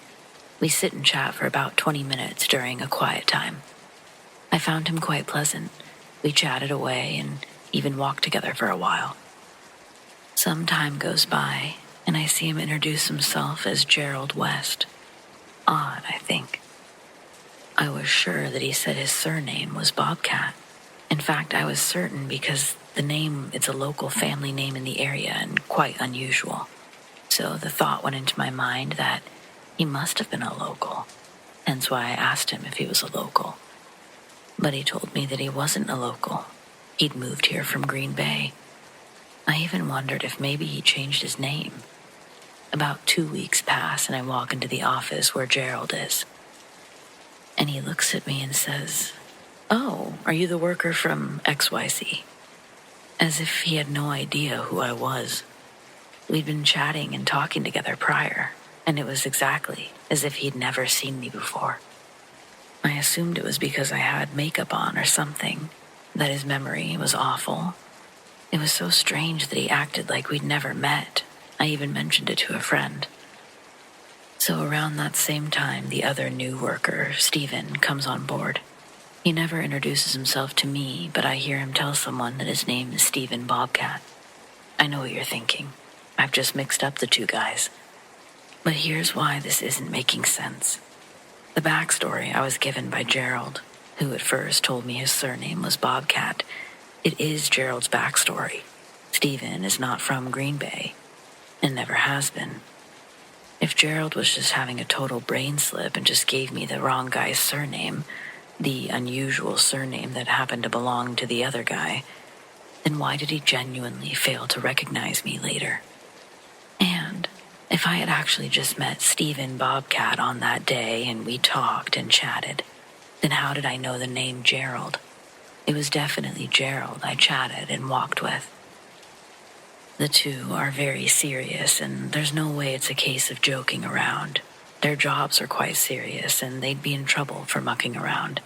We sit and chat for about 20 minutes during a quiet time. I found him quite pleasant. We chatted away and even walked together for a while. Some time goes by, and I see him introduce himself as Gerald West. Odd, I think. I was sure that he said his surname was Bobcat. In fact, I was certain because the name, it's a local family name in the area and quite unusual. So the thought went into my mind that He must have been a local, hence why I asked him if he was a local. But he told me that he wasn't a local. He'd moved here from Green Bay. I even wondered if maybe he changed his name. About 2 weeks pass and I walk into the office where Gerald is. And he looks at me and says, "Oh, are you the worker from XYZ?" As if he had no idea who I was. We'd been chatting and talking together prior, and it was exactly as if he'd never seen me before. I assumed it was because I had makeup on or something, that his memory was awful. It was so strange that he acted like we'd never met. I even mentioned it to a friend. So around that same time, the other new worker, Steven, comes on board. He never introduces himself to me, but I hear him tell someone that his name is Steven Bobcat. I know what you're thinking. I've just mixed up the two guys. But here's why this isn't making sense. The backstory I was given by Gerald, who at first told me his surname was Bobcat. It is Gerald's backstory. Steven is not from Green Bay, and never has been. If Gerald was just having a total brain slip and just gave me the wrong guy's surname, the unusual surname that happened to belong to the other guy, then why did he genuinely fail to recognize me later? And if I had actually just met Steven Bobcat on that day and we talked and chatted, then how did I know the name Gerald? It was definitely Gerald I chatted and walked with. The two are very serious, and there's no way it's a case of joking around. Their jobs are quite serious, and they'd be in trouble for mucking around.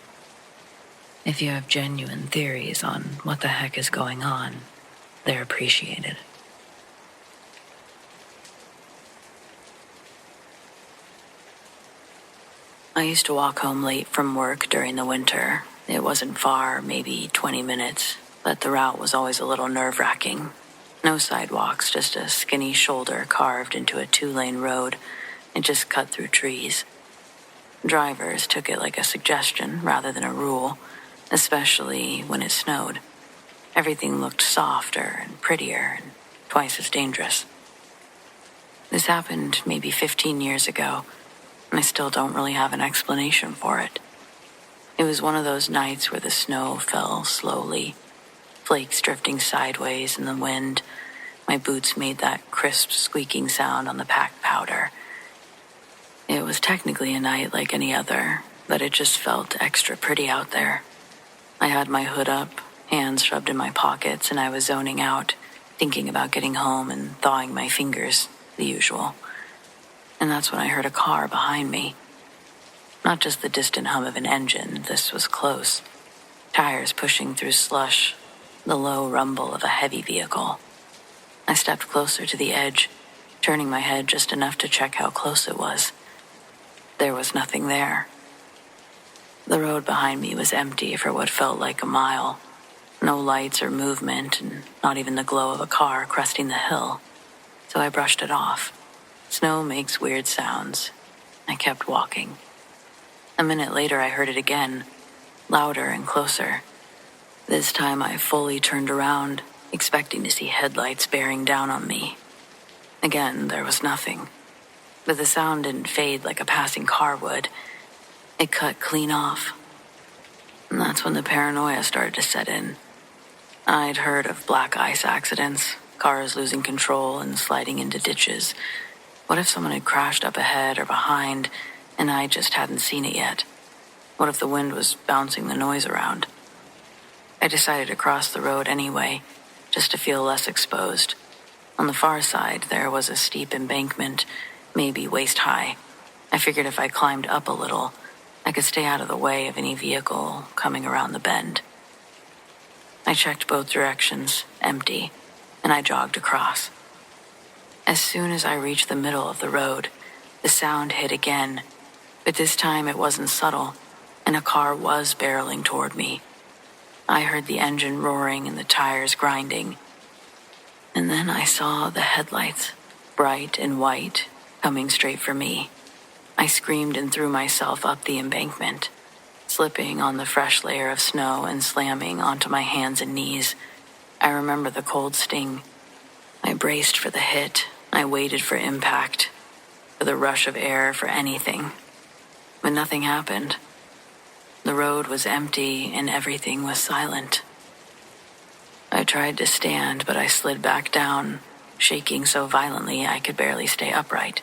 If you have genuine theories on what the heck is going on, they're appreciated. I used to walk home late from work during the winter. It wasn't far, maybe 20 minutes, but the route was always a little nerve-wracking. No sidewalks, just a skinny shoulder carved into a 2-lane road. It just cut through trees. Drivers took it like a suggestion rather than a rule, especially when it snowed. Everything looked softer and prettier and twice as dangerous. This happened maybe 15 years ago, and I still don't really have an explanation for it. It was one of those nights where the snow fell slowly, flakes drifting sideways in the wind. My boots made that crisp, squeaking sound on the packed powder. It was technically a night like any other, but it just felt extra pretty out there. I had my hood up, hands shoved in my pockets, and I was zoning out, thinking about getting home and thawing my fingers, the usual. And that's when I heard a car behind me. Not just the distant hum of an engine, this was close. Tires pushing through slush, the low rumble of a heavy vehicle. I stepped closer to the edge, turning my head just enough to check how close it was. There was nothing there. The road behind me was empty for what felt like a mile. No lights or movement, and not even the glow of a car cresting the hill. So I brushed it off. Snow makes weird sounds. I kept walking. A minute later, I heard it again, louder and closer. This time I fully turned around, expecting to see headlights bearing down on me. Again, there was nothing. But the sound didn't fade like a passing car would. It cut clean off. And that's when the paranoia started to set in. I'd heard of black ice accidents, cars losing control and sliding into ditches. What if someone had crashed up ahead or behind, and I just hadn't seen it yet? What if the wind was bouncing the noise around? I decided to cross the road anyway, just to feel less exposed. On the far side, there was a steep embankment, maybe waist high. I figured if I climbed up a little, I could stay out of the way of any vehicle coming around the bend. I checked both directions, empty, and I jogged across. As soon as I reached the middle of the road, the sound hit again, but this time it wasn't subtle, and a car was barreling toward me. I heard the engine roaring and the tires grinding. And then I saw the headlights, bright and white, coming straight for me. I screamed and threw myself up the embankment, slipping on the fresh layer of snow and slamming onto my hands and knees. I remember the cold sting. I braced for the hit. I waited for impact. for the rush of air, for anything. But nothing happened. The road was empty and everything was silent. I tried to stand, but I slid back down, shaking so violently I could barely stay upright.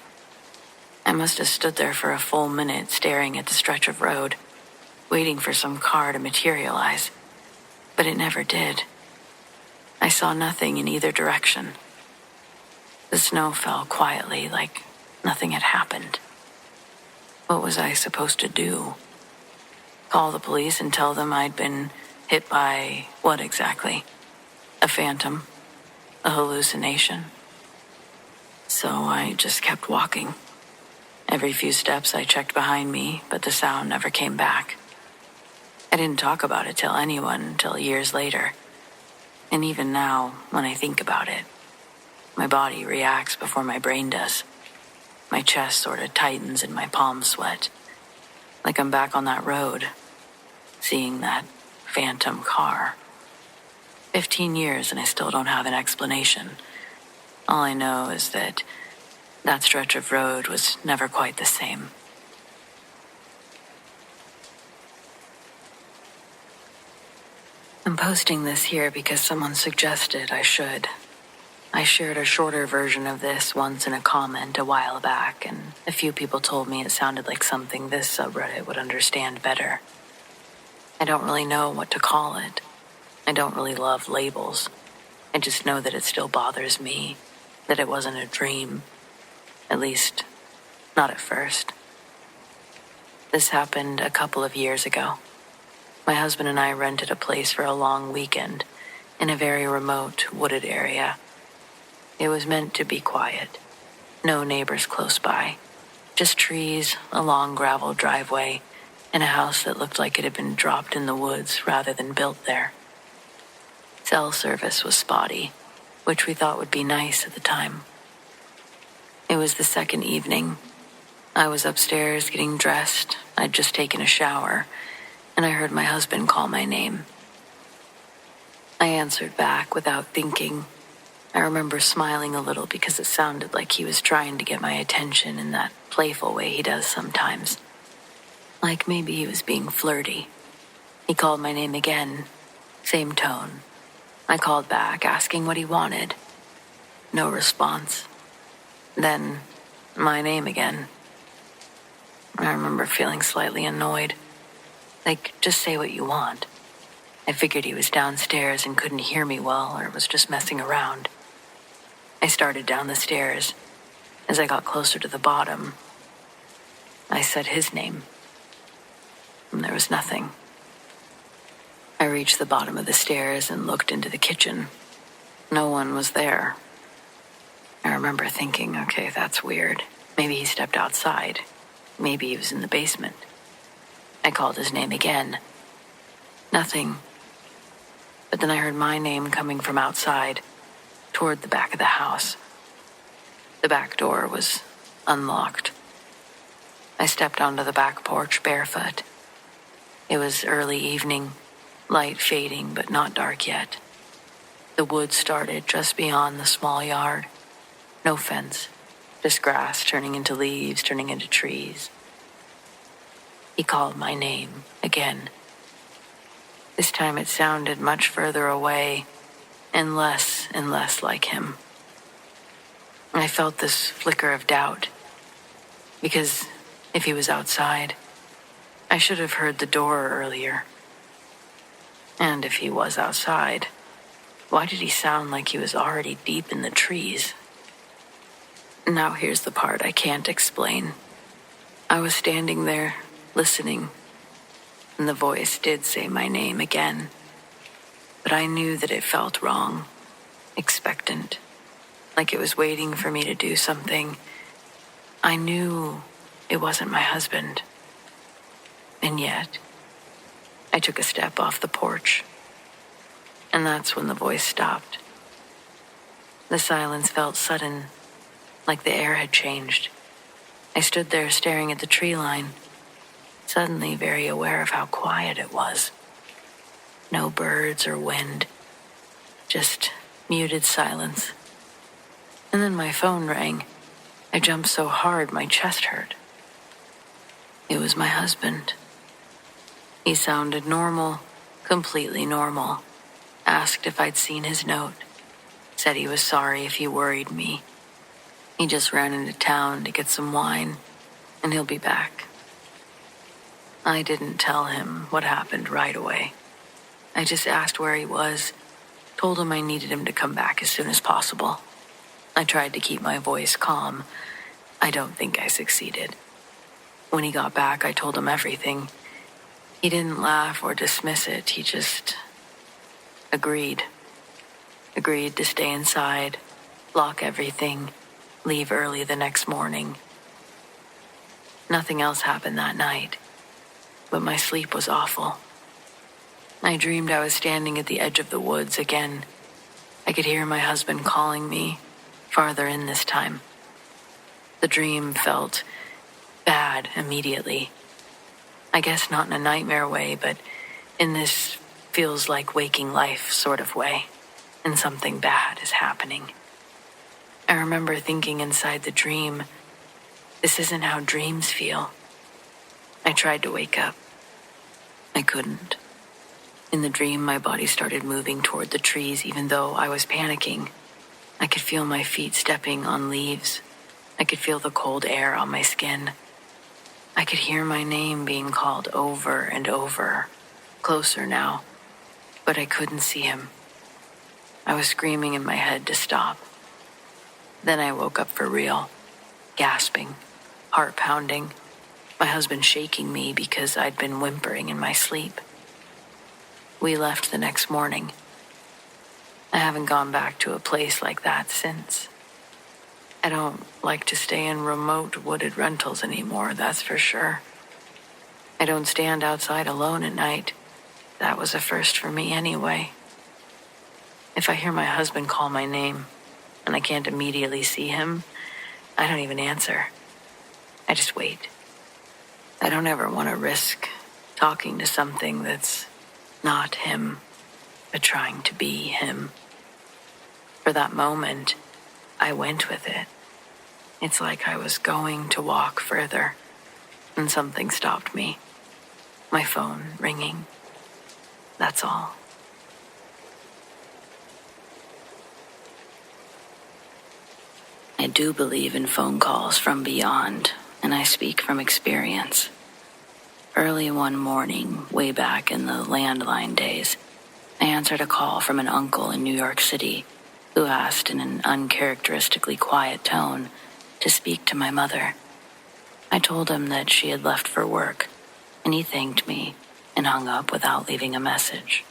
I must have stood there for a full minute staring at the stretch of road, waiting for some car to materialize. But it never did. I saw nothing in either direction. The snow fell quietly, like nothing had happened. What was I supposed to do? Call the police and tell them I'd been hit by what exactly? A phantom? A hallucination? So I just kept walking. Every few steps I checked behind me, but the sound never came back. I didn't talk about it to anyone until years later. And even now, when I think about it, my body reacts before my brain does. My chest sort of tightens and my palms sweat. Like I'm back on that road, seeing that phantom car. 15 years and I still don't have an explanation. All I know is that stretch of road was never quite the same. I'm posting this here because someone suggested I should. I shared a shorter version of this once in a comment a while back, and a few people told me it sounded like something this subreddit would understand better. I don't really know what to call it. I don't really love labels. I just know that it still bothers me, that it wasn't a dream. At least, not at first. This happened a couple of years ago. My husband and I rented a place for a long weekend in a very remote, wooded area. It was meant to be quiet. No neighbors close by. Just trees, a long gravel driveway, and a house that looked like it had been dropped in the woods rather than built there. Cell service was spotty, which we thought would be nice at the time. It was the second evening. I was upstairs getting dressed. I'd just taken a shower, and I heard my husband call my name. I answered back without thinking. I remember smiling a little because it sounded like he was trying to get my attention in that playful way he does sometimes. Like maybe he was being flirty. He called my name again, same tone. I called back, asking what he wanted. No response. Then, my name again. I remember feeling slightly annoyed. Like, just say what you want. I figured he was downstairs and couldn't hear me well, or was just messing around. I started down the stairs. As I got closer to the bottom, I said his name. And there was nothing. I reached the bottom of the stairs and looked into the kitchen. No one was there. I remember thinking, okay, that's weird. Maybe he stepped outside. Maybe he was in the basement. I called his name again. Nothing. But then I heard my name coming from outside, toward the back of the house. The back door was unlocked. I stepped onto the back porch barefoot. It was early evening, light fading but not dark yet. The woods started just beyond the small yard. No fence, just grass turning into leaves, turning into trees. He called my name again. This time it sounded much further away and less like him. I felt this flicker of doubt, because if he was outside, I should have heard the door earlier. And if he was outside, why did he sound like he was already deep in the trees? Now here's the part I can't explain. I was standing there, listening, and the voice did say my name again. But I knew that it felt wrong, expectant, like it was waiting for me to do something. I knew it wasn't my husband. And yet, I took a step off the porch, and that's when the voice stopped. The silence felt sudden, like the air had changed. I stood there staring at the tree line, suddenly very aware of how quiet it was. No birds or wind, just muted silence. And then my phone rang. I jumped so hard my chest hurt. It was my husband. He sounded normal, completely normal. Asked if I'd seen his note. Said he was sorry if he worried me. He just ran into town to get some wine, and he'll be back. I didn't tell him what happened right away. I just asked where he was, told him I needed him to come back as soon as possible. I tried to keep my voice calm. I don't think I succeeded. When he got back, I told him everything. He didn't laugh or dismiss it. He just agreed. Agreed to stay inside, lock everything, leave early the next morning. Nothing else happened that night, but my sleep was awful. I dreamed I was standing at the edge of the woods again. I could hear my husband calling me, farther in this time. The dream felt bad immediately. I guess not in a nightmare way, but in this feels like waking life sort of way, and something bad is happening. I remember thinking inside the dream, this isn't how dreams feel. I tried to wake up. I couldn't. In the dream, my body started moving toward the trees even though I was panicking. I could feel my feet stepping on leaves. I could feel the cold air on my skin. I could hear my name being called over and over, closer now, but I couldn't see him. I was screaming in my head to stop. Then I woke up for real, gasping, heart pounding, my husband shaking me because I'd been whimpering in my sleep. We left the next morning. I haven't gone back to a place like that since. I don't like to stay in remote wooded rentals anymore, that's for sure. I don't stand outside alone at night. That was a first for me anyway. If I hear my husband call my name and I can't immediately see him, I don't even answer. I just wait. I don't ever want to risk talking to something that's not him, but trying to be him. For that moment, I went with it. It's like I was going to walk further, and something stopped me. My phone ringing. That's all. I do believe in phone calls from beyond, and I speak from experience. Early one morning, way back in the landline days, I answered a call from an uncle in New York City who asked in an uncharacteristically quiet tone to speak to my mother. I told him that she had left for work, and he thanked me and hung up without leaving a message.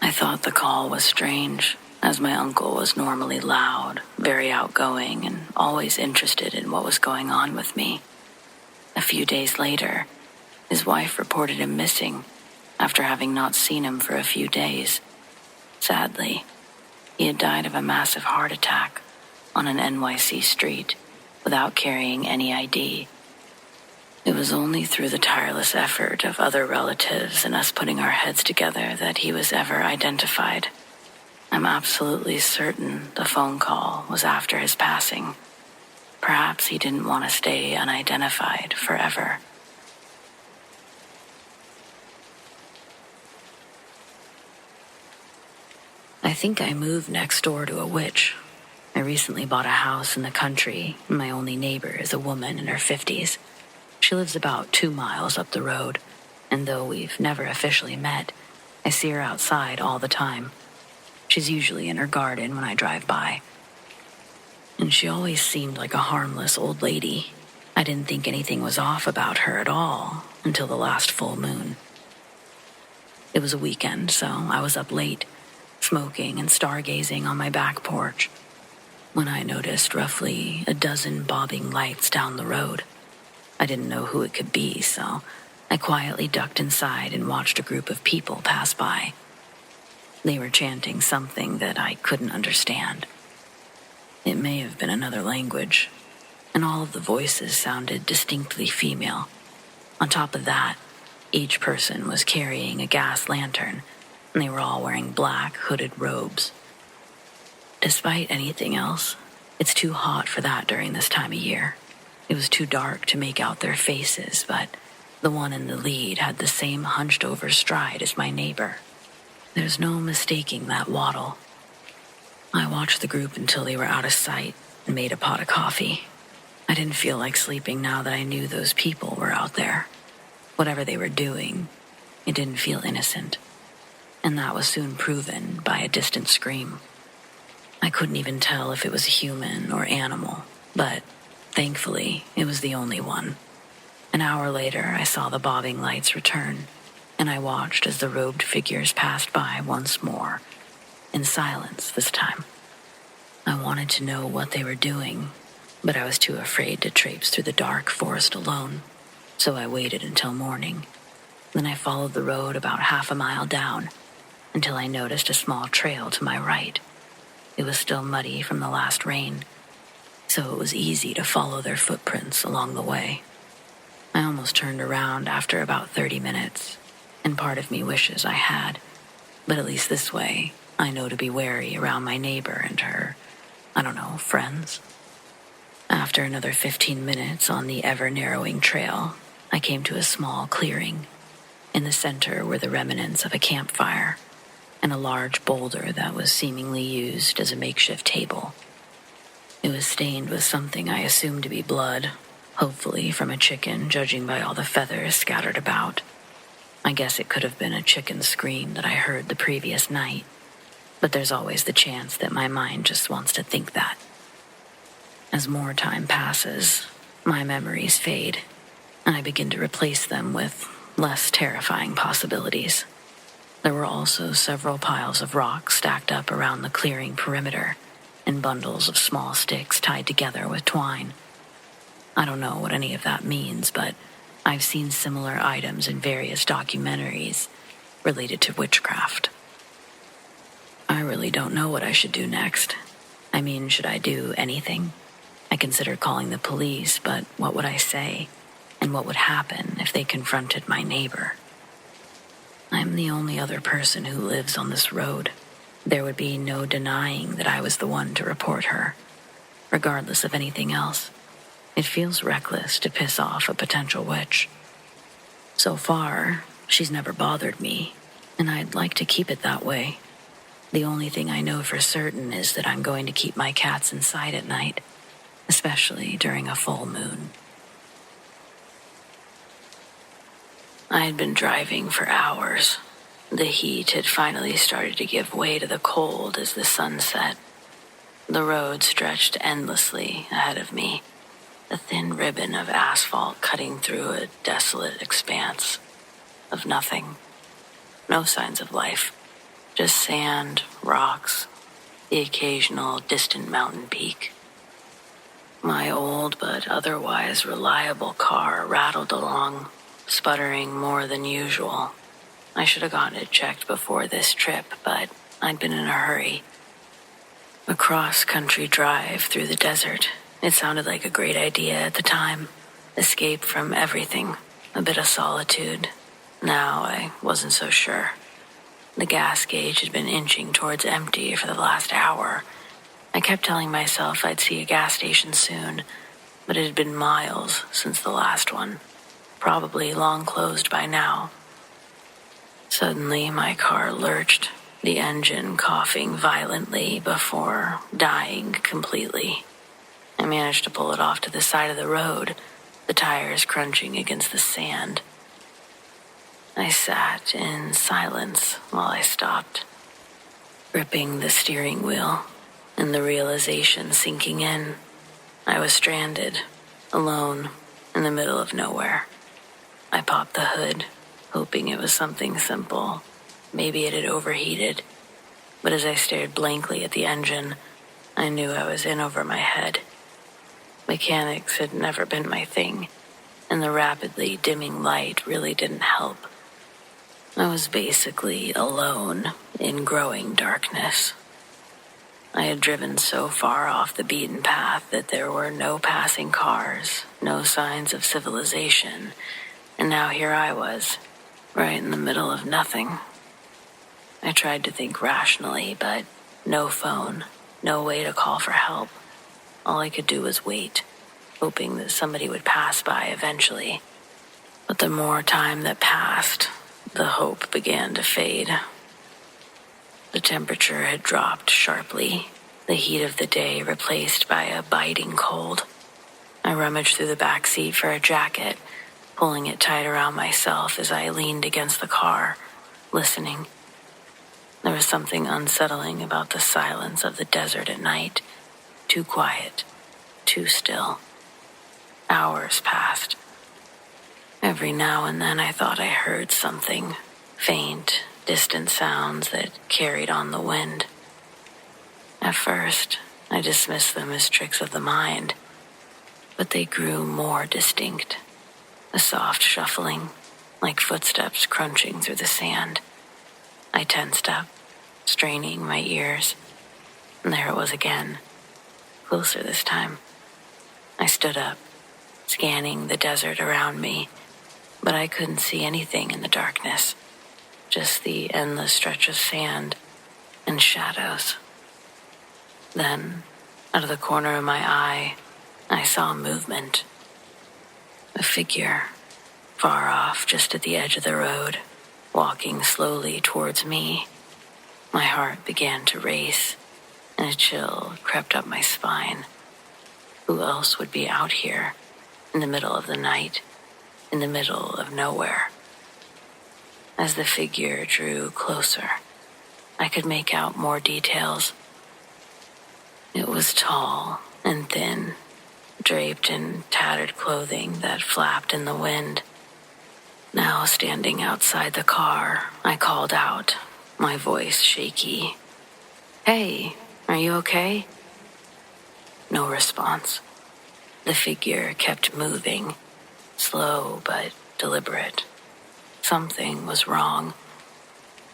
I thought the call was strange, as my uncle was normally loud, very outgoing, and always interested in what was going on with me. A few days later, his wife reported him missing after having not seen him for a few days. Sadly, he had died of a massive heart attack on an NYC street without carrying any ID. It was only through the tireless effort of other relatives and us putting our heads together that he was ever identified. I'm absolutely certain the phone call was after his passing. Perhaps he didn't want to stay unidentified forever. I think I moved next door to a witch. I recently bought a house in the country, and my only neighbor is a woman in her 50s. She lives about 2 miles up the road, and though we've never officially met, I see her outside all the time. She's usually in her garden when I drive by. And she always seemed like a harmless old lady. I didn't think anything was off about her at all until the last full moon. It was a weekend, so I was up late, smoking and stargazing on my back porch, when I noticed roughly a dozen bobbing lights down the road. I didn't know who it could be, so I quietly ducked inside and watched a group of people pass by. They were chanting something that I couldn't understand. It may have been another language, and all of the voices sounded distinctly female. On top of that, each person was carrying a gas lantern, and they were all wearing black hooded robes. Despite anything else, It's too hot for that during this time of year. It was too dark to make out their faces, but the one in the lead had the same hunched-over stride as my neighbor. There's no mistaking that waddle. I watched the group until they were out of sight and made a pot of coffee. I didn't feel like sleeping now that I knew those people were out there. Whatever they were doing, it didn't feel innocent. And that was soon proven by a distant scream. I couldn't even tell if it was human or animal, but thankfully, it was the only one. An hour later, I saw the bobbing lights return, and I watched as the robed figures passed by once more, in silence this time. I wanted to know what they were doing, but I was too afraid to traipse through the dark forest alone, so I waited until morning. Then I followed the road about half a mile down, until I noticed a small trail to my right. It was still muddy from the last rain, so it was easy to follow their footprints along the way. I almost turned around after about 30 minutes, and part of me wishes I had, but at least this way, I know to be wary around my neighbor and her, friends. After another 15 minutes on the ever-narrowing trail, I came to a small clearing. In the center were the remnants of a campfire, and a large boulder that was seemingly used as a makeshift table. It was stained with something I assumed to be blood, hopefully from a chicken, judging by all the feathers scattered about. I guess it could have been a chicken scream that I heard the previous night, but there's always the chance that my mind just wants to think that. As more time passes, my memories fade, and I begin to replace them with less terrifying possibilities. There were also several piles of rocks stacked up around the clearing perimeter, and bundles of small sticks tied together with twine. I don't know what any of that means, but I've seen similar items in various documentaries related to witchcraft. I really don't know what I should do next. I mean, should I do anything? I considered calling the police, but what would I say? And what would happen if they confronted my neighbor? I'm the only other person who lives on this road. There would be no denying that I was the one to report her, regardless of anything else. It feels reckless to piss off a potential witch. So far, she's never bothered me, and I'd like to keep it that way. The only thing I know for certain is that I'm going to keep my cats inside at night, especially during a full moon. I had been driving for hours. The heat had finally started to give way to the cold as the sun set. The road stretched endlessly ahead of me, a thin ribbon of asphalt cutting through a desolate expanse of nothing. No signs of life, just sand, rocks, the occasional distant mountain peak. My old but otherwise reliable car rattled along, sputtering more than usual. I should have gotten it checked before this trip, but I'd been in a hurry. A cross-country drive through the desert. It sounded like a great idea at the time. Escape from everything, a bit of solitude. Now I wasn't so sure. The gas gauge had been inching towards empty for the last hour. I kept telling myself I'd see a gas station soon, but it had been miles since the last one. Probably long closed by now. Suddenly, my car lurched, the engine coughing violently before dying completely. I managed to pull it off to the side of the road, the tires crunching against the sand. I sat in silence while I stopped, gripping the steering wheel, and the realization sinking in. I was stranded, alone, in the middle of nowhere. I popped the hood, hoping it was something simple. Maybe it had overheated. But as I stared blankly at the engine, I knew I was in over my head. Mechanics had never been my thing, and the rapidly dimming light really didn't help. I was basically alone in growing darkness. I had driven so far off the beaten path that there were no passing cars, no signs of civilization, and now here I was, right in the middle of nothing. I tried to think rationally, but no phone, no way to call for help. all I could do was wait, hoping that somebody would pass by eventually. But the more time that passed, the hope began to fade. The temperature had dropped sharply, the heat of the day replaced by a biting cold. I rummaged through the back seat for a jacket, pulling it tight around myself as I leaned against the car, listening. There was something unsettling about the silence of the desert at night. Too quiet, too still. Hours passed. Every now and then I thought I heard something, faint, distant sounds that carried on the wind. At first, I dismissed them as tricks of the mind, but they grew more distinct. A soft shuffling, like footsteps crunching through the sand. I tensed up, straining my ears, and there it was again, closer this time. I stood up, scanning the desert around me, but I couldn't see anything in the darkness, just the endless stretch of sand and shadows. Then, out of the corner of my eye, I saw movement. A figure, far off just at the edge of the road, walking slowly towards me. My heart began to race, and a chill crept up my spine. Who else would be out here, in the middle of the night, in the middle of nowhere? As the figure drew closer, I could make out more details. It was tall and thin, draped in tattered clothing that flapped in the wind. Now, standing outside the car, I called out, my voice shaky. "Hey, are you okay?" No response. The figure kept moving, slow but deliberate. Something was wrong.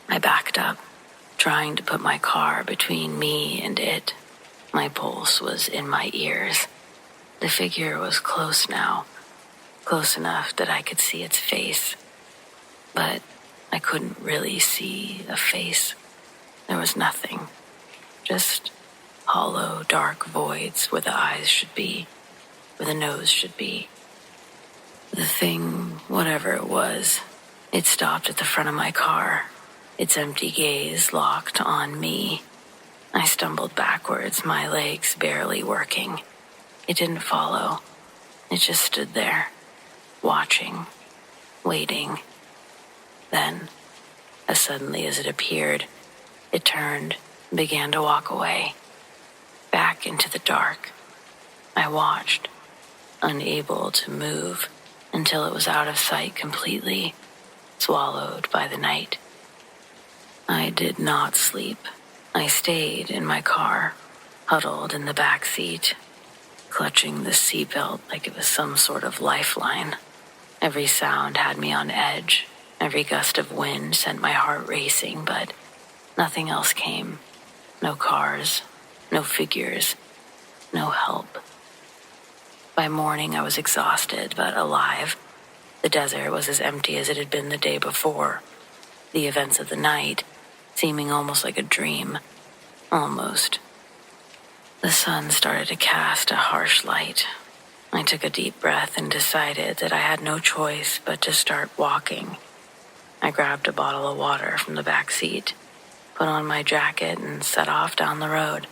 I backed up, trying to put my car between me and it. My pulse was in my ears. The figure was close now, close enough that I could see its face. But I couldn't really see a face. There was nothing, just hollow, dark voids where the eyes should be, where the nose should be. The thing, whatever it was, it stopped at the front of my car, its empty gaze locked on me. I stumbled backwards, my legs barely working. It didn't follow. It just stood there, watching, waiting. Then, as suddenly as it appeared, it turned and began to walk away, back into the dark. I watched, unable to move, until it was out of sight completely, swallowed by the night. I did not sleep. I stayed in my car, huddled in the back seat, clutching the seatbelt like it was some sort of lifeline. Every sound had me on edge. Every gust of wind sent my heart racing, but nothing else came. No cars, no figures, no help. By morning, I was exhausted but alive. The desert was as empty as it had been the day before. The events of the night seeming almost like a dream. Almost. The sun started to cast a harsh light. I took a deep breath and decided that I had no choice but to start walking. I grabbed a bottle of water from the back seat, put on my jacket, and set off down the road.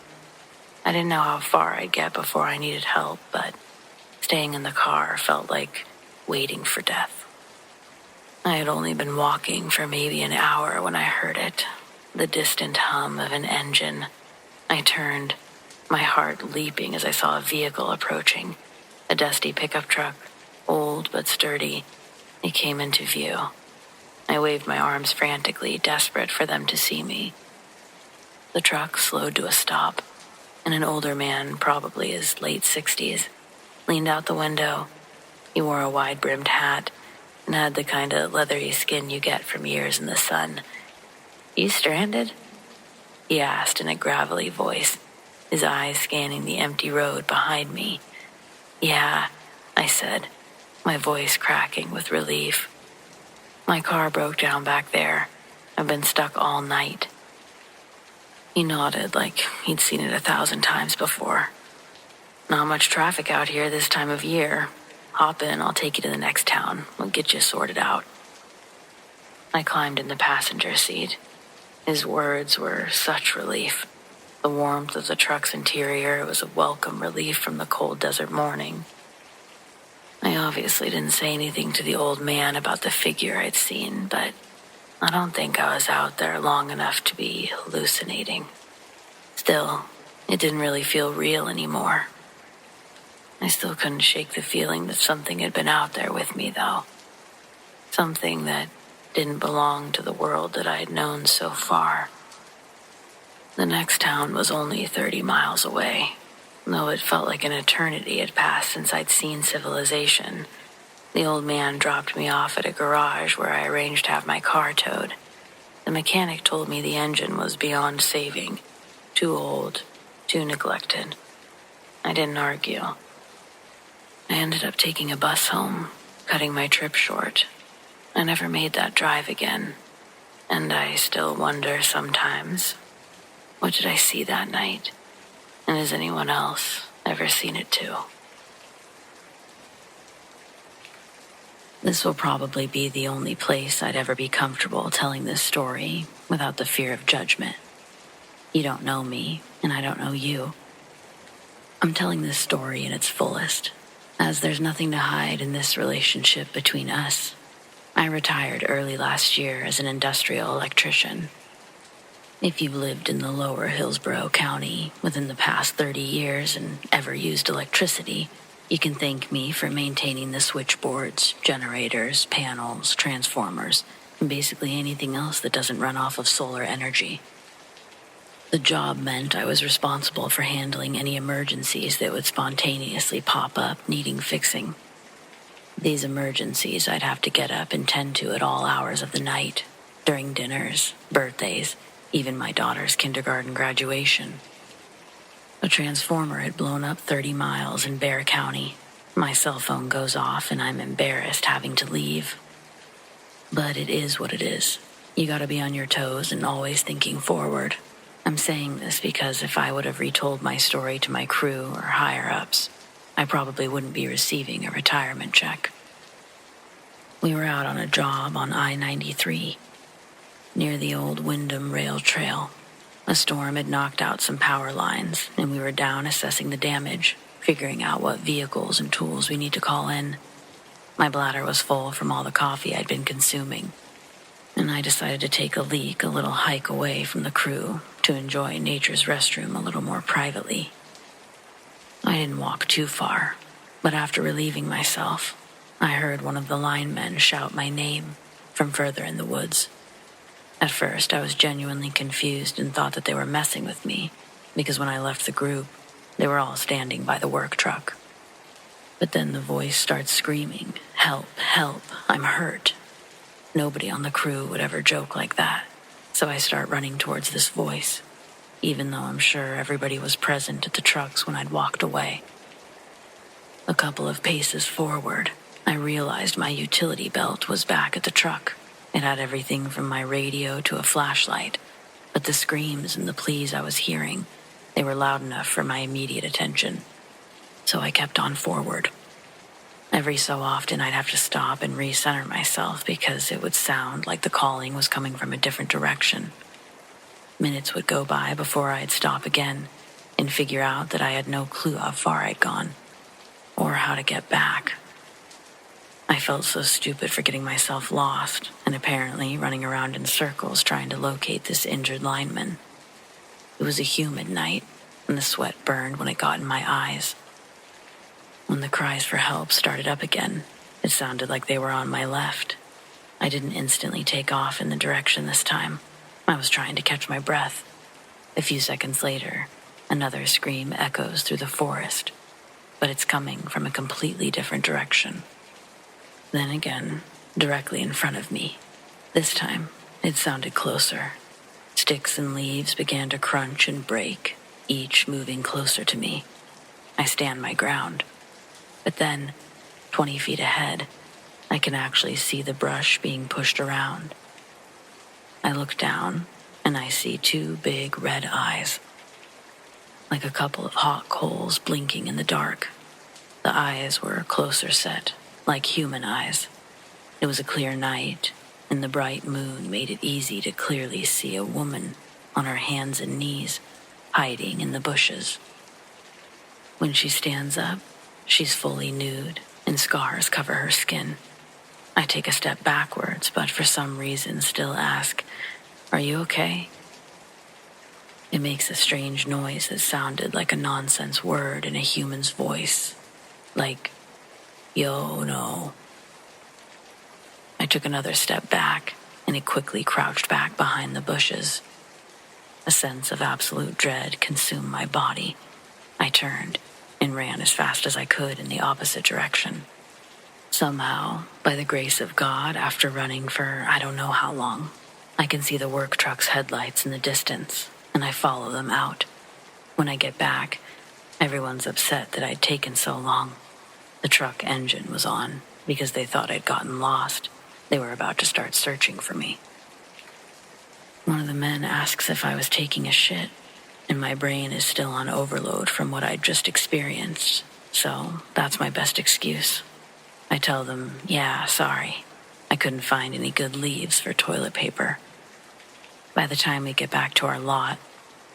I didn't know how far I'd get before I needed help, but staying in the car felt like waiting for death. I had only been walking for maybe an hour when I heard it, the distant hum of an engine. I turned, my heart leaping as I saw a vehicle approaching, a dusty pickup truck, old but sturdy. It came into view. I waved my arms frantically, desperate for them to see me. The truck slowed to a stop, and an older man, probably his late 60s, leaned out the window. He wore a wide-brimmed hat and had the kind of leathery skin you get from years in the sun. "You stranded?" he asked in a gravelly voice, his eyes scanning the empty road behind me. "Yeah," I said, my voice cracking with relief. "My car broke down back there. I've been stuck all night." He nodded like he'd seen it 1,000 times before. Not much traffic out here this time of year. Hop in, I'll take you to the next town. We'll get you sorted out. I climbed in the passenger seat. His words were such relief. The warmth of the truck's interior was a welcome relief from the cold desert morning. I obviously didn't say anything to the old man about the figure I'd seen, but I don't think I was out there long enough to be hallucinating. Still, it didn't really feel real anymore. I still couldn't shake the feeling that something had been out there with me, though. Something that didn't belong to the world that I had known so far. The next town was only 30 miles away. Though it felt like an eternity had passed since I'd seen civilization, the old man dropped me off at a garage where I arranged to have my car towed. The mechanic told me the engine was beyond saving. Too old, too neglected. I didn't argue. I ended up taking a bus home, cutting my trip short. I never made that drive again, and I still wonder sometimes, what did I see that night? And has anyone else ever seen it too? This will probably be the only place I'd ever be comfortable telling this story without the fear of judgment. You don't know me, and I don't know you. I'm telling this story in its fullest, as there's nothing to hide in this relationship between us. I retired early last year as an industrial electrician. If you've lived in the lower Hillsborough County within the past 30 years and ever used electricity, you can thank me for maintaining the switchboards, generators, panels, transformers, and basically anything else that doesn't run off of solar energy. The job meant I was responsible for handling any emergencies that would spontaneously pop up needing fixing. These emergencies I'd have to get up and tend to at all hours of the night, during dinners, birthdays, even my daughter's kindergarten graduation. A transformer had blown up 30 miles in Bear County. My cell phone goes off and I'm embarrassed having to leave. But it is what it is. You gotta be on your toes and always thinking forward. I'm saying this because if I would have retold my story to my crew or higher-ups, I probably wouldn't be receiving a retirement check. We were out on a job on I-93, near the old Wyndham Rail Trail. A storm had knocked out some power lines, and we were down assessing the damage, figuring out what vehicles and tools we need to call in. My bladder was full from all the coffee I'd been consuming, and I decided to take a leak, a little hike away from the crew to enjoy nature's restroom a little more privately. I didn't walk too far, but after relieving myself, I heard one of the linemen shout my name from further in the woods. At first, I was genuinely confused and thought that they were messing with me, because when I left the group, they were all standing by the work truck. But then the voice starts screaming, "Help, help, I'm hurt." Nobody on the crew would ever joke like that, so I start running towards this voice, even though I'm sure everybody was present at the trucks when I'd walked away. A couple of paces forward, I realized my utility belt was back at the truck. It had everything from my radio to a flashlight, but the screams and the pleas I was hearing, they were loud enough for my immediate attention. So I kept on forward. Every so often I'd have to stop and recenter myself because it would sound like the calling was coming from a different direction. Minutes would go by before I'd stop again and figure out that I had no clue how far I'd gone or how to get back. I felt so stupid for getting myself lost and apparently running around in circles trying to locate this injured lineman. It was a humid night, and the sweat burned when it got in my eyes. When the cries for help started up again, it sounded like they were on my left. I didn't instantly take off in the direction this time. I was trying to catch my breath. A few seconds later, another scream echoes through the forest, but it's coming from a completely different direction. Then again, directly in front of me. This time, it sounded closer. Sticks and leaves began to crunch and break, each moving closer to me. I stand my ground. But then, 20 feet ahead, I can actually see the brush being pushed around. I look down, and I see two big red eyes. like a couple of hot coals blinking in the dark. The eyes were closer set, like human eyes. It was a clear night, and the bright moon made it easy to clearly see a woman on her hands and knees, hiding in the bushes. When she stands up, she's fully nude, and scars cover her skin. I take a step backwards, but for some reason still ask, "Are you okay?" It makes a strange noise that sounded like a nonsense word in a human's voice, like, "Yo, no." I took another step back, and it quickly crouched back behind the bushes. A sense of absolute dread consumed my body. I turned and ran as fast as I could in the opposite direction. Somehow, by the grace of God, after running for I don't know how long, I can see the work truck's headlights in the distance, and I follow them out. When I get back, everyone's upset that I'd taken so long. The truck engine was on because they thought I'd gotten lost. They were about to start searching for me. One of the men asks if I was taking a shit, and my brain is still on overload from what I'd just experienced, so that's my best excuse. I tell them, yeah, sorry. I couldn't find any good leaves for toilet paper. By the time we get back to our lot,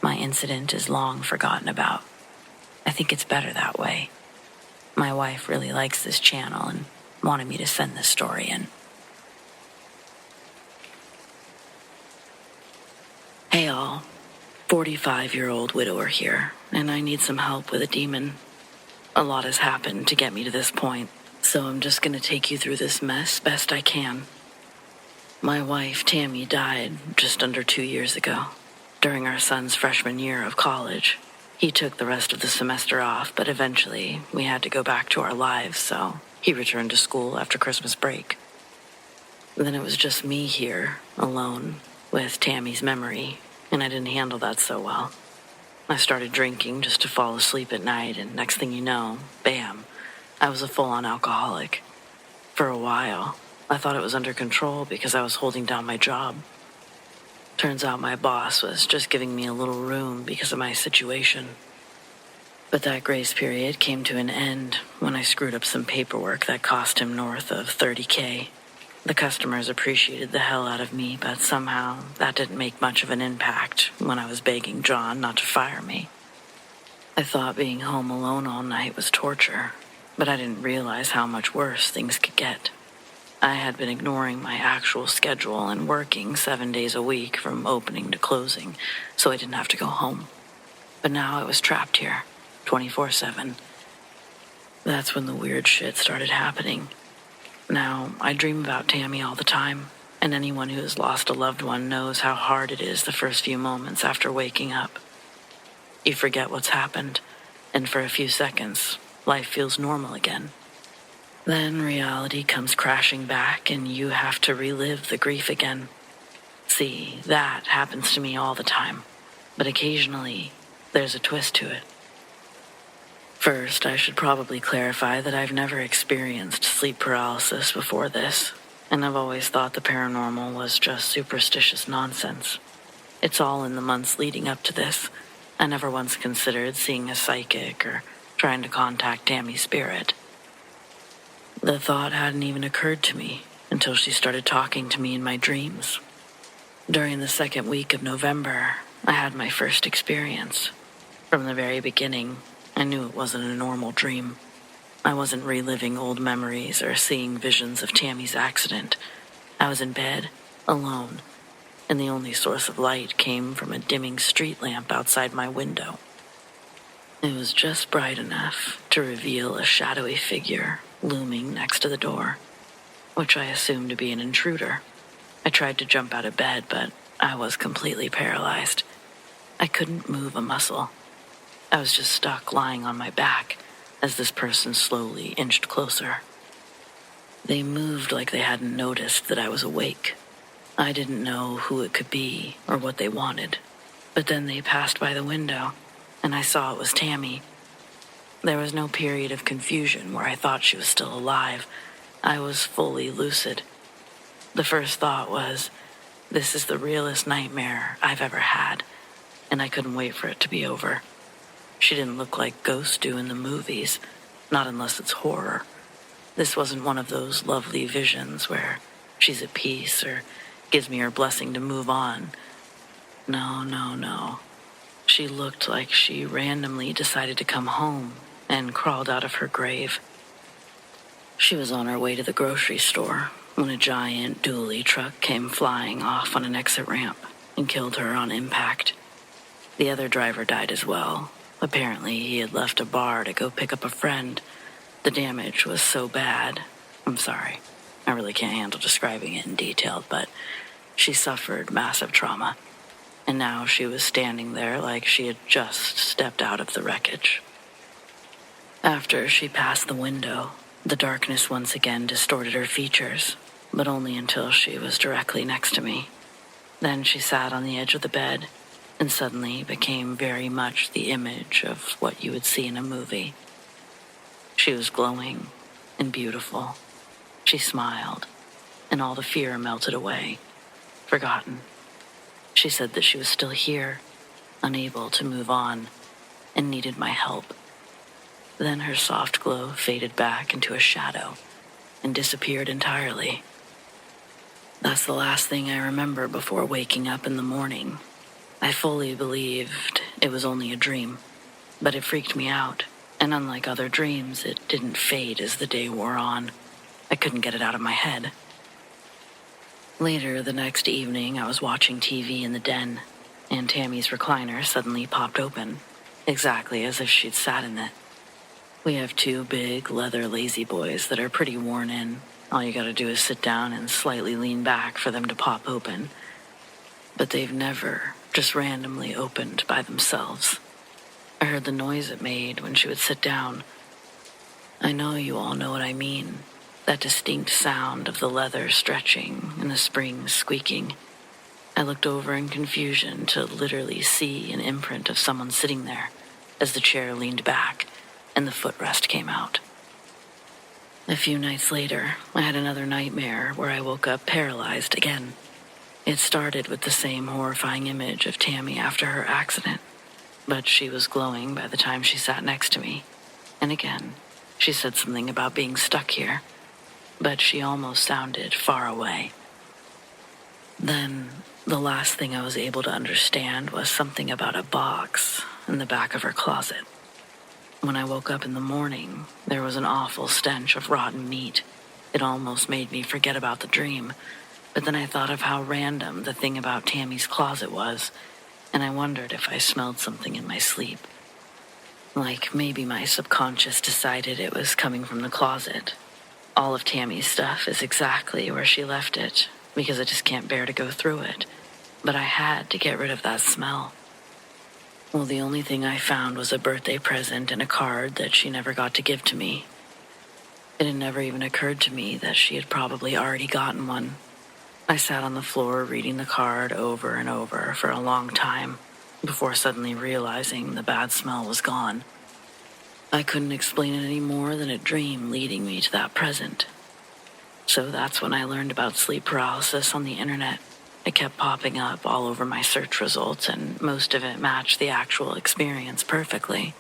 my incident is long forgotten about. I think it's better that way. My wife really likes this channel and wanted me to send this story in. Hey all, 45-year-old widower here, and I need some help with a demon. A lot has happened to get me to this point, so I'm just going to take you through this mess best I can. My wife, Tammy, died just under 2 years ago, during our son's freshman year of college. He took the rest of the semester off, but eventually we had to go back to our lives, so he returned to school after Christmas break. Then it was just me here, alone, with Tammy's memory, and I didn't handle that so well. I started drinking just to fall asleep at night, and next thing you know, bam, I was a full-on alcoholic. For a while, I thought it was under control because I was holding down my job. Turns out my boss was just giving me a little room because of my situation. But that grace period came to an end when I screwed up some paperwork that cost him north of $30K. The customers appreciated the hell out of me, but somehow that didn't make much of an impact when I was begging John not to fire me. I thought being home alone all night was torture, but I didn't realize how much worse things could get. I had been ignoring my actual schedule and working 7 days a week from opening to closing, so I didn't have to go home. But now I was trapped here, 24/7. That's when the weird shit started happening. Now, I dream about Tammy all the time, and anyone who has lost a loved one knows how hard it is the first few moments after waking up. You forget what's happened, and for a few seconds, life feels normal again. Then reality comes crashing back, and you have to relive the grief again. See, that happens to me all the time, but occasionally, there's a twist to it. First, I should probably clarify that I've never experienced sleep paralysis before this, and I've always thought the paranormal was just superstitious nonsense. It's all in the months leading up to this. I never once considered seeing a psychic or trying to contact Tammy's spirit. The thought hadn't even occurred to me until she started talking to me in my dreams. During the second week of November, I had my first experience. From the very beginning, I knew it wasn't a normal dream. I wasn't reliving old memories or seeing visions of Tammy's accident. I was in bed, alone, and the only source of light came from a dimming street lamp outside my window. It was just bright enough to reveal a shadowy figure looming next to the door, which I assumed to be an intruder. I tried to jump out of bed, but I was completely paralyzed. I couldn't move a muscle. I was just stuck lying on my back as this person slowly inched closer. They moved like they hadn't noticed that I was awake. I didn't know who it could be or what they wanted, but then they passed by the window, and I saw it was Tammy. There was no period of confusion where I thought she was still alive. I was fully lucid. The first thought was, this is the realest nightmare I've ever had, and I couldn't wait for it to be over. She didn't look like ghosts do in the movies, not unless it's horror. This wasn't one of those lovely visions where she's at peace or gives me her blessing to move on. No, no, no. She looked like she randomly decided to come home and crawled out of her grave. She was on her way to the grocery store when a giant dually truck came flying off on an exit ramp and killed her on impact. The other driver died as well. Apparently, he had left a bar to go pick up a friend. The damage was so bad. I'm sorry. I really can't handle describing it in detail, but she suffered massive trauma. And now she was standing there like she had just stepped out of the wreckage. After she passed the window, the darkness once again distorted her features, but only until she was directly next to me. Then she sat on the edge of the bed and suddenly became very much the image of what you would see in a movie. She was glowing and beautiful. She smiled, and all the fear melted away, forgotten. She said that she was still here, unable to move on, and needed my help. Then her soft glow faded back into a shadow and disappeared entirely. That's the last thing I remember before waking up in the morning. I fully believed it was only a dream, but it freaked me out, and unlike other dreams, it didn't fade as the day wore on. I couldn't get it out of my head. Later the next evening, I was watching TV in the den, and Tammy's recliner suddenly popped open, exactly as if she'd sat in it. We have 2 big leather lazy boys that are pretty worn in. All you gotta do is sit down and slightly lean back for them to pop open. But they've never just randomly opened by themselves. I heard the noise it made when she would sit down. I know you all know what I mean. That distinct sound of the leather stretching and the springs squeaking. I looked over in confusion to literally see an imprint of someone sitting there as the chair leaned back and the footrest came out. A few nights later, I had another nightmare where I woke up paralyzed again. It started with the same horrifying image of Tammy after her accident, but she was glowing by the time she sat next to me. And again, she said something about being stuck here, but she almost sounded far away. Then, the last thing I was able to understand was something about a box in the back of her closet. When I woke up in the morning, there was an awful stench of rotten meat. It almost made me forget about the dream, but then I thought of how random the thing about Tammy's closet was, and I wondered if I smelled something in my sleep. Like maybe my subconscious decided it was coming from the closet. All of Tammy's stuff is exactly where she left it, because I just can't bear to go through it. But I had to get rid of that smell. Well, the only thing I found was a birthday present and a card that she never got to give to me. It had never even occurred to me that she had probably already gotten one. I sat on the floor reading the card over and over for a long time before suddenly realizing the bad smell was gone. I couldn't explain it any more than a dream leading me to that present. So that's when I learned about sleep paralysis on the internet. It kept popping up all over my search results, and most of it matched the actual experience perfectly.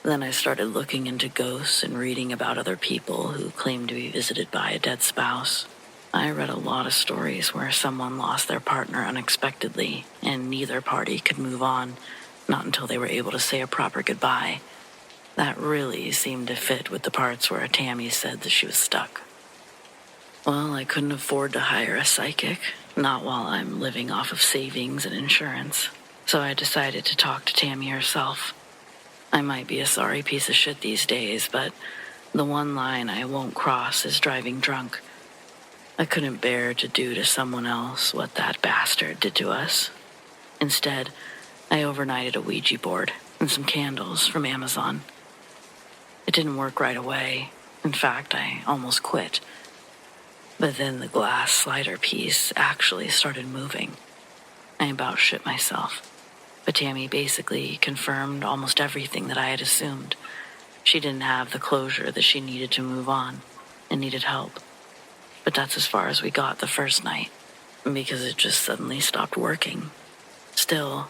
Then I started looking into ghosts and reading about other people who claimed to be visited by a dead spouse. I read a lot of stories where someone lost their partner unexpectedly, and neither party could move on, not until they were able to say a proper goodbye. That really seemed to fit with the parts where Tammy said that she was stuck. Well, I couldn't afford to hire a psychic, not while I'm living off of savings and insurance, so I decided to talk to Tammy herself. I might be a sorry piece of shit these days, but the one line I won't cross is driving drunk. I couldn't bear to do to someone else what that bastard did to us. Instead, I overnighted a Ouija board and some candles from Amazon. It didn't work right away. In fact, I almost quit. But then the glass slider piece actually started moving. I about shit myself. But Tammy basically confirmed almost everything that I had assumed. She didn't have the closure that she needed to move on and needed help. But that's as far as we got the first night, because it just suddenly stopped working. Still,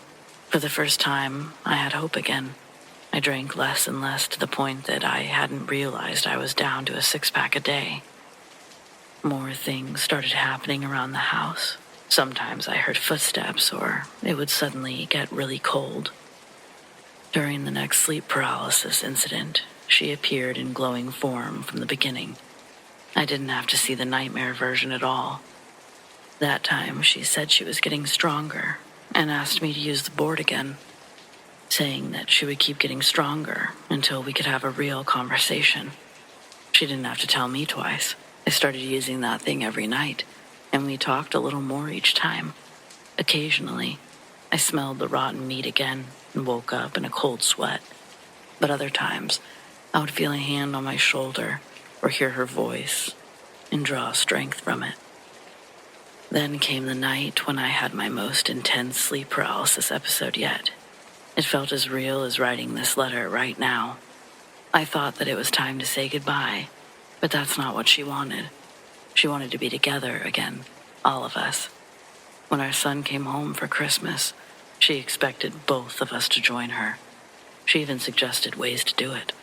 for the first time, I had hope again. I drank less and less to the point that I hadn't realized I was down to a 6-pack a day. More things started happening around the house. Sometimes I heard footsteps, or it would suddenly get really cold. During the next sleep paralysis incident, she appeared in glowing form from the beginning. I didn't have to see the nightmare version at all. That time, she said she was getting stronger and asked me to use the board again, saying that she would keep getting stronger until we could have a real conversation. She didn't have to tell me twice. I started using that thing every night, and we talked a little more each time. Occasionally, I smelled the rotten meat again and woke up in a cold sweat. But other times, I would feel a hand on my shoulder or hear her voice and draw strength from it. Then came the night when I had my most intense sleep paralysis episode yet. It felt as real as writing this letter right now. I thought that it was time to say goodbye, but that's not what she wanted. She wanted to be together again, all of us. When our son came home for Christmas, she expected both of us to join her. She even suggested ways to do it.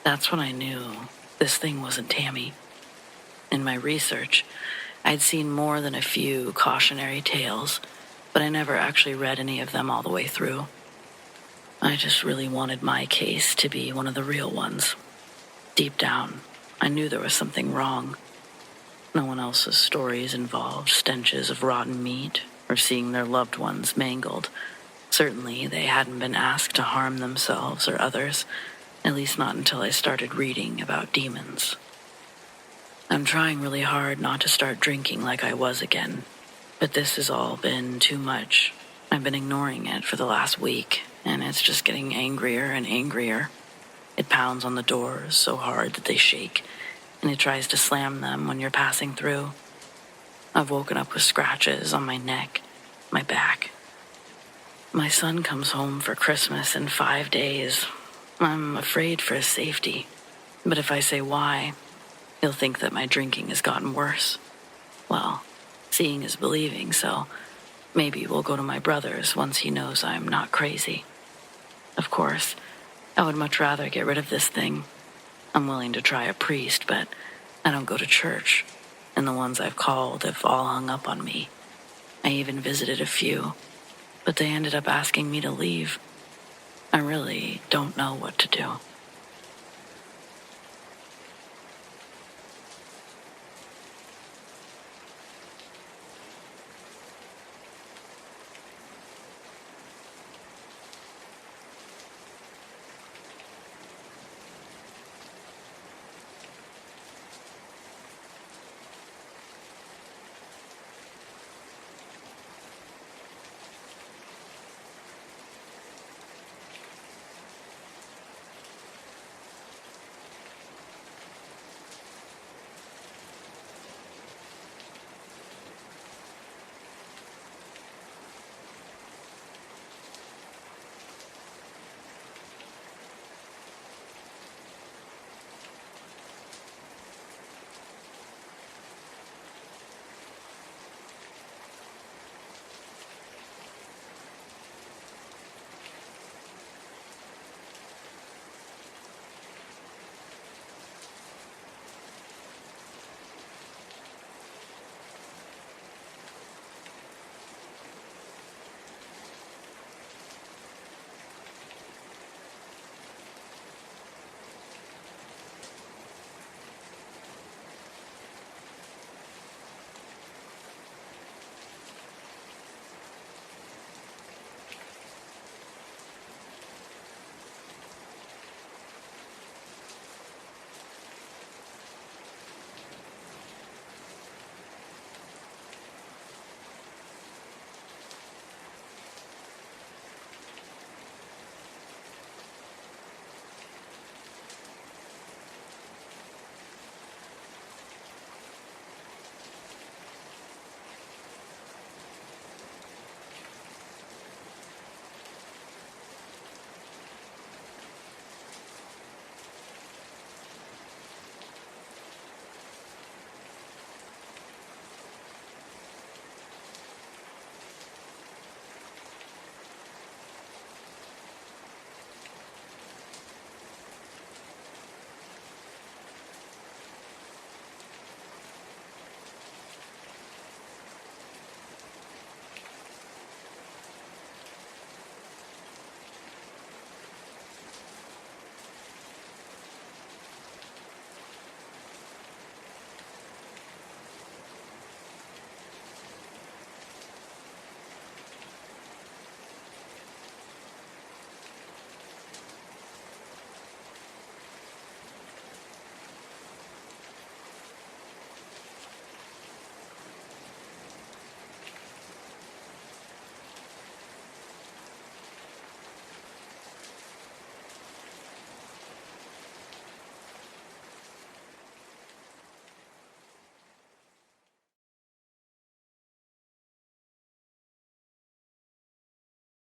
That's when I knew this thing wasn't Tammy. In my research, I'd seen more than a few cautionary tales, but I never actually read any of them all the way through. I just really wanted my case to be one of the real ones. Deep down, I knew there was something wrong. No one else's stories involved stenches of rotten meat or seeing their loved ones mangled. Certainly, they hadn't been asked to harm themselves or others, at least not until I started reading about demons. I'm trying really hard not to start drinking like I was again, but this has all been too much. I've been ignoring it for the last week, and it's just getting angrier and angrier. It pounds on the doors so hard that they shake, and it tries to slam them when you're passing through. I've woken up with scratches on my neck, my back. My son comes home for Christmas in 5 days. I'm afraid for his safety, but if I say why, he'll think that my drinking has gotten worse. Well, seeing is believing, so maybe we'll go to my brother's once he knows I'm not crazy. Of course, I would much rather get rid of this thing. I'm willing to try a priest, but I don't go to church, and the ones I've called have all hung up on me. I even visited a few, but they ended up asking me to leave. I really don't know what to do.